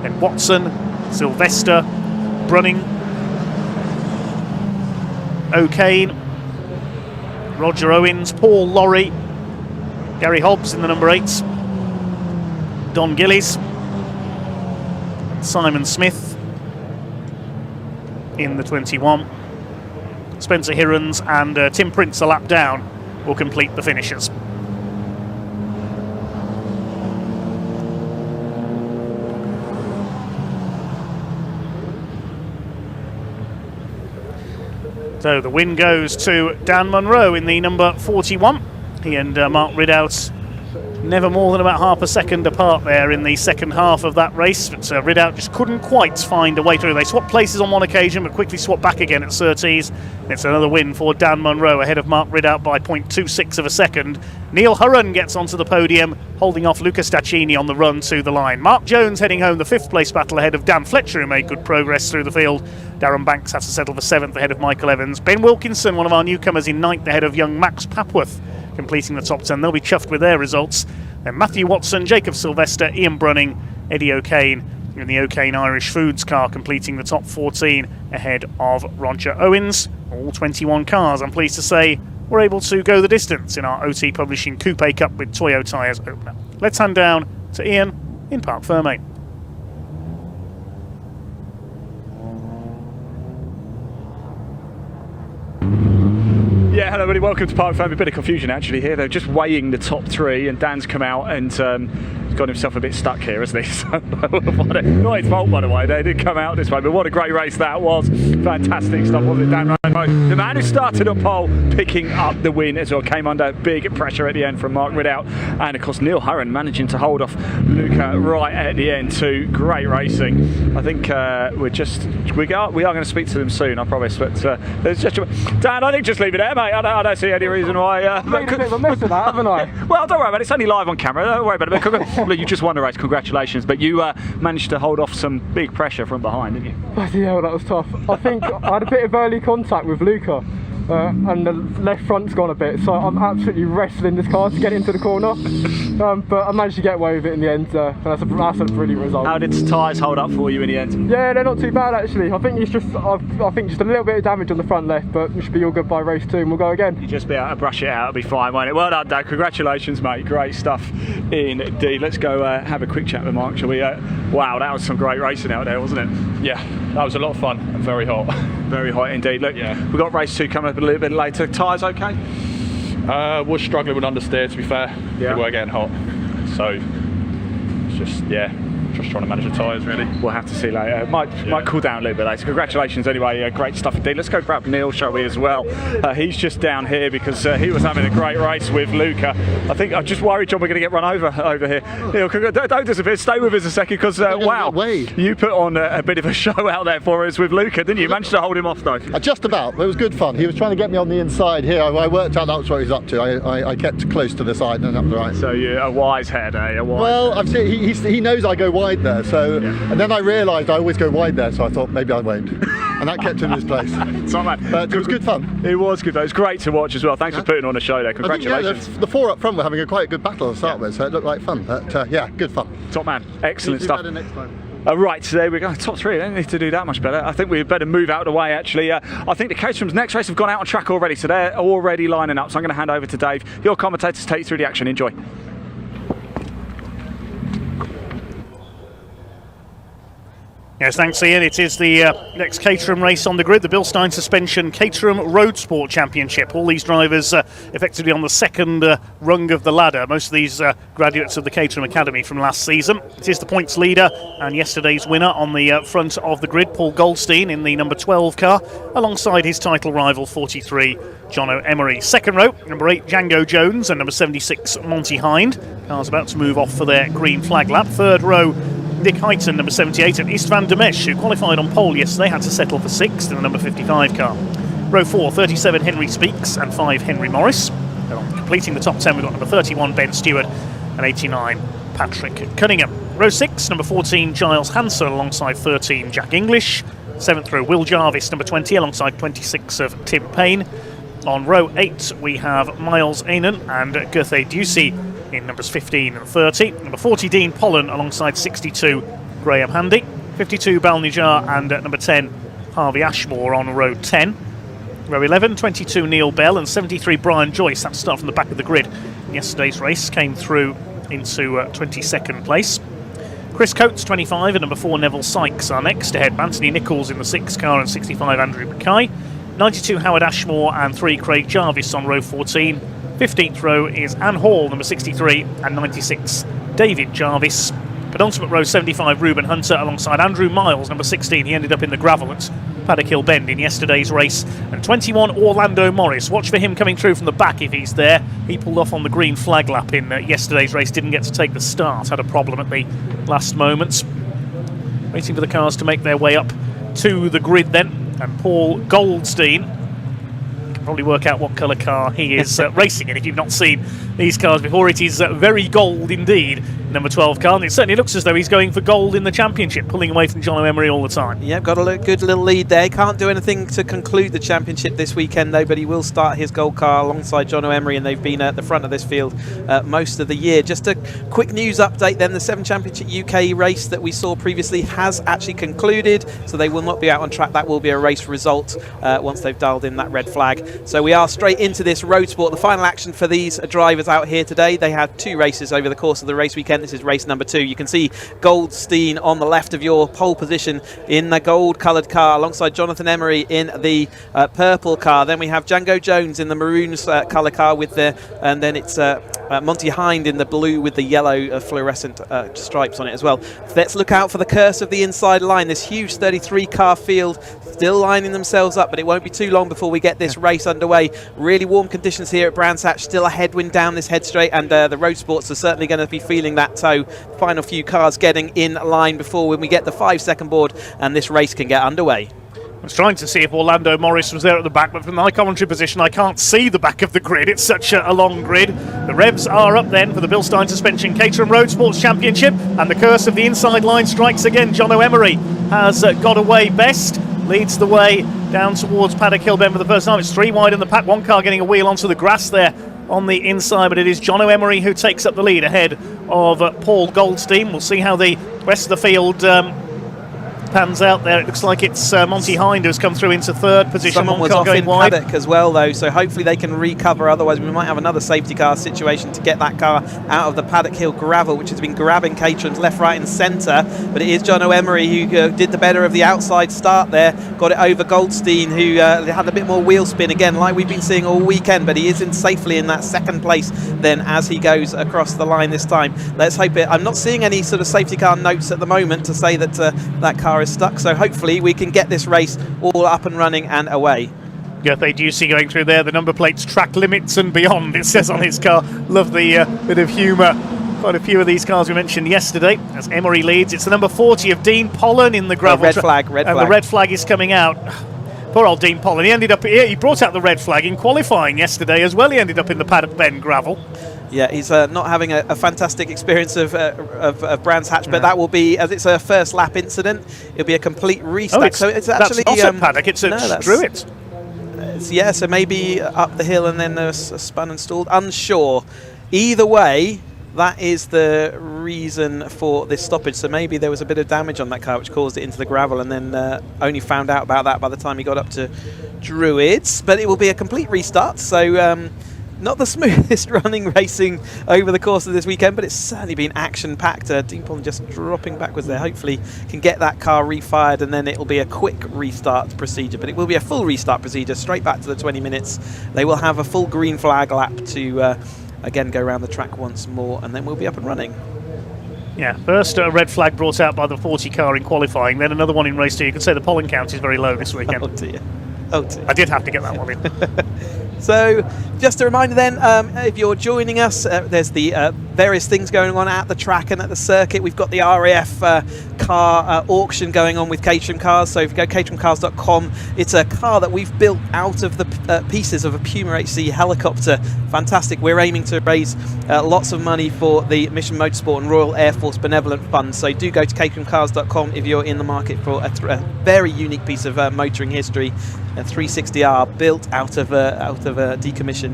then Watson, Sylvester, Brunning, O'Kane, Roger Owens, Paul Lorry, Gary Hobbs in the number 8, Don Gillies, Simon Smith in the 21. Spencer Hirons and Tim Prince a lap down will complete the finishers. So the win goes to Dan Munro in the number 41. He and Mark Ridout never more than about half a second apart there in the second half of that race, but Ridout just couldn't quite find a way through. They swapped places on one occasion but quickly swapped back again at Surtees. It's another win for Dan Munro ahead of Mark Ridout by 0.26 of a second. Neil Hurren gets onto the podium, holding off Luca Staccini on the run to the line. Mark Jones heading home the fifth place battle ahead of Dan Fletcher, who made good progress through the field. Darren Banks had to settle for seventh ahead of Michael Evans. Ben Wilkinson, one of our newcomers, in ninth ahead of young Max Papworth, completing the top 10. They'll be chuffed with their results. Then Matthew Watson, Jacob Sylvester, Ian Brunning, Eddie O'Kane in the O'Kane Irish Foods car, completing the top 14 ahead of Roger Owens. All 21 cars, I'm pleased to say, were able to go the distance in our OT Publishing Coupe Cup with Toyo tyres opener. Let's hand down to Ian in Parc Fermé. Yeah, hello everybody, welcome to Parc Fermé. A bit of confusion actually here. They're just weighing the top three and Dan's come out and got himself a bit stuck here, hasn't he? So, not his fault, by the way. They did come out this way, but what a great race that was. Fantastic stuff, wasn't it, Dan? The man who started on pole, picking up the win as well, came under big pressure at the end from Mark Ridout. And of course, Neil Hurren managing to hold off Luca right at the end too. Great racing. I think we are going to speak to them soon, I promise. But there's just Dan, I think just leave it there, mate. I don't see any reason why. Made a bit of a mess of that, haven't I? Well, don't worry about it. It's only live on camera. Don't worry about it. Look, you just won the race. Congratulations. But you managed to hold off some big pressure from behind, didn't you? Yeah, well, that was tough. I think I had a bit of early contact with Luca. And the left front's gone a bit, so I'm absolutely wrestling this car to get into the corner. But I managed to get away with it in the end, and that's a brilliant result. How did the tyres hold up for you in the end? Yeah, they're not too bad actually. I think it's just I think just a little bit of damage on the front left, but we should be all good by race 2 and we'll go again. You just be able to brush it out, it'll be fine, won't it? Well done, Dad. Congratulations, mate. Great stuff indeed. Let's go have a quick chat with Mark, shall we? Wow, that was some great racing out there, wasn't it? Yeah, that was a lot of fun and very hot. Very hot indeed. Look, yeah. We've got race 2 coming up a little bit later. Tyres okay? We're struggling with understeer, to be fair. Yeah. We were getting hot. So, it's just, just trying to manage the tyres really. We'll have to see later. Might cool down a little bit later. Congratulations anyway, great stuff indeed. Let's go grab Neil, shall we, as well. He's just down here because he was having a great race with Luca. I think I'm just worried, John, we're going to get run over here. Neil, don't disappear, stay with us a second because wow, you put on a bit of a show out there for us with Luca, didn't you? Managed to hold him off though. Just about. It was good fun. He was trying to get me on the inside here. I worked out that's what he's up to. I kept close to the side and up the right. So you're a wise head, eh? I've seen he knows I go wide there, so and then I realised I always go wide there, so I thought maybe I won't, and that kept him in his place. But it was good fun. It was good though. It was great to watch as well. Thanks for putting on a show there. Congratulations. The 4 up front were having quite a good battle to start with, so it looked like fun. But yeah, good fun. Top man, excellent stuff. Better next time. Right, so there we go. Top three. Don't need to do that much better. I think we better move out of the way, actually. I think the Caterham's next race have gone out on track already, so they're already lining up. So I'm going to hand over to Dave, your commentator, to take you through the action. Enjoy. Yes, thanks Ian. It is the next Caterham race on the grid, the Bilstein Suspension Caterham Roadsport Championship. All these drivers effectively on the second rung of the ladder. Most of these graduates of the Caterham Academy from last season. It is the points leader and yesterday's winner on the front of the grid, Paul Goldstein, in the number 12 car, alongside his title rival 43, Jono Emery. Second row, number 8, Django Jones, and number 76, Monty Hind. Cars about to move off for their green flag lap. Third row, Nick Heighton, number 78, and Istvan Demesh, who qualified on pole yesterday, had to settle for 6th in the number 55 car. Row 4, 37, Henry Speaks, and 5, Henry Morris. Completing the top 10, we've got number 31, Ben Stewart, and 89, Patrick Cunningham. Row 6, number 14, Giles Hanson, alongside 13, Jack English. 7th row, Will Jarvis, number 20, alongside 26 of Tim Payne. On row 8, we have Miles Ainan and Gerthe Ducey in numbers 15 and 30. Number 40, Dean Pollen, alongside 62, Graham Handy. 52, Balnijar, and number 10, Harvey Ashmore on row 10. Row 11, 22, Neil Bell, and 73, Brian Joyce. That start from the back of the grid. Yesterday's race came through into 22nd place. Chris Coates, 25, and number 4, Neville Sykes are next. Ahead, Anthony Nichols in the 6th car, and 65, Andrew Mackay. 92, Howard Ashmore, and 3, Craig Jarvis on row 14. 15th row is Anne Hall, number 63, and 96, David Jarvis. Penultimate row, 75, Reuben Hunter, alongside Andrew Miles, number 16. He ended up in the gravel at Paddock Hill Bend in yesterday's race. And 21, Orlando Morris. Watch for him coming through from the back if he's there. He pulled off on the green flag lap in yesterday's race, didn't get to take the start, had a problem at the last moments. Waiting for the cars to make their way up to the grid then. And Paul Goldstein, you can probably work out what colour car he is racing in if you've not seen these cars before. It is very gold indeed, number 12 car, and it certainly looks as though he's going for gold in the championship, pulling away from Jono Emery all the time. Yeah, got a good little lead there. Can't do anything to conclude the championship this weekend though, but he will start his gold car alongside Jono Emery, and they've been at the front of this field most of the year. Just a quick news update then, the Seven Championship UK race that we saw previously has actually concluded, so they will not be out on track. That will be a race result once they've dialed in that red flag. So we are straight into this Roadsport, the final action for these drivers out here today. They had 2 races over the course of the race weekend. This is race number 2. You can see Goldstein on the left of your pole position in the gold coloured car, alongside Jonathan Emery in the purple car. Then we have Django Jones in the maroon colour car with the, and then it's Monty Hind in the blue with the yellow fluorescent stripes on it as well. Let's look out for the curse of the inside line. This huge 33 car field still lining themselves up, but it won't be too long before we get this race underway. Really warm conditions here at Brands Hatch, still a headwind down this head straight, and the Roadsports are certainly going to be feeling that tow. Final few cars getting in line before when we get the 5-second board and this race can get underway. I was trying to see if Orlando Morris was there at the back, but from my commentary position I can't see the back of the grid. It's such a long grid. The revs are up then for the Bilstein Suspension Caterham Roadsports Championship, and the curse of the inside line strikes again. Jono Emery has got away best, leads the way down towards Paddock Hill Bend for the first time. It's 3 wide in the pack, 1 car getting a wheel onto the grass there on the inside, but it is Jono Emery who takes up the lead ahead of Paul Goldstein. We'll see how the rest of the field pans out there. It looks like it's Monty Hind who's come through into 3rd position. Someone was off in Paddock as well though, so hopefully they can recover, otherwise we might have another safety car situation to get that car out of the Paddock Hill gravel, which has been grabbing Caterham's left, right and centre. But it is Jono Emery who did the better of the outside start there, got it over Goldstein, who had a bit more wheel spin again like we've been seeing all weekend, but he is in safely in that 2nd place then as he goes across the line this time. Let's hope it. I'm not seeing any sort of safety car notes at the moment to say that that car is stuck, so hopefully we can get this race all up and running and away. Gerthe Ducey going through there, the number plates track limits and beyond, it says on his car. Love the bit of humour. Quite a few of these cars we mentioned yesterday as Emery leads. It's the number 40 of Dean Pollen in the gravel. Red flag. And the red flag is coming out. Poor old Dean Pollen. He ended up here. He brought out the red flag in qualifying yesterday as well. He ended up in the Paddock Bend gravel. Yeah, he's not having a fantastic experience of Brands Hatch, but that will be, as it's a first lap incident, it'll be a complete restart. So it's actually not at Paddock, it's at Druitt. Yeah, so maybe up the hill and then spun and stalled. Unsure. Either way, that is the reason for this stoppage. So maybe there was a bit of damage on that car which caused it into the gravel, and then only found out about that by the time he got up to Druids. But it will be a complete restart, so not the smoothest running racing over the course of this weekend, but it's certainly been action-packed. Dean Pollen just dropping backwards there. Hopefully can get that car refired, and then it'll be a quick restart procedure. But it will be a full restart procedure, straight back to the 20 minutes. They will have a full green flag lap to, again, go around the track once more, and then we'll be up and running. Yeah, first red flag brought out by the 40 car in qualifying, then another one in race 2. You could say the pollen count is very low this weekend. Oh dear. Oh dear. I did have to get that one in. So, just a reminder then, if you're joining us, there's the various things going on at the track and at the circuit. We've got the RAF car auction going on with Caterham Cars. So if you go caterhamcars.com, it's a car that we've built out of the pieces of a Puma HC helicopter. Fantastic. We're aiming to raise lots of money for the Mission Motorsport and Royal Air Force Benevolent Fund. So do go to caterhamcars.com if you're in the market for a very unique piece of motoring history. A 360R built out of a decommissioned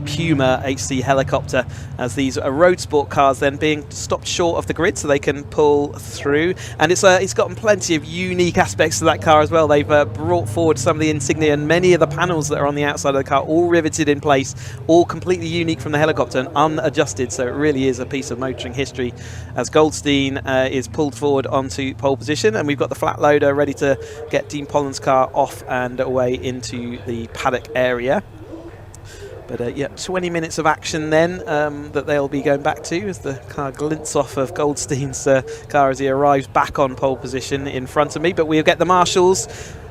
Puma HC helicopter, as these are Roadsport cars then being stopped short of the grid so they can pull through. And it's gotten plenty of unique aspects to that car as well. They've brought forward some of the insignia and many of the panels that are on the outside of the car, all riveted in place, all completely unique from the helicopter and unadjusted. So it really is a piece of motoring history, as Goldstein is pulled forward onto pole position, and we've got the flat loader ready to get Dean Pollen's car off and away into the paddock area. But yeah, 20 minutes of action then that they'll be going back to, as the car glints off of Goldstein's car as he arrives back on pole position in front of me. But we'll get the marshals.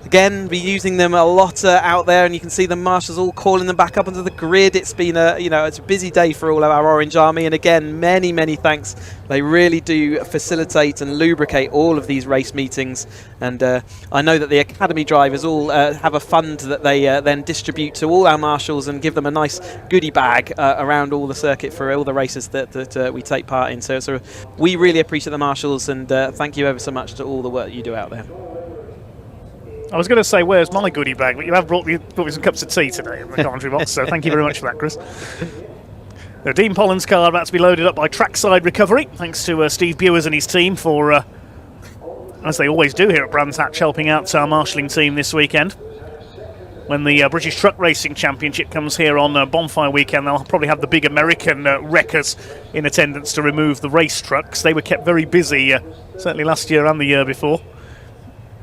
Again, be using them a lot out there, and you can see the marshals all calling them back up onto the grid. It's been it's a busy day for all of our Orange Army, and again, many thanks. They really do facilitate and lubricate all of these race meetings. And I know that the academy drivers all have a fund that they then distribute to all our marshals and give them a nice goodie bag around all the circuit for all the races that we take part in. So we really appreciate the marshals, and thank you ever so much to all the work you do out there. I was going to say, where's my goodie bag? But you have brought me some cups of tea today in the commentary box, so thank you very much for that, Chris. Dean Pollen's car about to be loaded up by Trackside Recovery, thanks to Steve Bewers and his team for, as they always do here at Brands Hatch, helping out our marshalling team this weekend. When the British Truck Racing Championship comes here on Bonfire Weekend, they'll probably have the big American wreckers in attendance to remove the race trucks. They were kept very busy, certainly last year and the year before.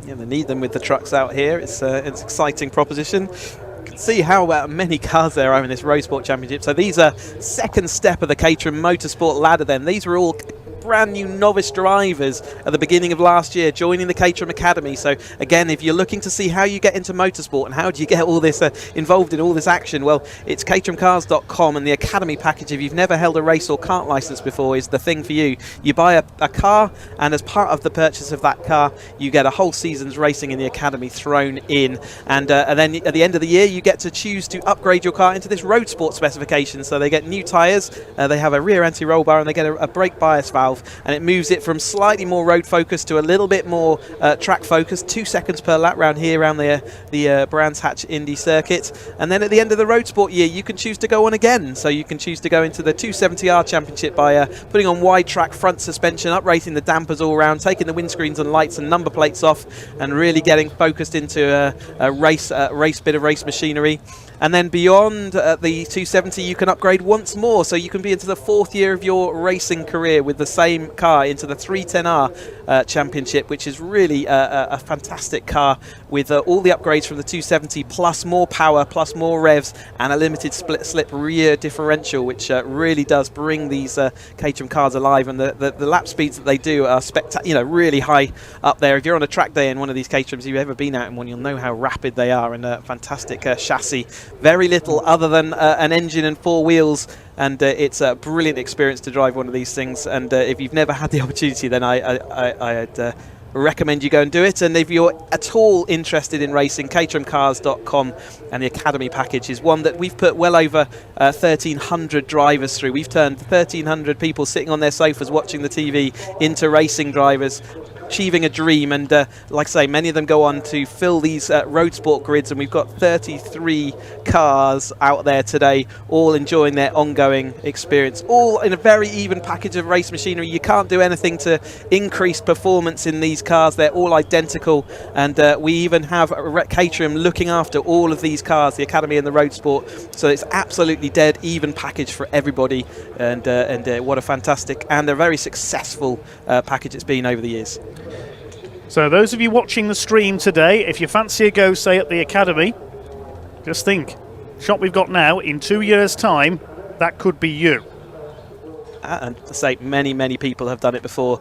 Yeah, they need them with the trucks out here. It's an exciting proposition. You can see how many cars there are in this Roadsport Championship. So these are second step of the Caterham Motorsport ladder then. These were all brand new novice drivers at the beginning of last year joining the Caterham Academy. So again, if you're looking to see how you get into motorsport and how do you get all this involved in all this action, well, it's caterhamcars.com, and the Academy package, if you've never held a race or kart license before, is the thing for you. You buy a car, and as part of the purchase of that car, you get a whole season's racing in the Academy thrown in, and then at the end of the year you get to choose to upgrade your car into this Roadsport specification. So they get new tyres, they have a rear anti-roll bar, and they get a brake bias valve, and it moves it from slightly more road focused to a little bit more track focused. 2 seconds per lap round here around the Brands Hatch Indy circuit. And then at the end of the Roadsport year, you can choose to go on again. So you can choose to go into the 270R Championship by putting on wide track front suspension, uprating the dampers all around, taking the windscreens and lights and number plates off, and really getting focused into a race bit of race machinery. And then beyond the 270, you can upgrade once more, so you can be into the 4th year of your racing career with the same car, into the 310R Championship, which is really a fantastic car with all the upgrades from the 270, plus more power, plus more revs, and a limited split slip rear differential, which really does bring these Caterham cars alive. And the lap speeds that they do are spectacular, really high up there. If you're on a track day in one of these Caterhams, if you've ever been out in one, you'll know how rapid they are, and a fantastic chassis. Very little other than an engine and 4 wheels, and it's a brilliant experience to drive one of these things. And if you've never had the opportunity, then I'd recommend you go and do it. And if you're at all interested in racing, caterhamcars.com and the Academy package is one that we've put well over 1,300 drivers through. We've turned 1,300 people sitting on their sofas watching the TV into racing drivers. achieving a dream, and like I say, many of them go on to fill these Roadsport grids, and we've got 33 cars out there today, all enjoying their ongoing experience, all in a very even package of race machinery. You can't do anything to increase performance in these cars. They're all identical, and we even have Caterham looking after all of these cars, the Academy and the Roadsport, so it's absolutely dead even package for everybody, and what a fantastic and a very successful package it's been over the years. So those of you watching the stream today, if you fancy a go, say, at the Academy, just think, shot we've got now, in 2 years' time, that could be you. And to say, many people have done it before.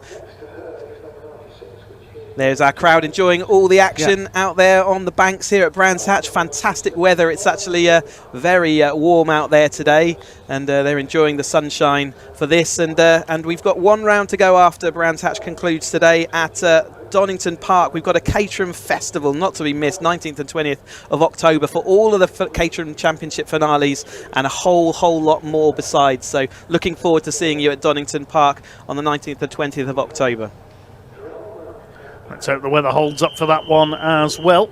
There's our crowd enjoying all the action out there on the banks here at Brands Hatch. Fantastic weather. It's actually very warm out there today, and they're enjoying the sunshine for this. And we've got one round to go after Brands Hatch concludes today at Donington Park. We've got a Caterham Festival, not to be missed, 19th and 20th of October for all of the Caterham Championship finales and a whole lot more besides. So looking forward to seeing you at Donington Park on the 19th and 20th of October. Let's hope the weather holds up for that one as well.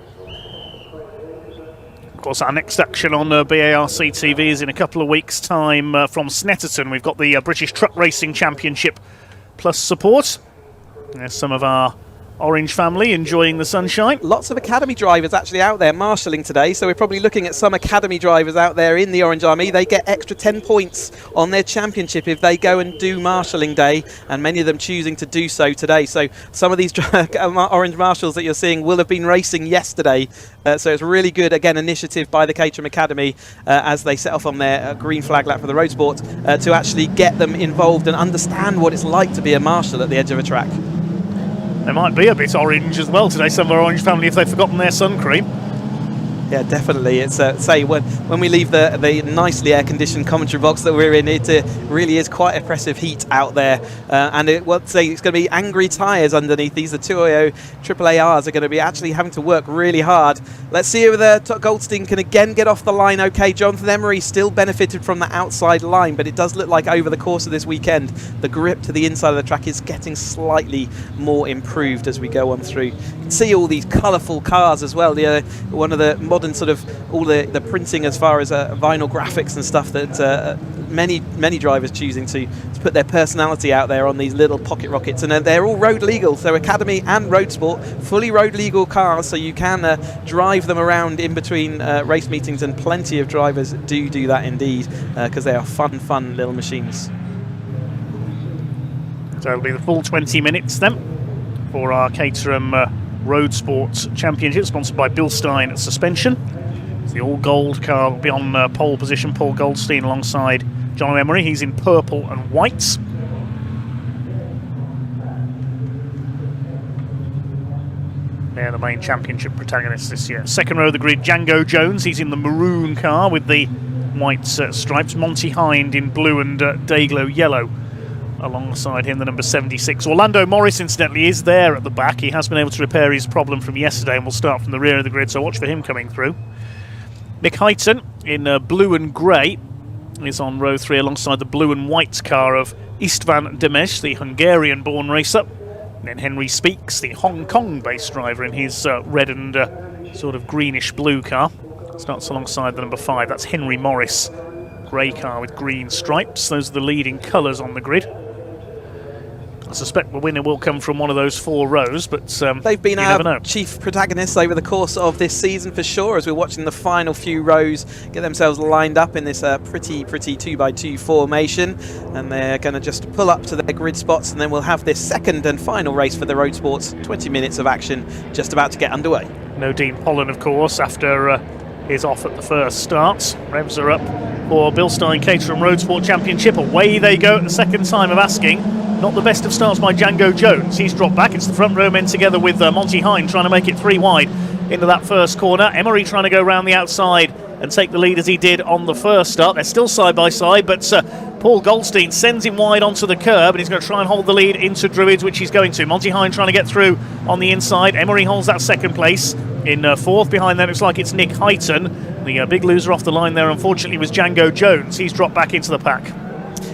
Of course, our next action on BARC TV is in a couple of weeks' time from Snetterton. We've got the British Truck Racing Championship plus support. There's some of our Orange family enjoying the sunshine. Lots of Academy drivers actually out there marshalling today, so we're probably looking at some Academy drivers out there in the Orange Army. They get extra 10 points on their championship if they go and do marshalling day, and many of them choosing to do so today. So some of these Orange Marshals that you're seeing will have been racing yesterday, so it's really good, again, initiative by the Caterham Academy as they set off on their green flag lap for the Roadsport to actually get them involved and understand what it's like to be a marshal at the edge of a track. They might be a bit orange as well today, some of our Orange family, if they've forgotten their sun cream. Yeah, definitely. It's say when we leave the nicely air-conditioned commentary box that we're in, it really is quite oppressive heat out there, and it's going to be angry tyres underneath. These are 2.0 AAARs are going to be actually having to work really hard. Let's see whether Goldstein can again get off the line. Okay, Jonathan Emery still benefited from the outside line, but it does look like over the course of this weekend, the grip to the inside of the track is getting slightly more improved as we go on through. You can see all these colourful cars as well. One of the modern sort of all the printing as far as vinyl graphics and stuff that many drivers choosing to put their personality out there on these little pocket rockets, and they're all road legal. So Academy and Roadsport, fully road legal cars, so you can drive them around in between race meetings, and plenty of drivers do that indeed because they are fun little machines. So it'll be the full 20 minutes then for our Caterham Roadsport Championship, sponsored by Bilstein Suspension. It's the all-gold car, will be on pole position. Paul Goldstein alongside John Emery. He's in purple and white. They're the main championship protagonists this year. Second row of the grid, Django Jones. He's in the maroon car with the white stripes. Monty Hind in blue and Dayglow yellow. Alongside him, the number 76. Orlando Morris, incidentally, is there at the back. He has been able to repair his problem from yesterday, and will start from the rear of the grid, so watch for him coming through. Nick Heighton in blue and grey is on row 3 alongside the blue and white car of Istvan Demes, the Hungarian-born racer. And then Henry Speaks, the Hong Kong-based driver, in his red and sort of greenish-blue car. Starts alongside the number 5. That's Henry Morris. Grey car with green stripes. Those are the leading colours on the grid. I suspect the winner will come from one of those 4 rows, but they've been our chief protagonists over the course of this season for sure, as we're watching the final few rows get themselves lined up in this pretty 2x2 formation, and they're going to just pull up to their grid spots, and then we'll have this second and final race for the Roadsports. 20 minutes of action just about to get underway. No Dean Pollen, of course, after his off at the first start. Revs are up for Bilstein Caterham Roadsport Championship. Away they go at the second time of asking. Not the best of starts by Django Jones. He's dropped back. It's the front row men together with Monty Hind trying to make it 3 wide into that first corner. Emery trying to go round the outside and take the lead as he did on the first start. They're still side by side, but Paul Goldstein sends him wide onto the curb, and he's going to try and hold the lead into Druids, which he's going to. Monty Hind trying to get through on the inside. Emery holds that second place. In 4th behind them, looks like it's Nick Heighton. The big loser off the line there, unfortunately, was Django Jones. He's dropped back into the pack.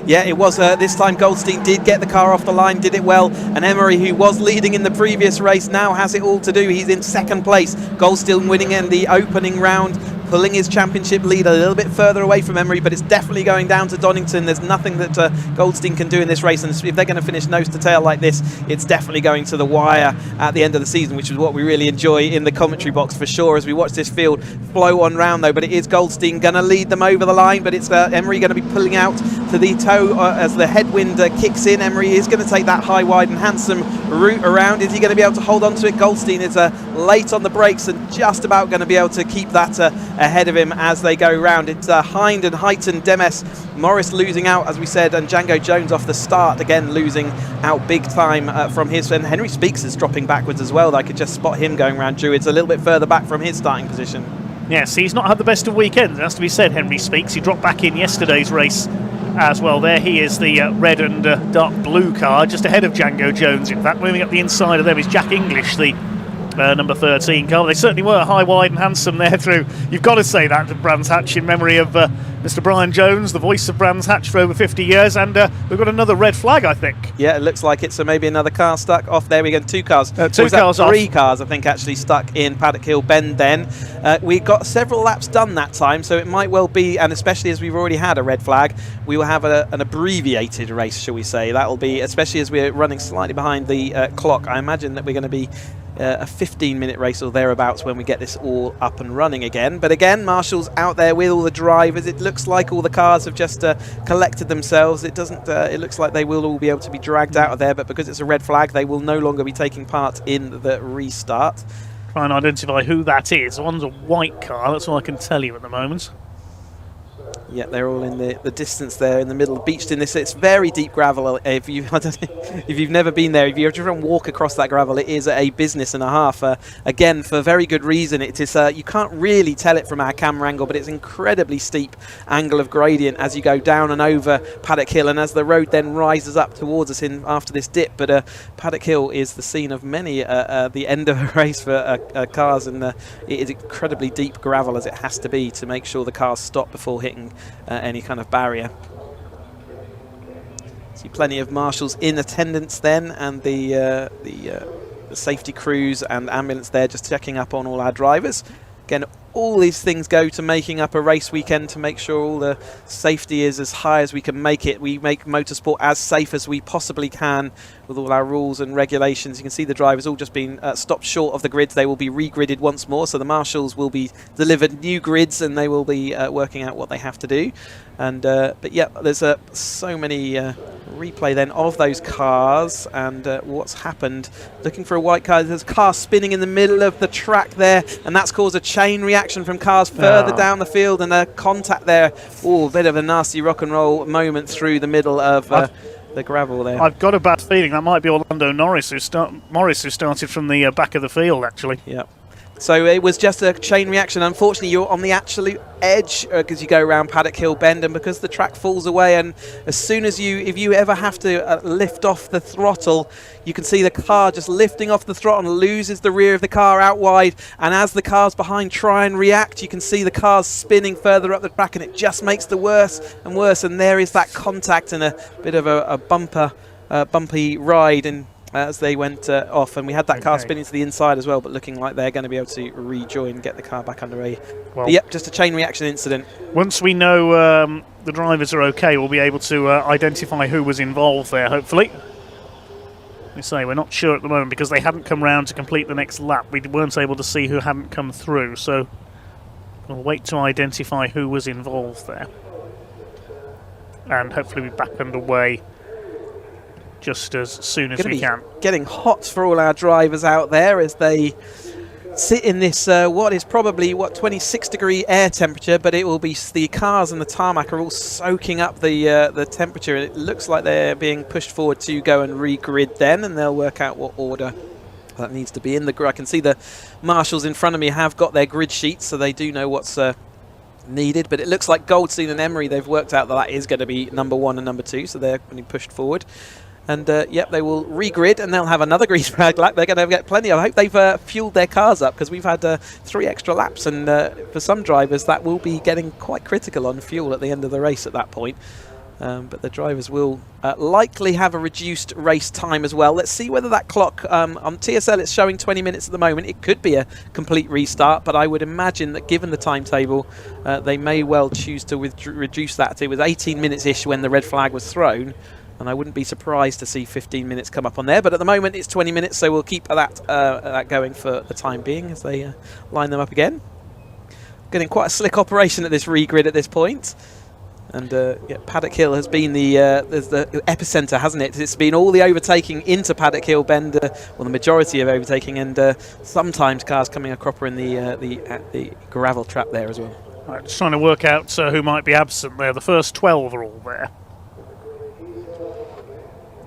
Yeah, it was. This time Goldstein did get the car off the line, did it well. And Emery, who was leading in the previous race, now has it all to do. He's in second place. Goldstein winning in the opening round, pulling his championship lead a little bit further away from Emery, but it's definitely going down to Donington. There's nothing that Goldstein can do in this race, and if they're going to finish nose to tail like this, it's definitely going to the wire at the end of the season, which is what we really enjoy in the commentary box for sure as we watch this field flow on round though. But it is Goldstein going to lead them over the line, but it's Emery going to be pulling out to the toe as the headwind kicks in. Emery is going to take that high, wide and handsome route around. Is he going to be able to hold on to it? Goldstein is late on the brakes and just about going to be able to keep that ahead of him as they go round. It's Hind and Heighton, Demes, Morris losing out as we said, and Django Jones off the start again losing out big time from his, and Henry Speaks is dropping backwards as well. I could just spot him going around Druids a little bit further back from his starting position. Yes, he's not had the best of weekends, it has to be said. Henry Speaks, he dropped back in yesterday's race as well. There he is, the red and dark blue car, just ahead of Django Jones. In fact, moving up the inside of them is Jack English, the number 13 car. They certainly were high, wide and handsome there through. You've got to say that to Brands Hatch in memory of Mr. Brian Jones, the voice of Brands Hatch for over 50 years. And we've got another red flag, I think. Yeah, it looks like it's maybe another car stuck off. There we go, two cars. Two cars off. Three cars, I think, actually stuck in Paddock Hill Bend then. We got several laps done that time, so it might well be, and especially as we've already had a red flag, we will have an abbreviated race, shall we say. That will be, especially as we're running slightly behind the clock, I imagine that we're going to be a 15-minute race or thereabouts when we get this all up and running again. But again, Marshall's out there with all the drivers. It looks like all the cars have just collected themselves. It doesn't. It looks like they will all be able to be dragged out of there, but because it's a red flag, they will no longer be taking part in the restart. Try and identify who that is. One's a white car, that's all I can tell you at the moment. Yeah, they're all in the distance there in the middle, beached in this. It's very deep gravel. If you've never been there, if you ever walk across that gravel, it is a business and a half. Again, for very good reason. It is. You can't really tell it from our camera angle, but it's incredibly steep angle of gradient as you go down and over Paddock Hill, and as the road then rises up towards us in after this dip. But Paddock Hill is the scene of many the end of a race for cars, and it is incredibly deep gravel as it has to be to make sure the cars stop before hitting any kind of barrier. See plenty of marshals in attendance then, and the safety crews and ambulance there just checking up on all our drivers. Again, all these things go to making up a race weekend to make sure all the safety is as high as we can make it. We make motorsport as safe as we possibly can with all our rules and regulations. You can see the drivers all just been stopped short of the grids. They will be re-gridded once more, so the marshals will be delivered new grids and they will be working out what they have to do. And but yeah, there's so many replay then of those cars and what's happened. Looking for a white car. There's a car spinning in the middle of the track there, and that's caused a chain reaction from cars further down the field, and a contact there. Oh, a bit of a nasty rock and roll moment through the middle of the gravel there. I've got a bad feeling that might be Orlando Norris who started from the back of the field actually. Yeah. So it was just a chain reaction. Unfortunately, you're on the absolute edge because you go around Paddock Hill Bend, and because the track falls away, and as soon as if you ever have to lift off the throttle, you can see the car just lifting off the throttle and loses the rear of the car out wide, and as the cars behind try and react, you can see the cars spinning further up the track, and it just makes the worse and worse, and there is that contact and a bit of a bumpy ride, and as they went off, and we had that car spinning to the inside as well, but looking like they're going to be able to rejoin, get the car back underway. Well, yep, just a chain reaction incident. Once we know the drivers are okay, we'll be able to identify who was involved there, hopefully. We say we're not sure at the moment because they hadn't come round to complete the next lap. We weren't able to see who hadn't come through, so we'll wait to identify who was involved there. And hopefully be back underway just as soon as we can. Getting hot for all our drivers out there as they sit in this what is probably 26-degree air temperature, but it will be the cars and the tarmac are all soaking up the temperature. It looks like they're being pushed forward to go and re-grid then, and they'll work out what order that needs to be in the grid. I can see the marshals in front of me have got their grid sheets, so they do know what's needed, but it looks like Goldstein and Emery, they've worked out that is going to be number 1 and number 2, so they're going to be pushed forward. And yep, they will re-grid, and they'll have another grease flag lap. They're going to get plenty. I hope they've fueled their cars up, because we've had 3 extra laps, and for some drivers that will be getting quite critical on fuel at the end of the race at that point. But the drivers will likely have a reduced race time as well. Let's see whether that clock on TSL it's showing 20 minutes at the moment. It could be a complete restart, but I would imagine that given the timetable, they may well choose to reduce that. It was 18 minutes-ish when the red flag was thrown, and I wouldn't be surprised to see 15 minutes come up on there. But at the moment it's 20 minutes, so we'll keep that going for the time being as they line them up again. Getting quite a slick operation at this regrid at this point. And Paddock Hill has been the epicenter, hasn't it? It's been all the overtaking into Paddock Hill Bend, well, the majority of overtaking, and sometimes cars coming a cropper in the gravel trap there as well. Right, just trying to work out who might be absent there. The first 12 are all there.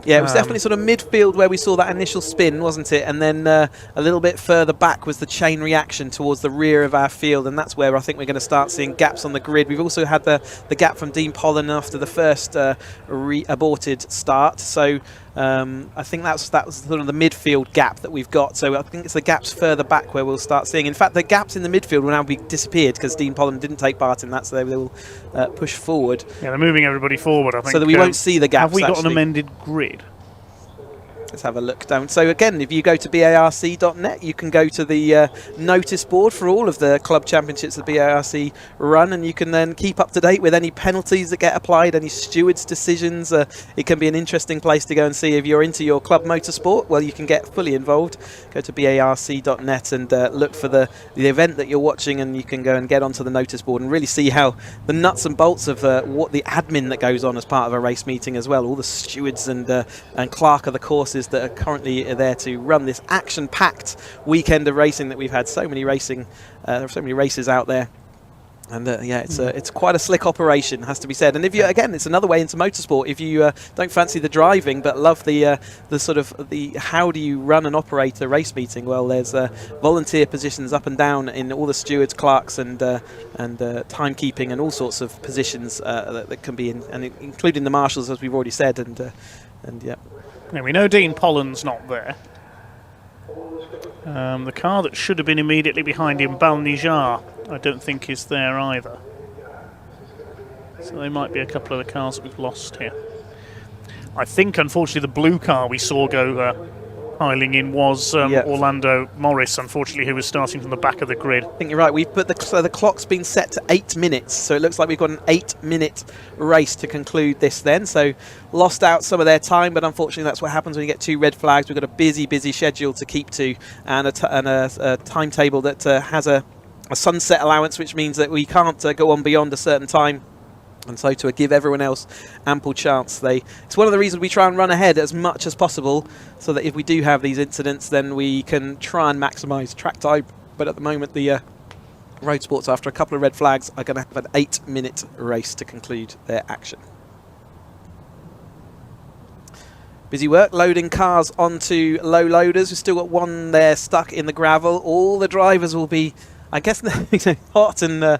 Yeah, it was definitely sort of midfield where we saw that initial spin, wasn't it? And then a little bit further back was the chain reaction towards the rear of our field, and that's where I think we're going to start seeing gaps on the grid. We've also had the gap from Dean Pollen after the first aborted start, so I think that was sort of the midfield gap that we've got. So I think it's the gaps further back where we'll start seeing. In fact, the gaps in the midfield will now be disappeared because Dean Pollen didn't take part in that, so they will push forward. Yeah, they're moving everybody forward, I think. So that we won't see the gaps. Have we got an amended grid? Let's have a look down. So again, if you go to barc.net, you can go to the notice board for all of the club championships that BARC run, and you can then keep up to date with any penalties that get applied, any stewards' decisions. It can be an interesting place to go and see if you're into your club motorsport. Well, you can get fully involved. Go to barc.net and look for the event that you're watching, and you can go and get onto the notice board and really see how the nuts and bolts of what the admin that goes on as part of a race meeting as well. All the stewards and clerk of the courses that are currently there to run this action-packed weekend of racing that we've had. So many racing, there are so many races out there, and yeah, it's quite a slick operation, has to be said. And if you again, it's another way into motorsport. If you don't fancy the driving but love the sort of the how do you run and operate a race meeting? Well, there's volunteer positions up and down in all the stewards, clerks, and timekeeping, and all sorts of positions that can be in, and including the marshals, as we've already said, and yeah. Now, we know Dean Pollen's not there. The car that should have been immediately behind him, Balnijar, I don't think is there either. So there might be a couple of the cars that we've lost here. I think, unfortunately, the blue car we saw go piling in was Orlando Morris, unfortunately, who was starting from the back of the grid. I think you're right. We've put the clock's been set to 8 minutes, so it looks like we've got an 8-minute race to conclude this then. So lost out some of their time, but unfortunately that's what happens when you get 2 red flags. We've got a busy schedule to keep to, and a timetable that has a sunset allowance, which means that we can't go on beyond a certain time. And so to give everyone else ample chance, it's one of the reasons we try and run ahead as much as possible, so that if we do have these incidents, then we can try and maximise track time. But at the moment, the Roadsports, after a couple of red flags, are going to have an 8-minute race to conclude their action. Busy work loading cars onto low loaders. We've still got one there stuck in the gravel. All the drivers will be, I guess, hot and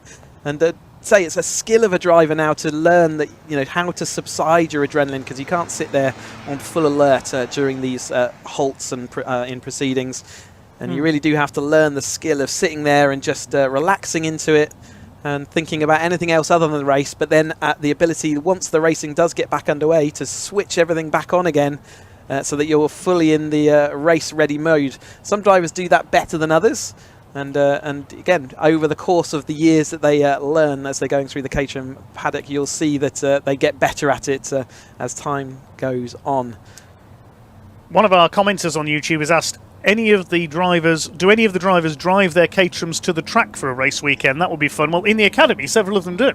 say it's a skill of a driver now to learn that, how to subside your adrenaline, because you can't sit there on full alert during these halts and in proceedings, and you really do have to learn the skill of sitting there and just relaxing into it and thinking about anything else other than the race, but then the ability, once the racing does get back underway, to switch everything back on again so that you're fully in the race ready mode. Some drivers do that better than others. And again, over the course of the years that they learn as they're going through the Caterham paddock, you'll see that they get better at it as time goes on. One of our commenters on YouTube has asked, do any of the drivers drive their Caterhams to the track for a race weekend? That would be fun. Well, in the academy, several of them do.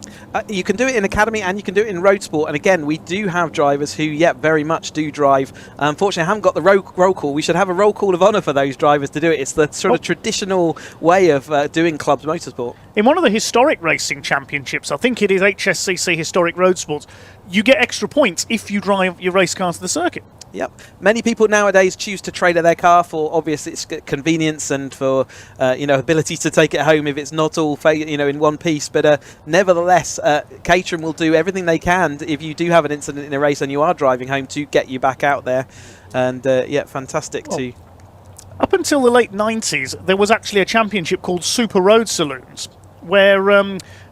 You can do it in academy and you can do it in Roadsport. And again, we do have drivers who, very much do drive. Unfortunately, I haven't got the roll call. We should have a roll call of honour for those drivers to do it. It's the sort of traditional way of doing clubs motorsport. In one of the historic racing championships, I think it is HSCC Historic Roadsports, you get extra points if you drive your race car to the circuit. Yep. Many people nowadays choose to trade their car for obvious it's convenience and for ability to take it home if it's not all in one piece. But nevertheless, Caterham will do everything they can if you do have an incident in a race and you are driving home to get you back out there. And fantastic to. Up until the late 90s, there was actually a championship called Super Road Saloons, where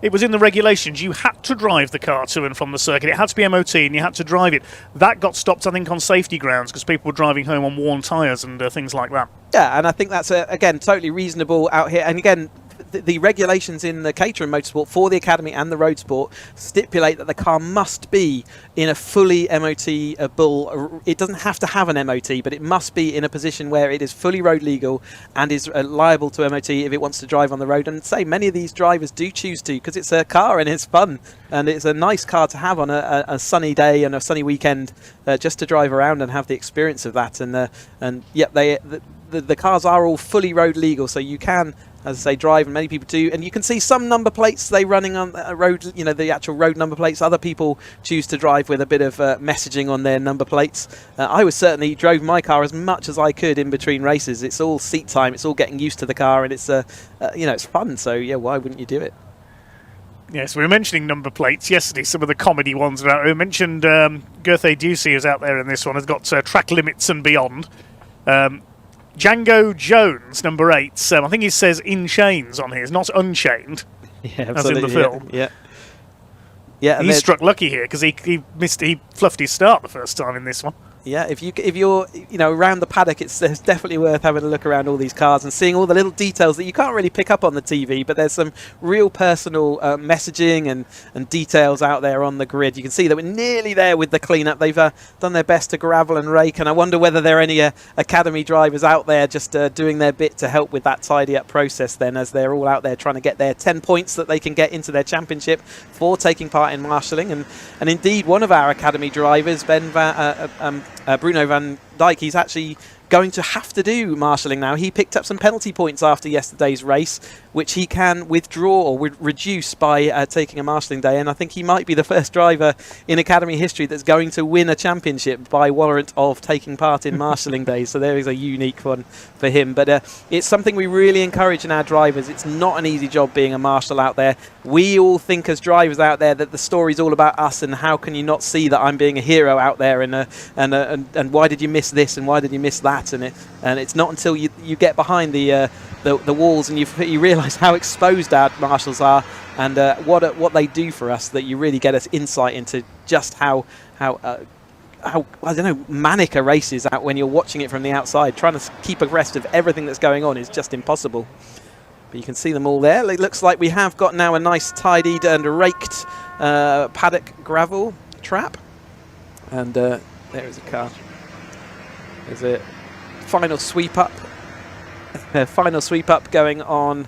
it was in the regulations, you had to drive the car to and from the circuit. It had to be MOT and you had to drive it. That got stopped, I think, on safety grounds because people were driving home on worn tyres and things like that. Yeah, and I think that's, again, totally reasonable out here. And again, the regulations in the Caterham Motorsport for the Academy and the Roadsport stipulate that the car must be in a fully MOT-able. It doesn't have to have an MOT, but it must be in a position where it is fully road legal and is liable to MOT if it wants to drive on the road. And say many of these drivers do choose to because it's a car and it's fun and it's a nice car to have on a sunny day and a sunny weekend, just to drive around and have the experience of that. And yep, the cars are all fully road legal, so you can, as I say, drive, and many people do. And you can see some number plates they running on a road, you know, the actual road number plates. Other people choose to drive with a bit of messaging on their number plates. I was certainly drove my car as much as I could in between races. It's all seat time. It's all getting used to the car, and it's you know, it's fun. So yeah, why wouldn't you do it? Yes, we were mentioning number plates yesterday, some of the comedy ones. We mentioned Gerthe Ducey is out there in this one, has got track limits and beyond. Django Jones, number 8, I think he says in chains on here, it's not unchained, as in the film. Yeah, he struck lucky here because he fluffed his start the first time in this one. Yeah, if you're around the paddock, it's definitely worth having a look around all these cars and seeing all the little details that you can't really pick up on the TV, but there's some real personal messaging and details out there on the grid. You can see that we're nearly there with the cleanup. They've done their best to gravel and rake, and I wonder whether there are any Academy drivers out there just doing their bit to help with that tidy up process then, as they're all out there trying to get their 10 points that they can get into their championship for taking part in marshalling. And indeed, one of our Academy drivers, Bruno van Dijk, he's actually going to have to do marshalling now. He picked up some penalty points after yesterday's race, which he can withdraw or reduce by taking a marshalling day. And I think he might be the first driver in Academy history that's going to win a championship by warrant of taking part in marshalling days. So there is a unique one for him. But it's something we really encourage in our drivers. It's not an easy job being a marshal out there. We all think as drivers out there that the story's all about us, and how can you not see that I'm being a hero out there, and why did you miss this and why did you miss that? And it's not until you get behind the walls and you realise how exposed our marshals are and what they do for us, that you really get us insight into just how I don't know, manic a race is out when you're watching it from the outside. Trying to keep abreast of everything that's going on is just impossible. But you can see them all there. It looks like we have got now a nice tidied and raked paddock gravel trap. And there is a car. There's a final sweep up. Final sweep up going on.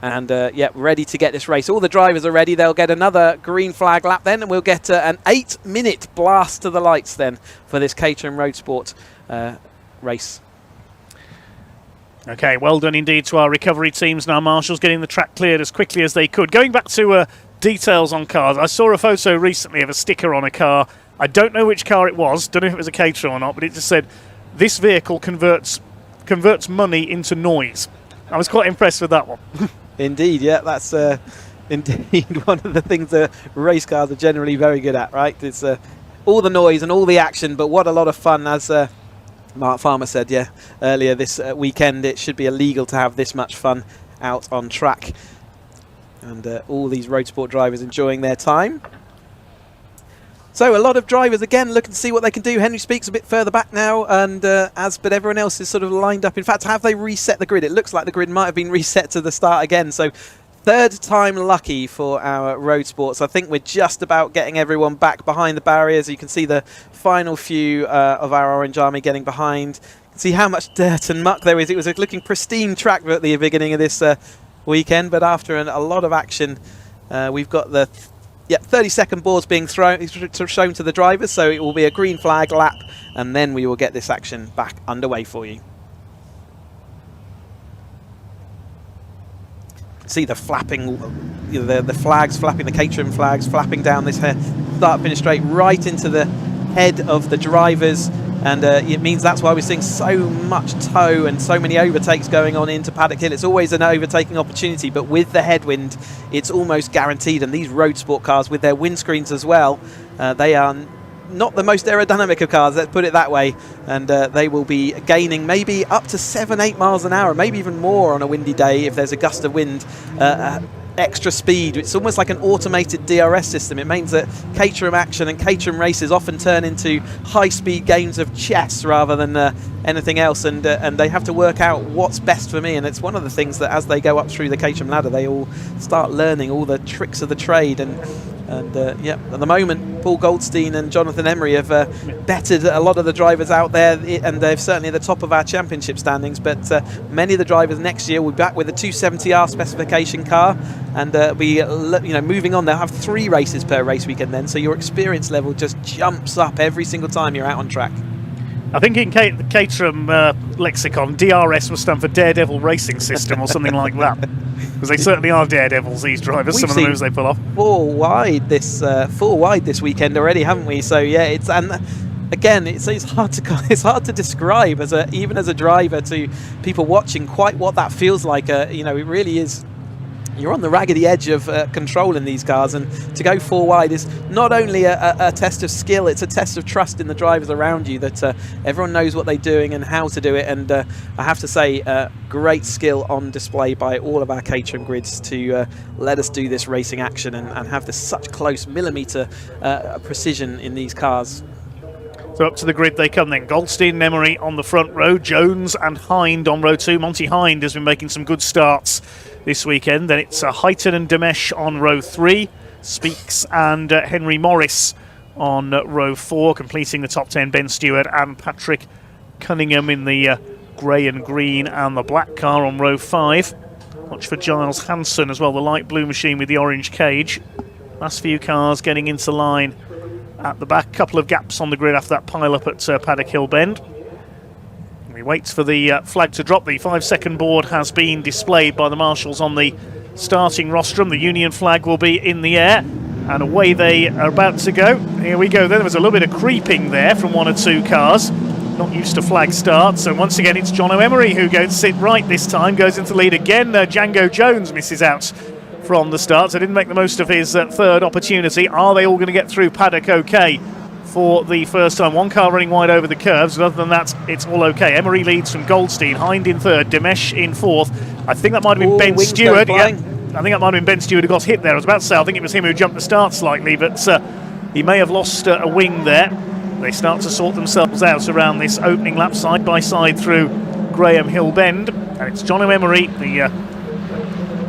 And yeah, ready to get this race. All the drivers are ready. They'll get another green flag lap then, and we'll get an 8-minute blast to the lights then for this Caterham Roadsport race. Okay, well done indeed to our recovery teams and our marshals getting the track cleared as quickly as they could. Going back to details on cars, I saw a photo recently of a sticker on a car. I don't know which car it was, don't know if it was a Caterham or not, but it just said, this vehicle converts money into noise. I was quite impressed with that one. Indeed, yeah, that's indeed one of the things that race cars are generally very good at, right? It's all the noise and all the action, but what a lot of fun, as Mark Farmer said, yeah, earlier this weekend. It should be illegal to have this much fun out on track. And all these Roadsport drivers enjoying their time. So a lot of drivers, again, looking to see what they can do. Henry Speaks a bit further back now, and but everyone else is sort of lined up. In fact, have they reset the grid? It looks like the grid might have been reset to the start again. So third time lucky for our Roadsports. I think we're just about getting everyone back behind the barriers. You can see the final few of our Orange Army getting behind. You can see how much dirt and muck there is. It was a looking pristine track at the beginning of this weekend, but after a lot of action, we've got the 30-second boards being shown to the drivers, so it will be a green flag lap, and then we will get this action back underway for you. See the flapping, the flags flapping, the Caterham flags flapping down this start-finish straight right into the head of the drivers, and it means that's why we're seeing so much tow and so many overtakes going on into Paddock Hill. It's always an overtaking opportunity, but with the headwind, it's almost guaranteed. And these Roadsport cars, with their windscreens as well, they are not the most aerodynamic of cars, let's put it that way, and they will be gaining maybe up to 7-8 miles an hour, maybe even more on a windy day if there's a gust of wind extra speed. It's almost like an automated DRS system. It means that Caterham action and Caterham races often turn into high-speed games of chess rather than anything else, and they have to work out what's best for me. And it's one of the things that as they go up through the Caterham ladder, they all start learning all the tricks of the trade. And yeah, at the moment, Paul Goldstein and Jonathan Emery have bettered a lot of the drivers out there, and they're certainly at the top of our championship standings. But many of the drivers next year will be back with a 270R specification car, and moving on. They'll have 3 races per race weekend then, so your experience level just jumps up every single time you're out on track. I think in the Caterham lexicon, DRS will stand for Daredevil Racing System or something like that. Because they certainly are daredevils, these drivers, some of the moves they pull off. Four wide this weekend already, haven't we? So yeah, it's hard to describe even as a driver to people watching quite what that feels like. It really is. You're on the raggedy edge of control in these cars, and to go 4 wide is not only a test of skill, it's a test of trust in the drivers around you, that everyone knows what they're doing and how to do it. And I have to say, great skill on display by all of our Caterham grids to let us do this racing action and have this such close millimetre precision in these cars. So up to the grid they come then. Goldstein and Emery on the front row, Jones and Hind on row 2. Monty Hind has been making some good starts this weekend. Then it's Heighton and Demesh on row 3, Speaks and Henry Morris on row 4, completing the top 10. Ben Stewart and Patrick Cunningham in the grey and green and the black car on row 5. Watch for Giles Hanson as well, the light blue machine with the orange cage. Last few cars getting into line at the back. Couple of gaps on the grid after that pile up at Paddock Hill Bend. We wait for the flag to drop. The 5-second board has been displayed by the marshals on the starting rostrum. The Union flag will be in the air, and away they are about to go. Here we go then. There was a little bit of creeping there from 1 or 2 cars. Not used to flag starts. So once again it's Jono Emery who goes to sit right this time, goes into the lead again. Django Jones misses out from the start, so didn't make the most of his third opportunity. Are they all going to get through Paddock okay for the first time? 1 car running wide over the curves, but other than that, it's all okay. Emery leads from Goldstein, Hind in 3rd, Demesh in 4th. I think that might have been Ben Stewart. Yeah, I think that might have been Ben Stewart who got hit there. I was about to say, I think it was him who jumped the start slightly, but he may have lost a wing there. They start to sort themselves out around this opening lap, side by side through Graham Hill Bend, and it's Jono Emery, the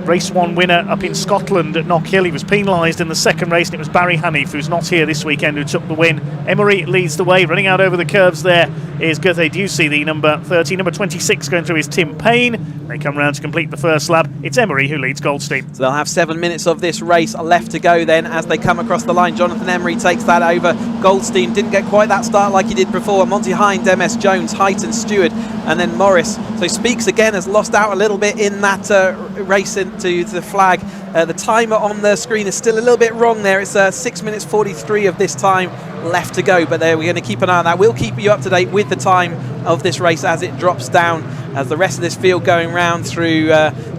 Race 1 winner up in Scotland at Knockhill. He was penalised in the second race, and it was Barry Hanif, who's not here this weekend, who took the win. Emery leads the way. Running out over the curves there is Guthe Ducey, the number 30. Number 26 going through is Tim Payne. They come round to complete the first lap. It's Emery who leads Goldstein. So they'll have 7 minutes of this race left to go then as they come across the line. Jonathan Emery takes that over. Goldstein didn't get quite that start like he did before. Monty Hind, MS Jones, Heighton, Stewart, and then Morris. So Speaks again has lost out a little bit in that race into the flag. The timer on the screen is still a little bit wrong there. It's 6 minutes 43 of this time left to go, but we're going to keep an eye on that. We'll keep you up to date with the time of this race as it drops down, as the rest of this field going round through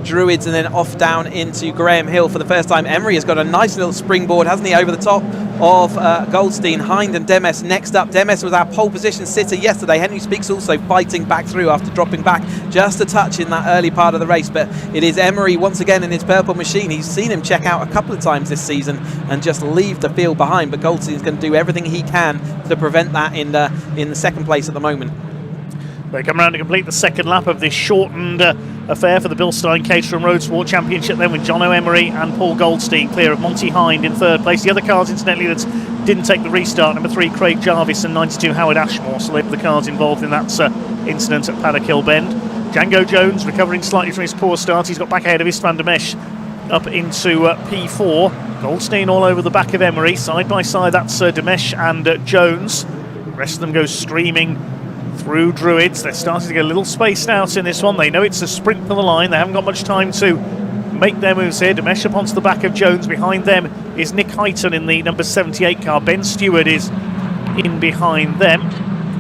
Druids and then off down into Graham Hill for the first time. Emery has got a nice little springboard, hasn't he, over the top of Goldstein. Hind and Demes next up. Demes was our pole position sitter yesterday. Henry Speaks also fighting back through after dropping back just a touch in that early part of the race, but it is Emery once again in his purple machine. He's seen him check out a couple of times this season and just leave the field behind, but Goldstein's going to do everything he can to prevent that in the second place at the moment. They come around to complete the second lap of this shortened affair for the Bilstein Caterham Roadsport Championship then, with Jono Emery and Paul Goldstein clear of Monty Hind in 3rd place. The other cars, incidentally, that didn't take the restart, number 3 Craig Jarvis and 92 Howard Ashmore, so they were the cars involved in that incident at Paddock Hill Bend. Django Jones recovering slightly from his poor start. He's got back ahead of Istvan Demesh up into P4. Goldstein all over the back of Emery. Side by side, that's Demesh and Jones. The rest of them go streaming through Druids. They're starting to get a little spaced out in this one. They know it's a sprint for the line. They haven't got much time to make their moves here. Demesh up onto the back of Jones. Behind them is Nick Heighton in the number 78 car. Ben Stewart is in behind them.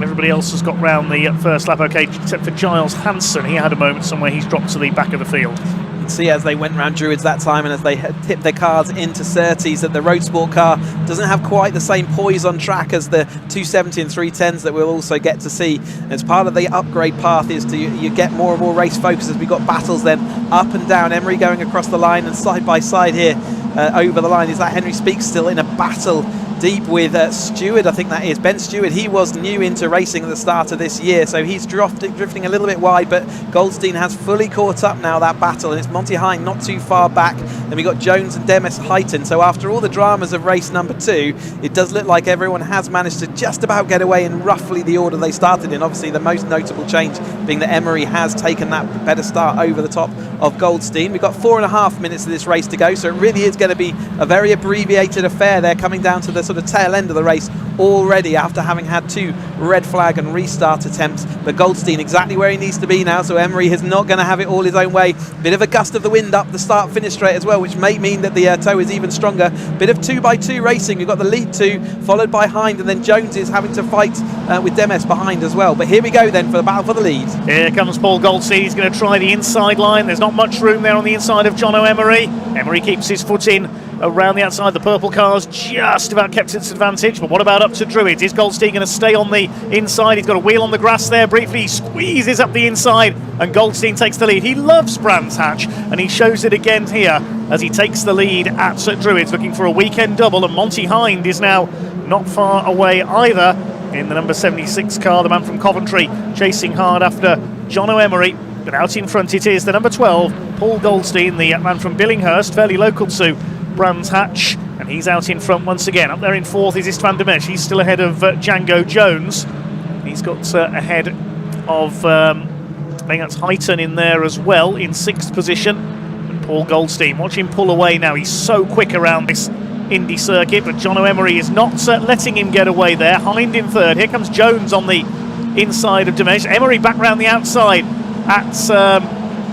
Everybody else has got round the first lap okay, except for Giles Hanson. He had a moment somewhere. He's dropped to the back of the field. can see as they went round Druids that time and as they tipped their cars into Surtees that the Roadsport car doesn't have quite the same poise on track as the 270 and 310s that we'll also get to see. As part of the upgrade path is to you get more and more race focus as we got battles then up and down. Emery going across the line and side by side here over the line. Is that Henry Speaks still in a battle deep with Stewart, I think that is. Ben Stewart, he was new into racing at the start of this year, so he's drifting a little bit wide, but Goldstein has fully caught up now, that battle, and it's Monty Hine not too far back. Then we got Jones and Demis heightened, so after all the dramas of race number 2, it does look like everyone has managed to just about get away in roughly the order they started in. Obviously the most notable change being that Emery has taken that better start over the top of Goldstein. We've got 4.5 minutes of this race to go, so it really is going to be a very abbreviated affair there, coming down to the sort of tail end of the race already after having had 2 red flag and restart attempts. But Goldstein exactly where he needs to be now, so Emery is not going to have it all his own way. Bit of a gust of the wind up the start finish straight as well, which may mean that the tow is even stronger. Bit of 2x2 racing. We've got the lead 2 followed by Hind, and then Jones is having to fight with Demes behind as well. But here we go then for the battle for the lead. Here comes Paul Goldstein. He's going to try the inside line. There's not much room there on the inside of Jono Emery. Emery keeps his foot in around the outside. The purple car's just about kept its advantage, but what about up to Druids? Is Goldstein going to stay on the inside? He's got a wheel on the grass there briefly. He squeezes up the inside and Goldstein takes the lead. He loves Brands Hatch and he shows it again here as he takes the lead at Druids, looking for a weekend double, and Monty Hind is now not far away either in the number 76 car, the man from Coventry, chasing hard after Jono Emery. But out in front it is the number 12, Paul Goldstein, the man from Billinghurst, fairly local to Brands Hatch, and he's out in front once again. Up there in 4th is Istvan Demesh. He's still ahead of Django Jones. He's got ahead of I think that's Heighton in there as well in 6th position. And Paul Goldstein, watch him pull away now. He's so quick around this Indy circuit, but Jono Emery is not letting him get away there. Hind in 3rd. Here comes Jones on the inside of Demesh. Emery back round the outside at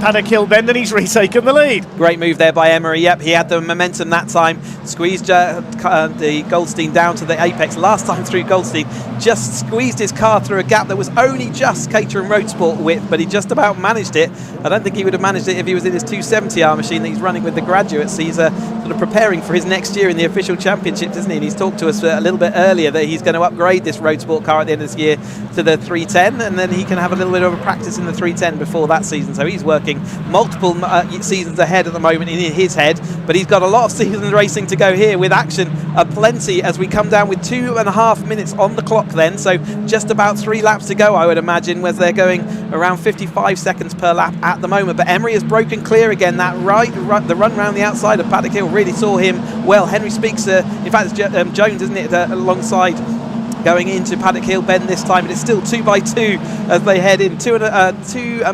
Paddock Bend, and he's retaken the lead. Great move there by Emery. Yep, he had the momentum that time. Squeezed the Goldstein down to the apex. Last time through, Goldstein just squeezed his car through a gap that was only just Caterham Motorsport width, but he just about managed it. I don't think he would have managed it if he was in his 270R machine that he's running with the graduates. He's sort of preparing for his next year in the official championships, isn't he? And he's talked to us a little bit earlier that he's going to upgrade this Roadsport car at the end of this year to the 310, and then he can have a little bit of a practice in the 310 before that season. So he's working multiple seasons ahead at the moment in his head, but he's got a lot of seasons racing to go here with action aplenty as we come down with 2.5 minutes on the clock then, so just about 3 laps to go I would imagine, where they're going around 55 seconds per lap at the moment. But Emery has broken clear again. That the run round the outside of Paddock Hill really saw him well. Henry Speaks, in fact it's Jones, isn't it, alongside going into Paddock Hill Bend this time, but it's still 2x2 as they head in. 2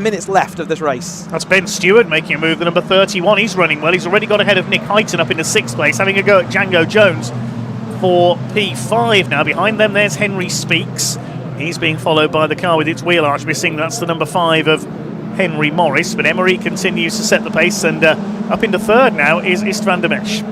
minutes left of this race. That's Ben Stewart making a move, the number 31. He's running well. He's already got ahead of Nick Heighton up into 6th place, having a go at Django Jones for P5 now. Behind them there's Henry Speaks. He's being followed by the car with its wheel arch missing. That's the number 5 of Henry Morris, but Emery continues to set the pace, and up into 3rd now is Istvan Demesh.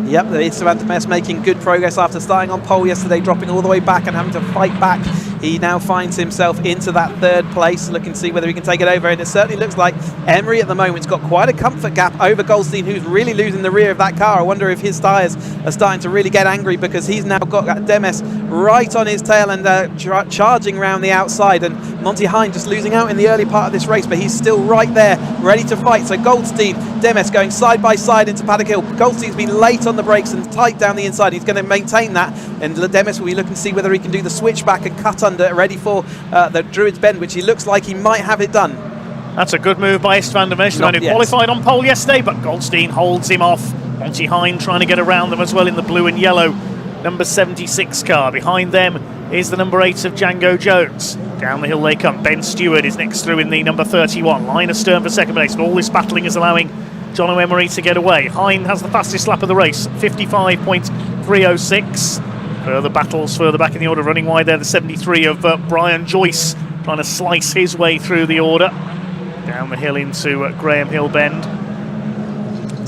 Yep, Istvan Demesh making good progress after starting on pole yesterday, dropping all the way back and having to fight back. He now finds himself into that 3rd place, looking to see whether he can take it over, and it certainly looks like Emery at the moment's got quite a comfort gap over Goldstein, who's really losing the rear of that car. I wonder if his tyres are starting to really get angry, because he's now got Demes right on his tail and charging around the outside, and Monty Hine just losing out in the early part of this race, but he's still right there ready to fight. So Goldstein, Demes going side by side into Paddock Hill. Goldstein's been late on the brakes and tight down the inside. He's going to maintain that, and Demes will be looking to see whether he can do the switchback and cut under, ready for the Druids Bend, which he looks like he might have it done. That's a good move by Istvan Demesh, the man who qualified on pole yesterday, but Goldstein holds him off. Monty Hine trying to get around them as well in the blue and yellow number 76 car. Behind them is the number 8 of Django Jones. Down the hill they come. Ben Stewart is next through in the number 31. Line astern for 2nd place, but all this battling is allowing Jono Emery to get away. Hine has the fastest lap of the race, 55.306. Further battles further back in the order, running wide there, the 73 of Brian Joyce, trying to slice his way through the order. Down the hill into Graham Hill Bend.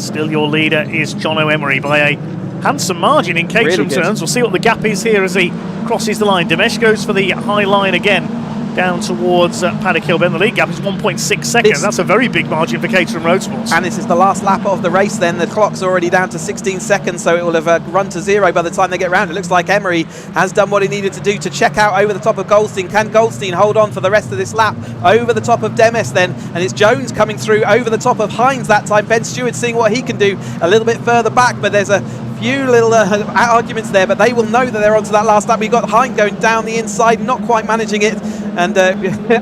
Still your leader is Jono Emery by a handsome margin in Caterham terms. We'll see what the gap is here as he crosses the line. Demesh goes for the high line again down towards Paddock Hill Bend. The lead gap is 1.6 seconds. That's a very big margin for Caterham Motorsport. And this is the last lap of the race then. The clock's already down to 16 seconds, so it will have run to 0 by the time they get round. It looks like Emery has done what he needed to do to check out over the top of Goldstein. Can Goldstein hold on for the rest of this lap? Over the top of Demes then, and it's Jones coming through over the top of Hines that time. Ben Stewart seeing what he can do a little bit further back, but there's a few little arguments there, but they will know that they're onto that last lap. We've got Hines going down the inside, not quite managing it, and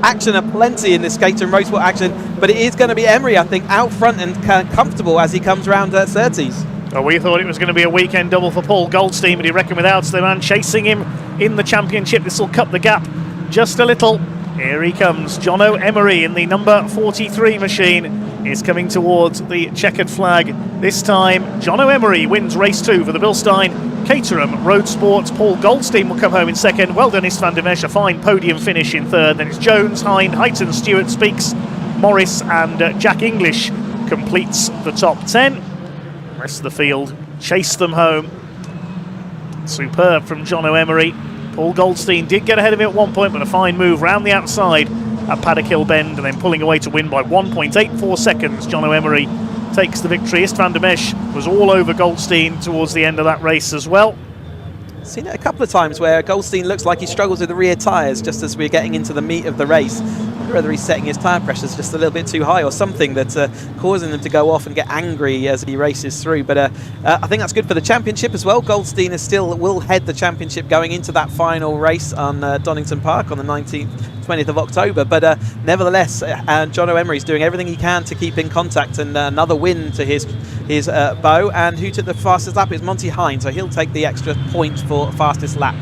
action aplenty in this Caterham Motorsport action, but it is going to be Emery, I think, out front and comfortable as he comes round Surtees. Well, we thought it was going to be a weekend double for Paul Goldstein, but he reckoned without the man chasing him in the championship. This will cut the gap just a little. Here he comes, Jono Emery in the number 43 machine is coming towards the checkered flag. This time, Jono Emery wins race 2 for the Bilstein Caterham Roadsport. Paul Goldstein will come home in second. Well done, Istvan Demes, a fine podium finish in third. Then it's Jones, Hine, Heighton, Stewart, Speaks, Morris and Jack English completes the top 10. The rest of the field chase them home. Superb from Jono Emery. Paul Goldstein did get ahead of it at one point, but a fine move round the outside at Paddock Hill Bend and then pulling away to win by 1.84 seconds. Jono Emery takes the victory. Istvan Demes was all over Goldstein towards the end of that race as well. Seen it a couple of times where Goldstein looks like he struggles with the rear tyres just as we're getting into the meat of the race. Whether he's setting his tyre pressures just a little bit too high or something that's causing them to go off and get angry as he races through. But I think that's good for the championship as well. Goldstein will head the championship going into that final race on Donington Park on the 20th of October. But nevertheless, Jono Emery's doing everything he can to keep in contact, and another win to his bow. And who took the fastest lap is Monty Hine, so he'll take the extra point for fastest lap.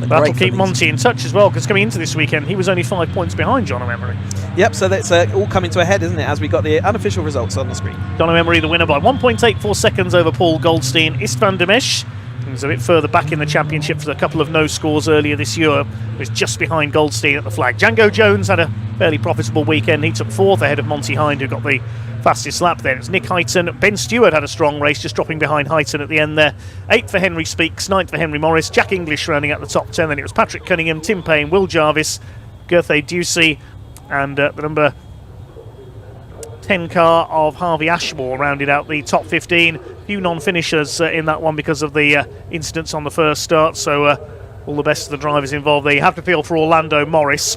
That'll keep Monty in touch as well, because coming into this weekend he was only 5 points behind Jono Emery. Yep, so that's all coming to a head, isn't it, as we got the unofficial results on the screen. Jono Emery the winner by 1.84 seconds over Paul Goldstein. Istvan Demes was a bit further back in the championship for a couple of no scores earlier this year. Was just behind Goldstein at the flag. Django Jones had a fairly profitable weekend. He took 4th ahead of Monty Hind, who got the fastest lap then. It's Nick Heighton. Ben Stewart had a strong race, just dropping behind Heighton at the end there. 8th for Henry Speaks, 9th for Henry Morris, Jack English rounding out the top 10. Then it was Patrick Cunningham, Tim Payne, Will Jarvis, Gerthe Ducey, and the number 10 car of Harvey Ashmore rounded out the top 15. Few non-finishers in that one because of the incidents on the first start, so all the best of the drivers involved there. You have to feel for Orlando Morris,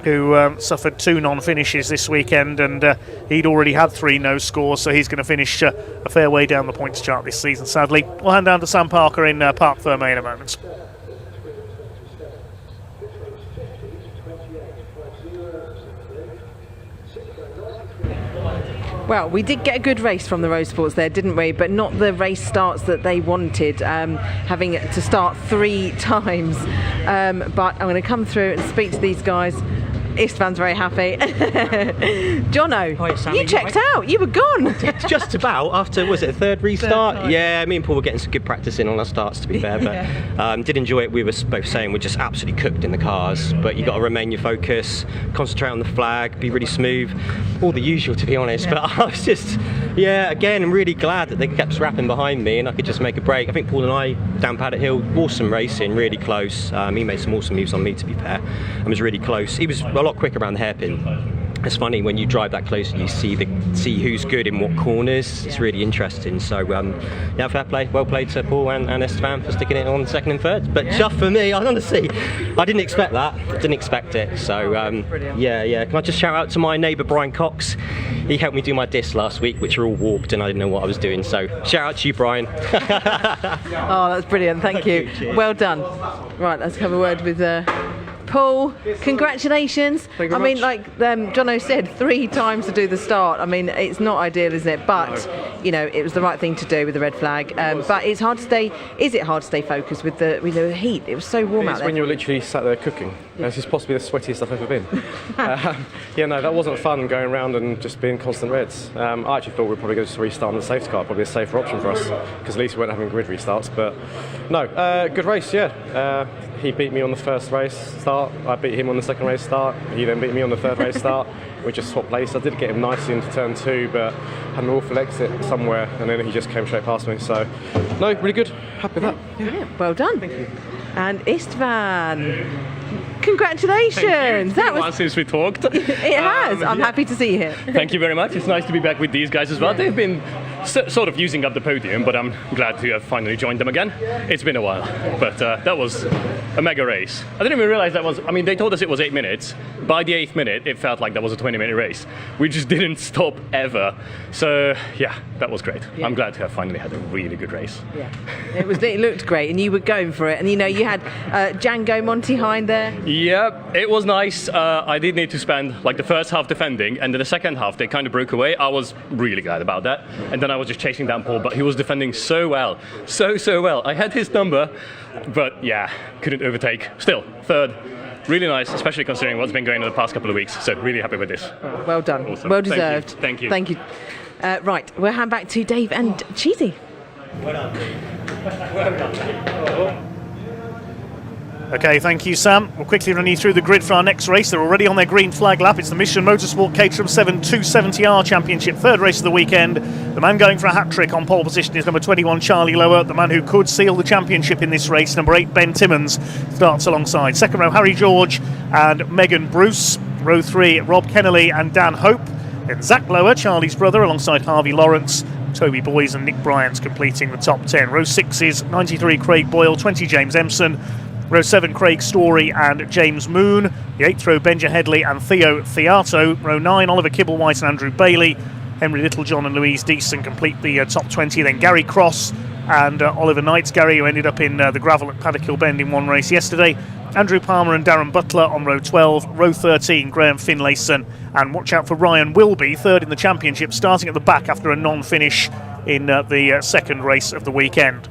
who suffered 2 non-finishes this weekend, and he'd already had 3 no scores, so he's going to finish a fair way down the points chart this season, sadly. We'll hand down to Sam Parker in Parc Fermé in a moment. Well, we did get a good race from the Roadsports there, didn't we? But not the race starts that they wanted, having to start 3 times. But I'm going to come through and speak to these guys. Istvan's very happy. Jono, Hi, Sammy, you checked out. You were gone. Just about after, was it a third restart? Yeah, me and Paul were getting some good practice in on our starts, to be fair. But did enjoy it. We were both saying we're just absolutely cooked in the cars. But you got to remain your focus, concentrate on the flag, be really smooth, all the usual, to be honest. Yeah. But I was just, again, I'm really glad that they kept scrapping behind me and I could just make a break. I think Paul and I down Paddock Hill, awesome racing, really close. He made some awesome moves on me, to be fair, and was really close. He was a lot quicker around the hairpin. It's funny when you drive that close and you see who's good in what corners. It's really interesting. So fair play, well played to Paul and Istvan for sticking it on second and third. But just for me, honestly, I didn't expect that. Didn't expect it. So Can I just shout out to my neighbour Brian Cox? He helped me do my discs last week, which were all warped, and I didn't know what I was doing. So shout out to you, Brian. Oh, that's brilliant. Thank you. Well done. Right, let's have a word with Paul. Congratulations. Thank you I very mean, much. like Jono said, 3 times to do the start. I mean, it's not ideal, isn't it? But it was the right thing to do with the red flag. But it's hard to stay. Is it hard to stay focused with the heat? It was so warm out there. When you're literally sat there cooking. This is possibly the sweatiest I've ever been. That wasn't fun going around and just being constant reds. I actually thought we'd probably go to restart on the safety car, probably a safer option for us, because at least we weren't having grid restarts. But no, good race, he beat me on the first race start, I beat him on the second race start, he then beat me on the third race start. We just swapped places. I did get him nicely into turn 2, but had an awful exit somewhere, and then he just came straight past me. So, no, really good. Happy with that. Yeah, well done. Thank you. And Istvan, congratulations. That was since we talked. It has. I'm happy to see you. Thank you very much. It's nice to be back with these guys as well. They've been sort of using up the podium, but I'm glad to have finally joined them again. It's been a while, but that was a mega race. I didn't even realize that was, I mean, they told us it was 8 minutes. By the 8th minute, it felt like that was a 20-minute race. We just didn't stop ever. So, yeah, that was great. I'm glad to have finally had a really good race. Yeah, it looked great, and you were going for it. And, you know, you had Django Monty Hind there. Yeah, it was nice. I did need to spend, like, the first half defending, and then the second half, they kind of broke away. I was really glad about that. And then I was just chasing down Paul, but he was defending so well. So well. I had his number, but, yeah, couldn't overtake. Still, third. Really nice, especially considering what's been going on the past couple of weeks. So really happy with this. Well done. Awesome. Well deserved. Thank you. Thank you. Right, we'll hand back to Dave and Cheesy. Okay, thank you, Sam. We'll quickly run you through the grid for our next race. They're already on their green flag lap. It's the Michelin Motorsport Caterham 7 270R Championship, third race of the weekend. The man going for a hat-trick on pole position is number 21, Charlie Lower. The man who could seal the championship in this race, number 8, Ben Timmons, starts alongside. Second row, Harry George and Megan Bruce. Row 3, Rob Kennelly and Dan Hope. Then Zach Lower, Charlie's brother, alongside Harvey Lawrence. Toby Boys and Nick Bryant completing the top 10. Row 6 is 93, Craig Boyle, 20, James Empson. Row 7, Craig Story and James Moon. The 8th row, Benja Headley and Theo Theato. Row 9, Oliver Kibblewhite and Andrew Bailey. Henry Littlejohn and Louise Deason complete the top 20. Then Gary Cross and Oliver Knights. Gary, who ended up in the gravel at Paddock Hill Bend in one race yesterday. Andrew Palmer and Darren Butler on row 12. Row 13, Graham Finlayson. And watch out for Ryan Wilby, third in the championship, starting at the back after a non-finish in the second race of the weekend.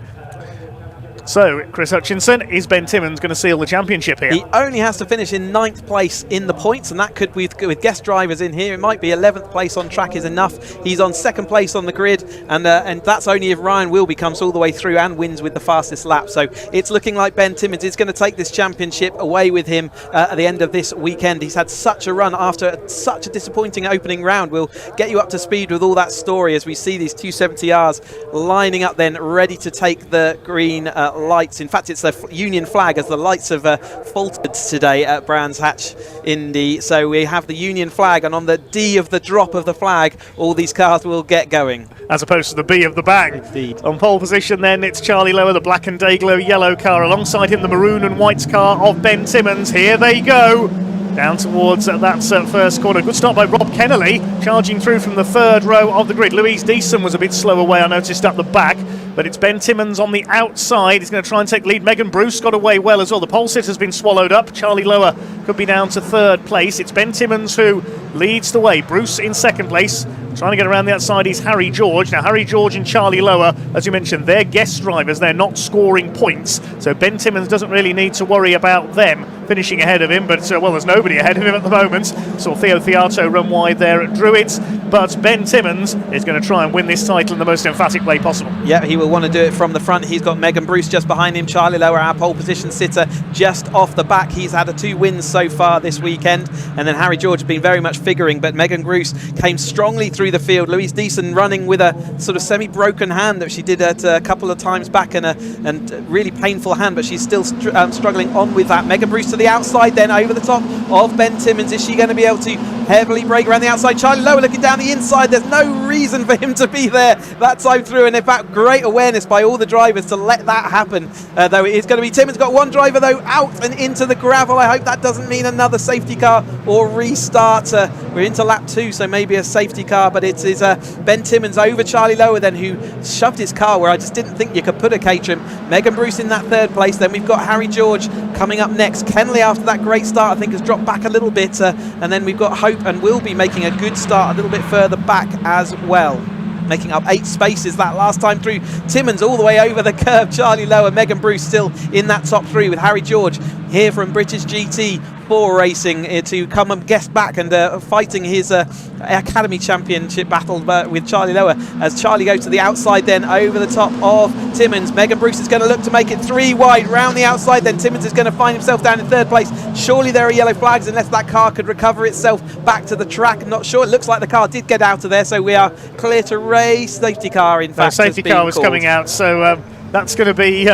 So, Chris Hutchinson, is Ben Timmons going to seal the championship here? He only has to finish in 9th place in the points, and that could, with guest drivers in here, it might be 11th place on track is enough. He's on 2nd place on the grid, and that's only if Ryan Wilby comes all the way through and wins with the fastest lap. So it's looking like Ben Timmons is going to take this championship away with him at the end of this weekend. He's had such a run after such a disappointing opening round. We'll get you up to speed with all that story as we see these 270Rs lining up then, ready to take the green lights. In fact, it's the Union flag as the lights have faltered today at Brands Hatch Indy. So we have the Union flag, and on the D of the drop of the flag, all these cars will get going. As opposed to the B of the bang. Indeed. On pole position then, it's Charlie Lower, the black and day glow yellow car. Alongside him, the maroon and white car of Ben Timmons. Here they go. Down towards that first corner. Good start by Rob Kennelly, charging through from the third row of the grid. Louise Deason was a bit slow away, I noticed, up the back. But it's Ben Timmons on the outside. He's going to try and take lead. Megan Bruce got away well as well. The pole sit has been swallowed up. Charlie Lower could be down to third place. It's Ben Timmons who leads the way. Bruce in second place. Trying to get around the outside is Harry George. Now, Harry George and Charlie Lower, as you mentioned, they're guest drivers. They're not scoring points. So Ben Timmons doesn't really need to worry about them finishing ahead of him. But, well, there's nobody ahead of him at the moment. Saw Theo Theato run wide there at Druids. But Ben Timmons is going to try and win this title in the most emphatic way possible. Yeah, he will want to do it from the front. He's got Megan Bruce just behind him. Charlie Lower, our pole position sitter, just off the back. He's had 2 wins so far this weekend. And then Harry George has been very much figuring. But Megan Bruce came strongly through the field. Louise Deason running with a sort of semi-broken hand that she did at a couple of times back, and a really painful hand, but she's still struggling on with that. Megan Bruce to the outside then, over the top of Ben Timmons. Is she going to be able to heavily brake around the outside? Charlie Lower looking down the inside. There's no reason for him to be there that time through, and in fact, great awareness by all the drivers to let that happen. Though it is going to be Timmons. Got one driver though out and into the gravel. I hope that doesn't mean another safety car or restart. We're into lap 2, so maybe a safety car, but it is Ben Timmons over Charlie Lower then, who shoved his car where I just didn't think you could put a Caterham. Megan Bruce in that third place. Then we've got Harry George coming up next. Kennelly, after that great start, I think has dropped back a little bit, and then we've got Hope and will be making a good start a little bit further back as well, making up 8 spaces that last time through. Timmons all the way over the curve. Charlie Lower, Megan Bruce still in that top 3 with Harry George here from British GT4 Racing to come and guest back and fighting his Academy Championship battle with Charlie Lower, as Charlie goes to the outside then over the top of Timmons. Megan Bruce is going to look to make it 3 wide round the outside, then Timmons is going to find himself down in third place. Surely there are yellow flags unless that car could recover itself back to the track. Not sure. It looks like the car did get out of there, so we are clear to race. Safety car, in fact, safety car was coming out, so that's going to be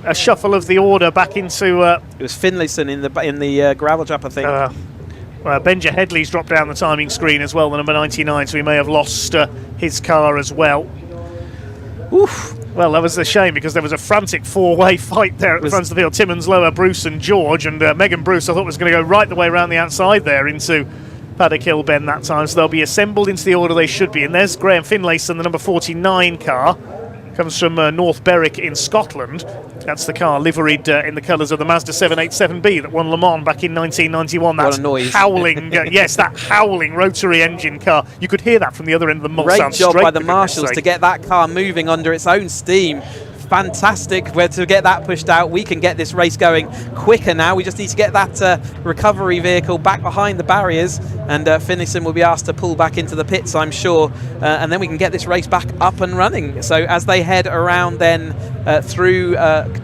a shuffle of the order back into. It was Finlayson in the gravel trap, I think. Benja Headley's dropped down the timing screen as well, the number 99, so he may have lost his car as well. Oof. Well, that was a shame because there was a frantic four-way fight there at the front of the field. Timmins, Lower, Bruce and George, and Megan Bruce I thought was going to go right the way around the outside there into Paddock Hill Bend that time, so they'll be assembled into the order they should be. And there's Graham Finlayson, the number 49 car. Comes from North Berwick in Scotland. That's the car liveried in the colours of the Mazda 787B that won Le Mans back in 1991. That's what a noise. Howling, yes, that howling rotary engine car. You could hear that from the other end of the Mont. Great job by the marshals to get that car moving under its own steam. Fantastic where to get that pushed out. We can get this race going quicker now. We just need to get that recovery vehicle back behind the barriers, and Finlayson will be asked to pull back into the pits, I'm sure, and then we can get this race back up and running. So as they head around then through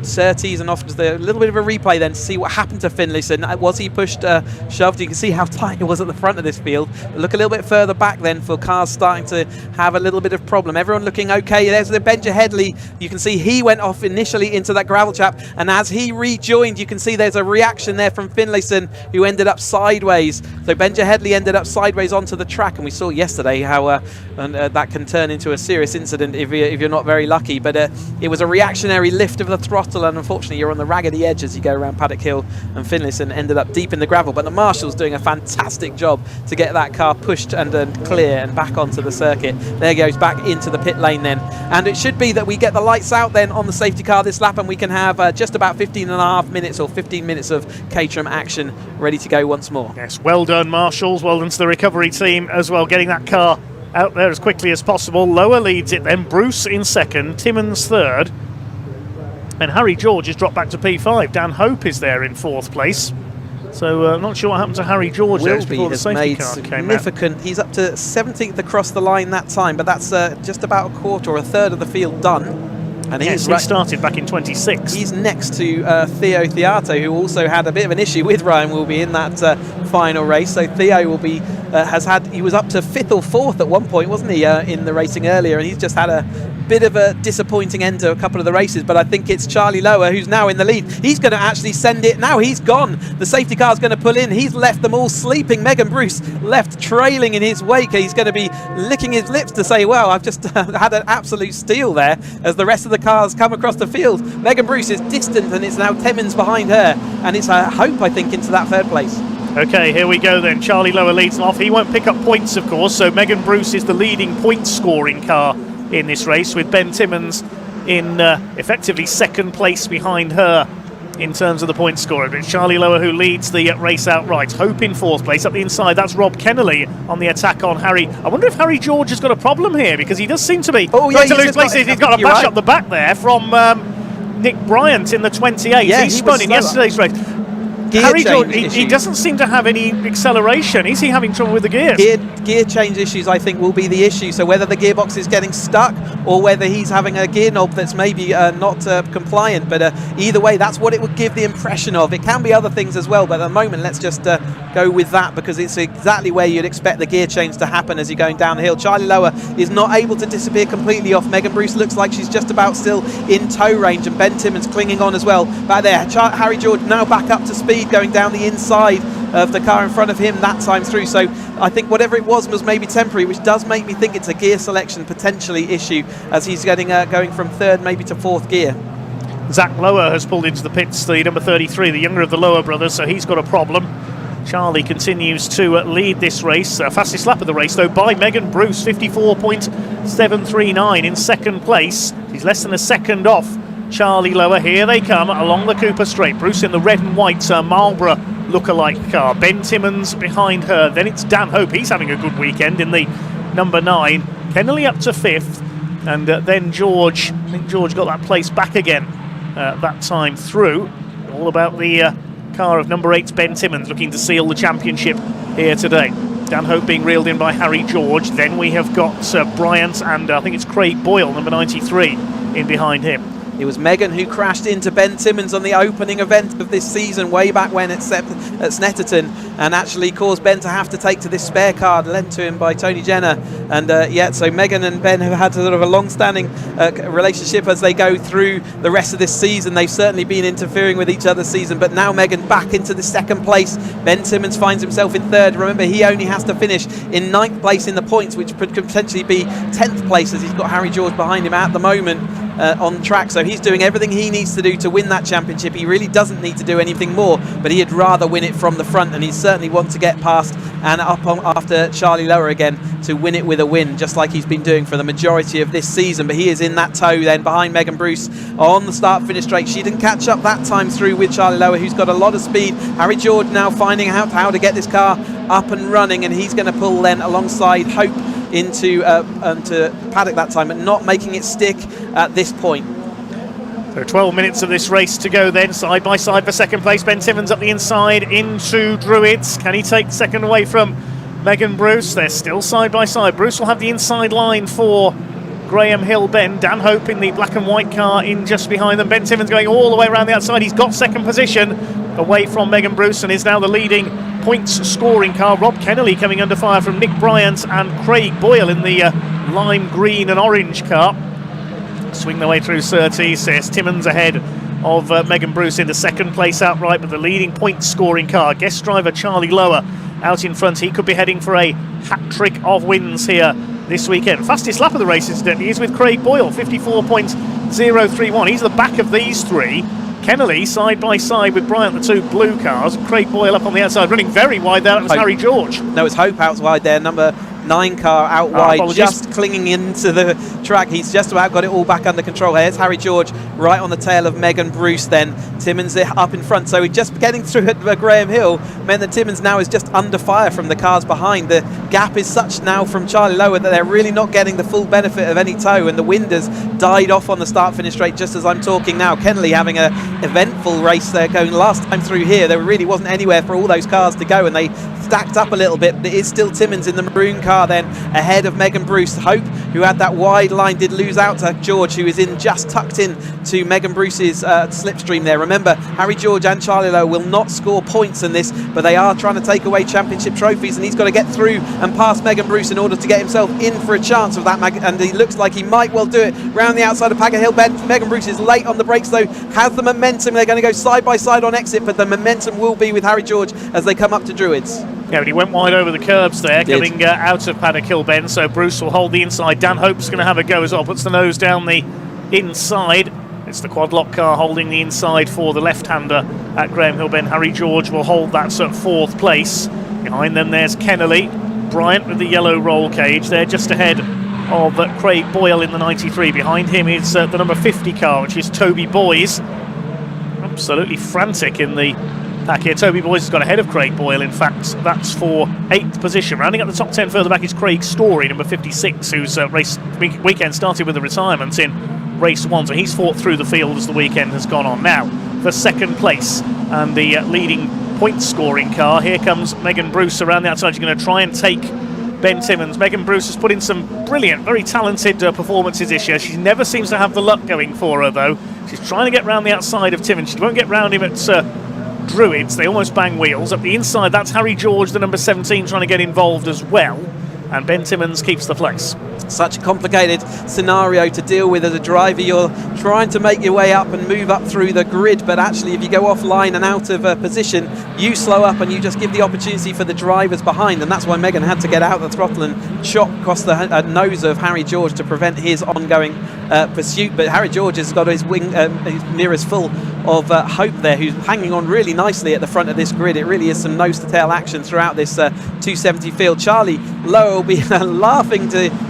Surtees and off to a little bit of a replay then to see what happened to Finlayson. Was he pushed, shoved? You can see how tight it was at the front of this field. Look a little bit further back then for cars starting to have a little bit of problem. Everyone looking okay. There's the Benja Headley. You can see he went off initially into that gravel trap, and as he rejoined, you can see there's a reaction there from Finlayson, who ended up sideways. So Benja Headley ended up sideways onto the track, and we saw yesterday how that can turn into a serious incident if you're not very lucky. But it was a reactionary lift of the throttle, and unfortunately you're on the raggedy edge as you go around Paddock Hill, and Finlayson ended up deep in the gravel. But the marshals doing a fantastic job to get that car pushed and clear and back onto the circuit. There goes back into the pit lane then, and it should be that we get the lights out then on the safety car this lap, and we can have just about 15.5 minutes or 15 minutes of Caterham action ready to go once more. Yes, well done marshals, well done to the recovery team as well, getting that car out there as quickly as possible. Lower leads it then, Bruce in second, Timmins third, and Harry George has dropped back to P5. Dan Hope is there in fourth place. So I'm not sure what happened to Harry George there before the safety car came out. He's up to 17th across the line that time, but that's just about a quarter or a third of the field done. And yes, he started back in 26. He's next to Theo Theato, who also had a bit of an issue with Ryan Wilby in that final race. So Theo will be he was up to 5th or 4th at one point, wasn't he, in the racing earlier, and he's just had a bit of a disappointing end to a couple of the races. But I think it's Charlie Lower who's now in the lead. He's going to actually send it now. He's gone. The safety car's going to pull in. He's left them all sleeping. Megan Bruce left trailing in his wake. He's going to be licking his lips to say, well, I've just had an absolute steal there, as the rest of the cars come across the field. Megan Bruce is distant, and it's now Timmins behind her, and it's a Hope, I think, into that third place. Okay, here we go then. Charlie Lower leads them off. He won't pick up points, of course, so Megan Bruce is the leading point-scoring car in this race, with Ben Timmins in effectively second place behind her in terms of the point scorer. But it's Charlie Lower who leads the race outright. Hope in fourth place. Up the inside, that's Rob Kennelly on the attack on Harry. I wonder if Harry George has got a problem here, because he does seem to be going to lose places. He's got a bash up the back there from Nick Bryant in the 28. Yeah, he spun in yesterday's race. Harry George, he doesn't seem to have any acceleration. Is he having trouble with the gears? Gear change issues, I think, will be the issue. So whether the gearbox is getting stuck or whether he's having a gear knob that's maybe not compliant. But either way, that's what it would give the impression of. It can be other things as well, but at the moment, let's just go with that, because it's exactly where you'd expect the gear change to happen as you're going down the hill. Charlie Lower is not able to disappear completely off. Megan Bruce looks like she's just about still in tow range, and Ben Timmins clinging on as well. Back there, Harry George now back up to speed, going down the inside of the car in front of him that time through. So I think whatever it was maybe temporary, which does make me think it's a gear selection potentially issue, as he's getting going from third maybe to fourth gear. Zach Lower has pulled into the pits, the number 33, the younger of the Lower brothers, so he's got a problem. Charlie continues to lead this race. Fastest lap of the race, though, by Megan Bruce, 54.739 in second place. He's less than a second off Charlie Lower. Here they come along the Cooper Straight. Bruce in the red and white Marlborough lookalike car. Ben Timmins behind her. Then it's Dan Hope. He's having a good weekend in the number 9. Kennelly up to 5th. And then George. I think George got that place back again that time through. All about the car of number 8, Ben Timmins, looking to seal the championship here today. Dan Hope being reeled in by Harry George. Then we have got Bryant and I think it's Craig Boyle, number 93, in behind him. It was Megan who crashed into Ben Timmins on the opening event of this season way back when at Snetterton, and actually caused Ben to have to take to this spare car lent to him by Tony Jenner. And so Megan and Ben have had sort of a long-standing relationship as they go through the rest of this season. They've certainly been interfering with each other's season, but now Megan back into the second place. Ben Timmins finds himself in third. Remember, he only has to finish in 9th place in the points, which could potentially be 10th place, as he's got Harry George behind him at the moment on track. So he's doing everything he needs to do to win that championship. He really doesn't need to do anything more, but he'd rather win it from the front, and he certainly wants to get past and up on after Charlie Lower again to win it with a win, just like he's been doing for the majority of this season. But he is in that tow then behind Megan Bruce on the start finish straight. She didn't catch up that time through with Charlie Lower, who's got a lot of speed. Harry George now finding out how to get this car up and running, and he's going to pull then alongside Hope into Paddock that time, but not making it stick at this point. So 12 minutes of this race to go then, side by side for second place. Ben Timmins up the inside into Druids. Can he take second away from Megan Bruce? They're still side by side. Bruce will have the inside line for Graham Hill Ben. Dan Hope in the black and white car in just behind them. Ben Timmins going all the way around the outside. He's got second position away from Megan Bruce and is now the leading points scoring car. Rob Kennelly coming under fire from Nick Bryant and Craig Boyle in the lime green and orange car. Swing their way through Surtees. There's Timmins ahead of Megan Bruce into second place outright, but the leading point scoring car, guest driver Charlie Lower, out in front. He could be heading for a hat-trick of wins here this weekend. Fastest lap of the race incidentally is with Craig Boyle, 54.031. He's the back of these three. Kennelly side by side with Bryant, the two blue cars. Craig Boyle up on the outside, running very wide there. That was Harry George. No, it's Hope out wide there, number 9 car out wide, just clinging into the track. He's just about got it all back under control. Here's Harry George right on the tail of Megan Bruce then. Timmins up in front, so just getting through at Graham Hill meant that Timmins now is just under fire from the cars behind. The gap is such now from Charlie Lower that they're really not getting the full benefit of any tow, and the wind has died off on the start finish straight just as I'm talking now. Kennelly having an eventful race there going last time through here. There really wasn't anywhere for all those cars to go, and they stacked up a little bit, but it is still Timmins in the maroon car then ahead of Megan Bruce. Hope, who had that wide line, did lose out to George, who is in just tucked in to Megan Bruce's slipstream there. Remember, Harry George and Charlie Lowe will not score points in this, but they are trying to take away championship trophies, and he's got to get through and past Megan Bruce in order to get himself in for a chance of that, and he looks like he might well do it round the outside of Paddock Hill. Megan Bruce is late on the brakes though, has the momentum. They're going to go side by side on exit, but the momentum will be with Harry George as they come up to Druids. Yeah, but he went wide over the curbs there, coming out of Paddock Hill Ben, so Bruce will hold the inside. Dan Hope's going to have a go as well, puts the nose down the inside. It's the quad lock car holding the inside for the left-hander at Graham Hill Ben. Harry George will hold that sort of fourth place. Behind them there's Kennelly. Bryant with the yellow roll cage. They're just ahead of Craig Boyle in the 93. Behind him is the number 50 car, which is Toby Boys. Absolutely frantic in the pack here. Toby Boys has got ahead of Craig Boyle. In fact, that's for 8th position. Rounding up the top 10 further back is Craig Story, number 56, whose race weekend started with a retirement in race 1, so he's fought through the field as the weekend has gone on. Now for second place and the leading point scoring car, here comes Megan Bruce around the outside. She's going to try and take Ben Timmins. Megan Bruce has put in some brilliant, very talented performances this year. She never seems to have the luck going for her though. She's trying to get round the outside of Timmins. She won't get round him at Druids. They almost bang wheels. Up the inside, that's Harry George, the number 17, trying to get involved as well. And Ben Timmins keeps the place. Such a complicated scenario to deal with as a driver. You're trying to make your way up and move up through the grid, but actually if you go offline and out of position, you slow up and you just give the opportunity for the drivers behind, and that's why Megan had to get out the throttle and chop across the nose of Harry George to prevent his ongoing pursuit. But Harry George has got his mirrors full of Hope there, who's hanging on really nicely at the front of this grid. It really is some nose to tail action throughout this 270 field. Charlie Lowe will be laughing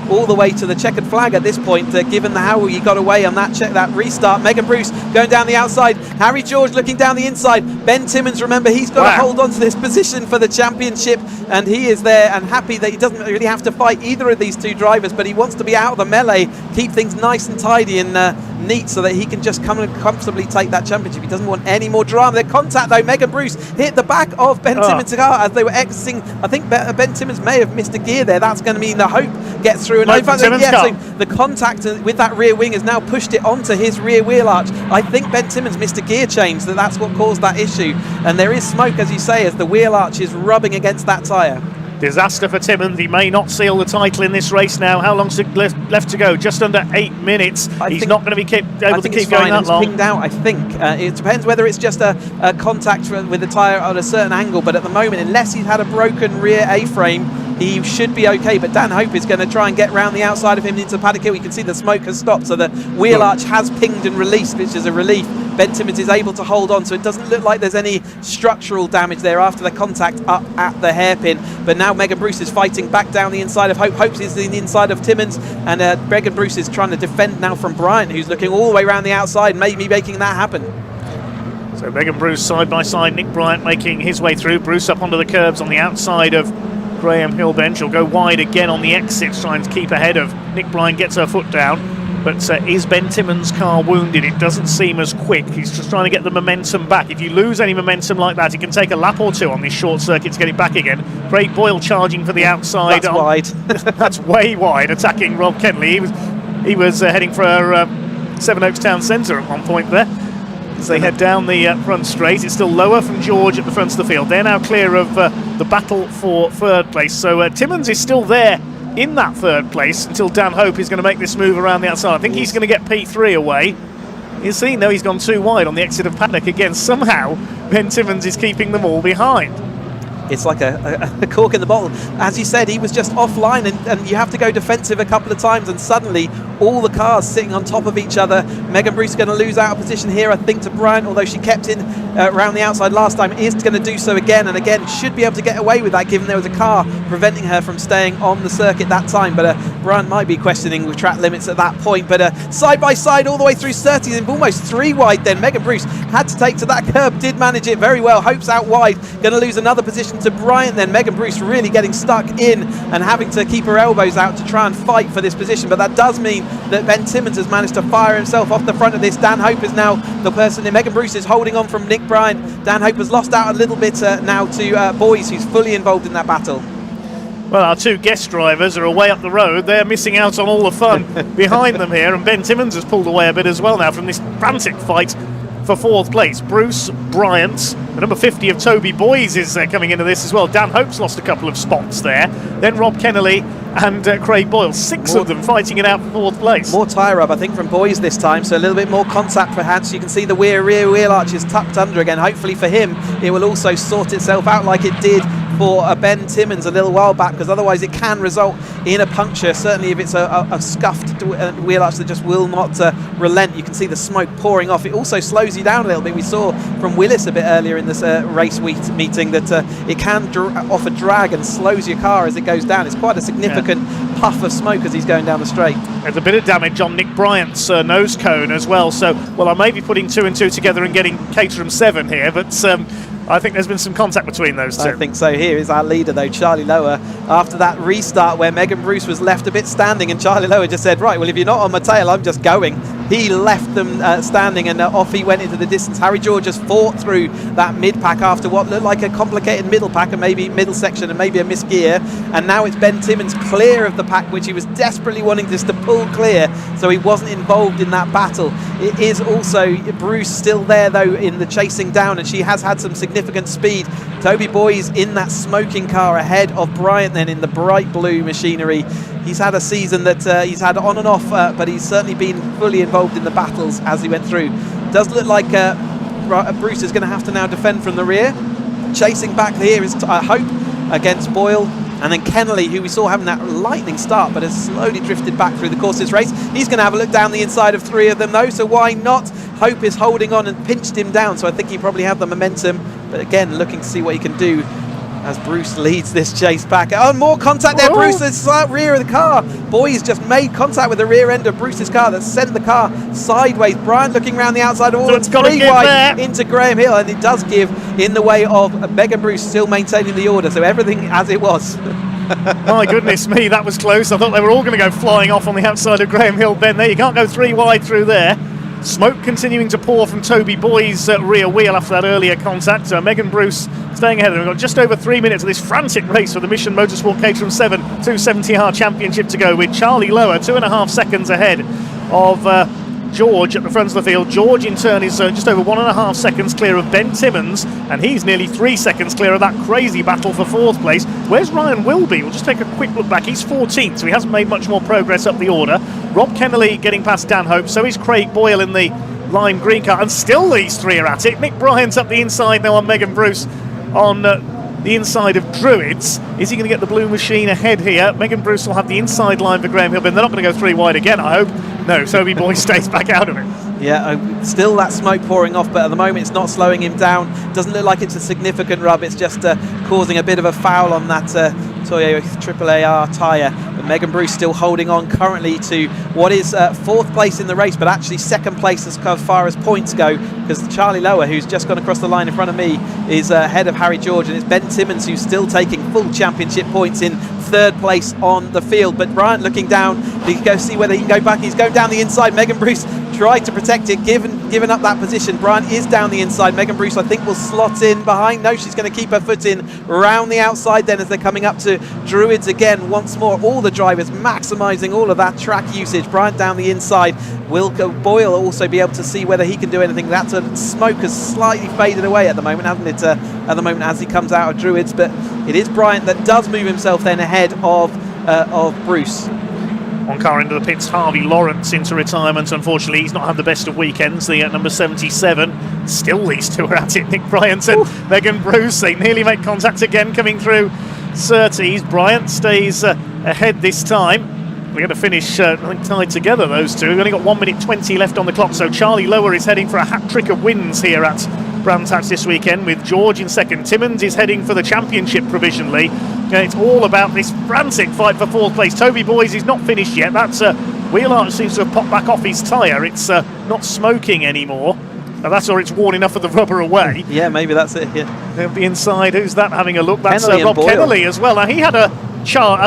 all the way to the checkered flag at this point, given how he got away on that restart. Megan Bruce going down the outside, Harry George looking down the inside. Ben Timmins, remember, he's got to hold on to this position for the championship, and he is there and happy that he doesn't really have to fight either of these two drivers, but he wants to be out of the melee, keep things nice and tidy, and neat so that he can just come and comfortably take that championship. He doesn't want any more drama. Their contact though, Megan Bruce hit the back of Ben Timmons' car as they were exiting. I think Ben Timmons may have missed a gear there. That's going to mean the Hope gets through. And in fact, so the contact with that rear wing has now pushed it onto his rear wheel arch. I think Ben Timmons missed a gear change, so that's what caused that issue. And there is smoke, as you say, as the wheel arch is rubbing against that tyre. Disaster for Timmons. He may not seal the title in this race now. How long's left to go? Just under 8 minutes. He's not going to be able to keep going that long. It's pinged out, I think. It depends whether it's just a contact with the tyre at a certain angle, but at the moment, unless he's had a broken rear A-frame, he should be okay. But Dan Hope is going to try and get round the outside of him into Paddock Hill. You can see the smoke has stopped, so the wheel arch has pinged and released, which is a relief. Ben Timmons is able to hold on, so it doesn't look like there's any structural damage there after the contact up at the hairpin. But now Megan Bruce is fighting back down the inside of Hope. Hope is in the inside of Timmons, and Megan Bruce is trying to defend now from Bryant, who's looking all the way around the outside, maybe making that happen. So Megan Bruce side by side, Nick Bryant making his way through. Bruce up onto the curbs on the outside of Graham Hill bench. She'll go wide again on the exits, trying to keep ahead of Nick Bryant, gets her foot down. But is Ben Timmons' car wounded? It doesn't seem as quick. He's just trying to get the momentum back. If you lose any momentum like that, it can take a lap or two on this short circuit to get it back again. Craig Boyle charging for the outside. That's wide. That's way wide, attacking Rob Kenley. He was heading for Sevenoaks Town Centre at one point there. As they head down the front straight, it's still lower from George at the front of the field. They're now clear of the battle for third place. So Timmons is still there in that third place until Dan Hope is going to make this move around the outside. I think he's going to get P3 away. You see, no, he's gone too wide on the exit of Paddock again. Somehow, Ben Timmons is keeping them all behind. It's like a cork in the bottle. As you said, he was just offline, and you have to go defensive a couple of times, and suddenly all the cars sitting on top of each other. Megan Bruce is going to lose out a position here, I think, to Bryant, although she kept in around the outside last time, is going to do so again, and again should be able to get away with that, given there was a car preventing her from staying on the circuit that time. But Bryant might be questioning with track limits at that point. But side by side all the way through 30, and almost 3 wide then. Megan Bruce had to take to that curb, did manage it very well. Hope's out wide, going to lose another position to Bryant then. Megan Bruce really getting stuck in and having to keep her elbows out to try and fight for this position, but that does mean that Ben Timmons has managed to fire himself off the front of this. Dan Hope is now the person, and Megan Bruce is holding on from Nick Bryant. Dan Hope has lost out a little bit now to Boys, who's fully involved in that battle. Well, our two guest drivers are away up the road. They're missing out on all the fun behind them here, and Ben Timmons has pulled away a bit as well now from this frantic fight for fourth place. Bruce, Bryant, the number 50 of Toby Boys is coming into this as well. Dan Hope's lost a couple of spots there. Then Rob Kennelly and Craig Boyle, 6 of them fighting it out for fourth place. More tyre rub, I think, from Boys this time, so a little bit more contact for Hans. You can see the rear wheel arch is tucked under again. Hopefully for him, it will also sort itself out like it did for Ben Timmons a little while back, because otherwise it can result in a puncture, certainly if it's a scuffed wheel arch that just will not relent. You can see the smoke pouring off. It also slows you down a little bit. We saw from Willis a bit earlier in this race meeting that it can offer drag and slows your car as it goes down. It's quite a significant puff of smoke as he's going down the straight. There's a bit of damage on Nick Bryant's nose cone as well, so well, I may be putting 2 and 2 together and getting Caterham 7 here, but I think there's been some contact between those two. I think so. Here is our leader though, Charlie Lower, after that restart where Megan Bruce was left a bit standing, and Charlie Lower just said, right, well, if you're not on my tail, I'm just going. He left them standing, and off he went into the distance. Harry George just fought through that mid-pack after what looked like a complicated middle pack and maybe middle section and maybe a missed gear, and now it's Ben Timmons clear of the pack, which he was desperately wanting just to pull clear, so he wasn't involved in that battle. It is also Bruce still there though in the chasing down, and she has had some significant speed. Toby Boys in that smoking car ahead of Bryant then in the bright blue machinery. He's had a season that he's had on and off, but he's certainly been fully involved in the battles as he went through. Does look like Bruce is going to have to now defend from the rear. Chasing back here is Hope against Boyle, and then Kennelly, who we saw having that lightning start but has slowly drifted back through the course of this race. He's going to have a look down the inside of 3 of them though, so why not? Hope is holding on and pinched him down, so I think he probably had the momentum, but again looking to see what he can do as Bruce leads this chase back. Oh, more contact there. Bruce, the rear of the car. Boys just made contact with the rear end of Bruce's car that sent the car sideways. Bryant looking around the outside of all, so it's 3 wide into Graham Hill, and it does give in the way of Megan Bruce still maintaining the order, so everything as it was. My goodness me, that was close. I thought they were all going to go flying off on the outside of Graham Hill. Ben there, you can't go 3 wide through there. Smoke continuing to pour from Toby Boy's rear wheel after that earlier contact. Megan Bruce staying ahead. We've got just over 3 minutes of this frantic race for the Mission Motorsport Caterham 7 270R Championship to go, with Charlie Lower 2.5 seconds ahead of George at the front of the field. George in turn is just over 1.5 seconds clear of Ben Timmons, and he's nearly 3 seconds clear of that crazy battle for 4th place. Where's Ryan Wilby? We'll just take a quick look back. He's 14th, so he hasn't made much more progress up the order. Rob Kennelly getting past Dan Hope, so is Craig Boyle in the lime green car, and still these three are at it. Nick Bryant's up the inside now on Megan Bruce on the inside of Druids. Is he going to get the blue machine ahead here? Megan Bruce will have the inside line for Graham Hill, but they're not going to go 3 wide again, I hope. No, Toby Boy stays back out of it. Yeah, still that smoke pouring off, but at the moment it's not slowing him down. Doesn't look like it's a significant rub, it's just causing a bit of a foul on that Toyo AAAR tyre. But Megan Bruce still holding on currently to what is 4th place in the race, but actually 2nd place as far as points go, because Charlie Lower, who's just gone across the line in front of me, is ahead of Harry George, and it's Ben Timmons who's still taking full championship points in 3rd place on the field. But Bryant looking down, he can go see whether he can go back. He's going down the inside. Megan Bruce tried to protect it, given up that position. Bryant is down the inside. Megan Bruce, I think, will slot in behind. No, she's going to keep her foot in round the outside then as they're coming up to Druids again once more. All the drivers maximising all of that track usage. Bryant down the inside. Will Boyle also be able to see whether he can do anything? That smoke has slightly faded away at the moment, hasn't it? At the moment as he comes out of Druids, but it is Bryant that does move himself then ahead of Bruce. One car into the pits, Harvey Lawrence into retirement. Unfortunately, he's not had the best of weekends. The number 77. Still, these two are at it. Nick Bryant and Megan Bruce. They nearly make contact again coming through Surtees. Bryant stays ahead this time. We're going to finish, I think, tied together, those two. We've only got 1 minute 20 left on the clock, so Charlie Lower is heading for a hat-trick of wins here at Brands Hatch this weekend, with George in 2nd. Timmons is heading for the championship provisionally. It's all about this frantic fight for 4th place. Toby Boys is not finished yet. That's wheel arch seems to have popped back off his tyre. It's not smoking anymore. That's or it's worn enough of the rubber away. Yeah, maybe that's it. Yeah. The inside, who's that having a look? That's Kennelly Rob Kennelly as well. Now he had a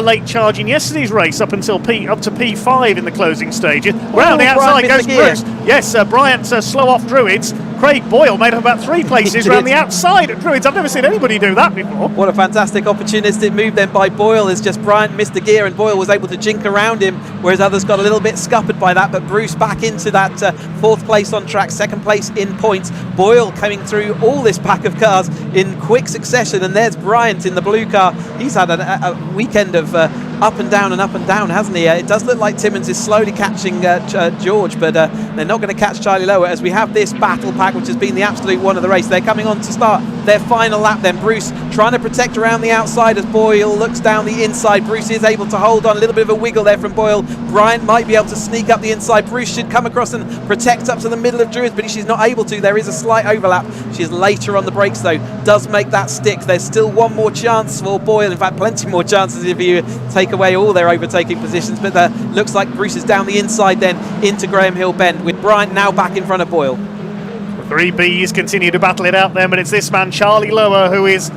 late charge in yesterday's race up to P5 in the closing stages. Round the outside goes Bruce. Yes, Bryant slow off Druids. Craig Boyle made up about 3 places round the outside at Druids. I've never seen anybody do that before. What a fantastic opportunistic move then by Boyle, as just Bryant missed the gear and Boyle was able to jink around him, whereas others got a little bit scuppered by that. But Bruce back into that 4th place on track, 2nd place in points. Boyle coming through all this pack of cars in quick succession, and there's Bryant in the blue car. He's had a weekend of up and down, hasn't he? It does look like Timmons is slowly catching George, but they're not going to catch Charlie Lower, as we have this battle pack, which has been the absolute one of the race. They're coming on to start their final lap then. Bruce trying to protect around the outside as Boyle looks down the inside. Bruce is able to hold on, a little bit of a wiggle there from Boyle. Bryant might be able to sneak up the inside. Bruce should come across and protect up to the middle of Druids, but she's not able to. There is a slight overlap. She's later on the brakes though, does make that stick. There's still one more chance for Boyle, in fact plenty more chances if you take away all their overtaking positions, but looks like Bruce is down the inside then into Graham Hill Bend, with Bryant now back in front of Boyle. The 3Bs continue to battle it out then, but it's this man Charlie Lower who has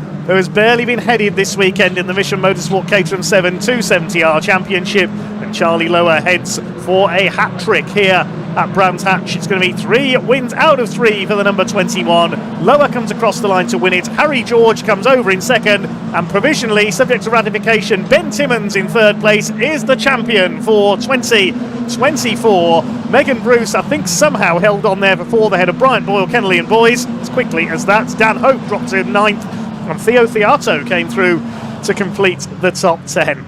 barely been headed this weekend in the Mission Motorsport Caterham 7 270R Championship, and Charlie Lower heads for a hat-trick here at Brands Hatch. It's going to be 3 wins out of 3 for the number 21. Lower comes across the line to win it. Harry George comes over in 2nd, and provisionally, subject to ratification, Ben Timmons in 3rd place is the champion for 2024. Megan Bruce, I think, somehow held on there before the head of Bryant, Boyle, Kennelly and Boys. As quickly as that, Dan Hope dropped to 9th, and Theo Theato came through to complete the top 10.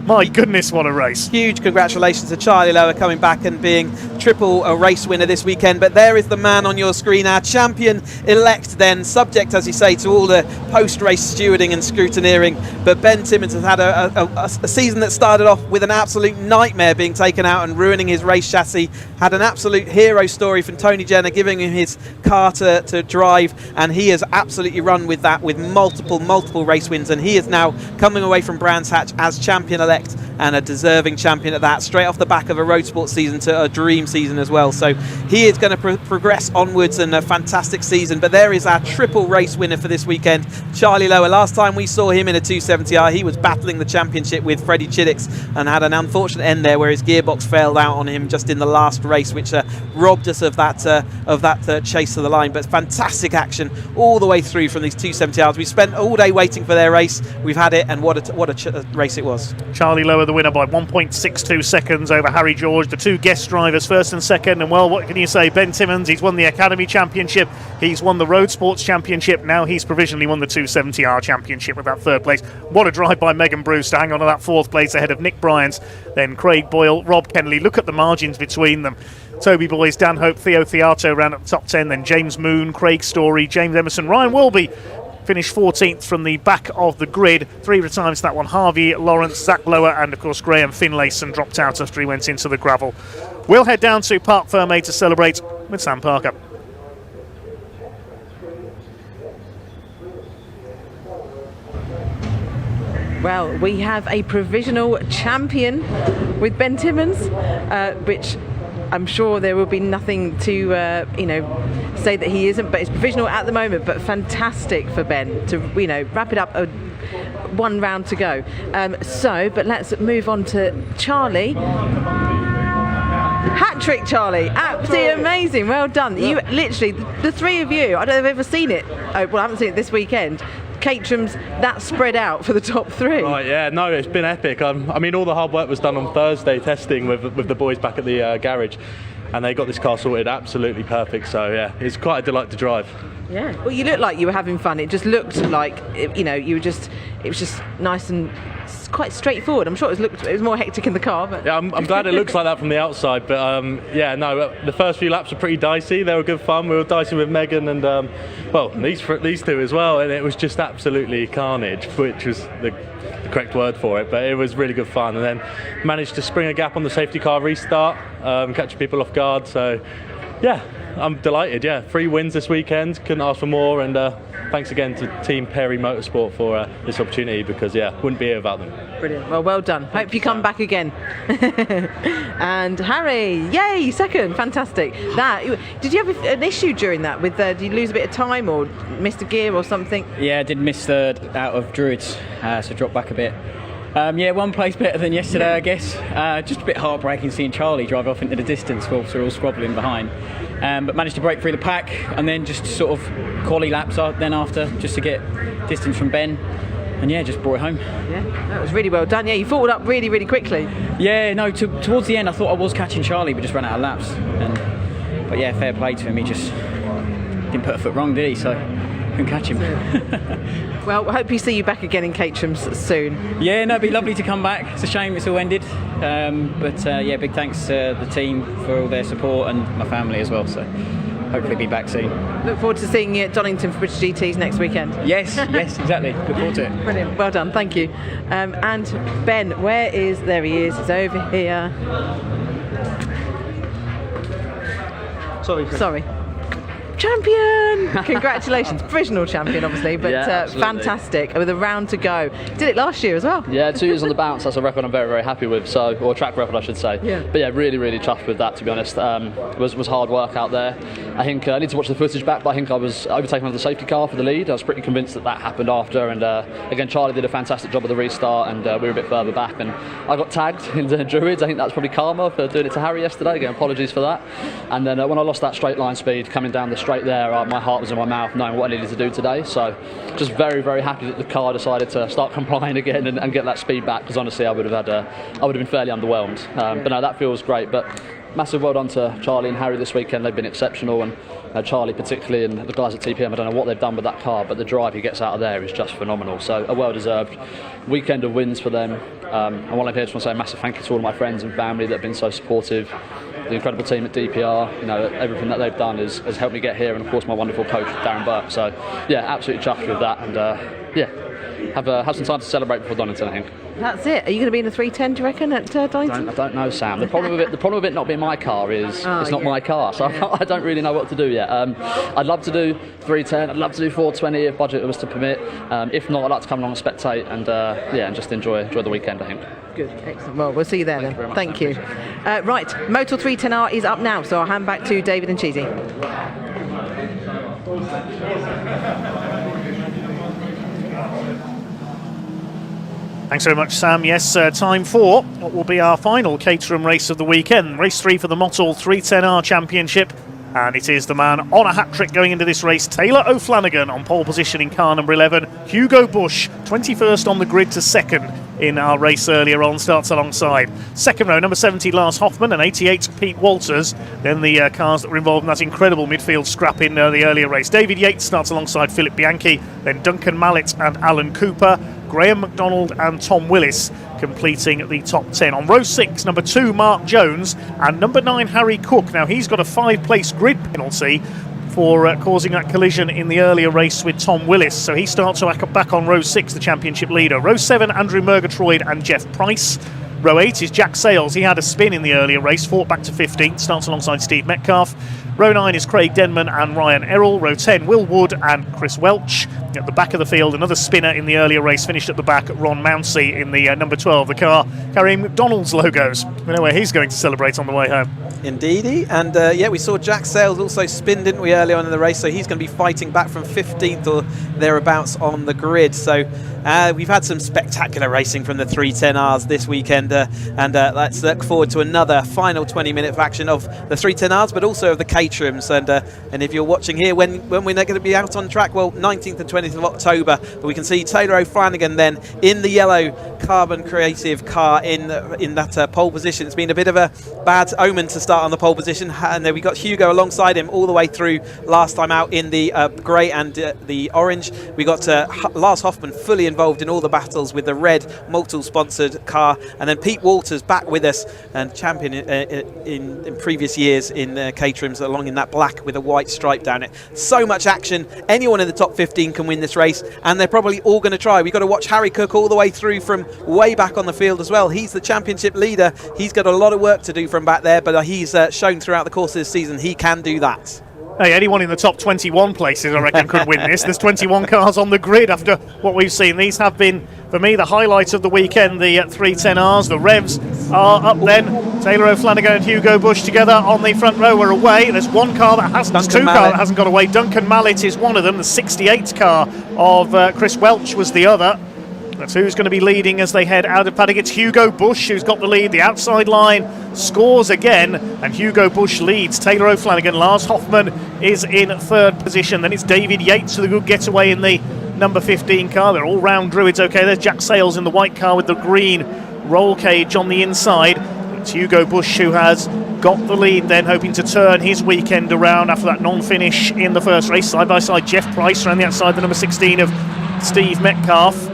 My goodness, what a race. Huge congratulations to Charlie Lower coming back and being triple race winner this weekend. But there is the man on your screen, our champion-elect then, subject, as you say, to all the post-race stewarding and scrutineering. But Ben Timmons has had a season that started off with an absolute nightmare, being taken out and ruining his race chassis. Had an absolute hero story from Tony Jenner, giving him his car to drive, and he has absolutely run with that, with multiple race wins. And he is now coming away from Brands Hatch as champion-elect elect and a deserving champion at that, straight off the back of a Roadsport season to a dream season as well. So he is going to progress onwards, and a fantastic season. But there is our triple race winner for this weekend, Charlie Lower. Last time we saw him in a 270R, he was battling the championship with Freddie Chiddicks and had an unfortunate end there where his gearbox failed out on him just in the last race, which robbed us of that chase to the line. But fantastic action all the way through from these 270Rs. We spent all day waiting for their race. We've had it, and what a race it was. Charlie Lower the winner by 1.62 seconds over Harry George. The two guest drivers first and second, and well, what can you say? Ben Timmons, he's won the Academy Championship, he's won the Road Sports Championship, now he's provisionally won the 270R Championship with that third place. What a drive by Megan Bruce to hang on to that fourth place ahead of Nick Bryans, then Craig Boyle, Rob Kennelly. Look at the margins between them. Toby Boys, Dan Hope, Theo Theato ran at the top 10, then James Moon, Craig Story, James Emerson, Ryan Wilby finished 14th from the back of the grid. 3 retirements that one: Harvey, Lawrence, Zach Lower, and of course Graham Finlayson dropped out after he went into the gravel. We'll head down to Parc Fermé to celebrate with Sam Parker. Well, we have a provisional champion with Ben Timmons, which I'm sure there will be nothing to, say that he isn't, but it's provisional at the moment. But fantastic for Ben to, wrap it up. One round to go. But let's move on to Charlie. Hat trick, Charlie! Absolutely amazing. Well done. You literally, the three of you. I don't know if I've ever seen it. I haven't seen it this weekend. Caterham's that spread out for the top three. Right, yeah, no, it's been epic. I mean, all the hard work was done on Thursday testing with the boys back at the garage, and they got this car sorted absolutely perfect. So yeah, it's quite a delight to drive. Yeah. Well, you looked like you were having fun. It just looked like you were just. It was just nice and quite straightforward. I'm sure it was more hectic in the car. But yeah, I'm glad it looks like that from the outside. But the first few laps were pretty dicey. They were good fun. We were dicey with Megan and these two as well, and it was just absolutely carnage, which was the correct word for it. But it was really good fun, and then managed to spring a gap on the safety car restart, catching people off guard. So yeah, I'm delighted. Yeah, 3 wins this weekend. Couldn't ask for more, and thanks again to Team Perry Motorsport for this opportunity, because wouldn't be here without them. Brilliant. Well done. Hope you come back again. And Harry, yay, second. Fantastic. Did you have an issue during that? Did you lose a bit of time or missed a gear or something? Yeah, I did miss third out of Druids, so dropped back a bit. One place better than yesterday, I guess. Just a bit heartbreaking seeing Charlie drive off into the distance whilst we're all squabbling behind. But managed to break through the pack, and then just sort of quali laps then after, just to get distance from Ben. And just brought it home. Yeah, that was really well done. Yeah, you followed up really, really quickly. Yeah, no, towards the end I thought I was catching Charlie, but just ran out of laps. But fair play to him. He just didn't put a foot wrong, did he? So couldn't catch him. Well, I hope you see you back again in Caterham soon. Yeah, no, it'd be lovely to come back. It's a shame it's all ended. Big thanks to the team for all their support and my family as well. So hopefully be back soon. Look forward to seeing you at Donington for British GTs next weekend. Yes, exactly. Look forward to it. Brilliant. Well done. Thank you. And Ben, there he is. He's over here. Sorry. Champion! Congratulations. Provisional champion, obviously, but fantastic. With a round to go. Did it last year as well? Yeah, 2 years on the bounce. That's a record I'm very, very happy with. Or track record, I should say. Yeah. But really, really chuffed with that, to be honest. It was hard work out there. I think I need to watch the footage back, but I think I was overtaken on the safety car for the lead. I was pretty convinced that happened after. And again, Charlie did a fantastic job of the restart, and we were a bit further back. And I got tagged in the Druids. I think that's probably karma for doing it to Harry yesterday. Again, apologies for that. And then when I lost that straight line speed coming down the straight there, my heart was in my mouth knowing what I needed to do today. So just very, very happy that the car decided to start complying again and get that speed back, because honestly I would have been fairly underwhelmed. But no, that feels great. But massive well done to Charlie and Harry this weekend. They've been exceptional, and Charlie particularly, and the guys at TPM. I don't know what they've done with that car, but the drive he gets out of there is just phenomenal. So a well-deserved weekend of wins for them. And while I'm here, I just want to say a massive thank you to all of my friends and family that have been so supportive. The incredible team at DPR, everything that they've done has helped me get here, and of course my wonderful coach Darren Burke. So absolutely chuffed with that, and have some time to celebrate before Donington, I think. That's it. Are you going to be in the 310, do you reckon, at Donington? I don't know, Sam. The problem with it not being my car is it's not my car, so I don't really know what to do yet. I'd love to do 310. I'd love to do 420 if budget was to permit. If not, I'd like to come along and spectate and just enjoy the weekend, I think. Good, excellent. Well, we'll see you there then. Thank you. Right, Motul 310R is up now, so I'll hand back to David and Cheesy. Thanks very much, Sam. Yes, time for what will be our final Caterham race of the weekend. Race 3 for the Motul 310R Championship. And it is the man on a hat-trick going into this race, Taylor O'Flanagan on pole position in car number 11. Hugo Bush, 21st on the grid to 2nd in our race earlier on, starts alongside. Second row, number 70, Lars Hoffman, and 88, Pete Walters. Then the cars that were involved in that incredible midfield scrap in the earlier race. David Yates starts alongside Philip Bianchi, then Duncan Mallet and Alan Cooper. Graham McDonald and Tom Willis completing the top 10. On row 6, number 2, Mark Jones, and number 9, Harry Cook. Now, he's got a 5-place grid penalty for causing that collision in the earlier race with Tom Willis. So he starts back on row 6, the championship leader. Row 7, Andrew Murgatroyd and Jeff Price. Row 8 is Jack Sales. He had a spin in the earlier race, fought back to 15th, starts alongside Steve Metcalf. Row 9 is Craig Denman and Ryan Errol. Row 10, Will Wood and Chris Welch. At the back of the field, another spinner in the earlier race, finished at the back, Ron Mounsey in the number 12, the car carrying McDonald's logos. We know where he's going to celebrate on the way home. Indeedy, and we saw Jack Sales also spin, didn't we, earlier on in the race, so he's going to be fighting back from 15th or thereabouts on the grid. So we've had some spectacular racing from the 310Rs this weekend, and let's look forward to another final 20-minute of action of the 310Rs, but also of the Caterhams. And if you're watching here, when we're going to be out on track, well, 19th and 20th of October, but we can see Taylor O'Flanagan then in the yellow Carbon Creative car in that pole position. It's been a bit of a bad omen to start on the pole position, and then we got Hugo alongside him all the way through last time out in the grey and the orange. We got Lars Hoffman fully involved in all the battles with the red Motul sponsored car, and then Pete Walters back with us and champion in previous years in Caterham's, along in that black with a white stripe down it. So much action. Anyone in the top 15 can win this race, and they're probably all going to try. We've got to watch Harry Cook all the way through from way back on the field as well. He's the championship leader. He's got a lot of work to do from back there, but he's shown throughout the course of this season he can do that. Hey, anyone in the top 21 places, I reckon, could win this. There's 21 cars on the grid after what we've seen. These have been, for me, the highlights of the weekend, the 310Rs. The revs are up then. Taylor O'Flanagan and Hugo Bush together on the front row. We're away. There's one car that hasn't, there's two cars that hasn't got away. Duncan Mallet is one of them. The 68 car of Chris Welch was the other. That's who's going to be leading as they head out of Paddock. It's Hugo Bush who's got the lead. The outside line scores again, and Hugo Bush leads Taylor O'Flanagan. Lars Hoffman is in third position. Then it's David Yates with a good getaway in the number 15 car. They're all round Druids. Okay, there's Jack Sales in the white car with the green roll cage on the inside. It's Hugo Bush who has got the lead then, hoping to turn his weekend around after that non-finish in the first race. Side by side, Jeff Price around the outside, the number 16 of Steve Metcalf.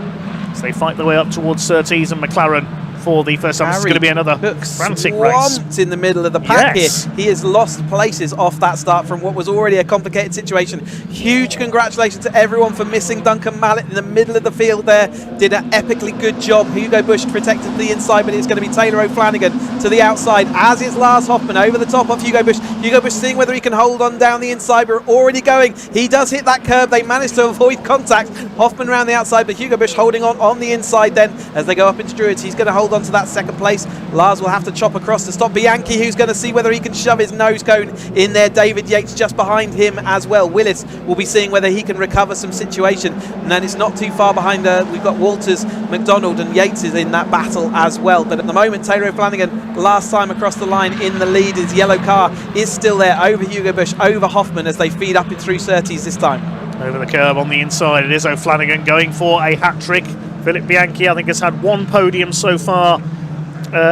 They fight their way up towards Surtees and McLaren for the first time. This is going to be another frantic race. In the middle of the pack here. He has lost places off that start from what was already a complicated situation. Huge congratulations to everyone for missing Duncan Mallet in the middle of the field there. Did an epically good job. Hugo Bush protected the inside, but it's going to be Taylor O'Flanagan to the outside, as is Lars Hoffman over the top of Hugo Bush. Hugo Bush seeing whether he can hold on down the inside. We're already going. He does hit that curb. They managed to avoid contact. Hoffman around the outside, but Hugo Bush holding on the inside then as they go up into Druids. He's going to hold on to that second place. Lars will have to chop across to stop Bianchi, who's going to see whether he can shove his nose cone in there. David Yates just behind him as well. Willis will be seeing whether he can recover some situation, and then it's not too far behind. We've got Walters, McDonald and Yates is in that battle as well, but at the moment Taylor O'Flanagan last time across the line in the lead. His yellow car is still there over Hugo Bush, over Hoffman as they feed up in through Surtees this time. Over the curb on the inside, it is O'Flanagan going for a hat-trick. Philip Bianchi, I think, has had one podium so far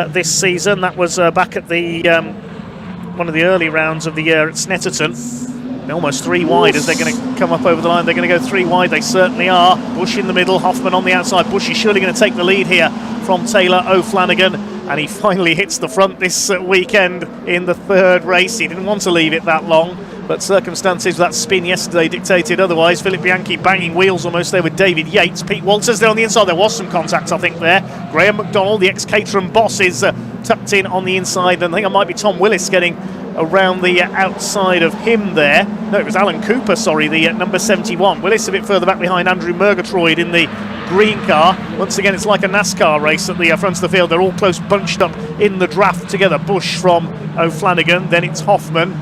this season. That was back at the one of the early rounds of the year at Snetterton. They're almost three wide as they're going to come up over the line. They're going to go three wide. They certainly are. Bush in the middle, Hoffman on the outside. Bush is surely going to take the lead here from Taylor O'Flanagan, and he finally hits the front this weekend in the third race. He didn't want to leave it that long. but circumstances with that spin yesterday dictated otherwise. Philip Bianchi banging wheels almost there with David Yates. Pete Walters there on the inside. There was some contact, I think, there. Graham McDonald, the ex-Caterham boss, is tucked in on the inside, and I think it might be Tom Willis getting around the outside of him there. No, it was Alan Cooper, sorry, the number 71. Willis a bit further back behind Andrew Murgatroyd in the green car. Once again, it's like a NASCAR race at the front of the field. They're all close, bunched up in the draft together. Bush from O'Flanagan, then it's Hoffman.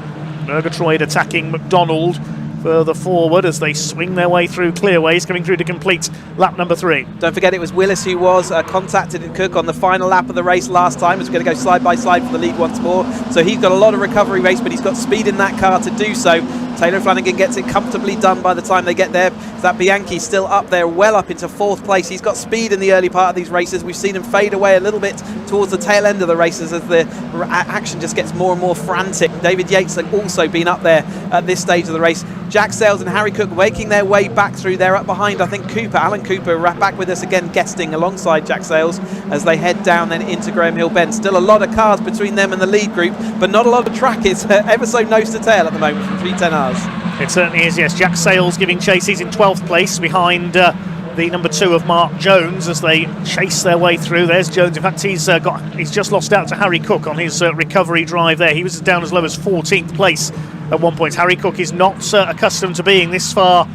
Murgatroyd attacking McDonald further forward as they swing their way through clearways, coming through to complete lap number 3. Don't forget it was Willis who was contacted in Cook on the final lap of the race last time. He's going to go side by side for the lead once more. So he's got a lot of recovery race, but he's got speed in that car to do so. Taylor Flanagan gets it comfortably done by the time they get there. That Bianchi still up there, well up into 4th place. He's got speed in the early part of these races. We've seen him fade away a little bit towards the tail end of the races as the action just gets more and more frantic. David Yates has also been up there at this stage of the race. Jack Sales and Harry Cook making their way back through. They're up behind, I think, Cooper. Alan Cooper back with us again, guesting alongside Jack Sales as they head down then into Graham Hill Bend. Still a lot of cars between them and the lead group, but not a lot of track. It's ever so nose to tail at the moment from 310Rs. It certainly is, yes. Jack Sales giving chase. He's in 12th place behind the number 2 of Mark Jones as they chase their way through. There's Jones. In fact, he's just lost out to Harry Cook on his recovery drive there. He was down as low as 14th place at one point. Harry Cook is not accustomed to being this far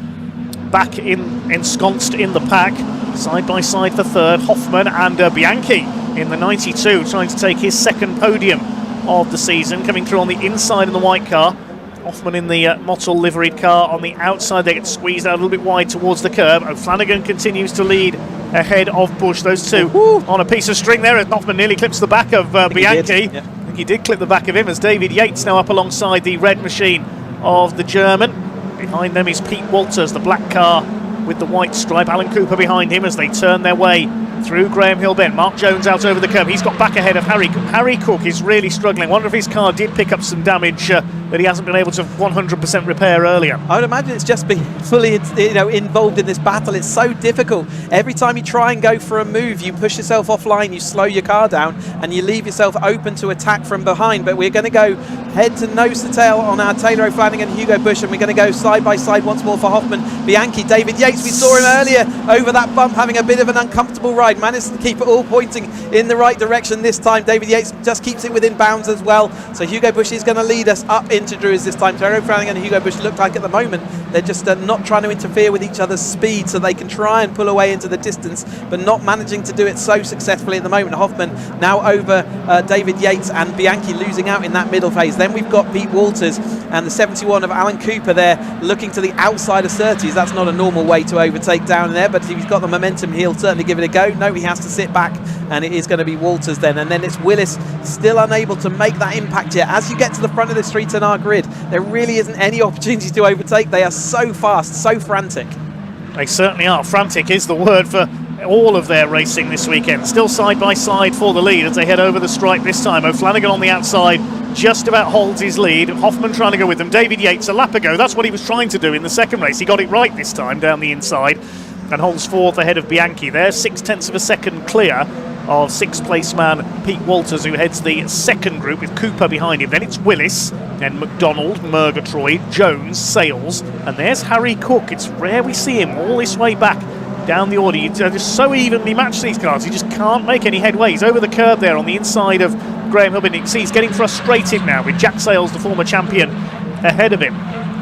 back ensconced in the pack. Side by side for third, Hoffman and Bianchi in the 92, trying to take his second podium of the season, coming through on the inside in the white car. Hoffman in the Motul liveried car on the outside. They get squeezed out a little bit wide towards the curb. O'Flanagan continues to lead ahead of Bush. Those two on a piece of string there as Hoffman nearly clips the back of Bianchi. I think he did clip the back of him as David Yates now up alongside the red machine of the German. Behind them is Pete Walters, the black car with the white stripe. Alan Cooper behind him as they turn their way through Graham Hill Bend. Mark Jones out over the curb. He's got back ahead of Harry Cook. Harry Cook is really struggling. I wonder if his car did pick up some damage that he hasn't been able to 100% repair earlier. I would imagine it's just been fully involved in this battle. It's so difficult. Every time you try and go for a move, you push yourself offline, you slow your car down, and you leave yourself open to attack from behind. But we're going to go head to nose to tail on our Taylor O'Flanagan and Hugo Bush, and we're going to go side by side once more for Hoffman, Bianchi, David Yates. We saw him earlier over that bump having a bit of an uncomfortable ride. Managed to keep it all pointing in the right direction this time. David Yates just keeps it within bounds as well. So Hugo Bush is going to lead us up into Druids this time. Taylor O'Flanagan and Hugo Bush look like at the moment they're just not trying to interfere with each other's speed so they can try and pull away into the distance, but not managing to do it so successfully at the moment. Hoffman now over David Yates and Bianchi losing out in that middle phase. Then we've got Pete Walters and the 71 of Alan Cooper there looking to the outside of Surtees. That's not a normal way to overtake down there, but if he's got the momentum, he'll certainly give it a go. No, he has to sit back, and it is going to be Walters then. And then it's Willis, still unable to make that impact yet. As you get to the front of this 310R grid, there really isn't any opportunity to overtake. They are so fast, so frantic. They certainly are. Frantic is the word for all of their racing this weekend. Still side by side for the lead as they head over the stripe this time. O'Flanagan on the outside just about holds his lead. Hoffman trying to go with them. David Yates a lap ago, that's what he was trying to do in the second race. He got it right this time down the inside and holds fourth ahead of Bianchi. They're 0.6 of a second clear of sixth place man Pete Walters, who heads the second group with Cooper behind him. Then it's Willis, then McDonald, Murgatroyd, Jones, Sales, and there's Harry Cook. It's rare we see him all this way back down the order. You just so evenly match these cars, you just can't make any headway. He's over the curb there on the inside of Graham Hill. You can see he's getting frustrated now with Jack Sales, the former champion, ahead of him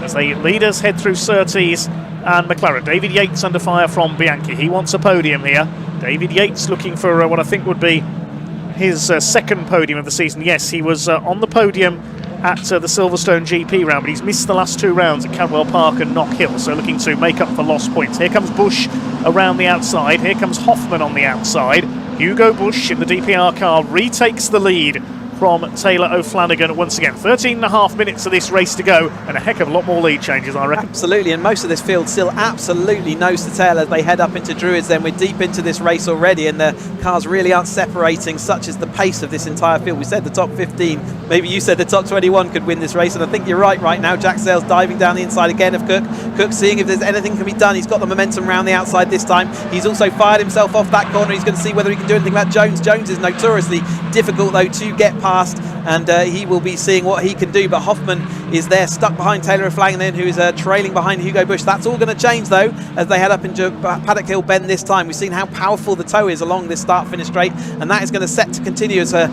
as the leaders head through Surtees and McLaren. David Yates under fire from Bianchi. He wants a podium here. David Yates looking for what I think would be his second podium of the season. Yes, he was on the podium at the Silverstone GP round, but he's missed the last two rounds at Cadwell Park and Knock Hill, so looking to make up for lost points. Here comes Bush around the outside. Here comes Hoffman on the outside. Hugo Bush in the DPR car retakes the lead from Taylor O'Flanagan once again. 13.5 minutes of this race to go, and a heck of a lot more lead changes, I reckon. Absolutely, and most of this field still absolutely nose to tail as they head up into Druids. Then we're deep into this race already, and the cars really aren't separating, such as the pace of this entire field. We said the top 15, maybe you said the top 21 could win this race, and I think you're right now. Jack Sales diving down the inside again of Cook. Cook seeing if there's anything can be done. He's got the momentum round the outside this time. He's also fired himself off that corner. He's going to see whether he can do anything about Jones. Jones is notoriously difficult though to get past. past, and he will be seeing what he can do. But Hoffman is there, stuck behind Taylor O'Flanagan, who is trailing behind Hugo Bush. That's all going to change, though, as they head up into Paddock Hill Bend this time. We've seen how powerful the toe is along this start-finish straight, and that is going to set to continue as Taylor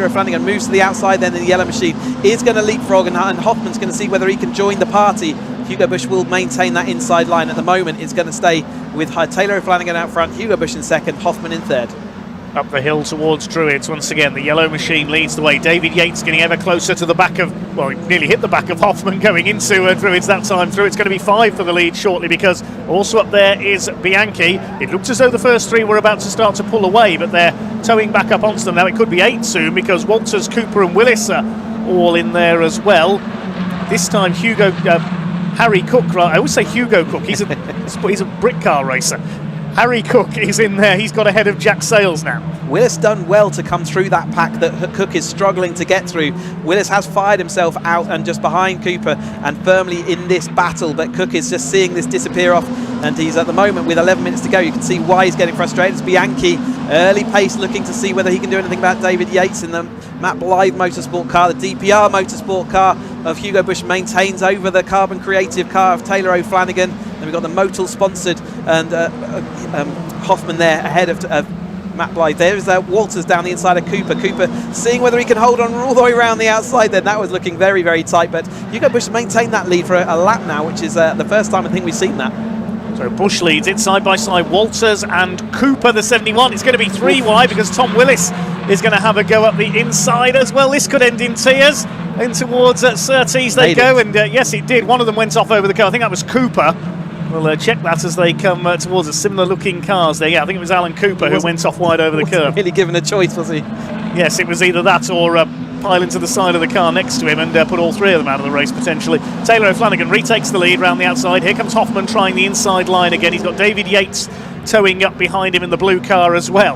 O'Flanagan moves to the outside. Then the yellow machine is going to leapfrog, and Hoffman's going to see whether he can join the party. Hugo Bush will maintain that inside line. At the moment, it's going to stay with Taylor O'Flanagan out front, Hugo Bush in second, Hoffman in third. Up the hill towards Druids once again. The yellow machine leads the way. David Yates getting ever closer to the back of, well, he nearly hit the back of Hoffman going into Druids that time through. It's going to be 5 for the lead shortly, because also up there is Bianchi. It looks as though the first 3 were about to start to pull away, but they're towing back up onto them. Now it could be 8 soon, because Walters, Cooper and Willis are all in there as well. This time Harry Cook, right? I always say Hugo Cook. He's a brick car racer. Harry Cook is in there. He's got ahead of Jack Sales now. Willis done well to come through that pack that Cook is struggling to get through. Willis has fired himself out and just behind Cooper and firmly in this battle, but Cook is just seeing this disappear off, and he's at the moment with 11 minutes to go. You can see why he's getting frustrated. It's Bianchi, early pace, looking to see whether he can do anything about David Yates in the Matt Blythe Motorsport car. The DPR Motorsport car of Hugo Bush maintains over the Carbon Creative car of Taylor O'Flanagan. Then we've got the Motul sponsored and Hoffman there ahead of Matt Blythe. There's Walters down the inside of Cooper. Cooper seeing whether he can hold on all the way around the outside then. That was looking very, very tight, but Hugo Bush maintained that lead for a lap now, which is the first time I think we've seen that. So Bush leads it side by side. Walters and Cooper, the 71. It's going to be 3 wide, because Tom Willis is going to have a go up the inside as well. This could end in tears. In towards Surtees they go, and yes, it did. One of them went off over the car. I think that was Cooper. We'll check that as they come towards a similar looking cars there. Yeah, I think it was Alan Cooper who went off wide over the curve. Really given a choice, was he? Yes, it was either that or pile into the side of the car next to him and put all 3 of them out of the race potentially. Taylor O'Flanagan retakes the lead round the outside. Here comes Hoffman trying the inside line again. He's got David Yates towing up behind him in the blue car as well.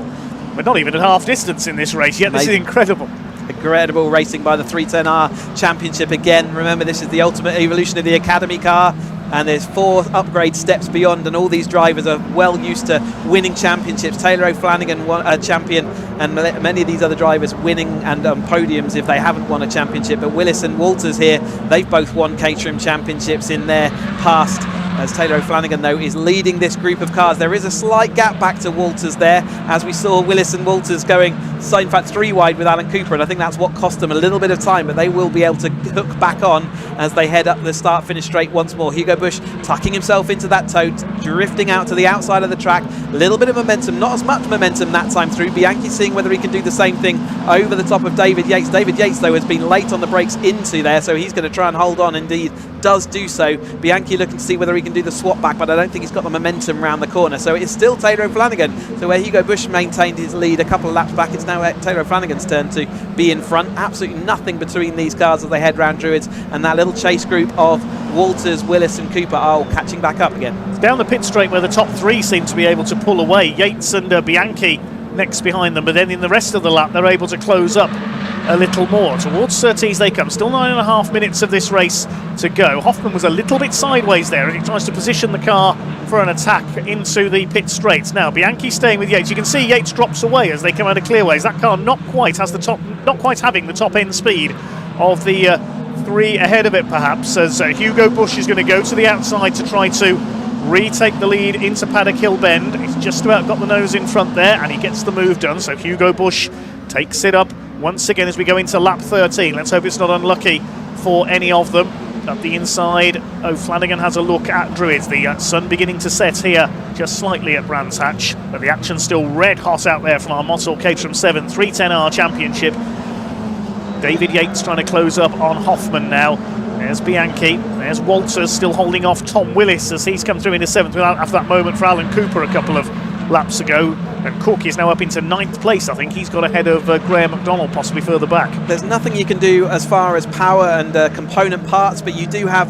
We're not even at half distance in this race yet. This is incredible. Incredible racing by the 310R Championship again. Remember, this is the ultimate evolution of the Academy car, and there's 4 upgrade steps beyond, and all these drivers are well used to winning championships. Taylor O'Flanagan won a champion, and many of these other drivers winning and podiums if they haven't won a championship. But Willis and Walters here, they've both won Caterham championships in their past. As Taylor O'Flanagan, though, is leading this group of cars. There is a slight gap back to Walters there, as we saw Willis and Walters going, so in fact 3 wide with Alan Cooper, and I think that's what cost them a little bit of time, but they will be able to hook back on as they head up the start-finish straight once more. Hugo Bush tucking himself into that tote, drifting out to the outside of the track. A little bit of momentum, not as much momentum that time through. Bianchi seeing whether he can do the same thing over the top of David Yates. David Yates, though, has been late on the brakes into there, so he's going to try and hold on. Indeed, does do so. Bianchi looking to see whether he can do the swap back, but I don't think he's got the momentum round the corner. So it's still Taylor O'Flanagan. So where Hugo Bush maintained his lead a couple of laps back, it's now Taylor O'Flanagan's turn to be in front. Absolutely nothing between these cars as they head round Druids, and that little chase group of Walters, Willis and Cooper are all catching back up again. It's down the pit straight where the top 3 seem to be able to pull away. Yates and Bianchi next behind them, but then in the rest of the lap they're able to close up a little more. Towards Surtees they come. Still 9.5 minutes of this race to go. Hoffman was a little bit sideways there, and he tries to position the car for an attack into the pit straights. Now Bianchi staying with Yates. You can see Yates drops away as they come out of clearways. That car not quite having the top end speed of the 3 ahead of it, perhaps, as Hugo Bush is going to go to the outside to try to retake the lead into Paddock Hill Bend. He's just about got the nose in front there, and he gets the move done. So Hugo Bush takes it up once again as we go into lap 13. Let's hope it's not unlucky for any of them. Up the inside, O'Flanagan has a look at Druids. The sun beginning to set here just slightly at Brands Hatch, but the action's still red hot out there from our Motul Caterham 7 310R Championship. David Yates trying to close up on Hoffman now. There's Bianchi, there's Walters still holding off Tom Willis as he's come through into 7th after that moment for Alan Cooper a couple of laps ago. And Cook is now up into 9th place. I think he's got ahead of Graham McDonald, possibly further back. There's nothing you can do as far as power and component parts, but you do have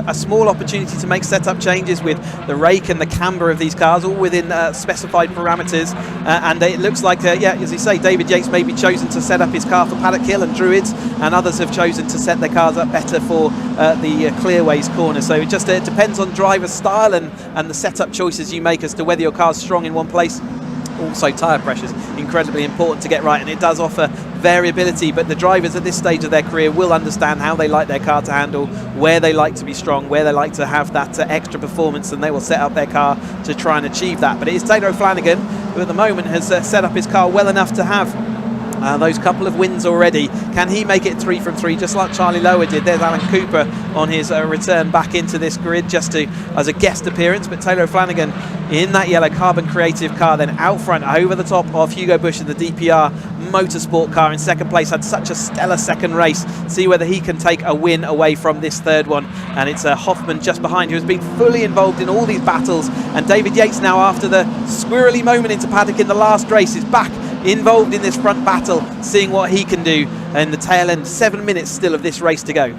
a small opportunity to make setup changes with the rake and the camber of these cars, all within specified parameters. And it looks like, yeah, as you say, David Yates may be chosen to set up his car for Paddock Hill and Druids, and others have chosen to set their cars up better for the Clearways corner. So it depends on driver style and the setup choices you make as to whether your car's strong in one place Also, tyre pressure is incredibly important to get right, and it does offer variability, but the drivers at this stage of their career will understand how they like their car to handle, where they like to be strong, where they like to have that extra performance, and they will set up their car to try and achieve that. But it is Taylor O'Flanagan who at the moment has set up his car well enough to have those couple of wins already. Can he make it 3 from 3 just like Charlie Lower did? There's Alan Cooper on his return back into this grid just as a guest appearance, but Taylor O'Flanagan in that yellow Carbon Creative car, then out front over the top of Hugo Bush in the DPR Motorsport car in second place. Had such a stellar second race. See whether he can take a win away from this third one, and it's Hoffman just behind, who has been fully involved in all these battles, and David Yates now, after the squirrely moment into Paddock in the last race, is back involved in this front battle, seeing what he can do in the tail end. 7 minutes still of this race to go.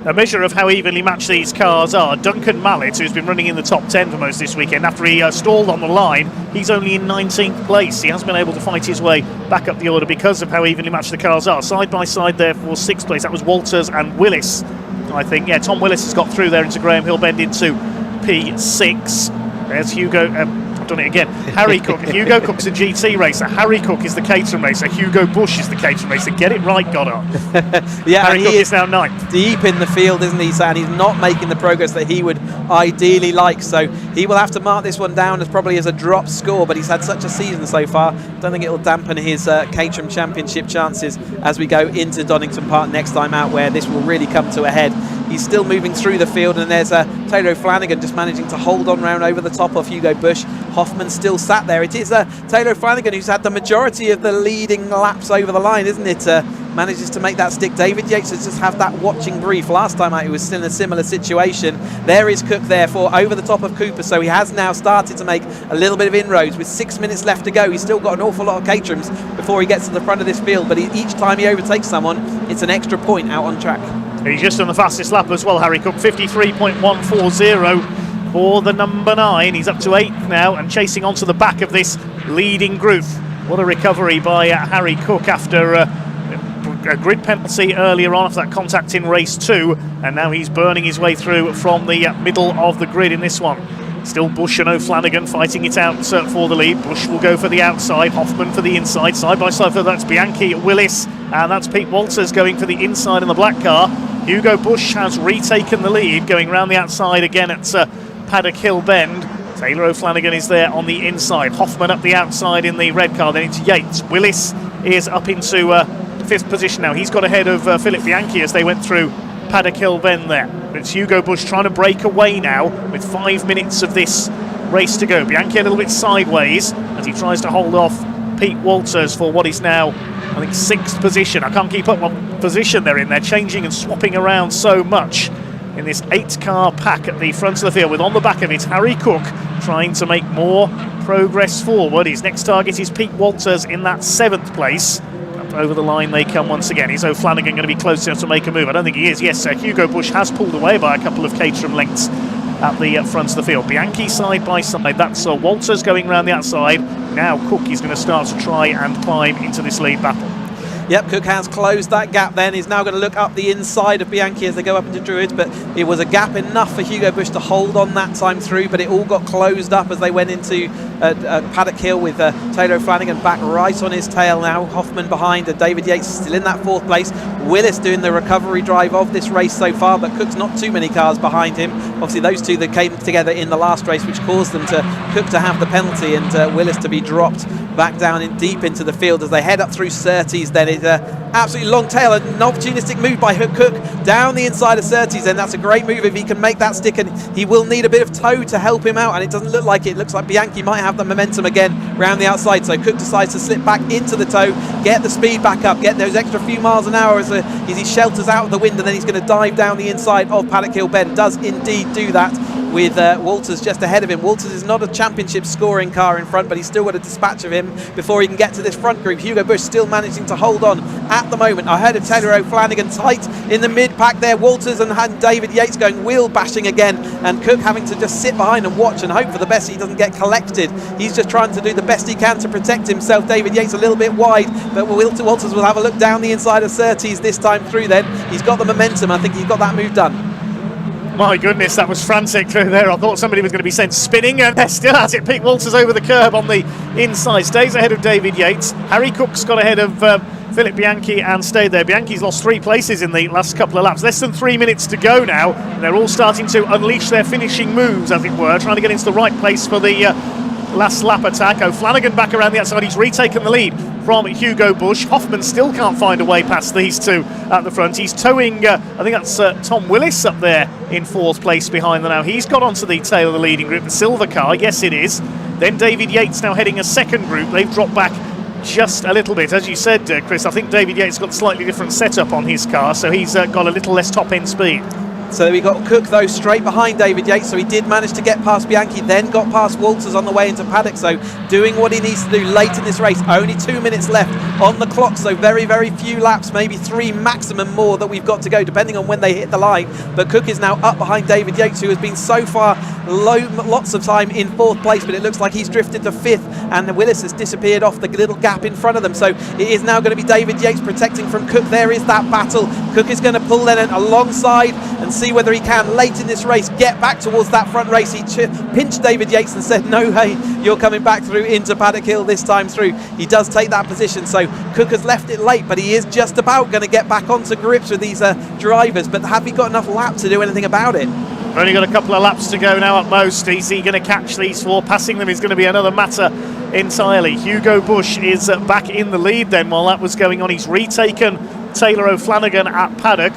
A measure of how evenly matched these cars are. Duncan Mallet, who's been running in the top 10 for most this weekend, after he stalled on the line, he's only in 19th place. He has been able to fight his way back up the order because of how evenly matched the cars are. Side by side there for 6th place, that was Walters and Willis, I think. Yeah, Tom Willis has got through there into Graham Hill Bend into P6. There's Hugo... done it again. Harry Cook. Hugo Cook's a GT racer. Harry Cook is the Caterham racer. Hugo Bush is the Caterham racer. Get it right, Goddard. Yeah, Harry Cook is now 9th. Deep in the field, isn't he, and he's not making the progress that he would ideally like. So he will have to mark this one down as probably as a drop score, but he's had such a season so far. Don't think it will dampen his Caterham Championship chances as we go into Donington Park next time out, where this will really come to a head. He's still moving through the field, and there's Taylor O'Flanagan just managing to hold on round over the top of Hugo Bush. Hoffman still sat there. It is Taylor O'Flanagan who's had the majority of the leading laps over the line, isn't it? Manages to make that stick. David Yates has just had that watching brief. Last time out he was still in a similar situation. There is Cook there for over the top of Cooper, so he has now started to make a little bit of inroads. With 6 minutes left to go, he's still got an awful lot of Caterhams before he gets to the front of this field, but each time he overtakes someone, it's an extra point out on track. He's just on the fastest lap as well, Harry Cook, 53.140 for the number 9. He's up to 8th now and chasing onto the back of this leading group. What a recovery by Harry Cook after a grid penalty earlier on after that contact in race 2, and now he's burning his way through from the middle of the grid in this one. Still Bush and O'Flanagan fighting it out for the lead. Bush will go for the outside, Hoffman for the inside. Side by side, that's Bianchi, Willis, and that's Pete Walters going for the inside in the black car. Hugo Bush has retaken the lead, going round the outside again at Paddock Hill Bend. Taylor O'Flanagan is there on the inside. Hoffman up the outside in the red car, then into Yates. Willis is up into 5th position now. He's got ahead of Philip Bianchi as they went through Paddock Hill Bend there. But it's Hugo Bush trying to break away now with 5 minutes of this race to go. Bianchi a little bit sideways as he tries to hold off Pete Walters for what is now, I think, 6th position. I can't keep up what position they're in. They're changing and swapping around so much in this 8-car pack at the front of the field, with on the back of it Harry Cook trying to make more progress forward. His next target is Pete Walters in that 7th place. Over the line they come once again. Is O'Flanagan going to be close enough to make a move? I don't think he is. Yes, Hugo Bush has pulled away by a couple of Caterham lengths at the front of the field. Bianchi side by side. That's Walters going round the outside. Now Cook is going to start to try and climb into this lead battle. Yep, Cook has closed that gap then. He's now going to look up the inside of Bianchi as they go up into Druids, but it was a gap enough for Hugo Bush to hold on that time through, but it all got closed up as they went into Paddock Hill with Taylor O'Flanagan back right on his tail now. Hoffman behind, and David Yates still in that 4th place. Willis doing the recovery drive of this race so far, but Cook's not too many cars behind him. Obviously those two that came together in the last race, which caused them to Cook to have the penalty and Willis to be dropped back down in deep into the field as they head up through Surtees. Then it's absolutely long tail, an opportunistic move by Cook down the inside of Surtees, and that's a great move if he can make that stick, and he will need a bit of tow to help him out, and it doesn't look like it. It looks like Bianchi might have the momentum again round the outside, so Cook decides to slip back into the tow, get the speed back up, get those extra few miles an hour as he shelters out of the wind, and then he's going to dive down the inside of Paddock Hill Bend. Does indeed do that with Walters just ahead of him. Walters is not a championship scoring car in front, but he's still got a dispatch of him before he can get to this front group. Hugo Bush still managing to hold on at the moment. Ahead of Taylor O'Flanagan, tight in the mid-pack there. Walters and David Yates going wheel bashing again, and Cook having to just sit behind and watch and hope for the best he doesn't get collected. He's just trying to do the best he can to protect himself. David Yates a little bit wide, but Walters will have a look down the inside of Surtees this time through then. He's got the momentum. I think he's got that move done. My goodness, that was frantic through there. I thought somebody was going to be sent spinning, and there still has it. Pete Walters over the curb on the inside, stays ahead of David Yates. Harry Cook's got ahead of Philip Bianchi and stayed there. Bianchi's lost 3 places in the last couple of laps. Less than 3 minutes to go now, and they're all starting to unleash their finishing moves, as it were, trying to get into the right place for the last lap attack. O'Flanagan back around the outside. He's retaken the lead from Hugo Bush. Hoffman still can't find a way past these two at the front. He's towing, I think that's Tom Willis up there in 4th place behind them now. He's got onto the tail of the leading group, the silver car, yes it is. Then David Yates now heading a second group. They've dropped back just a little bit. As you said, Chris, I think David Yates got a slightly different setup on his car, so he's got a little less top-end speed. So we got Cook, though, straight behind David Yates, so he did manage to get past Bianchi, then got past Walters on the way into Paddock, so doing what he needs to do late in this race. Only 2 minutes left on the clock, so very, very few laps, maybe 3 maximum more that we've got to go, depending on when they hit the line. But Cook is now up behind David Yates, who has been so far lots of time in 4th place, but it looks like he's drifted to 5th, and Willis has disappeared off the little gap in front of them. So it is now going to be David Yates protecting from Cook. There is that battle. Cook is going to pull Lennon alongside and see whether he can, late in this race, get back towards that front race. He pinched David Yates and said, no, hey, you're coming back through into Paddock Hill this time through. He does take that position, so Cook has left it late, but he is just about going to get back onto grips with these drivers. But have he got enough lap to do anything about it? Only got a couple of laps to go now at most. Is he going to catch these 4? Passing them is going to be another matter entirely. Hugo Bush is back in the lead then. While that was going on, he's retaken Taylor O'Flanagan at Paddock.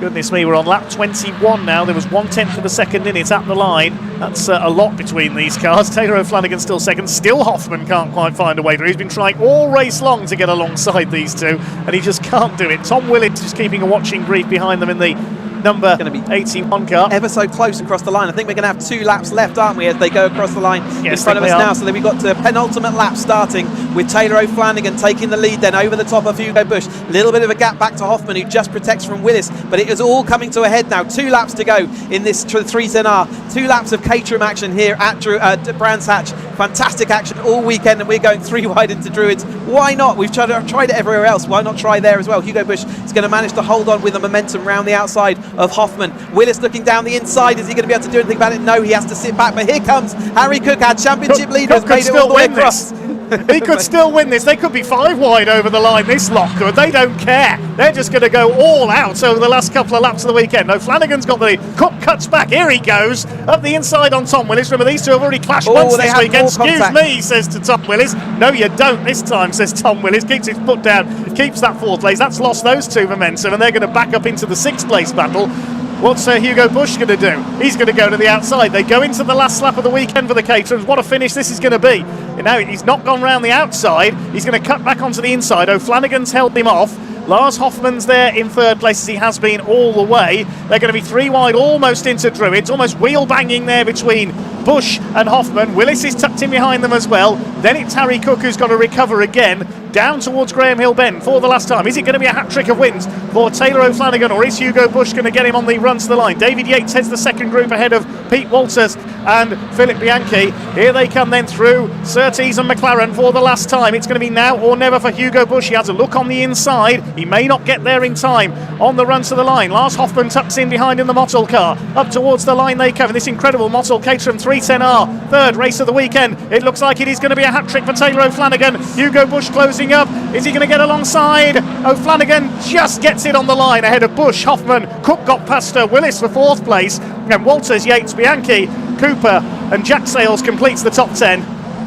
Goodness me, we're on lap 21 now. There was 1/10 of a second in it at the line. That's a lot between these cars. Taylor O'Flanagan still second. Still Hoffman can't quite find a way through. He's been trying all race long to get alongside these two, and he just can't do it. Tom Willits is keeping a watching brief behind them in the number 81 car. Ever so close across the line. I think we're going to have 2 laps left, aren't we, as they go across the line in front of us now. So then we've got the penultimate lap starting with Taylor O'Flanagan taking the lead then over the top of Hugo Bush. A little bit of a gap back to Hoffman, who just protects from Willis, but it is all coming to a head now. 2 laps to go in this 310R. 2 laps of Caterham action here at Brands Hatch. Fantastic action all weekend, and we're going 3 wide into Druids. Why not? We've tried it everywhere else. Why not try there as well? Hugo Bush is going to manage to hold on with the momentum round the outside of Hoffman. Willis looking down the inside. Is he going to be able to do anything about it? No, he has to sit back. But here comes Harry Cook, our championship leader, has made it all the way across. He could still win this. They could be 5 wide over the line, this lot could. They don't care. They're just going to go all out over the last couple of laps of the weekend. O'Flanagan's got the lead. Cook cuts back. Here he goes. Up the inside on Tom Willis. Remember, these two have already clashed once this weekend. Excuse me, says to Tom Willis. No, you don't this time, says Tom Willis. Keeps his foot down. Keeps that 4th place. That's lost those 2 momentum, and they're going to back up into the 6th place battle. What's Hugo Bush going to do? He's going to go to the outside. They go into the last lap of the weekend for the Caterhams. What a finish this is going to be. And now he's not gone round the outside. He's going to cut back onto the inside. O'Flanagan's held him off. Lars Hoffman's there in 3rd place, as he has been all the way. They're going to be 3 wide almost into Druids, almost wheel banging there between Bush and Hoffman. Willis is tucked in behind them as well. Then it's Harry Cook who's got to recover again, down towards Graham Hill Bend for the last time. Is it going to be a hat-trick of wins for Taylor O'Flanagan, or is Hugo Bush going to get him on the run to the line? David Yates heads the second group ahead of Pete Walters and Philip Bianchi. Here they come then through Surtees and McLaren for the last time. It's going to be now or never for Hugo Bush. He has a look on the inside. He may not get there in time on the run to the line. Lars Hoffman tucks in behind in the Motul car. Up towards the line they come. This incredible Motul Caterham 310R, 3rd race of the weekend. It looks like it is going to be a hat-trick for Taylor O'Flanagan. Hugo Bush closing up. Is he going to get alongside? O'Flanagan just gets it on the line ahead of Bush. Hoffman, Cook got past Willis for 4th place. And Walters, Yates, Bianchi, Cooper and Jack Sales completes the top 10.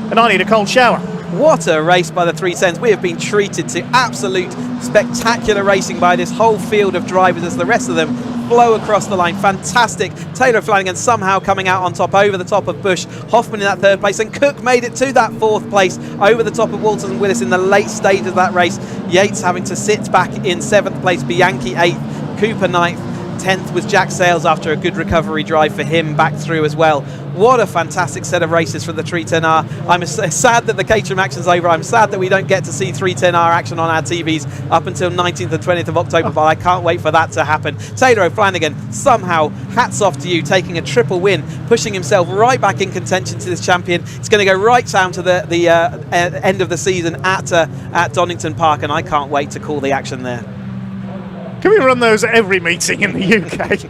And I need a cold shower. What a race by the 310s. We have been treated to absolute spectacular racing by this whole field of drivers as the rest of them flow across the line. Fantastic. Taylor Flanagan somehow coming out on top over the top of Bush. Hoffman in that 3rd place, and Cook made it to that 4th place over the top of Walters and Willis in the late stage of that race. Yates having to sit back in 7th place, Bianchi 8th, Cooper 9th. 10th was Jack Sales after a good recovery drive for him back through as well. What a fantastic set of races for the 310R. I'm sad that the Caterham action's over. I'm sad that we don't get to see 310R action on our TVs up until 19th and 20th of October, but I can't wait for that to happen. Taylor O'Flanagan, somehow, hats off to you, taking a triple win, pushing himself right back in contention to this champion. It's going to go right down to the end of the season at Donington Park, and I can't wait to call the action there. Can we run those at every meeting in the UK?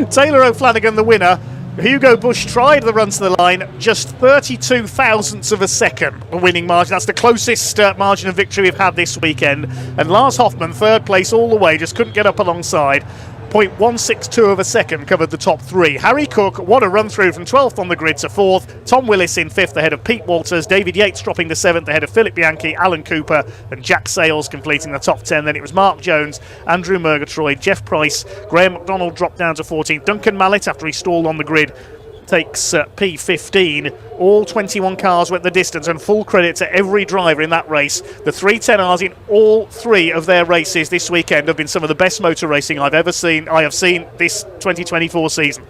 Taylor O'Flanagan, the winner. Hugo Bush tried the run to the line, just 32 thousandths of a second, the winning margin. That's the closest margin of victory we've had this weekend. And Lars Hoffman, third place all the way, just couldn't get up alongside. 0.162 of a second covered the top three. Harry Cook, what a run through from 12th on the grid to 4th. Tom Willis in 5th ahead of Pete Walters. David Yates dropping to 7th ahead of Philip Bianchi, Alan Cooper and Jack Sales completing the top 10. Then it was Mark Jones, Andrew Murgatroyd, Jeff Price, Graham McDonald dropped down to 14th. Duncan Mallet, after he stalled on the grid, takes P15. All 21 cars went the distance, and full credit to every driver in that race. The 310Rs in all three of their races this weekend have been some of the best motor racing I have seen this 2024 season.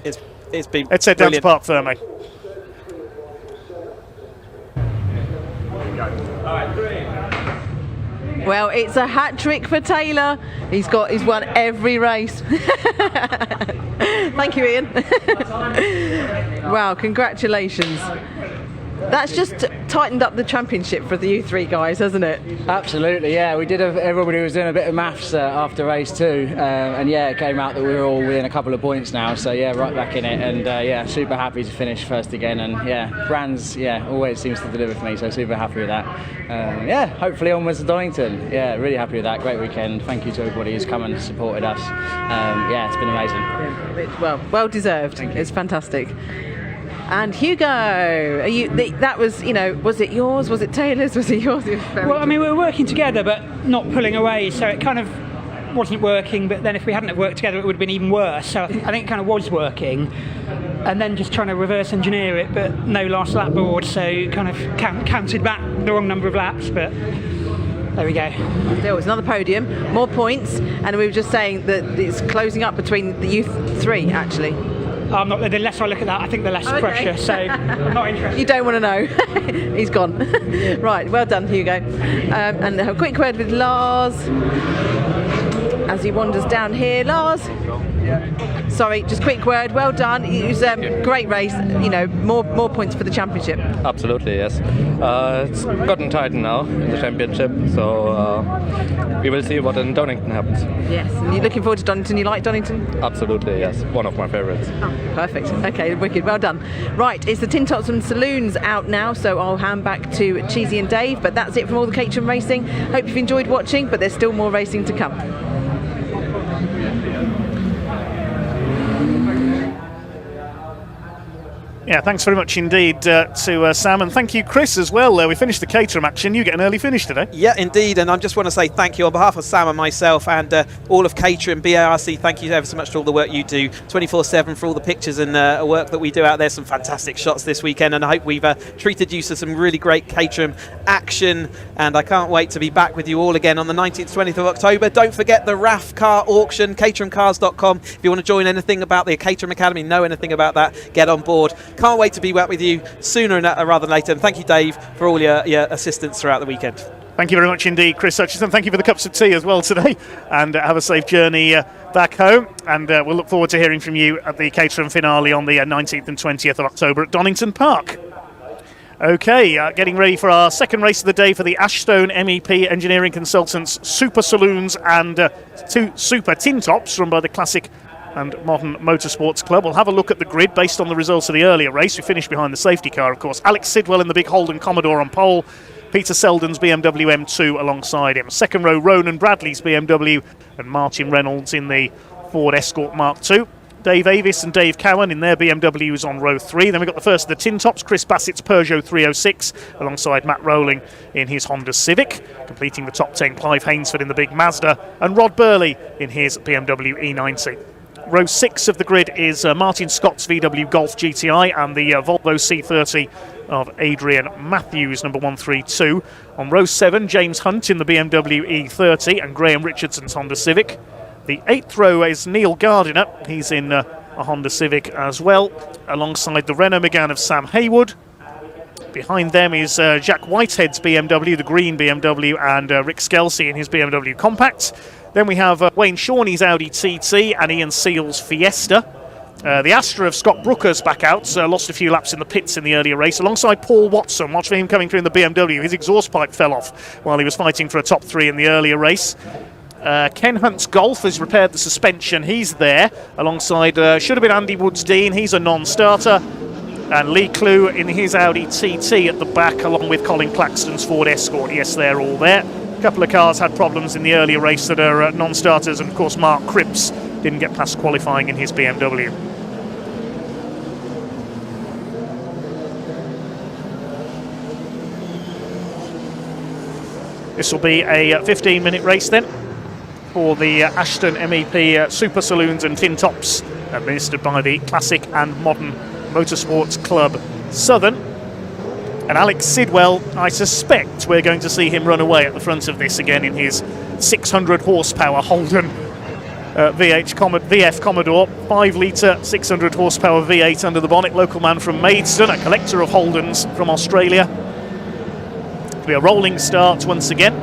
It's been Let's head down to Parc Ferme. Well, it's a hat trick for Taylor. He's won every race. Thank you, Ian. Wow, congratulations. That's just tightened up the championship for you three guys, hasn't it? Absolutely, yeah. We did. Everybody was doing a bit of maths after race 2, and yeah, it came out that we were all within a couple of points now. So yeah, right back in it, and yeah, super happy to finish first again. And yeah, Brands, yeah, always seems to deliver for me. So super happy with that. Yeah, hopefully onwards to Donington. Yeah, really happy with that. Great weekend. Thank you to everybody who's come and supported us. Yeah, it's been amazing. Well deserved. It's fantastic. And Hugo, that was, was it yours? Was it Taylor's? Was it yours? Well, I mean, we were working together, but not pulling away, so it kind of wasn't working. But then if we hadn't have worked together, it would have been even worse. So I think it kind of was working. And then just trying to reverse engineer it, but no last lap board, so kind of counted back the wrong number of laps, but there we go. There was another podium, more points, and we were just saying that it's closing up between the youth three, actually. The less I look at that, I think the less pressure, so I'm not interested. You don't want to know. He's gone. Right, well done, Hugo. And a quick word with Lars as he wanders down here. Lars? Sorry, just quick word. Well done. It was a great race. More points for the championship. Absolutely, yes. It's gotten tight now in the championship, so we will see what in Donington happens. Yes, and you're looking forward to Donington. You like Donington? Absolutely, yes. One of my favourites. Oh, perfect. Okay, wicked. Well done. Right, it's the Tin Tops and Saloons out now, so I'll hand back to Cheesy and Dave. But that's it from all the Caterham racing. Hope you've enjoyed watching, but there's still more racing to come. Yeah, thanks very much indeed to Sam, and thank you, Chris, as well. We finished the Caterham action. You get an early finish today. Yeah, indeed, and I just want to say thank you on behalf of Sam and myself and all of Caterham, BARC. Thank you ever so much for all the work you do 24/7, for all the pictures and work that we do out there. Some fantastic shots this weekend, and I hope we've treated you to some really great Caterham action, and I can't wait to be back with you all again on the 19th, 20th of October. Don't forget the RAF car auction, caterhamcars.com. If you want to join anything about the Caterham Academy, know anything about that, get on board. Can't wait to be back with you sooner rather than later. And thank you, Dave, for all your assistance throughout the weekend. Thank you very much indeed, Chris Hutchison. Thank you for the cups of tea as well today. And have a safe journey back home. And we'll look forward to hearing from you at the Caterham finale on the 19th and 20th of October at Donington Park. Okay, getting ready for our second race of the day for the Ashstone MEP Engineering Consultants Super Saloons and 2 Super Tin Tops run by the Classic and Modern Motorsports Club. We'll have a look at the grid based on the results of the earlier race. We finished behind the safety car, of course. Alex Sidwell in the big Holden Commodore on pole. Peter Selden's BMW M2 alongside him. Second row, Ronan Bradley's BMW and Martin Reynolds in the Ford Escort Mark II. Dave Avis and Dave Cowan in their BMWs on row 3. Then we've got the first of the Tin Tops, Chris Bassett's Peugeot 306 alongside Matt Rowling in his Honda Civic. Completing the top 10, Clive Hainsford in the big Mazda and Rod Burley in his BMW E90. Row 6 of the grid is Martin Scott's VW Golf GTI and the Volvo C30 of Adrian Matthews, number 132. On row 7, James Hunt in the BMW E30 and Graham Richardson's Honda Civic. The 8th row is Neil Gardiner. He's in a Honda Civic as well, alongside the Renault Megane of Sam Haywood. Behind them is Jack Whitehead's BMW, the green BMW, and Rick Skelsey in his BMW Compact. Then we have Wayne Shawney's Audi TT and Ian Seal's Fiesta. The Astra of Scott Brooker's back out, lost a few laps in the pits in the earlier race, alongside Paul Watson. Watch for him coming through in the BMW. His exhaust pipe fell off while he was fighting for a top 3 in the earlier race. Ken Hunt's Golf has repaired the suspension. He's there alongside, should have been Andy Woods-Dean. He's a non-starter. And Lee Clue in his Audi TT at the back, along with Colin Claxton's Ford Escort. Yes, they're all there. A couple of cars had problems in the earlier race that are non-starters, and of course Mark Cripps didn't get past qualifying in his BMW. This will be a 15-minute race then for the Ashton MEP Super Saloons and Tin Tops, administered by the Classic and Modern Motorsports Club Southern. And Alex Sidwell, I suspect we're going to see him run away at the front of this again in his 600 horsepower Holden VF Commodore, 5 litre 600 horsepower V8 under the bonnet. Local man from Maidstone, a collector of Holdens from Australia. It'll be a rolling start once again.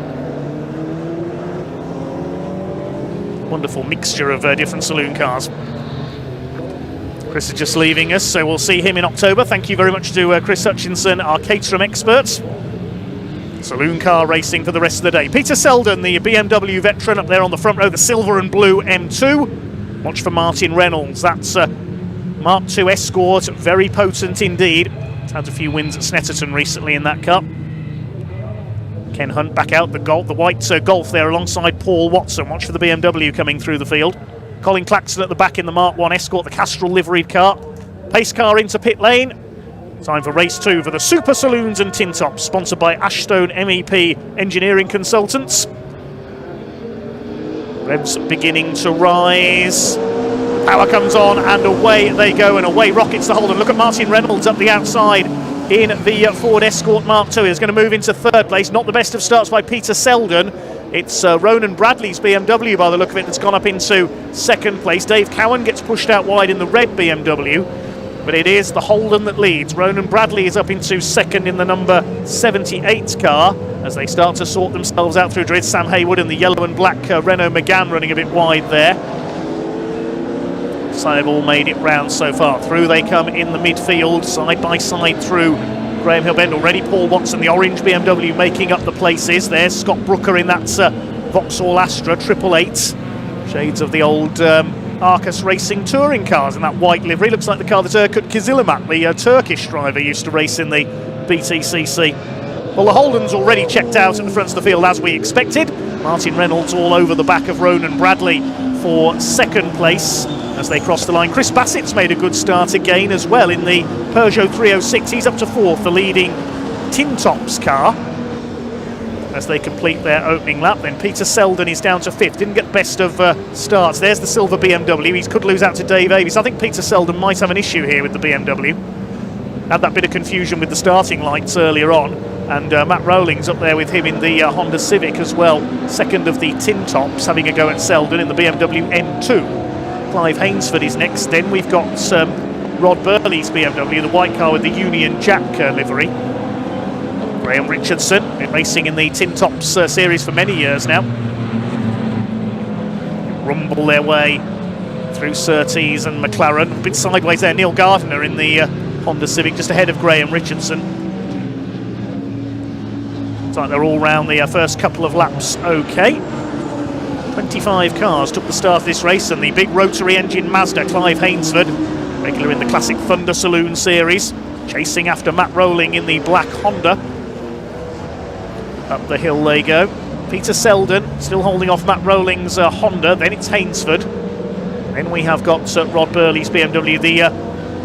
Wonderful mixture of different saloon cars. Chris is just leaving us, so we'll see him in October. Thank you very much to Chris Hutchinson, our Caterham expert. Saloon car racing for the rest of the day. Peter Selden, the BMW veteran, up there on the front row, the silver and blue M2. Watch for Martin Reynolds. That's Mark II Escort, very potent indeed. Had a few wins at Snetterton recently in that car. Ken Hunt back out, the white Golf there alongside Paul Watson. Watch for the BMW coming through the field. Colin Claxton at the back in the Mark I Escort, the Castrol liveried car. Pace car into pit lane. Time for race 2 for the Super Saloons and Tin Tops, sponsored by Ashstone MEP Engineering Consultants. Revs beginning to rise. The power comes on and away they go, and away rockets the Holden. Look at Martin Reynolds up the outside in the Ford Escort Mark II. Is going to move into third place. Not the best of starts by Peter Selden. It's Ronan Bradley's BMW by the look of it that's gone up into second place. Dave Cowan gets pushed out wide in the red BMW, but it is the Holden that leads. Ronan Bradley is up into second in the number 78 car as they start to sort themselves out through Druid. Sam Haywood and the yellow and black Renault Megane running a bit wide there. So they've all made it round so far. Through they come in the midfield, side by side through Graham Hillbend already. Paul Watson, the orange BMW, making up the places. There's Scott Brooker in that Vauxhall Astra 888. Shades of the old Arcus Racing touring cars in that white livery. Looks like the car that Erkut Kizillimat, the Turkish driver, used to race in the BTCC. Well, the Holden's already checked out at the front of the field as we expected. Martin Reynolds all over the back of Ronan Bradley for second place as they cross the line. Chris Bassett's made a good start again as well in the Peugeot 306. He's up to fourth, the leading Tin Tops car, as they complete their opening lap. Then Peter Selden is down to fifth. Didn't get best of starts. There's the silver BMW. He could lose out to Dave Avis. I think Peter Selden might have an issue here with the BMW. Had that bit of confusion with the starting lights earlier on. And Matt Rowling's up there with him in the Honda Civic as well. Second of the Tin Tops, having a go at Selden in the BMW M2. Clive Hainsford is next. Then we've got Rod Burley's BMW, the white car with the Union Jack livery. Graham Richardson, been racing in the Tin Tops series for many years now. Rumble their way through Surtees and McLaren. A bit sideways there, Neil Gardner in the Honda Civic, just ahead of Graham Richardson. Looks like they're all round the first couple of laps okay. 25 cars took the start of this race, and the big rotary engine Mazda, Clive Hainsford, regular in the Classic Thunder Saloon series, chasing after Matt Rowling in the black Honda. Up the hill they go. Peter Selden still holding off Matt Rowling's Honda. Then it's Hainsford. Then we have got Rod Burley's BMW, the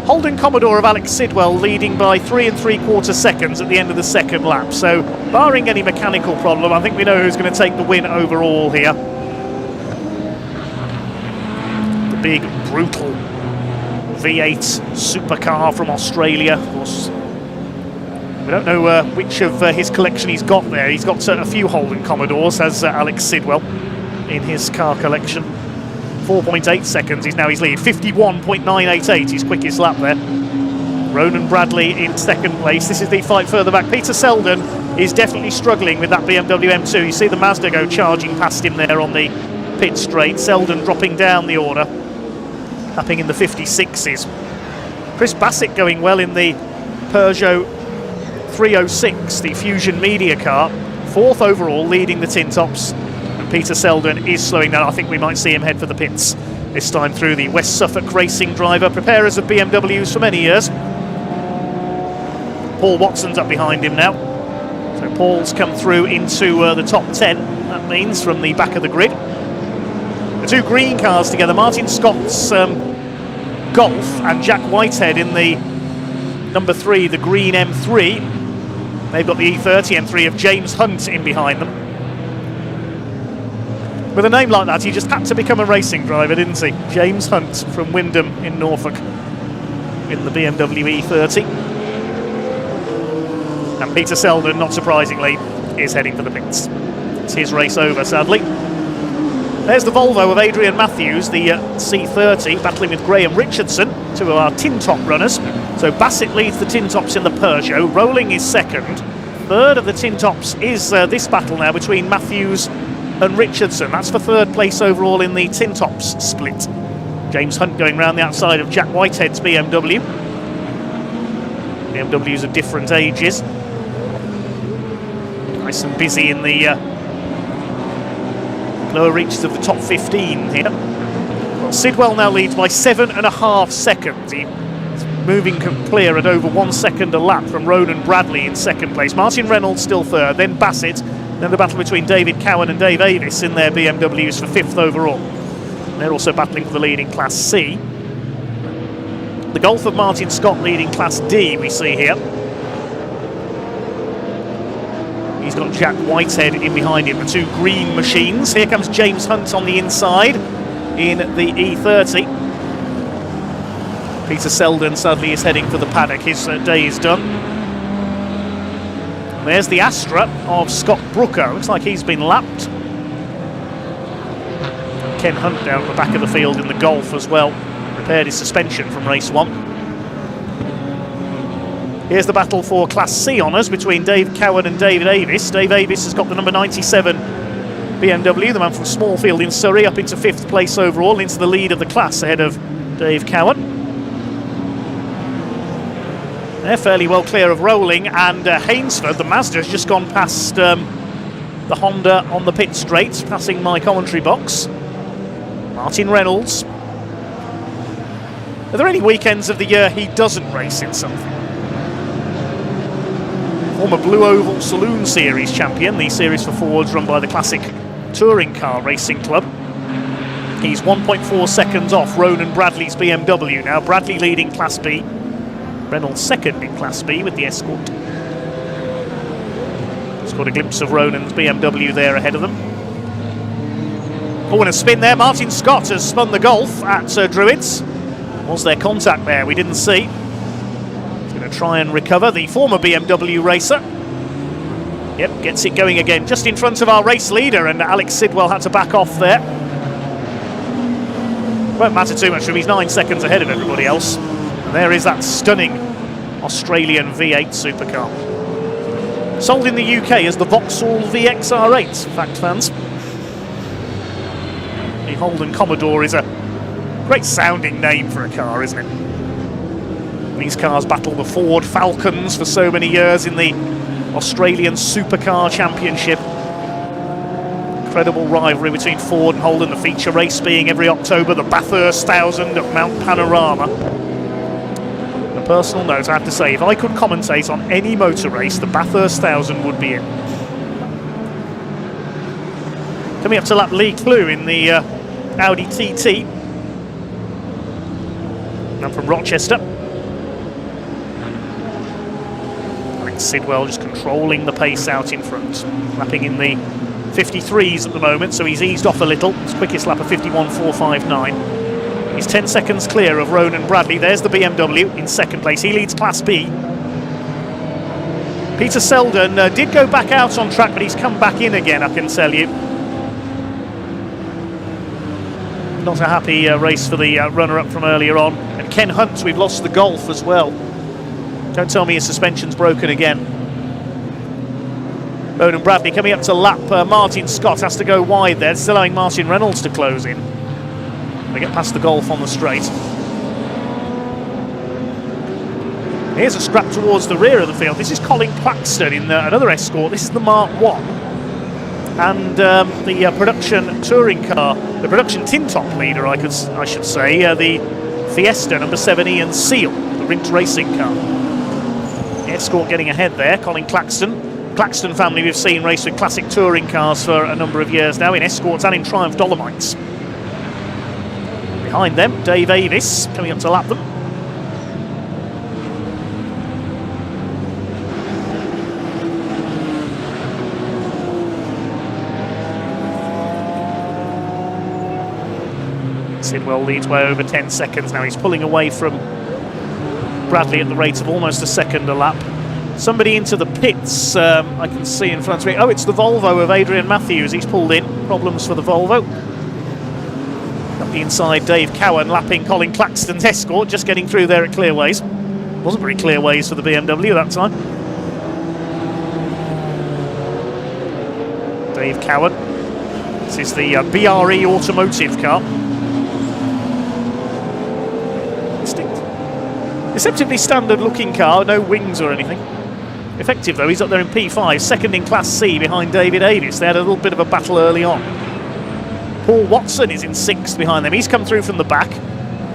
Holden Commodore of Alex Sidwell, leading by 3 3/4 seconds at the end of the second lap. So barring any mechanical problem, I think we know who's going to take the win overall here. The big, brutal V8 supercar from Australia, of course. We don't know which of his collection he's got there. He's got a few Holden Commodores, has Alex Sidwell, in his car collection. 4.8 seconds is now his lead. 51.988, his quickest lap there. Ronan Bradley in second place. This is the fight further back. Peter Selden is definitely struggling with that BMW M2. You see the Mazda go charging past him there on the pit straight. Selden dropping down the order, tapping in the 56s. Chris Bassett going well in the Peugeot 306, the Fusion Media car. Fourth overall, leading the Tin Tops. And Peter Selden is slowing down. I think we might see him head for the pits, this time through the West Suffolk racing driver, preparers of BMWs for many years. Paul Watson's up behind him now. So Paul's come through into the top 10, that means, from the back of the grid. The two green cars together, Martin Scott's Golf and Jack Whitehead in the number 3, the green M3. They've got the E30 M3 of James Hunt in behind them. With a name like that, he just had to become a racing driver, didn't he? James Hunt from Wyndham in Norfolk in the BMW E30. And Peter Selden, not surprisingly, is heading for the pits. It's his race over, sadly. There's the Volvo of Adrian Matthews, the C30, battling with Graham Richardson, two of our tin top runners. So Bassett leads the tin tops in the Peugeot, Rolling is second. Third of the tin tops is this battle now between Matthews and Richardson. That's for third place overall in the tin tops split. James Hunt going round the outside of Jack Whitehead's BMW. BMWs of different ages. Nice and busy in the lower reaches of the top 15 here. Well, Sidwell now leads by 7.5 seconds. He's moving clear at over 1 second a lap from Ronan Bradley in second place. Martin Reynolds still third, then Bassett, then the battle between David Cowan and Dave Avis in their BMWs for 5th overall. They're also battling for the lead in Class C. The Golf of Martin Scott leading Class D, we see here. He's got Jack Whitehead in behind him, the two green machines. Here comes James Hunt on the inside in the E30. Peter Selden sadly is heading for the paddock. His day is done. There's the Astra of Scott Brooker. Looks like he's been lapped. Ken Hunt down at the back of the field in the Golf as well. Repaired his suspension from race 1. Here's the battle for Class C honours between Dave Cowan and David Avis. Dave Avis has got the number 97 BMW, the man from Smallfield in Surrey, up into 5th place overall, into the lead of the class ahead of Dave Cowan. They're fairly well clear of Rolling, and Hainsford, the Mazda, has just gone past the Honda on the pit straight, passing my commentary box. Martin Reynolds. Are there any weekends of the year he doesn't race in something? Former Blue Oval Saloon Series champion, the series for Fords run by the Classic Touring Car Racing Club. He's 1.4 seconds off Ronan Bradley's BMW now. Bradley leading Class B. Reynolds second in Class B with the Escort. Just got a glimpse of Ronan's BMW there ahead of them. Oh, and a spin there. Martin Scott has spun the Golf at Druids. Was there contact there? We didn't see. He's going to try and recover, the former BMW racer. Yep, gets it going again, just in front of our race leader, and Alex Sidwell had to back off there. Won't matter too much, he's 9 seconds ahead of everybody else. And there is that stunning Australian V8 supercar. Sold in the UK as the Vauxhall VXR8, fact fans. The Holden Commodore is a great sounding name for a car, isn't it? These cars battle the Ford Falcons for so many years in the Australian Supercar Championship. Incredible rivalry between Ford and Holden, the feature race being every October, the Bathurst 1000 at Mount Panorama. On a personal note, I have to say, if I could commentate on any motor race, the Bathurst 1000 would be it. Coming up to lap Lee Clue in the Audi TT. And from Rochester. Alex Sidwell just controlling the pace out in front. Lapping in the 53s at the moment, so he's eased off a little. His quickest lap of 51.459. He's 10 seconds clear of Ronan Bradley. There's the BMW in second place. He leads Class B. Peter Selden did go back out on track, but he's come back in again, I can tell you. Not a happy race for the runner-up from earlier on. And Ken Hunt, we've lost the Golf as well. Don't tell me his suspension's broken again. Ronan Bradley coming up to lap. Martin Scott has to go wide there, still allowing Martin Reynolds to close in. They get past the Golf on the straight. Here's a scrap towards the rear of the field. This is Colin Claxton in another Escort. This is the Mark 1. and the production touring car, the production tin top leader, I should say, the Fiesta number 7 Ian Seal, the Rinks Racing car. The Escort getting ahead there. Colin Claxton family we've seen race with classic touring cars for a number of years now, in Escorts and in Triumph Dolomites. Behind them, Dave Avis coming up to lap them. Sidwell leads way over 10 seconds now. He's pulling away from Bradley at the rate of almost a second a lap. Somebody into the pits, I can see in front of me. Oh, it's the Volvo of Adrian Matthews. He's pulled in. Problems for the Volvo. Up the inside, Dave Cowan lapping Colin Claxton's Escort, just getting through there at Clearways. Wasn't very Clearways for the BMW that time. Dave Cowan. This is the BRE Automotive car. Deceptively standard looking car, no wings or anything. Effective though, he's up there in P5, second in Class C behind David Avis. They had a little bit of a battle early on. Paul Watson is in 6th behind them. He's come through from the back.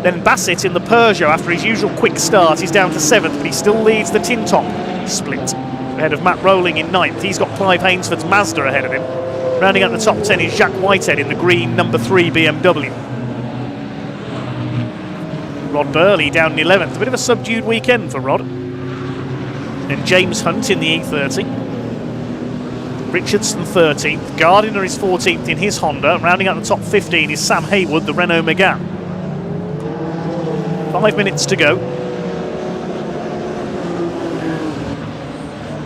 Then Bassett in the Peugeot, after his usual quick start, he's down to 7th, but he still leads the tin top split. Ahead of Matt Rowling in 9th. He's got Clive Hainsford's Mazda ahead of him. Rounding out the top 10 is Jack Whitehead in the green number 3 BMW. Rod Burley down in 11th. A bit of a subdued weekend for Rod. And James Hunt in the E30. Richardson 13th. Gardiner is 14th in his Honda. Rounding out the top 15 is Sam Haywood, the Renault Megane. 5 minutes to go.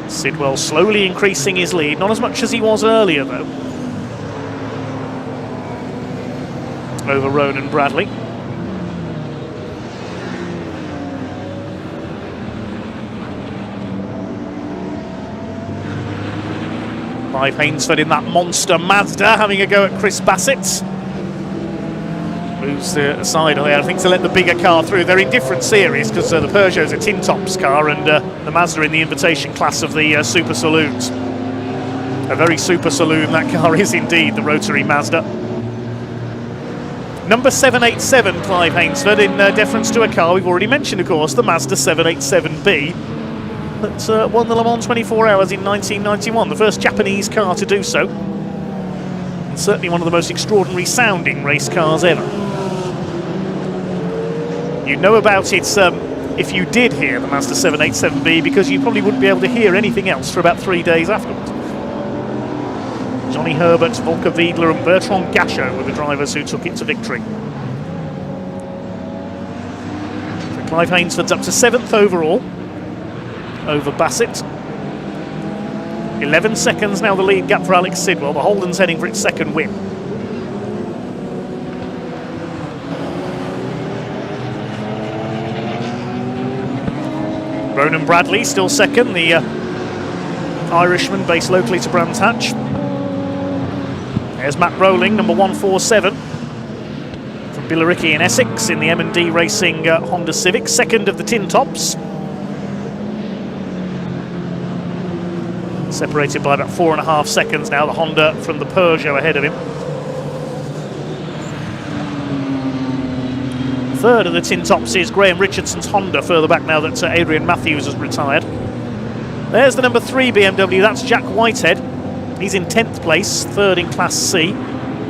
Sidwell slowly increasing his lead. Not as much as he was earlier, though. Over Ronan Bradley. Clive Hainsford in that monster Mazda, having a go at Chris Bassett. Moves aside, I think, to let the bigger car through. They're in different series because the Peugeot's a tin tops car and the Mazda in the invitation class of the Super Saloons. A very Super Saloon that car is indeed, the rotary Mazda. Number 787, Clive Hainsford, in deference to a car we've already mentioned, of course, the Mazda 787B. That won the Le Mans 24 Hours in 1991, the first Japanese car to do so. And certainly one of the most extraordinary sounding race cars ever. You know about it if you did hear the Mazda 787B, because you probably wouldn't be able to hear anything else for about 3 days afterwards. Johnny Herbert, Volker Wiedler and Bertrand Gachot were the drivers who took it to victory. So Clive Hainsford's up to 7th overall, over Bassett. 11 seconds now the lead gap for Alex Sidwell. The Holden's heading for its second win. Ronan Bradley still second, the Irishman based locally to Brands Hatch. There's Matt Rowling, number 147 from Billericay in Essex in the M&D Racing Honda Civic, second of the tin tops. Separated by about 4.5 seconds now, the Honda from the Peugeot ahead of him. Third of the tin tops is Graham Richardson's Honda, further back now that Adrian Matthews has retired. There's the number 3 BMW, that's Jack Whitehead. He's in 10th place, third in Class C.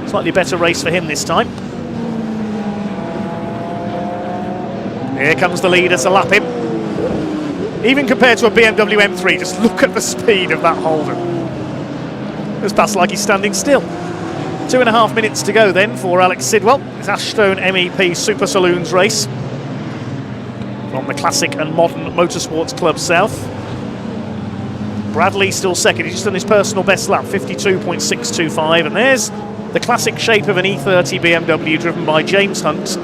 Slightly better race for him this time. Here comes the leader to lap him. Even compared to a BMW M3, just look at the speed of that Holden. It's past like he's standing still. 2.5 minutes to go then for Alex Sidwell. It's Ashstone MEP Super Saloons race from the Classic and Modern Motorsports Club South. Bradley still second. He's just done his personal best lap, 52.625. And there's the classic shape of an E30 BMW driven by James Hunt.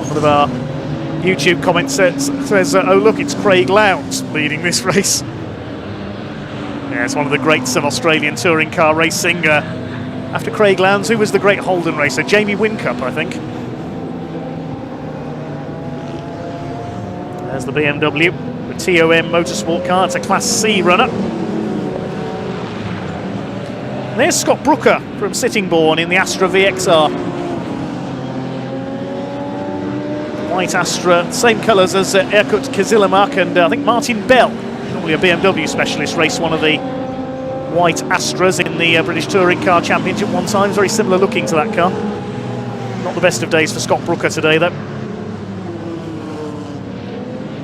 One of our YouTube comments says, oh look, it's Craig Lowndes leading this race. Yeah, it's one of the greats of Australian touring car racing. After Craig Lowndes, who was the great Holden racer? Jamie Whincup, I think. There's the BMW, the TOM Motorsport car. It's a Class C runner. And there's Scott Brooker from Sittingbourne in the Astra VXR. White Astra, same colours as Erkut Kızılırmak, and I think Martin Bell, normally a BMW specialist, raced one of the white Astras in the British Touring Car Championship one time. Very similar looking to that car. Not the best of days for Scott Brooker today, though.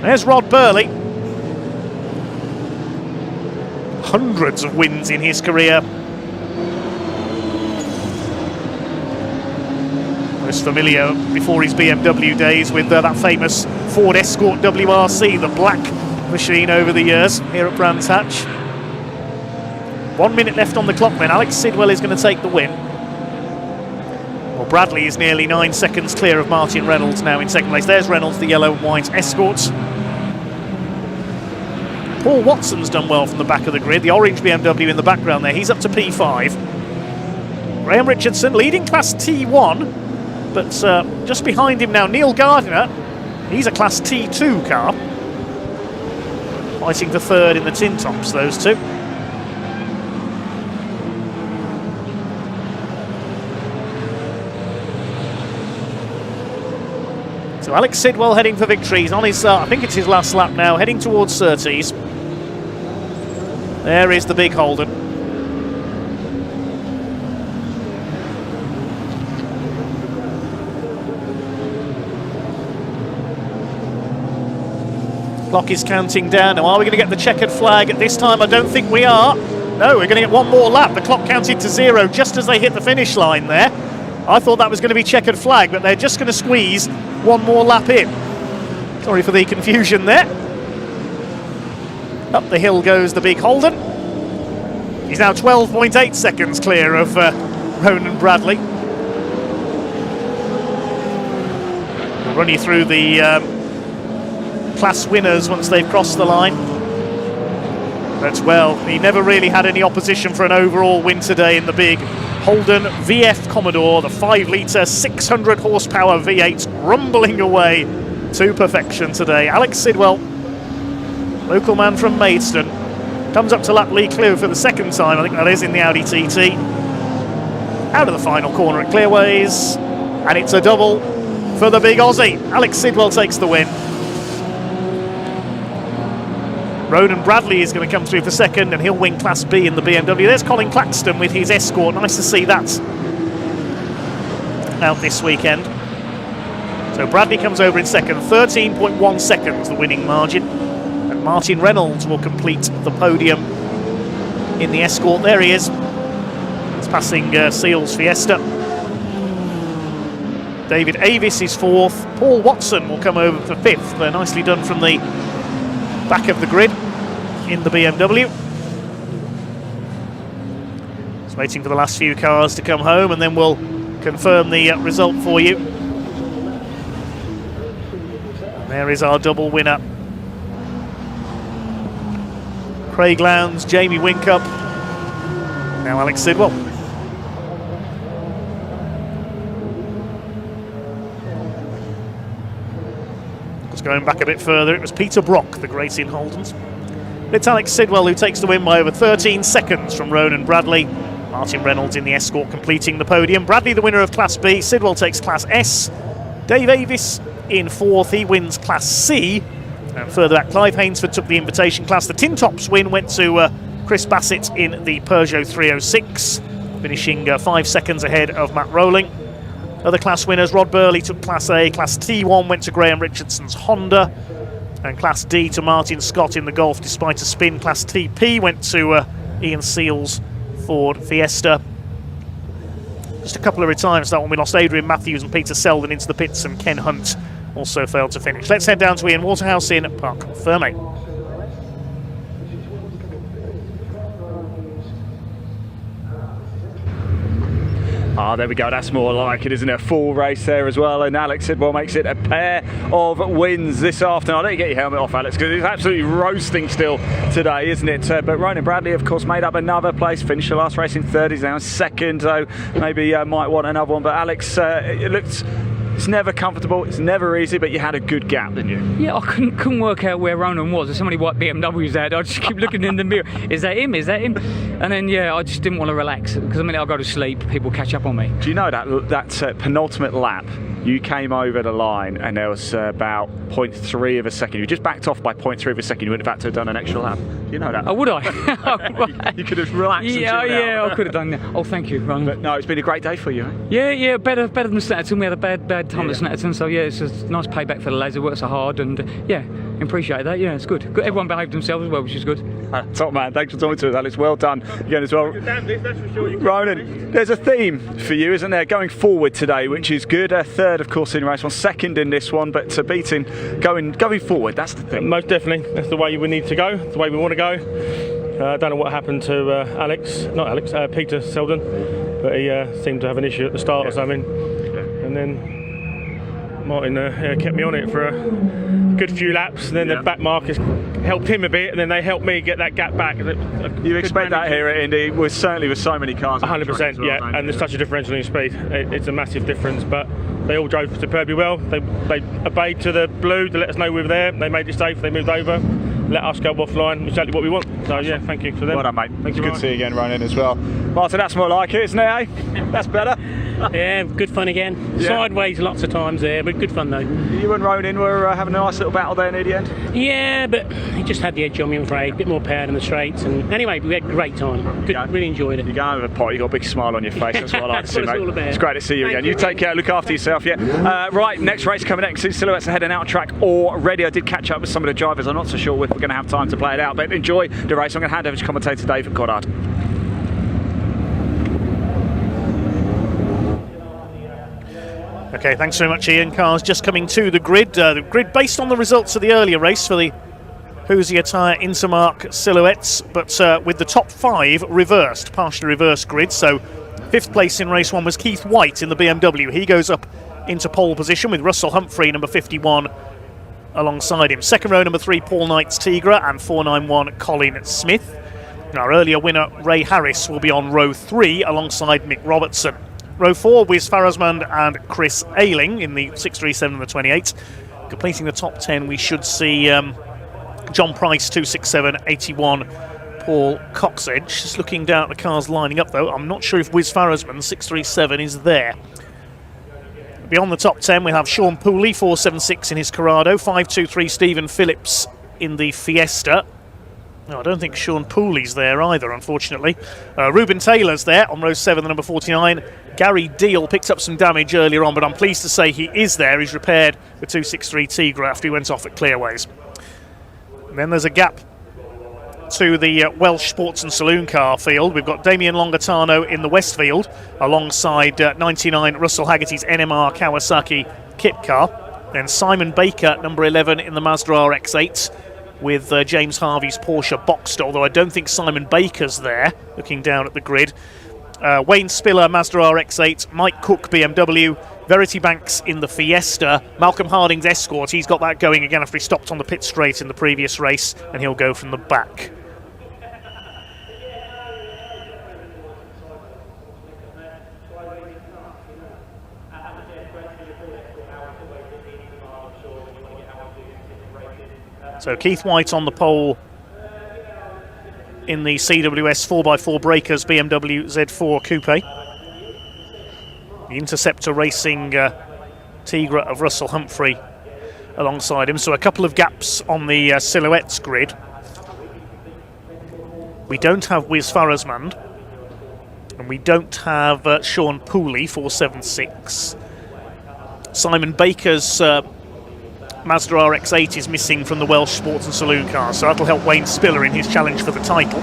There's Rod Burley. Hundreds of wins in his career. Most familiar before his BMW days with that famous Ford Escort WRC, the black machine over the years here at Brands Hatch. 1 minute left on the clock then. Alex Sidwell is going to take the win. Well, Bradley is nearly 9 seconds clear of Martin Reynolds now in second place. There's Reynolds, the yellow and white Escorts. Paul Watson's done well from the back of the grid. The orange BMW in the background there. He's up to P5. Graham Richardson leading Class T1, but just behind him now, Neil Gardiner. He's a Class T2 car. Fighting for third in the tin tops, those two. So Alex Sidwell heading for victory. He's on his, I think it's his last lap now, heading towards Surtees. There is the big Holden. Clock is counting down. Now, are we going to get the checkered flag at this time? I don't think we are. No, we're going to get one more lap. The clock counted to 0 just as they hit the finish line there. I thought that was going to be checkered flag, but they're just going to squeeze one more lap in. Sorry for the confusion there. Up the hill goes the big Holden. He's now 12.8 seconds clear of Ronan Bradley. We'll run you through the class winners once they've crossed the line. But well, he never really had any opposition for an overall win today in the big Holden VF Commodore, the 5 litre 600 horsepower V8 rumbling away to perfection today. Alex Sidwell, local man from Maidstone, comes up to lap Lee Clew for the second time, I think that is, in the Audi TT. Out of the final corner at Clearways, and it's a double for the big Aussie. Alex Sidwell takes the win. Ronan Bradley is going to come through for second, and he'll win Class B in the BMW. There's Colin Claxton with his Escort. Nice to see that out this weekend. So Bradley comes over in second, 13.1 seconds the winning margin. And Martin Reynolds will complete the podium in the Escort. There he is. He's passing Seals Fiesta. David Avis is fourth. Paul Watson will come over for fifth. They're nicely done from the back of the grid in the BMW. Just waiting for the last few cars to come home, and then we'll confirm the result for you. There is our double winner. Craig Lowndes, Jamie Winkup, now Alex Sidwell. Going back a bit further, it was Peter Brock, the great in Holdens. It's Alex Sidwell who takes the win by over 13 seconds from Ronan Bradley. Martin Reynolds in the Escort completing the podium. Bradley the winner of Class B, Sidwell takes Class S. Dave Avis in fourth, he wins Class C. And further back, Clive Hainsford took the invitation class. The Tin Tops win went to Chris Bassett in the Peugeot 306, finishing 5 seconds ahead of Matt Rowling. Other class winners, Rod Burley took Class A, Class T1 went to Graham Richardson's Honda, and Class D to Martin Scott in the Golf despite a spin. Class TP went to Ian Seals' Ford Fiesta. Just a couple of retirements that one. We lost Adrian Matthews and Peter Selden into the pits, and Ken Hunt also failed to finish. Let's head down to Ian Waterhouse in Parc Fermé. Ah, there we go, that's more like it, isn't it? A full race there as well, and Alex Sidwell makes it a pair of wins this afternoon. I'll let you get your helmet off, Alex, because it's absolutely roasting still today, isn't it? But Ronan Bradley, of course, made up another place, finished the last race in third, he's now second, so maybe might want another one. But Alex, it looked It's never comfortable, it's never easy, but you had a good gap, didn't you? Yeah, I couldn't work out where Ronan was. There's so many white BMWs there. I just keep looking in the mirror. Is that him? Is that him? And then, yeah, I just didn't want to relax because the minute I go to sleep, people catch up on me. Do you know that penultimate lap, you came over the line and there was about 0.3 of a second. You just backed off by 0.3 of a second. You wouldn't have had to have done an extra lap. Do you know that? Oh, would I? You could have relaxed. Yeah, I could have done that. Oh, thank you, Ronan. But no, it's been a great day for you. Eh? Yeah, better than Snetterton. We had a bad time at Snetterton, so yeah, it's a nice payback for the lads who work so hard, and yeah, appreciate that. Yeah, it's good. Everyone behaved themselves as well, which is good. Top man, thanks for talking to us, Alex. Well done again as well. Ronan, there's a theme for you, isn't there, going forward today, which is good. Third, of course, in race one, second in this one, but beating going forward. That's the thing. Most definitely, that's the way we need to go. The way we want to go. I don't know what happened to Peter Selden, but he seemed to have an issue at the start or something, and then Martin kept me on it for a good few laps, and then the back markers helped him a bit, and then they helped me get that gap back. You expect that here at Indy, certainly with so many cars. 100%, yeah, and there's such a differential in speed. It's a massive difference, but they all drove superbly well. They obeyed to the blue to let us know we were there. They made it safe, they moved over, let us go offline, exactly what we want. So yeah, thank you for them. Well done, mate. It's good to see you again, Ronan, as well. Martin, that's more like it, isn't it, eh? That's better. Yeah, good fun again. Yeah. Sideways lots of times there, but good fun though. You and Ronan were having a nice little battle there near the end? Yeah, but he just had the edge on me, I'm afraid. A bit more power in the straights. And anyway, we had a great time. Really enjoyed it. You're going over the pot, you've got a big smile on your face. That's what I like to see, mate. All about. It's great to see you again. You take care, look after yourself, yeah? Right, next race coming next. Silhouettes are heading out on track already. I did catch up with some of the drivers. I'm not so sure if we're going to have time to play it out, but enjoy the race. I'm going to hand over to commentator David Goddard. Okay, thanks very much, Ian. Cars just coming to the grid. The grid based on the results of the earlier race for the Hoosier Tyre Intermark Silhouettes, but with the top 5 reversed, partially reversed grid. So 5th place in race 1 was Keith White in the BMW. He goes up into pole position with Russell Humphrey, number 51, alongside him. Second row, number 3, Paul Knight's Tigra, and 491, Colin Smith. Our earlier winner, Ray Harris, will be on row 3 alongside Mick Robertson. Row 4, Wiz Farazmand and Chris Ayling in the 637 and the 28. Completing the top 10, we should see John Price, 267, 81, Paul Coxedge. Just looking down at the cars lining up, though, I'm not sure if Wiz Farazmand, 637, is there. Beyond the top 10, we have Sean Pooley, 476 in his Corrado, 523 Stephen Phillips in the Fiesta. No, I don't think Sean Pooley's there either, unfortunately. Ruben Taylor's there on row 7, the number 49. Gary Deal picked up some damage earlier on, but I'm pleased to say he is there. He's repaired the 263 Tigra after he went off at Clearways. And then there's a gap to the Welsh Sports and Saloon Car field. We've got Damien Longatano in the West field, alongside 99 Russell Haggerty's NMR Kawasaki kit car. Then Simon Baker, number 11 in the Mazda RX-8, with James Harvey's Porsche Boxster, although I don't think Simon Baker's there, looking down at the grid. Wayne Spiller, Mazda RX-8, Mike Cook, BMW, Verity Banks in the Fiesta, Malcolm Harding's Escort, he's got that going again after he stopped on the pit straight in the previous race, and he'll go from the back. So Keith White on the pole in the CWS 4x4 Breakers BMW Z4 Coupe. The Interceptor Racing Tigra of Russell Humphrey alongside him. So a couple of gaps on the Silhouettes grid. We don't have Wiz Farazmand, and we don't have Sean Pooley, 476. Simon Baker's Mazda RX-8 is missing from the Welsh Sports and Saloon Car, so that'll help Wayne Spiller in his challenge for the title.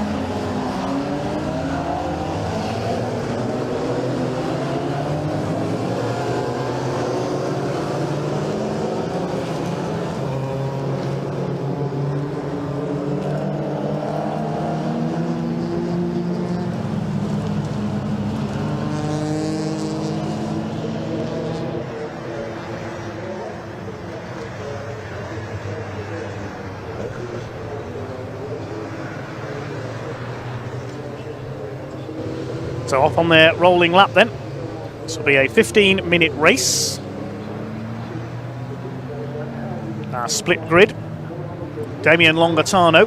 So off on their rolling lap then. This will be a 15-minute race. Our split grid. Damien Longatano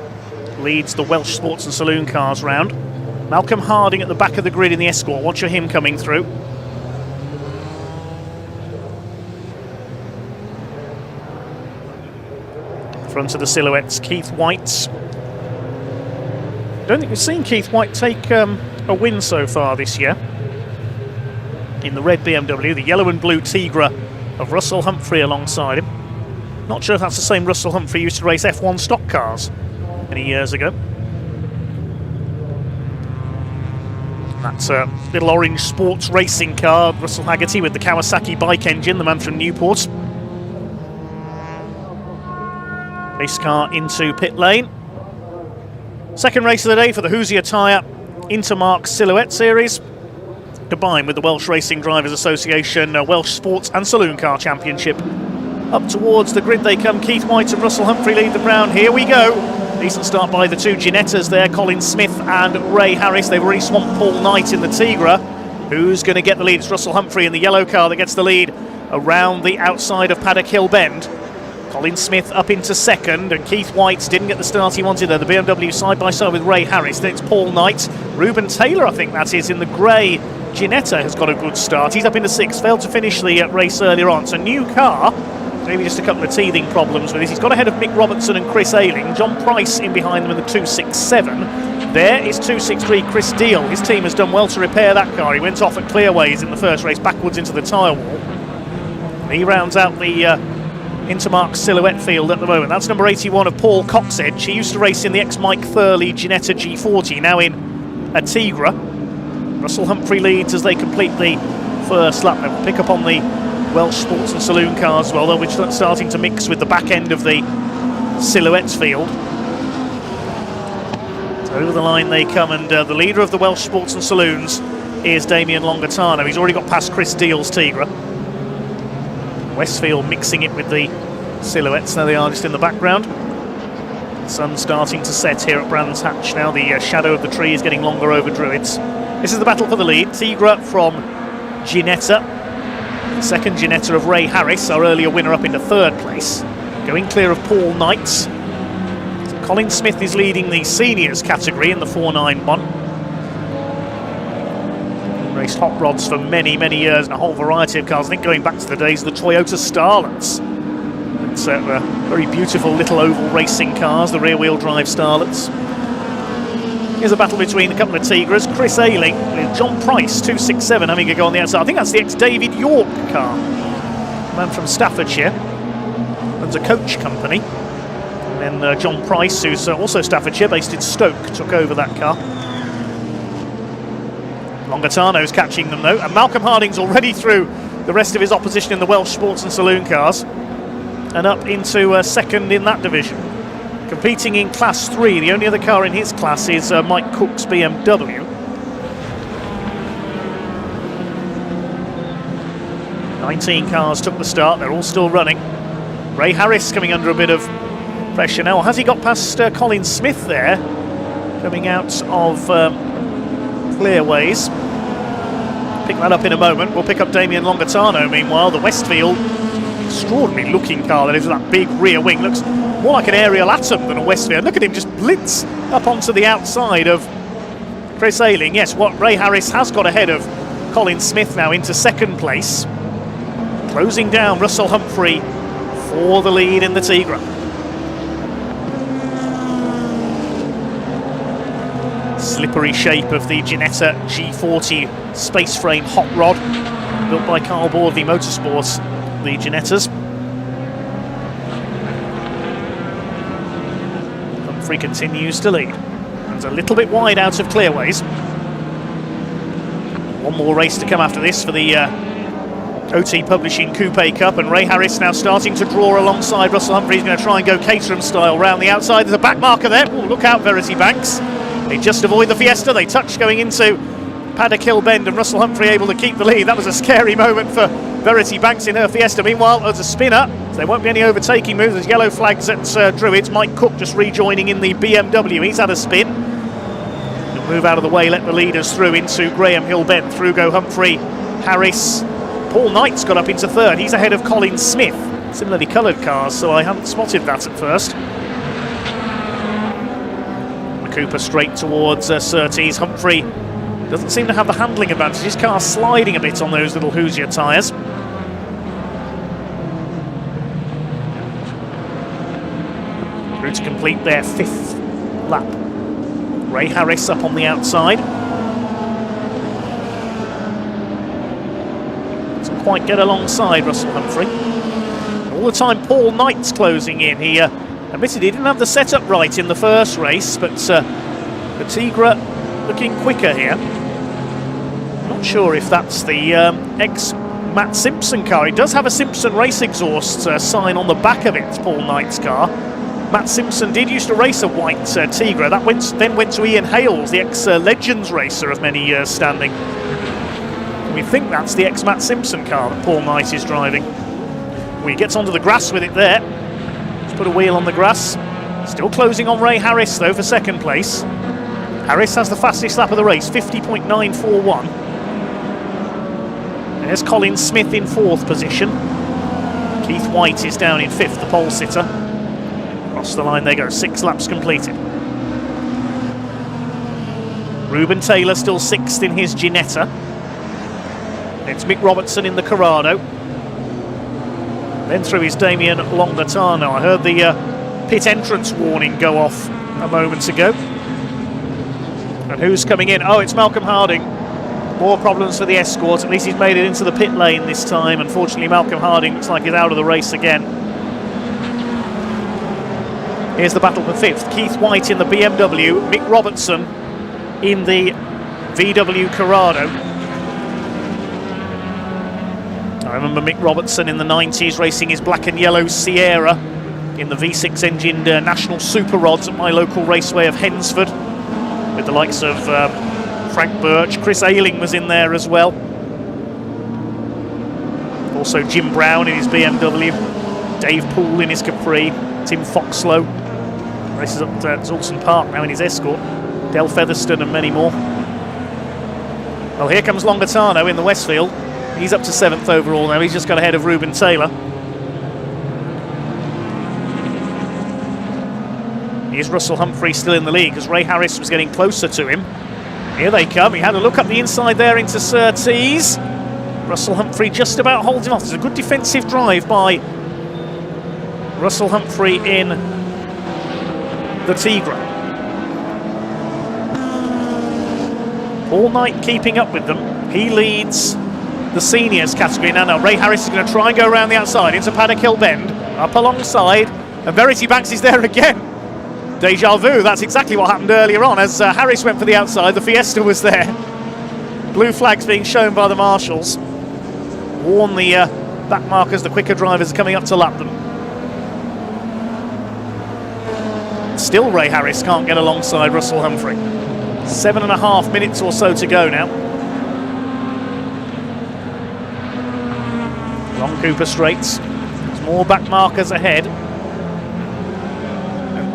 leads the Welsh Sports and Saloon Cars round. Malcolm Harding at the back of the grid in the Escort. Watch for him coming through. Front of the silhouettes, Keith White. Don't think we've seen Keith White take a win so far this year. In the red BMW, the yellow and blue Tigra of Russell Humphrey alongside him. Not sure if that's the same Russell Humphrey who used to race F1 stock cars many years ago. That's a little orange sports racing car, Russell Haggerty with the Kawasaki bike engine, the man from Newport. Race car into pit lane. Second race of the day for the Hoosier Tyre Intermark Silhouette Series, combined with the Welsh Racing Drivers Association Welsh Sports and Saloon Car Championship. Up towards the grid they come. Keith White and Russell Humphrey lead the round. Here we go. Decent start by the two Ginettas there, Colin Smith and Ray Harris. They've already swamped Paul Knight in the Tigra. Who's going to get the lead? It's Russell Humphrey in the yellow car that gets the lead around the outside of Paddock Hill Bend. Colin Smith up into second, and Keith White didn't get the start he wanted there. The BMW side by side with Ray Harris. Then it's Paul Knight. Ruben Taylor, I think that is, in the grey Ginetta has got a good start. He's up into sixth, failed to finish the race earlier on. It's a new car, maybe just a couple of teething problems with it. He's got ahead of Mick Robertson and Chris Ayling. John Price in behind them in the 267. There is 263 Chris Deal. His team has done well to repair that car. He went off at Clearways in the first race, backwards into the tyre wall. He rounds out the Intermark Silhouette field at the moment. That's number 81 of Paul Coxedge. He used to race in the ex-Mike Thurley Ginetta G40, now in a Tigra. Russell Humphrey leads as they complete the first lap. They'll pick up on the Welsh Sports and Saloon Cars as well, though, which are starting to mix with the back end of the Silhouettes field. So over the line they come, and the leader of the Welsh Sports and Saloons is Damien Longatano. He's already got past Chris Deal's Tigra. Westfield mixing it with the Silhouettes. There they are just in the background. The sun's starting to set here at Brands Hatch now. The shadow of the tree is getting longer over Druids. This is the battle for the lead. Tigra from Ginetta. The second Ginetta of Ray Harris, our earlier winner, up into third place. Going clear of Paul Knight. So Colin Smith is leading the seniors category in the 491. Raced hot rods for many, many years and a whole variety of cars. I think going back to the days of the Toyota Starlets. It's very beautiful little oval racing cars, the rear-wheel drive Starlets. Here's a battle between a couple of Tigras. Chris Ayling with John Price, 267, having a go on the outside. I think that's the ex-David York car. A man from Staffordshire. Runs a coach company. And then John Price, who's also Staffordshire, based in Stoke, took over that car. Longatano's catching them though, and Malcolm Harding's already through the rest of his opposition in the Welsh Sports and Saloon Cars and up into second in that division. Competing in Class 3, the only other car in his class is Mike Cook's BMW. 19 cars took the start, they're all still running. Ray Harris coming under a bit of pressure now. Has he got past Colin Smith there, coming out of Clearways? Pick that up in a moment. We'll pick up Damien Longatano meanwhile. The Westfield, extraordinary looking car that is, with that big rear wing. Looks more like an aerial atom than a Westfield. Look at him just blitz up onto the outside of Chris Ayling. Yes, what Ray Harris has got ahead of Colin Smith now into second place. Closing down Russell Humphrey for the lead in the Tigra. Slippery shape of the Ginetta G40 space frame hot rod, built by Carl Borley Motorsport, the Ginettas. Humphrey continues to lead. It's a little bit wide out of Clearways. One more race to come after this for the OT Publishing Coupe Cup, and Ray Harris now starting to draw alongside Russell Humphrey. He's going to try and go Caterham style round the outside. There's a back marker there. Ooh, look out, Verity Banks. They just avoid the Fiesta. They touch going into Paddock Hill Bend, and Russell Humphrey able to keep the lead. That was a scary moment for Verity Banks in her Fiesta. Meanwhile, there's a spinner, so there won't be any overtaking moves. There's yellow flags at Druids. Mike Cook just rejoining in the BMW. He's had a spin. He'll move out of the way, let the leaders through into Graham Hill Bend. Through go Humphrey, Harris. Paul Knight's got up into third. He's ahead of Colin Smith. similarly coloured cars, so I hadn't spotted that at first. The Cooper straight towards Surtees. Humphrey doesn't seem to have the handling advantage. His car's sliding a bit on those little Hoosier tyres. Through to complete their 5th lap. Ray Harris up on the outside. Doesn't quite get alongside Russell Humphrey. All the time Paul Knight's closing in. He admitted he didn't have the setup right in the first race, but the Tigra looking quicker here. Not sure if that's the ex-Matt Simpson car. He does have a Simpson race exhaust sign on the back of it, Paul Knight's car. Matt Simpson did used to race a white Tigra. That then went to Ian Hales, the ex-Legends racer of many years standing. We think that's the ex-Matt Simpson car that Paul Knight is driving. He gets onto the grass with it there. Let's put a wheel on the grass. Still closing on Ray Harris though for 2nd place. Harris has the fastest lap of the race, 50.941. There's Colin Smith in 4th position. Keith White is down in 5th, the pole sitter. Across the line they go, 6 laps completed. Ruben Taylor still 6th in his Ginetta. It's Mick Robertson in the Corrado. Then through his Damien Longatano. I heard the pit entrance warning go off a moment ago. And who's coming in? Oh, it's Malcolm Harding. More problems for the Escort. At least he's made it into the pit lane this time. Unfortunately, Malcolm Harding looks like he's out of the race again. Here's the battle for 5th. Keith White in the BMW. Mick Robertson in the VW Corrado. I remember Mick Robertson in the 90s racing his black and yellow Sierra in the V6 engined National Super Rods at my local raceway of Hensford, with the likes of Frank Birch. Chris Ayling was in there as well. Also Jim Brown in his BMW, Dave Poole in his Capri, Tim Foxlow races up at Zalson Park now in his Escort, Del Featherstone and many more. Well, here comes Longatano in the Westfield. He's up to 7th overall now. He's just got ahead of Ruben Taylor. Here's Russell Humphrey still in the lead because Ray Harris was getting closer to him. Here they come. He had a look up the inside there into Surtees. Russell Humphrey just about holds him off. There's a good defensive drive by Russell Humphrey in the Tigra. Paul Knight keeping up with them. He leads the seniors category. Now Ray Harris is going to try and go around the outside into Paddock Hill Bend, up alongside, and Verity Banks is there again. Deja vu, that's exactly what happened earlier on. As Harris went for the outside, the Fiesta was there. Blue flags being shown by the marshals. Warn the back markers, the quicker drivers are coming up to lap them. Still Ray Harris can't get alongside Russell Humphrey. 7.5 minutes or so to go now. Long Cooper straights. There's more back markers ahead.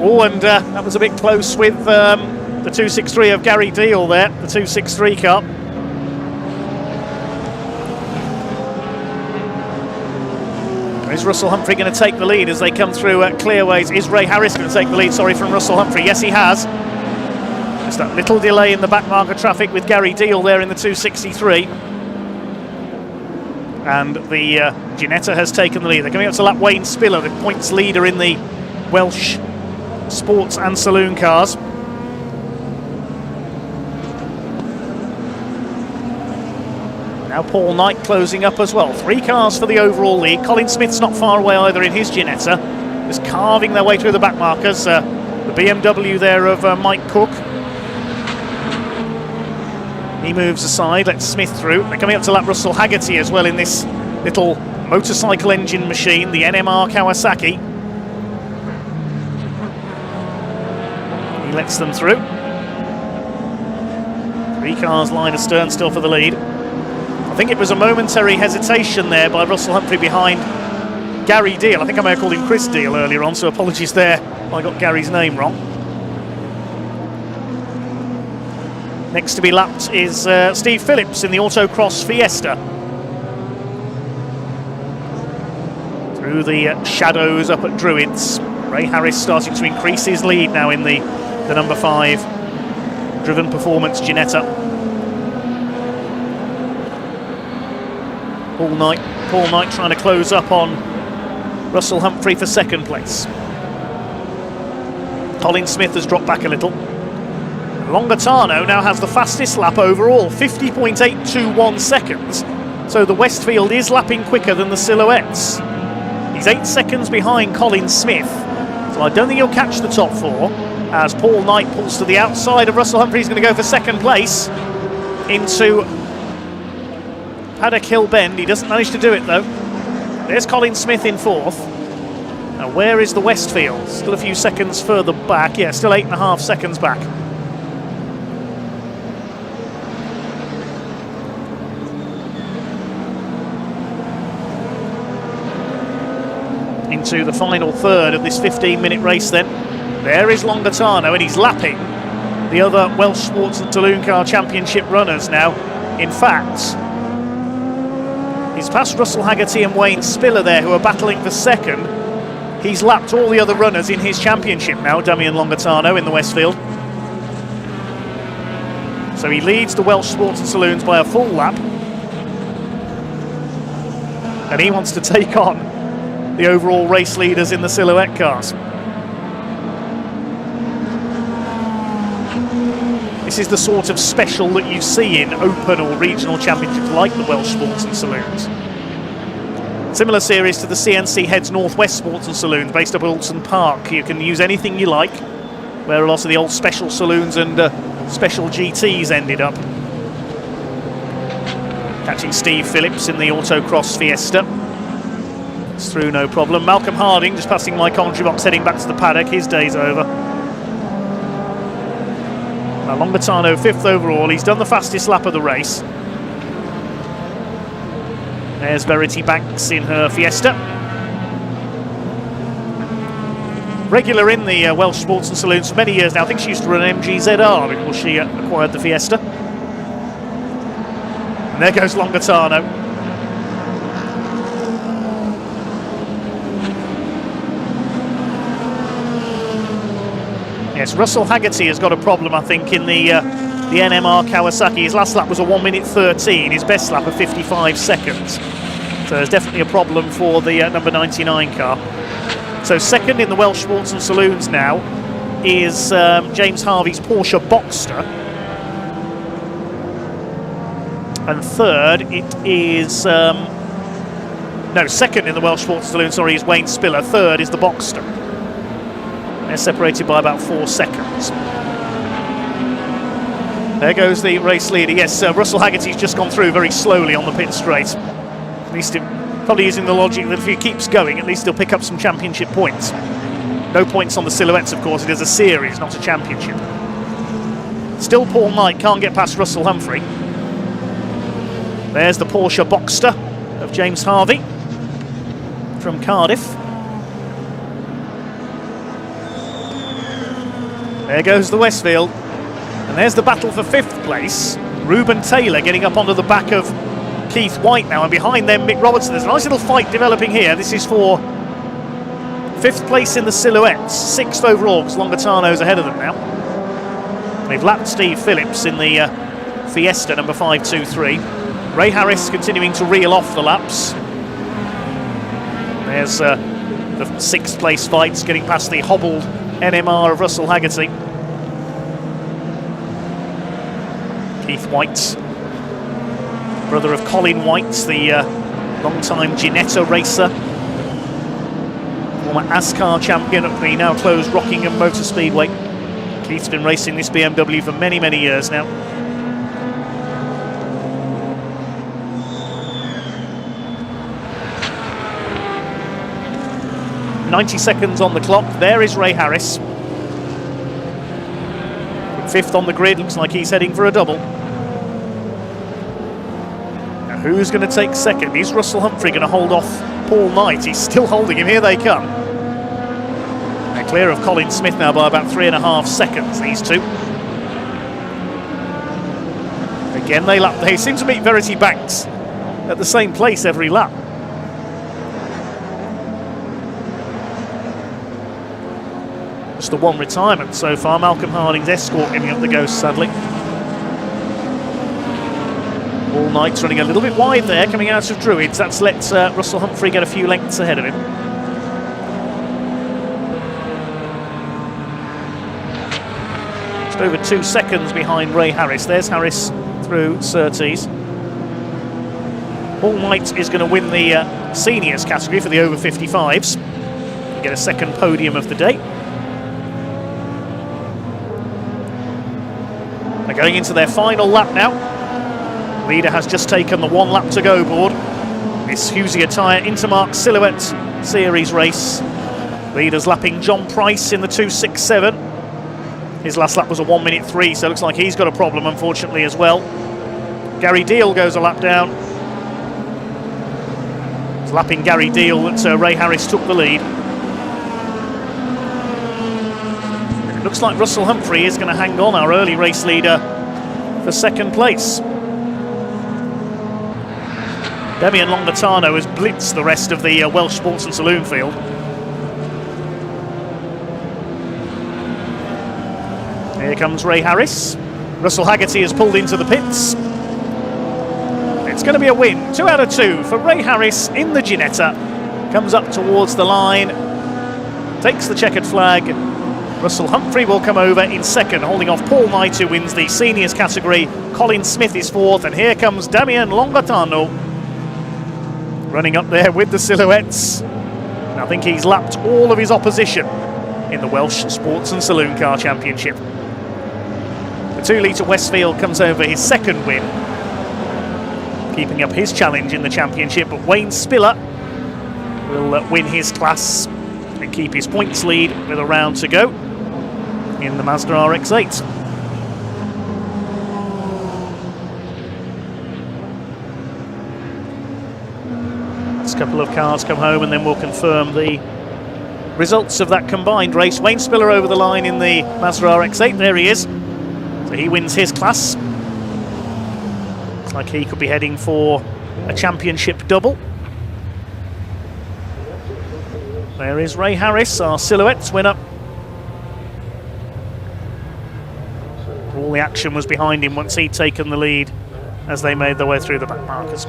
And that was a bit close with the 263 of Gary Deal there, the 263 car. Is Russell Humphrey going to take the lead as they come through clearways? Is Ray Harris going to take the lead, from Russell Humphrey? Yes, he has. Just that little delay in the back marker traffic with Gary Deal there in the 263. And the Ginetta has taken the lead. They're coming up to lap Wayne Spiller, the points leader in the Welsh sports and saloon cars. Now Paul Knight closing up as well. 3 cars for the overall lead. Colin Smith's not far away either in his Ginetta. Just carving their way through the back markers. The BMW there of Mike Cook. He moves aside, lets Smith through. They're coming up to lap Russell Haggerty as well in this little motorcycle engine machine, the NMR Kawasaki. He lets them through. 3 cars line astern still for the lead. I think it was a momentary hesitation there by Russell Humphrey behind Gary Deal. I think I may have called him Chris Deal earlier on, so apologies there if I got Gary's name wrong. Next to be lapped is Steve Phillips in the Autocross Fiesta. Through through the shadows up at Druids. Ray Harris starting to increase his lead now in the number 5 driven performance Ginetta. Paul Knight trying to close up on Russell Humphrey for second place. Colin Smith has dropped back a little. Longatano now has the fastest lap overall, 50.821 seconds. So the Westfield is lapping quicker than the Silhouettes. He's 8 seconds behind Colin Smith. So I don't think he'll catch the top 4 as Paul Knight pulls to the outside of Russell Humphrey. He's going to go for second place into Paddock Hill Bend. He doesn't manage to do it though. There's Colin Smith in 4th. Now where is the Westfield? Still a few seconds further back. Yeah, still 8.5 seconds back. Into the final third of this 15-minute race then. There is Longatano and he's lapping the other Welsh Sports and Saloon Car Championship runners now. In fact, he's passed Russell Haggerty and Wayne Spiller there who are battling for second. He's lapped all the other runners in his championship now, Damian Longatano in the Westfield. So he leads the Welsh Sports and Saloons by a full lap. And he wants to take on the overall race leaders in the Silhouette cars. This is the sort of special that you see in open or regional championships like the Welsh Sports and Saloons. Similar series to the CNC Heads Northwest Sports and Saloons based up at Alton Park. You can use anything you like, where a lot of the old special saloons and special GTs ended up. Catching Steve Phillips in the Autocross Fiesta. It's through no problem. Malcolm Harding just passing my commentary box heading back to the paddock. His day's over. Now Longatano 5th overall. He's done the fastest lap of the race. There's Verity Banks in her Fiesta. Regular in the Welsh Sports and Saloons for many years now. I think she used to run an MGZR before she acquired the Fiesta. And there goes Longatano. Yes, Russell Haggerty has got a problem, I think, in the NMR Kawasaki. His last lap was a 1:13, his best lap of 55 seconds. So there's definitely a problem for the number 99 car. So second in the Welsh Sports and Saloons now is James Harvey's Porsche Boxster. And third it is... no, second in the Welsh Sports and Saloons, sorry, is Wayne Spiller. Third is the Boxster. They're separated by about 4 seconds. There goes the race leader. Yes, Russell Haggerty's just gone through very slowly on the pit straight. At least probably using the logic that if he keeps going, at least he'll pick up some championship points. No points on the Silhouettes, of course. It is a series, not a championship. Still Paul Knight can't get past Russell Humphrey. There's the Porsche Boxster of James Harvey from Cardiff. There goes the Westfield. And there's the battle for 5th place. Reuben Taylor getting up onto the back of Keith White now, and behind them Mick Robertson. There's a nice little fight developing here. This is for 5th place in the Silhouettes, 6th overall, because Longatano's ahead of them now. They've lapped Steve Phillips in the Fiesta number 523. Ray Harris continuing to reel off the laps. There's the 6th place fights, getting past the hobbled NMR of Russell Haggerty. Keith White, brother of Colin White, the long-time Ginetta racer, former ASCAR champion at the now closed Rockingham Motor Speedway. Keith's been racing this BMW for many, many years now. .90 seconds on the clock. There is Ray Harris. 5th on the grid, looks like he's heading for a double. Now who's going to take second? Is Russell Humphrey going to hold off Paul Knight? He's still holding him, here they come. They're clear of Colin Smith now by about 3.5 seconds, these two. Again they seem to meet Verity Banks at the same place every lap. the one retirement so far. Malcolm Harding's Escort getting up the Ghost, sadly. All Knight's running a little bit wide there, coming out of Druids. That's let Russell Humphrey get a few lengths ahead of him. Just over 2 seconds behind Ray Harris. There's Harris through Surtees. All Knight is going to win the seniors category for the over 55s. Get a second podium of the day. They're going into their final lap now. Leader has just taken the 1 lap to go board. This Husier Tyre Intermark Silhouette Series race. Leader's lapping John Price in the 2.67. His last lap was a 1:03, so it looks like he's got a problem, unfortunately, as well. Gary Deal goes a lap down. It's lapping Gary Deal that Ray Harris took the lead. It looks like Russell Humphrey is going to hang on, our early race leader, for second place. Demian Longatano has blitzed the rest of the Welsh Sports and Saloon field. Here comes Ray Harris. Russell Haggerty has pulled into the pits. It's going to be a win, 2 out of 2 for Ray Harris in the Ginetta. Comes up towards the line, takes the checkered flag. Russell Humphrey will come over in second, holding off Paul Knight, who wins the seniors category. Colin Smith is fourth, and here comes Damian Longatano, running up there with the silhouettes. And I think he's lapped all of his opposition in the Welsh Sports and Saloon Car Championship. The 2 litre Westfield comes over his second win, keeping up his challenge in the championship, but Wayne Spiller will win his class and keep his points lead with a round to go in the Mazda RX-8. A couple of cars come home and then we'll confirm the results of that combined race. Wayne Spiller over the line in the Mazda RX-8, there he is. So he wins his class. Looks like he could be heading for a championship double. There is Ray Harris, our silhouettes winner. All the action was behind him once he'd taken the lead as they made their way through the back markers.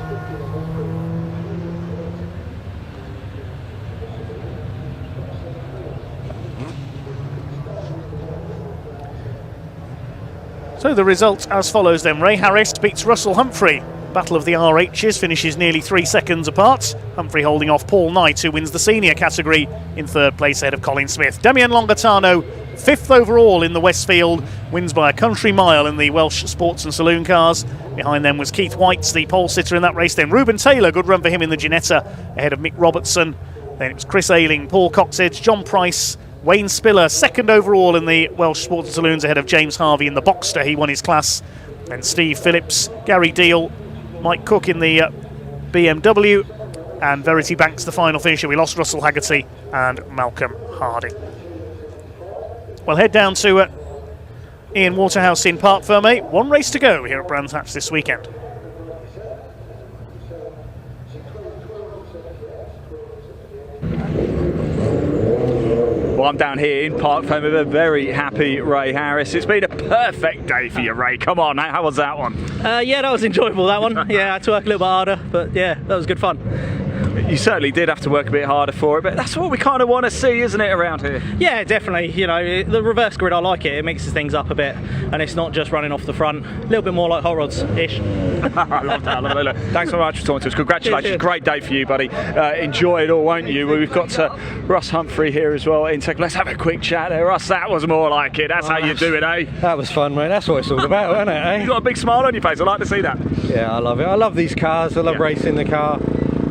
So the results as follows then. Ray Harris beats Russell Humphrey. Battle of the RHs finishes nearly 3 seconds apart. Humphrey holding off Paul Knight, who wins the senior category in third place ahead of Colin Smith. Demian Longatano, 5th overall in the Westfield, wins by a country mile in the Welsh Sports and Saloon cars. Behind them was Keith Whites, the pole sitter in that race. Then Ruben Taylor, good run for him in the Ginetta, ahead of Mick Robertson. Then it was Chris Ayling, Paul Coxedge, John Price, Wayne Spiller, 2nd overall in the Welsh Sports and Saloons ahead of James Harvey in the Boxster. He won his class. Then Steve Phillips, Gary Deal, Mike Cook in the BMW, and Verity Banks the final finisher. We lost Russell Haggerty and Malcolm Harding. We'll head down to Ian Waterhouse in Parc Fermé. 1 race to go here at Brands Hatch this weekend. Well, I'm down here in Parc Fermé with a very happy Ray Harris. It's been a perfect day for you, Ray. Come on, how was that one? Yeah, that was enjoyable, that one. Yeah, I had to work a little bit harder, but yeah, that was good fun. You certainly did have to work a bit harder for it, but that's what we kind of want to see, isn't it, around here? Yeah, definitely. You know, the reverse grid, I like it. It mixes things up a bit, and it's not just running off the front. A little bit more like hot rods-ish. I love that. Look, thanks so much for talking to us. Congratulations. Cheers. Great day for you, buddy. Enjoy it all, won't you? We've got Russ Humphrey here as well in second. Let's have a quick chat there. Russ, that was more like it. That's how you do it, eh? That was fun, mate. That's what it's all about, isn't it, eh? You've got a big smile on your face. I like to see that. Yeah, I love it. I love these cars. I love racing the car.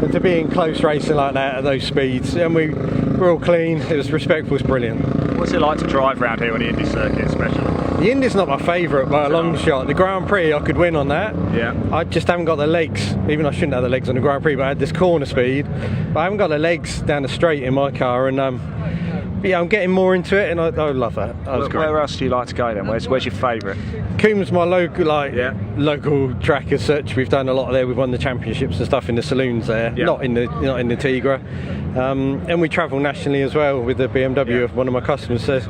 And to be in close racing like that at those speeds, and we're all clean, it was respectful, it's brilliant. What's it like to drive around here on the Indy circuit especially? The Indy's not my favourite by a long shot. The Grand Prix I could win on that. Yeah. I just haven't got the legs, even though I shouldn't have the legs on the Grand Prix, but I had this corner speed. But I haven't got the legs down the straight in my car, and yeah, I'm getting more into it, and I love that. That was great. Where else do you like to go then? Where's your favourite? Coombs, my local local track as such. We've done a lot there. We've won the championships and stuff in the saloons there, not in the Tigra. And we travel nationally as well with the BMW of one of my customers. So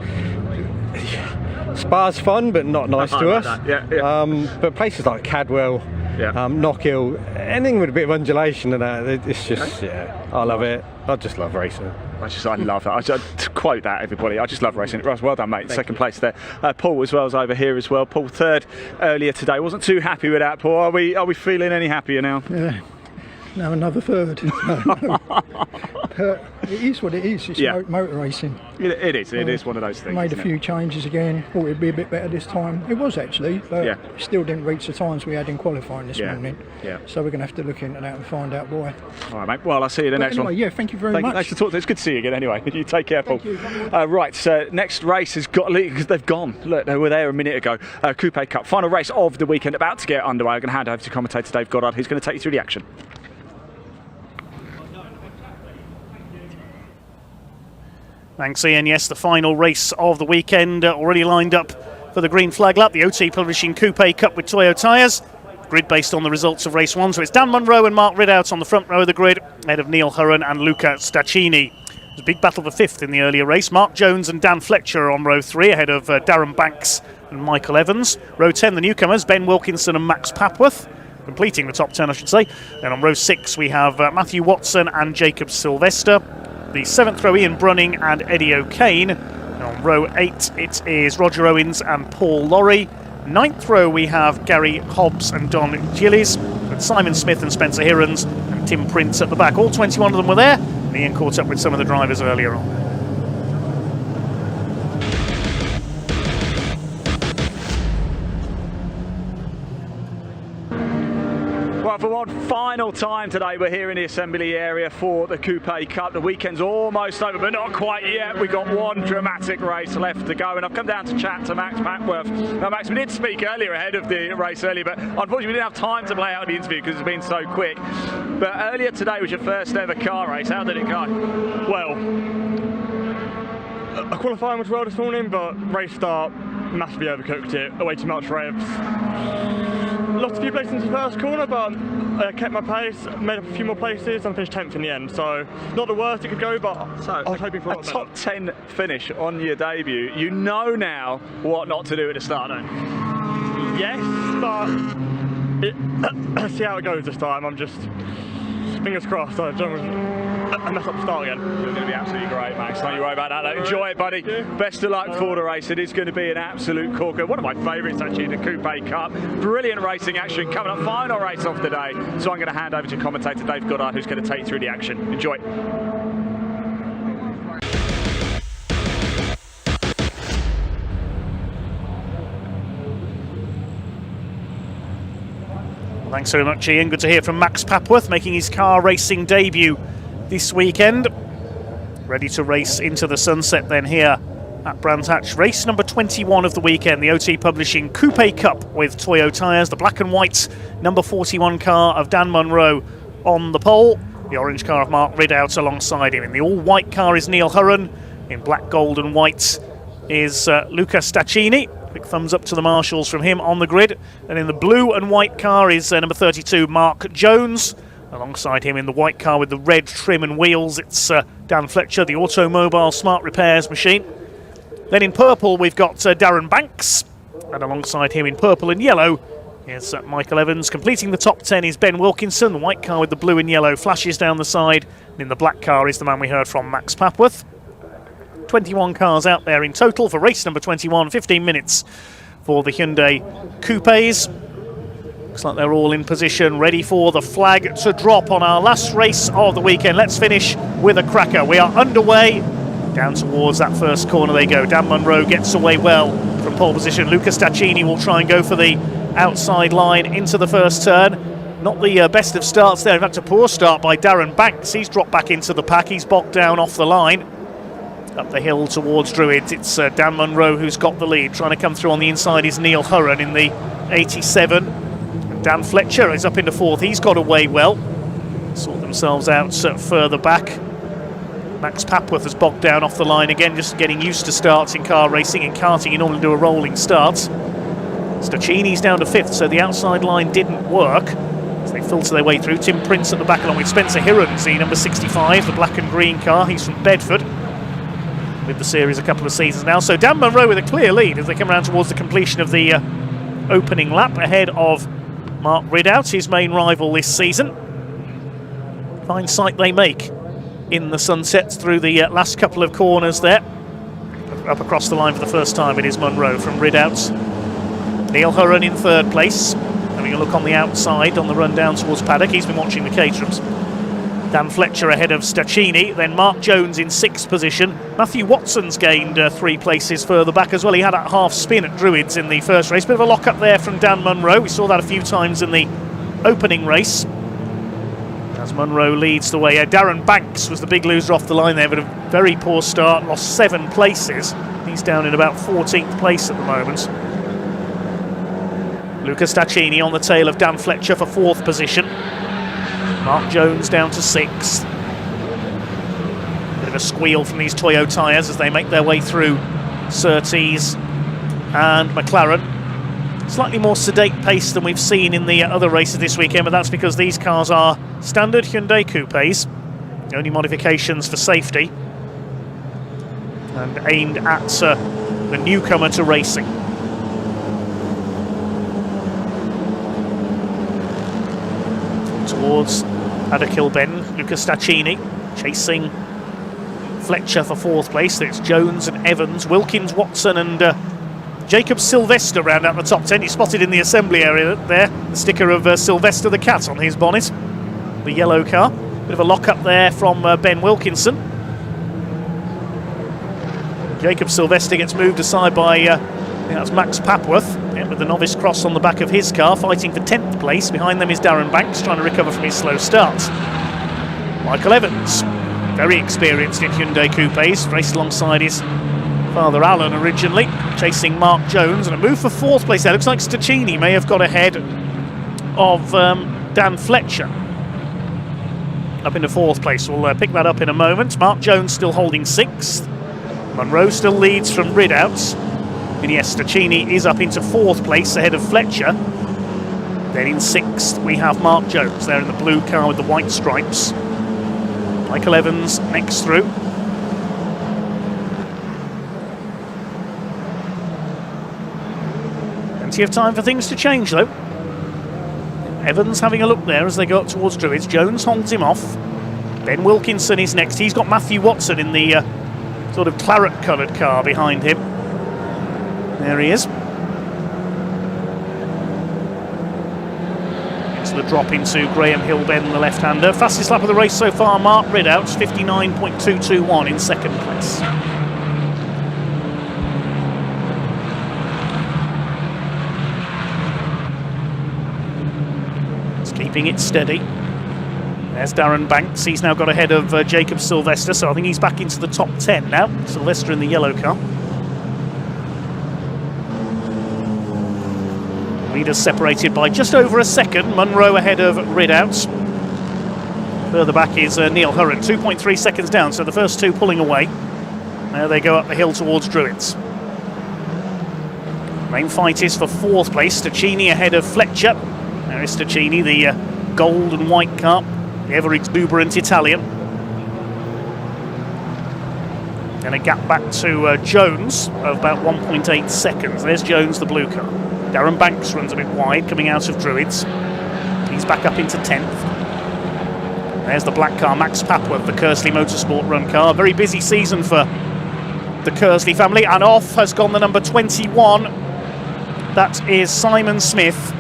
Spa's fun, but not nice to us. Yeah. But places like Cadwell, Knockhill, anything with a bit of undulation and that, it's just, I love it. I just love racing. I love that. To quote that, everybody. I just love racing. Ross, well done, mate. Second place there. Paul as well is over here as well. Paul third earlier today. Wasn't too happy with that, Paul. Are we feeling any happier now? Yeah. Now another third. But it is what it is. It's motor racing. It is. It is one of those things. Made a few changes again. Thought it'd be a bit better this time. It was actually, but still didn't reach the times we had in qualifying this morning. Yeah. So we're going to have to look into that and find out why. All right, mate. Well, I'll see you the next one. Yeah, thank you very much. Nice to talk to you. It's good to see you again anyway. You take care, Paul. Right, so next race has got, because they've gone. Look, they were there a minute ago. Coupe Cup, final race of the weekend, about to get underway. I'm going to hand over to commentator Dave Goddard, who's going to take you through the action. Thanks, Ian. Yes, the final race of the weekend already lined up for the green flag lap. The OT Publishing Coupe Cup with Toyo tyres. Grid based on the results of race 1. So it's Dan Munro and Mark Ridout on the front row of the grid, ahead of Neil Hurren and Luca Staccini. It was a big battle for 5th in the earlier race. Mark Jones and Dan Fletcher are on row 3, ahead of Darren Banks and Michael Evans. Row 10, the newcomers, Ben Wilkinson and Max Papworth, completing the top 10, I should say. Then on row 6, we have Matthew Watson and Jacob Sylvester. The 7th row, Ian Brunning and Eddie O'Kane. And on row 8, it is Roger Owens and Paul Lorry. 9th row, we have Gary Hobbs and Don Gillies. And Simon Smith and Spencer Hirons and Tim Prince at the back. All 21 of them were there. And Ian caught up with some of the drivers earlier on. Well, for one final time today, we're here in the assembly area for the Coupe Cup. The weekend's almost over, but not quite yet. We've got one dramatic race left to go, and I've come down to chat to Max Papworth. Now, Max, we did speak earlier ahead of the race earlier, but unfortunately we didn't have time to play out the interview because it's been so quick. But earlier today was your first ever car race. How did it go? Well, I qualifying was well this morning, but race start massively overcooked it. Way too much revs. Lost a few places in the first corner, but I kept my pace, made up a few more places, and finished 10th in the end. So, not the worst it could go, but I was hoping for a top 10 finish on your debut. You know now what not to do at the start, don't you? Yes, but let's see how it goes this time. I'm just fingers crossed. I mess up the start again. You're going to be absolutely great, Max. Don't you worry about that. Enjoy it, buddy. Best of luck for the race. It is going to be an absolute corker. One of my favourites, actually, the Coupe Cup. Brilliant racing action coming up. Final race off today. So I'm going to hand over to commentator Dave Goddard, who's going to take you through the action. Enjoy. Thanks very much, Ian. Good to hear from Max Papworth, making his car racing debut this weekend. Ready to race into the sunset then here at Brands Hatch. Race number 21 of the weekend, the OT Publishing Coupe Cup with Toyo tyres. The black and white number 41 car of Dan Munro on the pole. The orange car of Mark Ridout alongside him. In the all-white car is Neil Hurren. In black, gold and white is Luca Staccini. Big thumbs up to the marshals from him on the grid. And in the blue and white car is number 32, Mark Jones. Alongside him in the white car with the red trim and wheels, it's Dan Fletcher, the Automobile Smart Repairs machine. Then in purple, we've got Darren Banks. And alongside him in purple and yellow is Michael Evans. Completing the top 10 is Ben Wilkinson. The white car with the blue and yellow flashes down the side. And in the black car is the man we heard from, Max Papworth. 21 cars out there in total for race number 21. 15 minutes for the Hyundai Coupes. Looks like they're all in position, ready for the flag to drop on our last race of the weekend. Let's finish with a cracker. We are underway. Down towards that first corner they go. Dan Munro gets away well from pole position. Luca Staccini will try and go for the outside line into the first turn. Not the best of starts there. In fact, a poor start by Darren Banks. He's dropped back into the pack. He's bogged down off the line. Up the hill towards Druids, it's Dan Munro who's got the lead. Trying to come through on the inside is Neil Hurren in the 87. And Dan Fletcher is up into 4th. He's got away well. Sort themselves out further back. Max Papworth has bogged down off the line again, just getting used to starts in car racing. In karting, you normally do a rolling start. Staccini's down to 5th, so the outside line didn't work. As they filter their way through, Tim Prince at the back along with Spencer Hirons, the number 65, the black and green car. He's from Bedford. with the series a couple of seasons now. So Dan Munro with a clear lead as they come around towards the completion of the opening lap, ahead of Mark Ridout, his main rival this season. Fine sight they make in the sunsets through the last couple of corners there. Up across the line for the first time, it is Munro from Ridout. Neil Hurren in third place, having a look on the outside on the run down towards Paddock. He's been watching the Caterhams. Dan Fletcher ahead of Stacchini, then Mark Jones in sixth position. Matthew Watson's gained 3 places further back as well. He had a half spin at Druids in the first race. Bit of a lock up there from Dan Munro. We saw that a few times in the opening race. As Munro leads the way. Darren Banks was the big loser off the line there, but a very poor start, lost 7 places. He's down in about 14th place at the moment. Luca Stacchini on the tail of Dan Fletcher for 4th position. Mark Jones down to 6th. Bit of a squeal from these Toyo tyres as they make their way through Surtees and McLaren. Slightly more sedate pace than we've seen in the other races this weekend, but that's because these cars are standard Hyundai Coupes, only modifications for safety, and aimed at the newcomer to racing. Towards Paddock Kilben, Luca Stacchini chasing Fletcher for 4th place. It's Jones and Evans, Wilkins, Watson and Jacob Sylvester round out the top 10. You spotted in the assembly area there the sticker of Sylvester the Cat on his bonnet, the yellow car. Bit of a lock up there from Ben Wilkinson. Jacob Sylvester gets moved aside by I think that's Max Papworth, with the novice cross on the back of his car, fighting for 10th place. Behind them is Darren Banks, trying to recover from his slow start. Michael Evans, very experienced in Hyundai Coupes, raced alongside his father Alan originally, chasing Mark Jones, and a move for 4th place there. Looks like Stacchini may have got ahead of Dan Fletcher. Up into 4th place, we'll pick that up in a moment. Mark Jones still holding 6th. Munro still leads from Ridout. And yes, Stacchini is up into 4th place ahead of Fletcher. Then in 6th we have Mark Jones there in the blue car with the white stripes. Michael Evans next through. Plenty of time for things to change though. Evans having a look there as they go up towards Druids. Jones holds him off. Ben Wilkinson is next. He's got Matthew Watson in the sort of claret coloured car behind him. There he is. It's the drop into Graham Hillben, the left-hander. Fastest lap of the race so far, Mark Ridout, 59.221 in 2nd place. It's keeping it steady. There's Darren Banks. He's now got ahead of Jacob Sylvester, so I think he's back into the top 10 now. Sylvester in the yellow car. Leaders separated by just over a second. Munro ahead of Ridout. Further back is Neil Hurren, 2.3 seconds down, so the first two pulling away. Now they go up the hill towards Druids. Main fight is for 4th place. Stacchini ahead of Fletcher. There is Stacchini, the gold and white car, the ever exuberant Italian. And a gap back to Jones of about 1.8 seconds. There's Jones, the blue car. Darren Banks runs a bit wide, coming out of Druids. He's back up into 10th. There's the black car, Max Papworth, the Kersley Motorsport run car. Very busy season for the Kersley family. And off has gone the number 21. That is Simon Smith.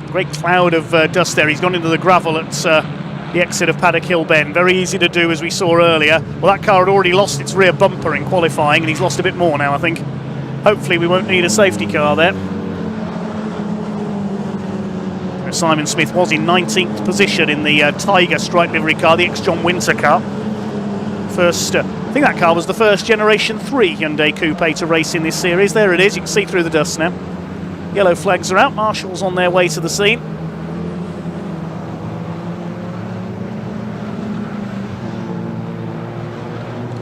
Great cloud of dust there. He's gone into the gravel at the exit of Paddock Kilben. Very easy to do, as we saw earlier. Well, that car had already lost its rear bumper in qualifying, and he's lost a bit more now, I think. Hopefully we won't need a safety car there. Simon Smith was in 19th position in the Tiger Stripe livery car, the ex-John Winter car. First, I think that car was the first Generation 3 Hyundai Coupe to race in this series. There it is, you can see through the dust now. Yellow flags are out, marshals on their way to the scene.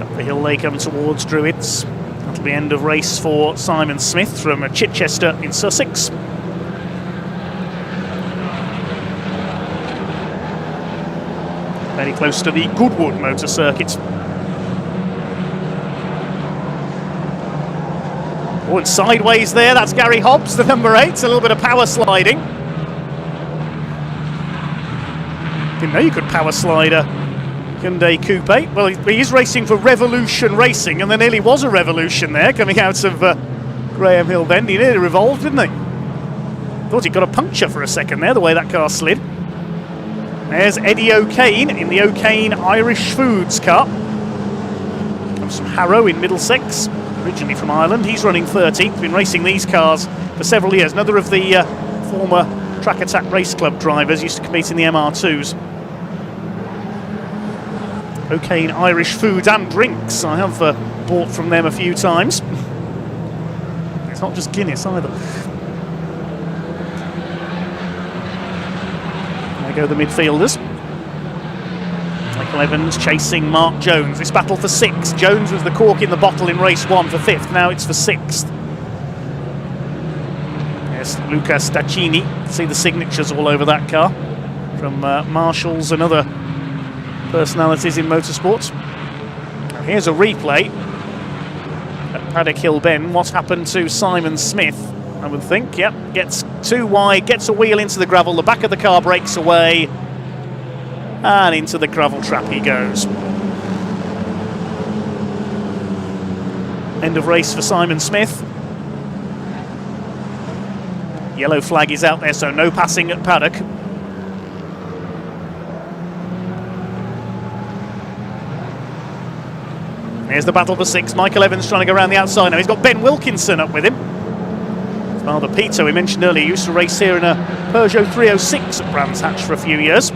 Up the hill they come towards Druids. That'll be end of race for Simon Smith from Chichester in Sussex. Very close to the Goodwood Motor Circuit. Oh, and sideways there, that's Gary Hobbs, the number 8. A little bit of power sliding. Didn't know you could power slide a Hyundai Coupe. Well, he is racing for Revolution Racing, and there nearly was a revolution there coming out of Graham Hill Bend. He nearly revolved, didn't he? Thought he got a puncture for a second there, the way that car slid. There's Eddie O'Kane in the O'Kane Irish Foods car. Comes from Harrow in Middlesex, originally from Ireland. He's running 30th, been racing these cars for several years. Another of the former Track Attack Race Club drivers, used to compete in the MR2s. O'Kane Irish Foods and Drinks. I have bought from them a few times. It's not just Guinness either. There go the midfielders. Michael Evans chasing Mark Jones. This battle for 6th. Jones was the cork in the bottle in race 1 for 5th. Now it's for 6th. There's Luca Staccini. See the signatures all over that car from Marshalls and other personalities in motorsports. Now here's a replay at Paddock Hill Bend. What's happened to Simon Smith, I would think. Yep, gets too wide, gets a wheel into the gravel, the back of the car breaks away, and into the gravel trap he goes. End of race for Simon Smith. Yellow flag is out there, so no passing at Paddock. Here's the battle for 6. Michael Evans trying to go around the outside now. He's got Ben Wilkinson up with him. Father Peter, we mentioned earlier, used to race here in a Peugeot 306 at Brands Hatch for a few years.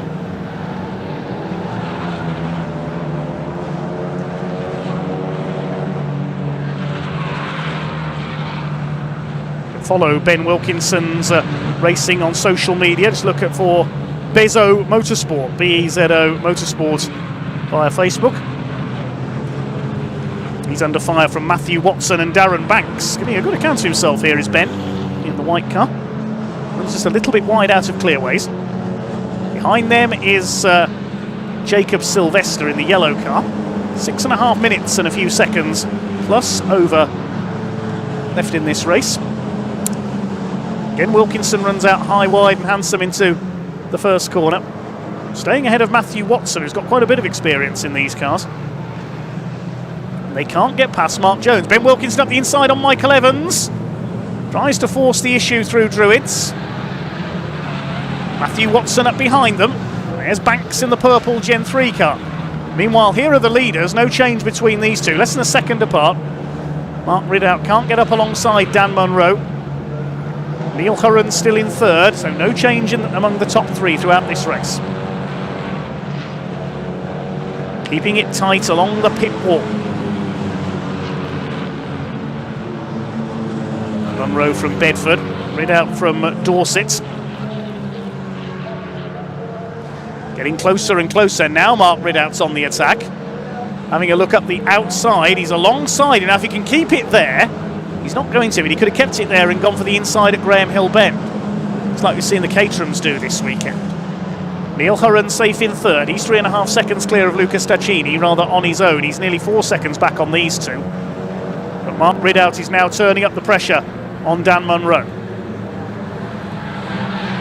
Follow Ben Wilkinson's racing on social media. Just look at for Bezo Motorsport, B-E-Z-O Motorsport via Facebook. He's under fire from Matthew Watson and Darren Banks. Giving a good account of himself here is Ben in the white car. Runs just a little bit wide out of clearways. Behind them is Jacob Sylvester in the yellow car. 6.5 minutes and a few seconds plus over left in this race. Again, Wilkinson runs out high, wide and handsome into the first corner. Staying ahead of Matthew Watson, who's got quite a bit of experience in these cars. They can't get past Mark Jones. Ben Wilkinson up the inside on Michael Evans. Tries to force the issue through Druids. Matthew Watson up behind them. There's Banks in the purple Gen 3 car. Meanwhile, here are the leaders. No change between these two. Less than a second apart. Mark Ridout can't get up alongside Dan Munro. Neil Hurren still in 3rd, so no change among the top 3 throughout this race. Keeping it tight along the pit wall. Munro from Bedford, Ridout from Dorset. Getting closer and closer now. Mark Ridout's on the attack. Having a look up the outside. He's alongside, and if he can keep it there, he's not going to, but he could have kept it there and gone for the inside at Graham Hill Bend. It's like we've seen the Caterhams do this weekend. Neil Hurren safe in 3rd. He's 3.5 seconds clear of Luca Staccini, rather on his own. He's nearly 4 seconds back on these two. But Mark Ridout is now turning up the pressure on Dan Munro.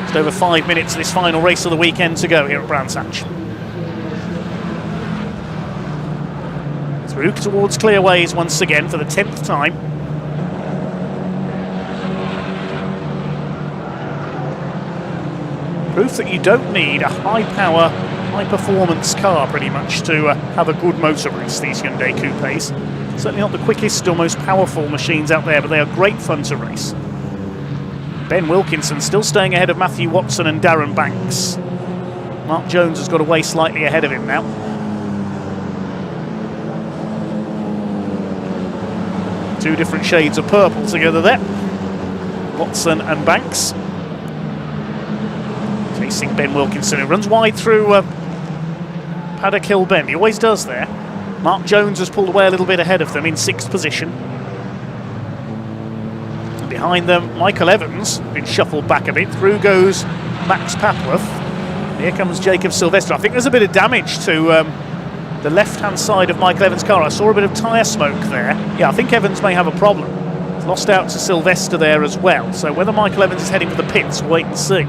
Just over 5 minutes of this final race of the weekend to go here at Brands Hatch. Through towards clearways once again for the 10th time. Proof that you don't need a high-power, high-performance car pretty much to have a good motor race, these Hyundai Coupes. Certainly not the quickest or most powerful machines out there, but they are great fun to race. Ben Wilkinson still staying ahead of Matthew Watson and Darren Banks. Mark Jones has got away slightly ahead of him now. Two different shades of purple together there. Watson and Banks. Chasing Ben Wilkinson, who runs wide through Paddock Hill Bend. He always does there. Mark Jones has pulled away a little bit ahead of them in 6th position. And behind them, Michael Evans, been shuffled back a bit. Through goes Max Papworth. Here comes Jacob Sylvester. I think there's a bit of damage to the left-hand side of Michael Evans' car. I saw a bit of tyre smoke there. Yeah, I think Evans may have a problem. Lost out to Sylvester there as well. So whether Michael Evans is heading for the pits, wait and see.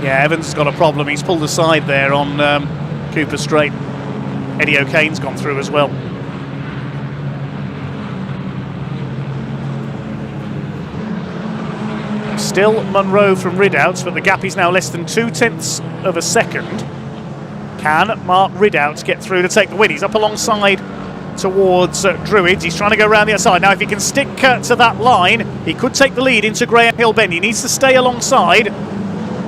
Yeah, Evans has got a problem. He's pulled aside there on Cooper Straight. Eddie O'Kane's gone through as well. Still Munro from Ridouts, but the gap is now less than 0.2 of a second. Can Mark Ridouts get through to take the win? He's up alongside towards Druids. He's trying to go around the outside. Now, if he can stick to that line, he could take the lead into Graham Hill Bend. He needs to stay alongside.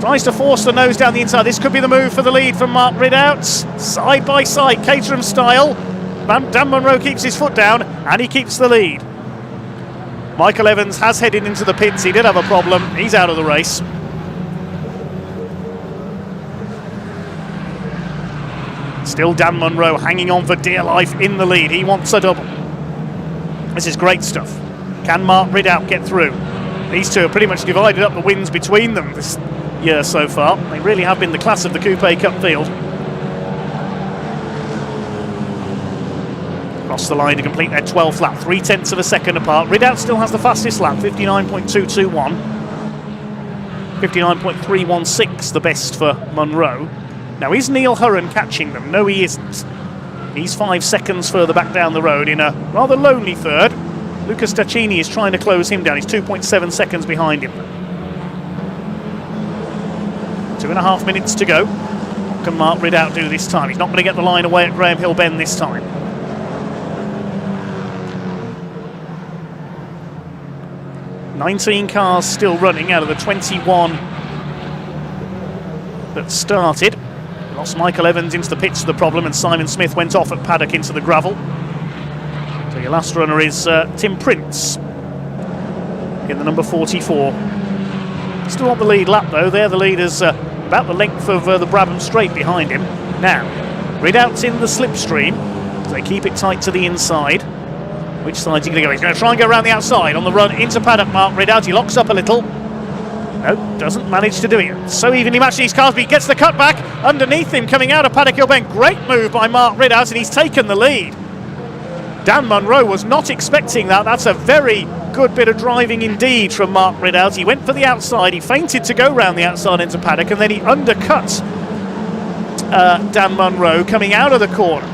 Tries to force the nose down the inside. This could be the move for the lead from Mark Ridouts. Side by side, Caterham style. Dan Munro keeps his foot down, and he keeps the lead. Michael Evans has headed into the pits. He did have a problem. He's out of the race. Still Dan Munro hanging on for dear life in the lead. He wants a double. This is great stuff. Can Mark Ridout get through? These two have pretty much divided up the wins between them this year so far. They really have been the class of the Coupe Cup field. Cross the line to complete their 12th lap, 0.3 of a second apart. Ridout still has the fastest lap, 59.221. 59.316, the best for Munro. Now, is Neil Hurren catching them? No, he isn't. He's 5 seconds further back down the road in a rather lonely third. Luca Staccini is trying to close him down. He's 2.7 seconds behind him. 2.5 minutes to go. What can Mark Ridout do this time? He's not going to get the line away at Graham Hill Bend this time. 19 cars still running out of the 21 that started. Lost Michael Evans into the pits of the problem, and Simon Smith went off at Paddock into the gravel. So your last runner is Tim Prince in the number 44. Still on the lead lap though. They're the leaders about the length of the Brabham Straight behind him. Now, Ridout's in the slipstream. So they keep it tight to the inside. Which side's he going to go? He's going to try and go around the outside on the run into Paddock. Mark Ridout, he locks up a little. No, doesn't manage to do it. So evenly matched these cars, but he gets the cutback underneath him coming out of Paddock Hill Bend. Great move by Mark Ridout, and he's taken the lead. Dan Munro was not expecting that. That's a very good bit of driving indeed from Mark Ridout. He went for the outside, he feinted to go round the outside into Paddock, and then he undercut Dan Munro coming out of the corner.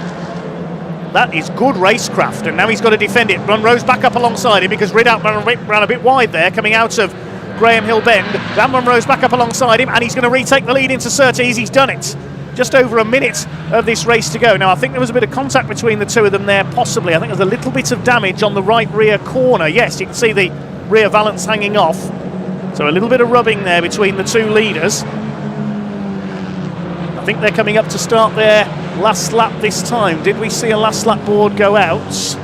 That is good racecraft, and now he's got to defend it. Munro's back up alongside him because Ridout ran a bit wide there coming out of Graham Hill Bend. Dan Munro's back up alongside him, and he's going to retake the lead into Surtees. He's done it. Just over a minute of this race to go. Now, I think there was a bit of contact between the two of them there, possibly. I think there's a little bit of damage on the right rear corner. Yes, you can see the rear valance hanging off. So a little bit of rubbing there between the two leaders. I think they're coming up to start their last lap this time. Did we see a last lap board go out?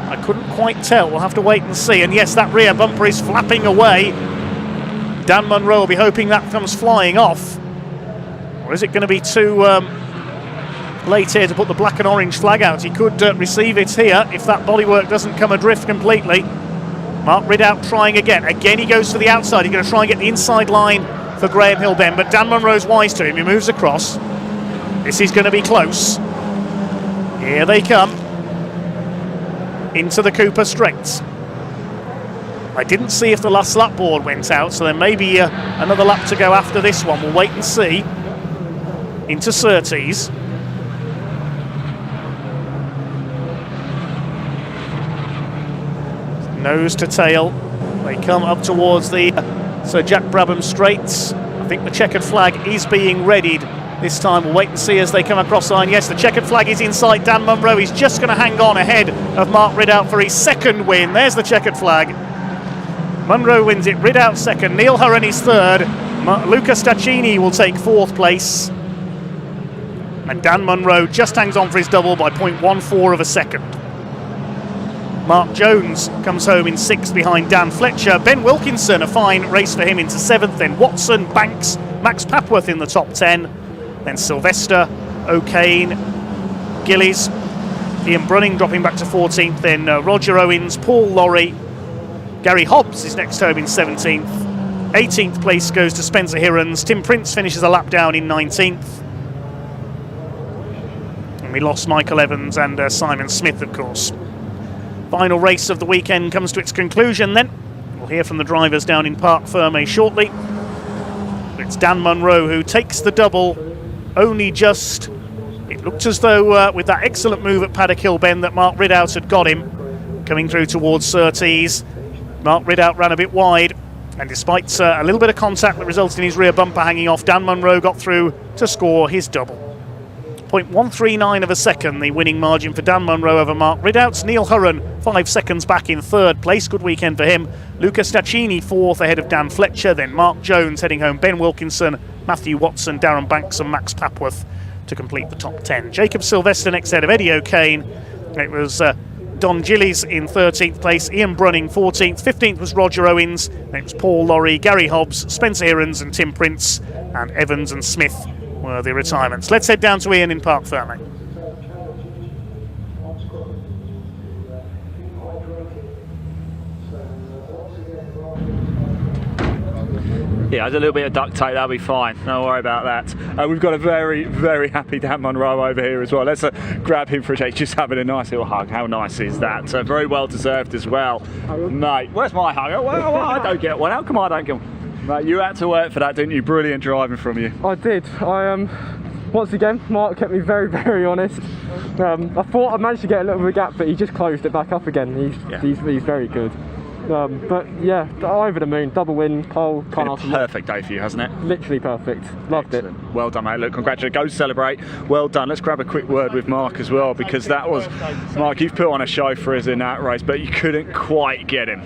I couldn't quite tell. We'll have to wait and see. And yes, that rear bumper is flapping away. Dan Munro will be hoping that comes flying off. Or is it going to be too late here to put the black and orange flag out? He could receive it here if that bodywork doesn't come adrift completely. Mark Ridout trying again. Again, he goes for the outside. He's going to try and get the inside line for Graham Hill Bend, but Dan Munro's wise to him. He moves across. This is going to be close. Here they come into the Cooper Straights. I didn't see if the last lap board went out, so there may be another lap to go after this one. We'll wait and see. Into Surtees. Nose to tail. They come up towards the Sir Jack Brabham Straights. I think the checkered flag is being readied this time. We'll wait and see as they come across the line. Yes, the checkered flag is inside. Dan Munro is just going to hang on ahead of Mark Ridout for his second win. There's the checkered flag. Munro wins it, Ridout second, Neil Hurren is third, Luca Staccini will take fourth place, and Dan Munro just hangs on for his double by 0.14 of a second. Mark Jones comes home in sixth behind Dan Fletcher. Ben Wilkinson, a fine race for him, into seventh. Then Watson, Banks, Max Papworth in the top 10. Then Sylvester, O'Kane, Gillies, Ian Brunning dropping back to 14th. Then Roger Owens, Paul Lorry, Gary Hobbs is next home in 17th. 18th place goes to Spencer Hirons. Tim Prince finishes a lap down in 19th. And we lost Michael Evans and Simon Smith, of course. Final race of the weekend comes to its conclusion then. We'll hear from the drivers down in Parc Fermé shortly. It's Dan Munro who takes the double, only just. It looked as though with that excellent move at Paddock Hill Bend that Mark Ridout had got him. Coming through towards Surtees, Mark Ridout ran a bit wide, and despite a little bit of contact that resulted in his rear bumper hanging off, Dan Munro got through to score his double. 0.139 of a second, the winning margin for Dan Munro over Mark Ridout. Neil Hurren 5 seconds back in third place. Good weekend for him. Luca Staccini fourth ahead of Dan Fletcher. Then Mark Jones heading home. Ben Wilkinson, Matthew Watson, Darren Banks and Max Papworth to complete the top 10. Jacob Sylvester next ahead of Eddie O'Kane. It was Don Gillies in 13th place. Ian Brunning 14th. 15th was Roger Owens. Then it was Paul Lorry, Gary Hobbs, Spencer Hirons and Tim Prince. And Evans and Smith were the retirements. Let's head down to Ian in Parc Fermé. Yeah, a little bit of duct tape, that'll be fine. Don't worry about that. We've got a very, very happy Dan Munro over here as well. Let's grab him for a shake. Just having a nice little hug. How nice is that? Very well deserved as well. Mate, where's my hug? Well, I don't get one. How come I don't get one? Mate, you had to work for that, didn't you? Brilliant driving from you. I did. Once again, Mark kept me very, very honest. I thought I managed to get a little bit of a gap, but he just closed it back up again. He's very good. But yeah, over the moon, double win, pole, can't ask for more. Perfect day for you, hasn't it? Literally perfect. Loved Excellent. It. Well done, mate. Look, congratulations. Go celebrate. Well done. Let's grab a quick word with Mark as well, because that was, Mark, you've put on a show for us in that race, but you couldn't quite get him.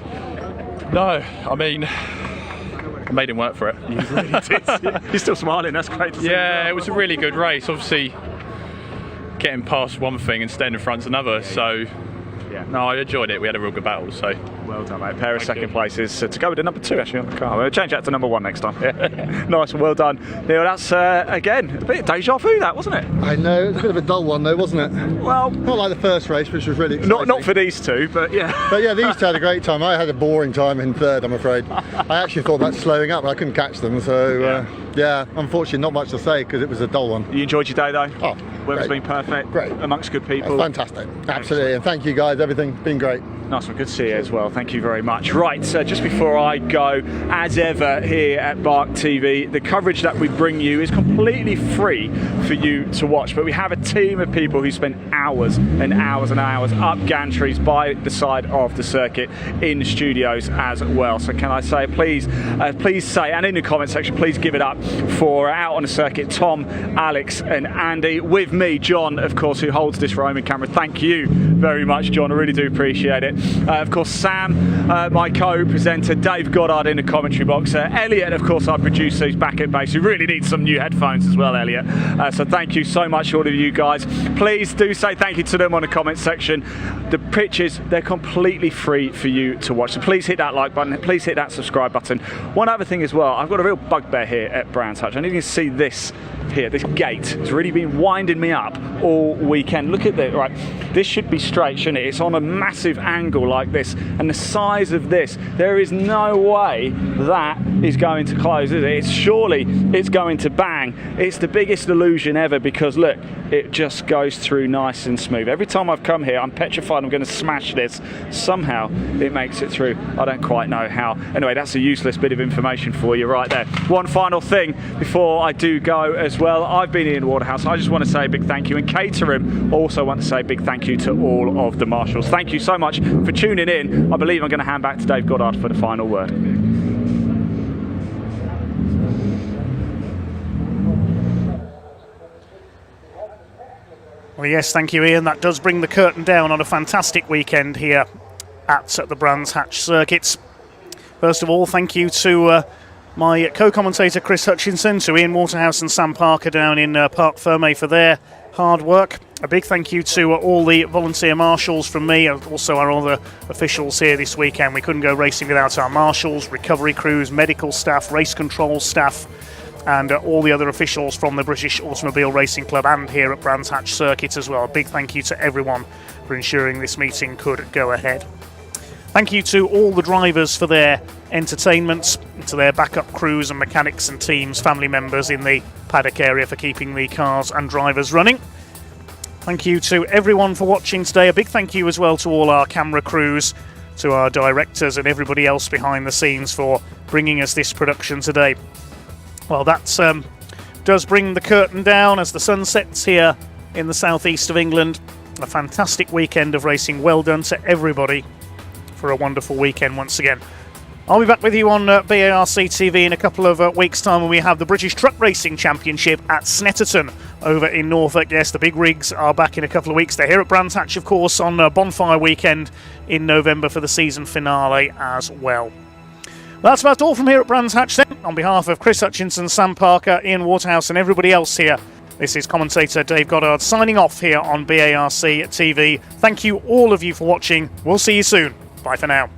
No, I mean, I made him work for it. You really did. You're still smiling. That's great to see. Yeah, it was a really good race. Obviously, getting past one thing and staying in front's another. So, yeah, no, I enjoyed it. We had a real good battle. So, well done, mate. Pair of second places to go with the number 2 actually on the car. We'll change that to number 1 next time. Nice and well done, Neil. That's again a bit of deja vu, that wasn't it? I know, it was a bit of a dull one though, wasn't it? Well, not like the first race, which was really exciting. Not for these two, but yeah. But yeah, these two had a great time. I had a boring time in third, I'm afraid. I actually thought about slowing up, but I couldn't catch them. So yeah, unfortunately, not much to say because it was a dull one. You enjoyed your day though? Oh, weather's been perfect. Great, amongst good people. Fantastic, absolutely, and thank you guys. Everything's been great. Nice one, good to see you as well. Thank you very much. Right, so just before I go, as ever here at Bark TV, the coverage that we bring you is completely free for you to watch, but we have a team of people who spend hours and hours and hours up gantries by the side of the circuit in studios as well. So can I say, please say, and in the comment section, please give it up for out on the circuit, Tom, Alex and Andy, with me, John, of course, who holds this roaming camera. Thank you very much, John. I really do appreciate it. Of course, Sam, my co-presenter, Dave Goddard in the commentary box, Elliot, of course, our producer, who's back at base, who really needs some new headphones as well, Elliot. So thank you so much, all of you guys. Please do say thank you to them on the comment section. The pitches, they're completely free for you to watch. So please hit that like button, please hit that subscribe button. One other thing as well, I've got a real bugbear here at Brands Hatch. I need you to see this here, this gate. It's really been winding me up all weekend. Look at this, right? This should be straight, shouldn't it? It's on a massive angle like this, and the size of this, there is no way that is going to close, is it? Surely it's going to bang. It's the biggest illusion ever, because look, it just goes through nice and smooth. Every time I've come here, I'm petrified I'm going to smash this. Somehow it makes it through. I don't quite know how. Anyway, that's a useless bit of information for you right there. One final thing before I do go as well. I've been Ian Waterhouse. I just want to say a big thank you, and Caterham also want to say a big thank you to all of the marshals. Thank you so much for tuning in. I believe I'm going to hand back to Dave Goddard for the final word. Well, yes, thank you, Ian. That does bring the curtain down on a fantastic weekend here at the Brands Hatch circuits. First of all, thank you to my co-commentator Chris Hutchinson, to Ian Waterhouse and Sam Parker down in Parc Fermé for their hard work. A big thank you to all the volunteer marshals from me, and also our other officials here this weekend. We couldn't go racing without our marshals, recovery crews, medical staff, race control staff, and all the other officials from the British Automobile Racing Club and here at Brands Hatch Circuit as well. A big thank you to everyone for ensuring this meeting could go ahead. Thank you to all the drivers for their entertainment, to their backup crews and mechanics and teams, family members in the paddock area for keeping the cars and drivers running. Thank you to everyone for watching today. A big thank you as well to all our camera crews, to our directors and everybody else behind the scenes for bringing us this production today. Well, that does bring the curtain down as the sun sets here in the southeast of England. A fantastic weekend of racing. Well done to everybody for a wonderful weekend once again. I'll be back with you on BARC TV in a couple of weeks' time when we have the British Truck Racing Championship at Snetterton over in Norfolk. Yes, the big rigs are back in a couple of weeks. They're here at Brands Hatch, of course, on Bonfire Weekend in November for the season finale as well. That's about all from here at Brands Hatch then. On behalf of Chris Hutchinson, Sam Parker, Ian Waterhouse and everybody else here, this is commentator Dave Goddard signing off here on BARC TV. Thank you all of you for watching. We'll see you soon. Bye for now.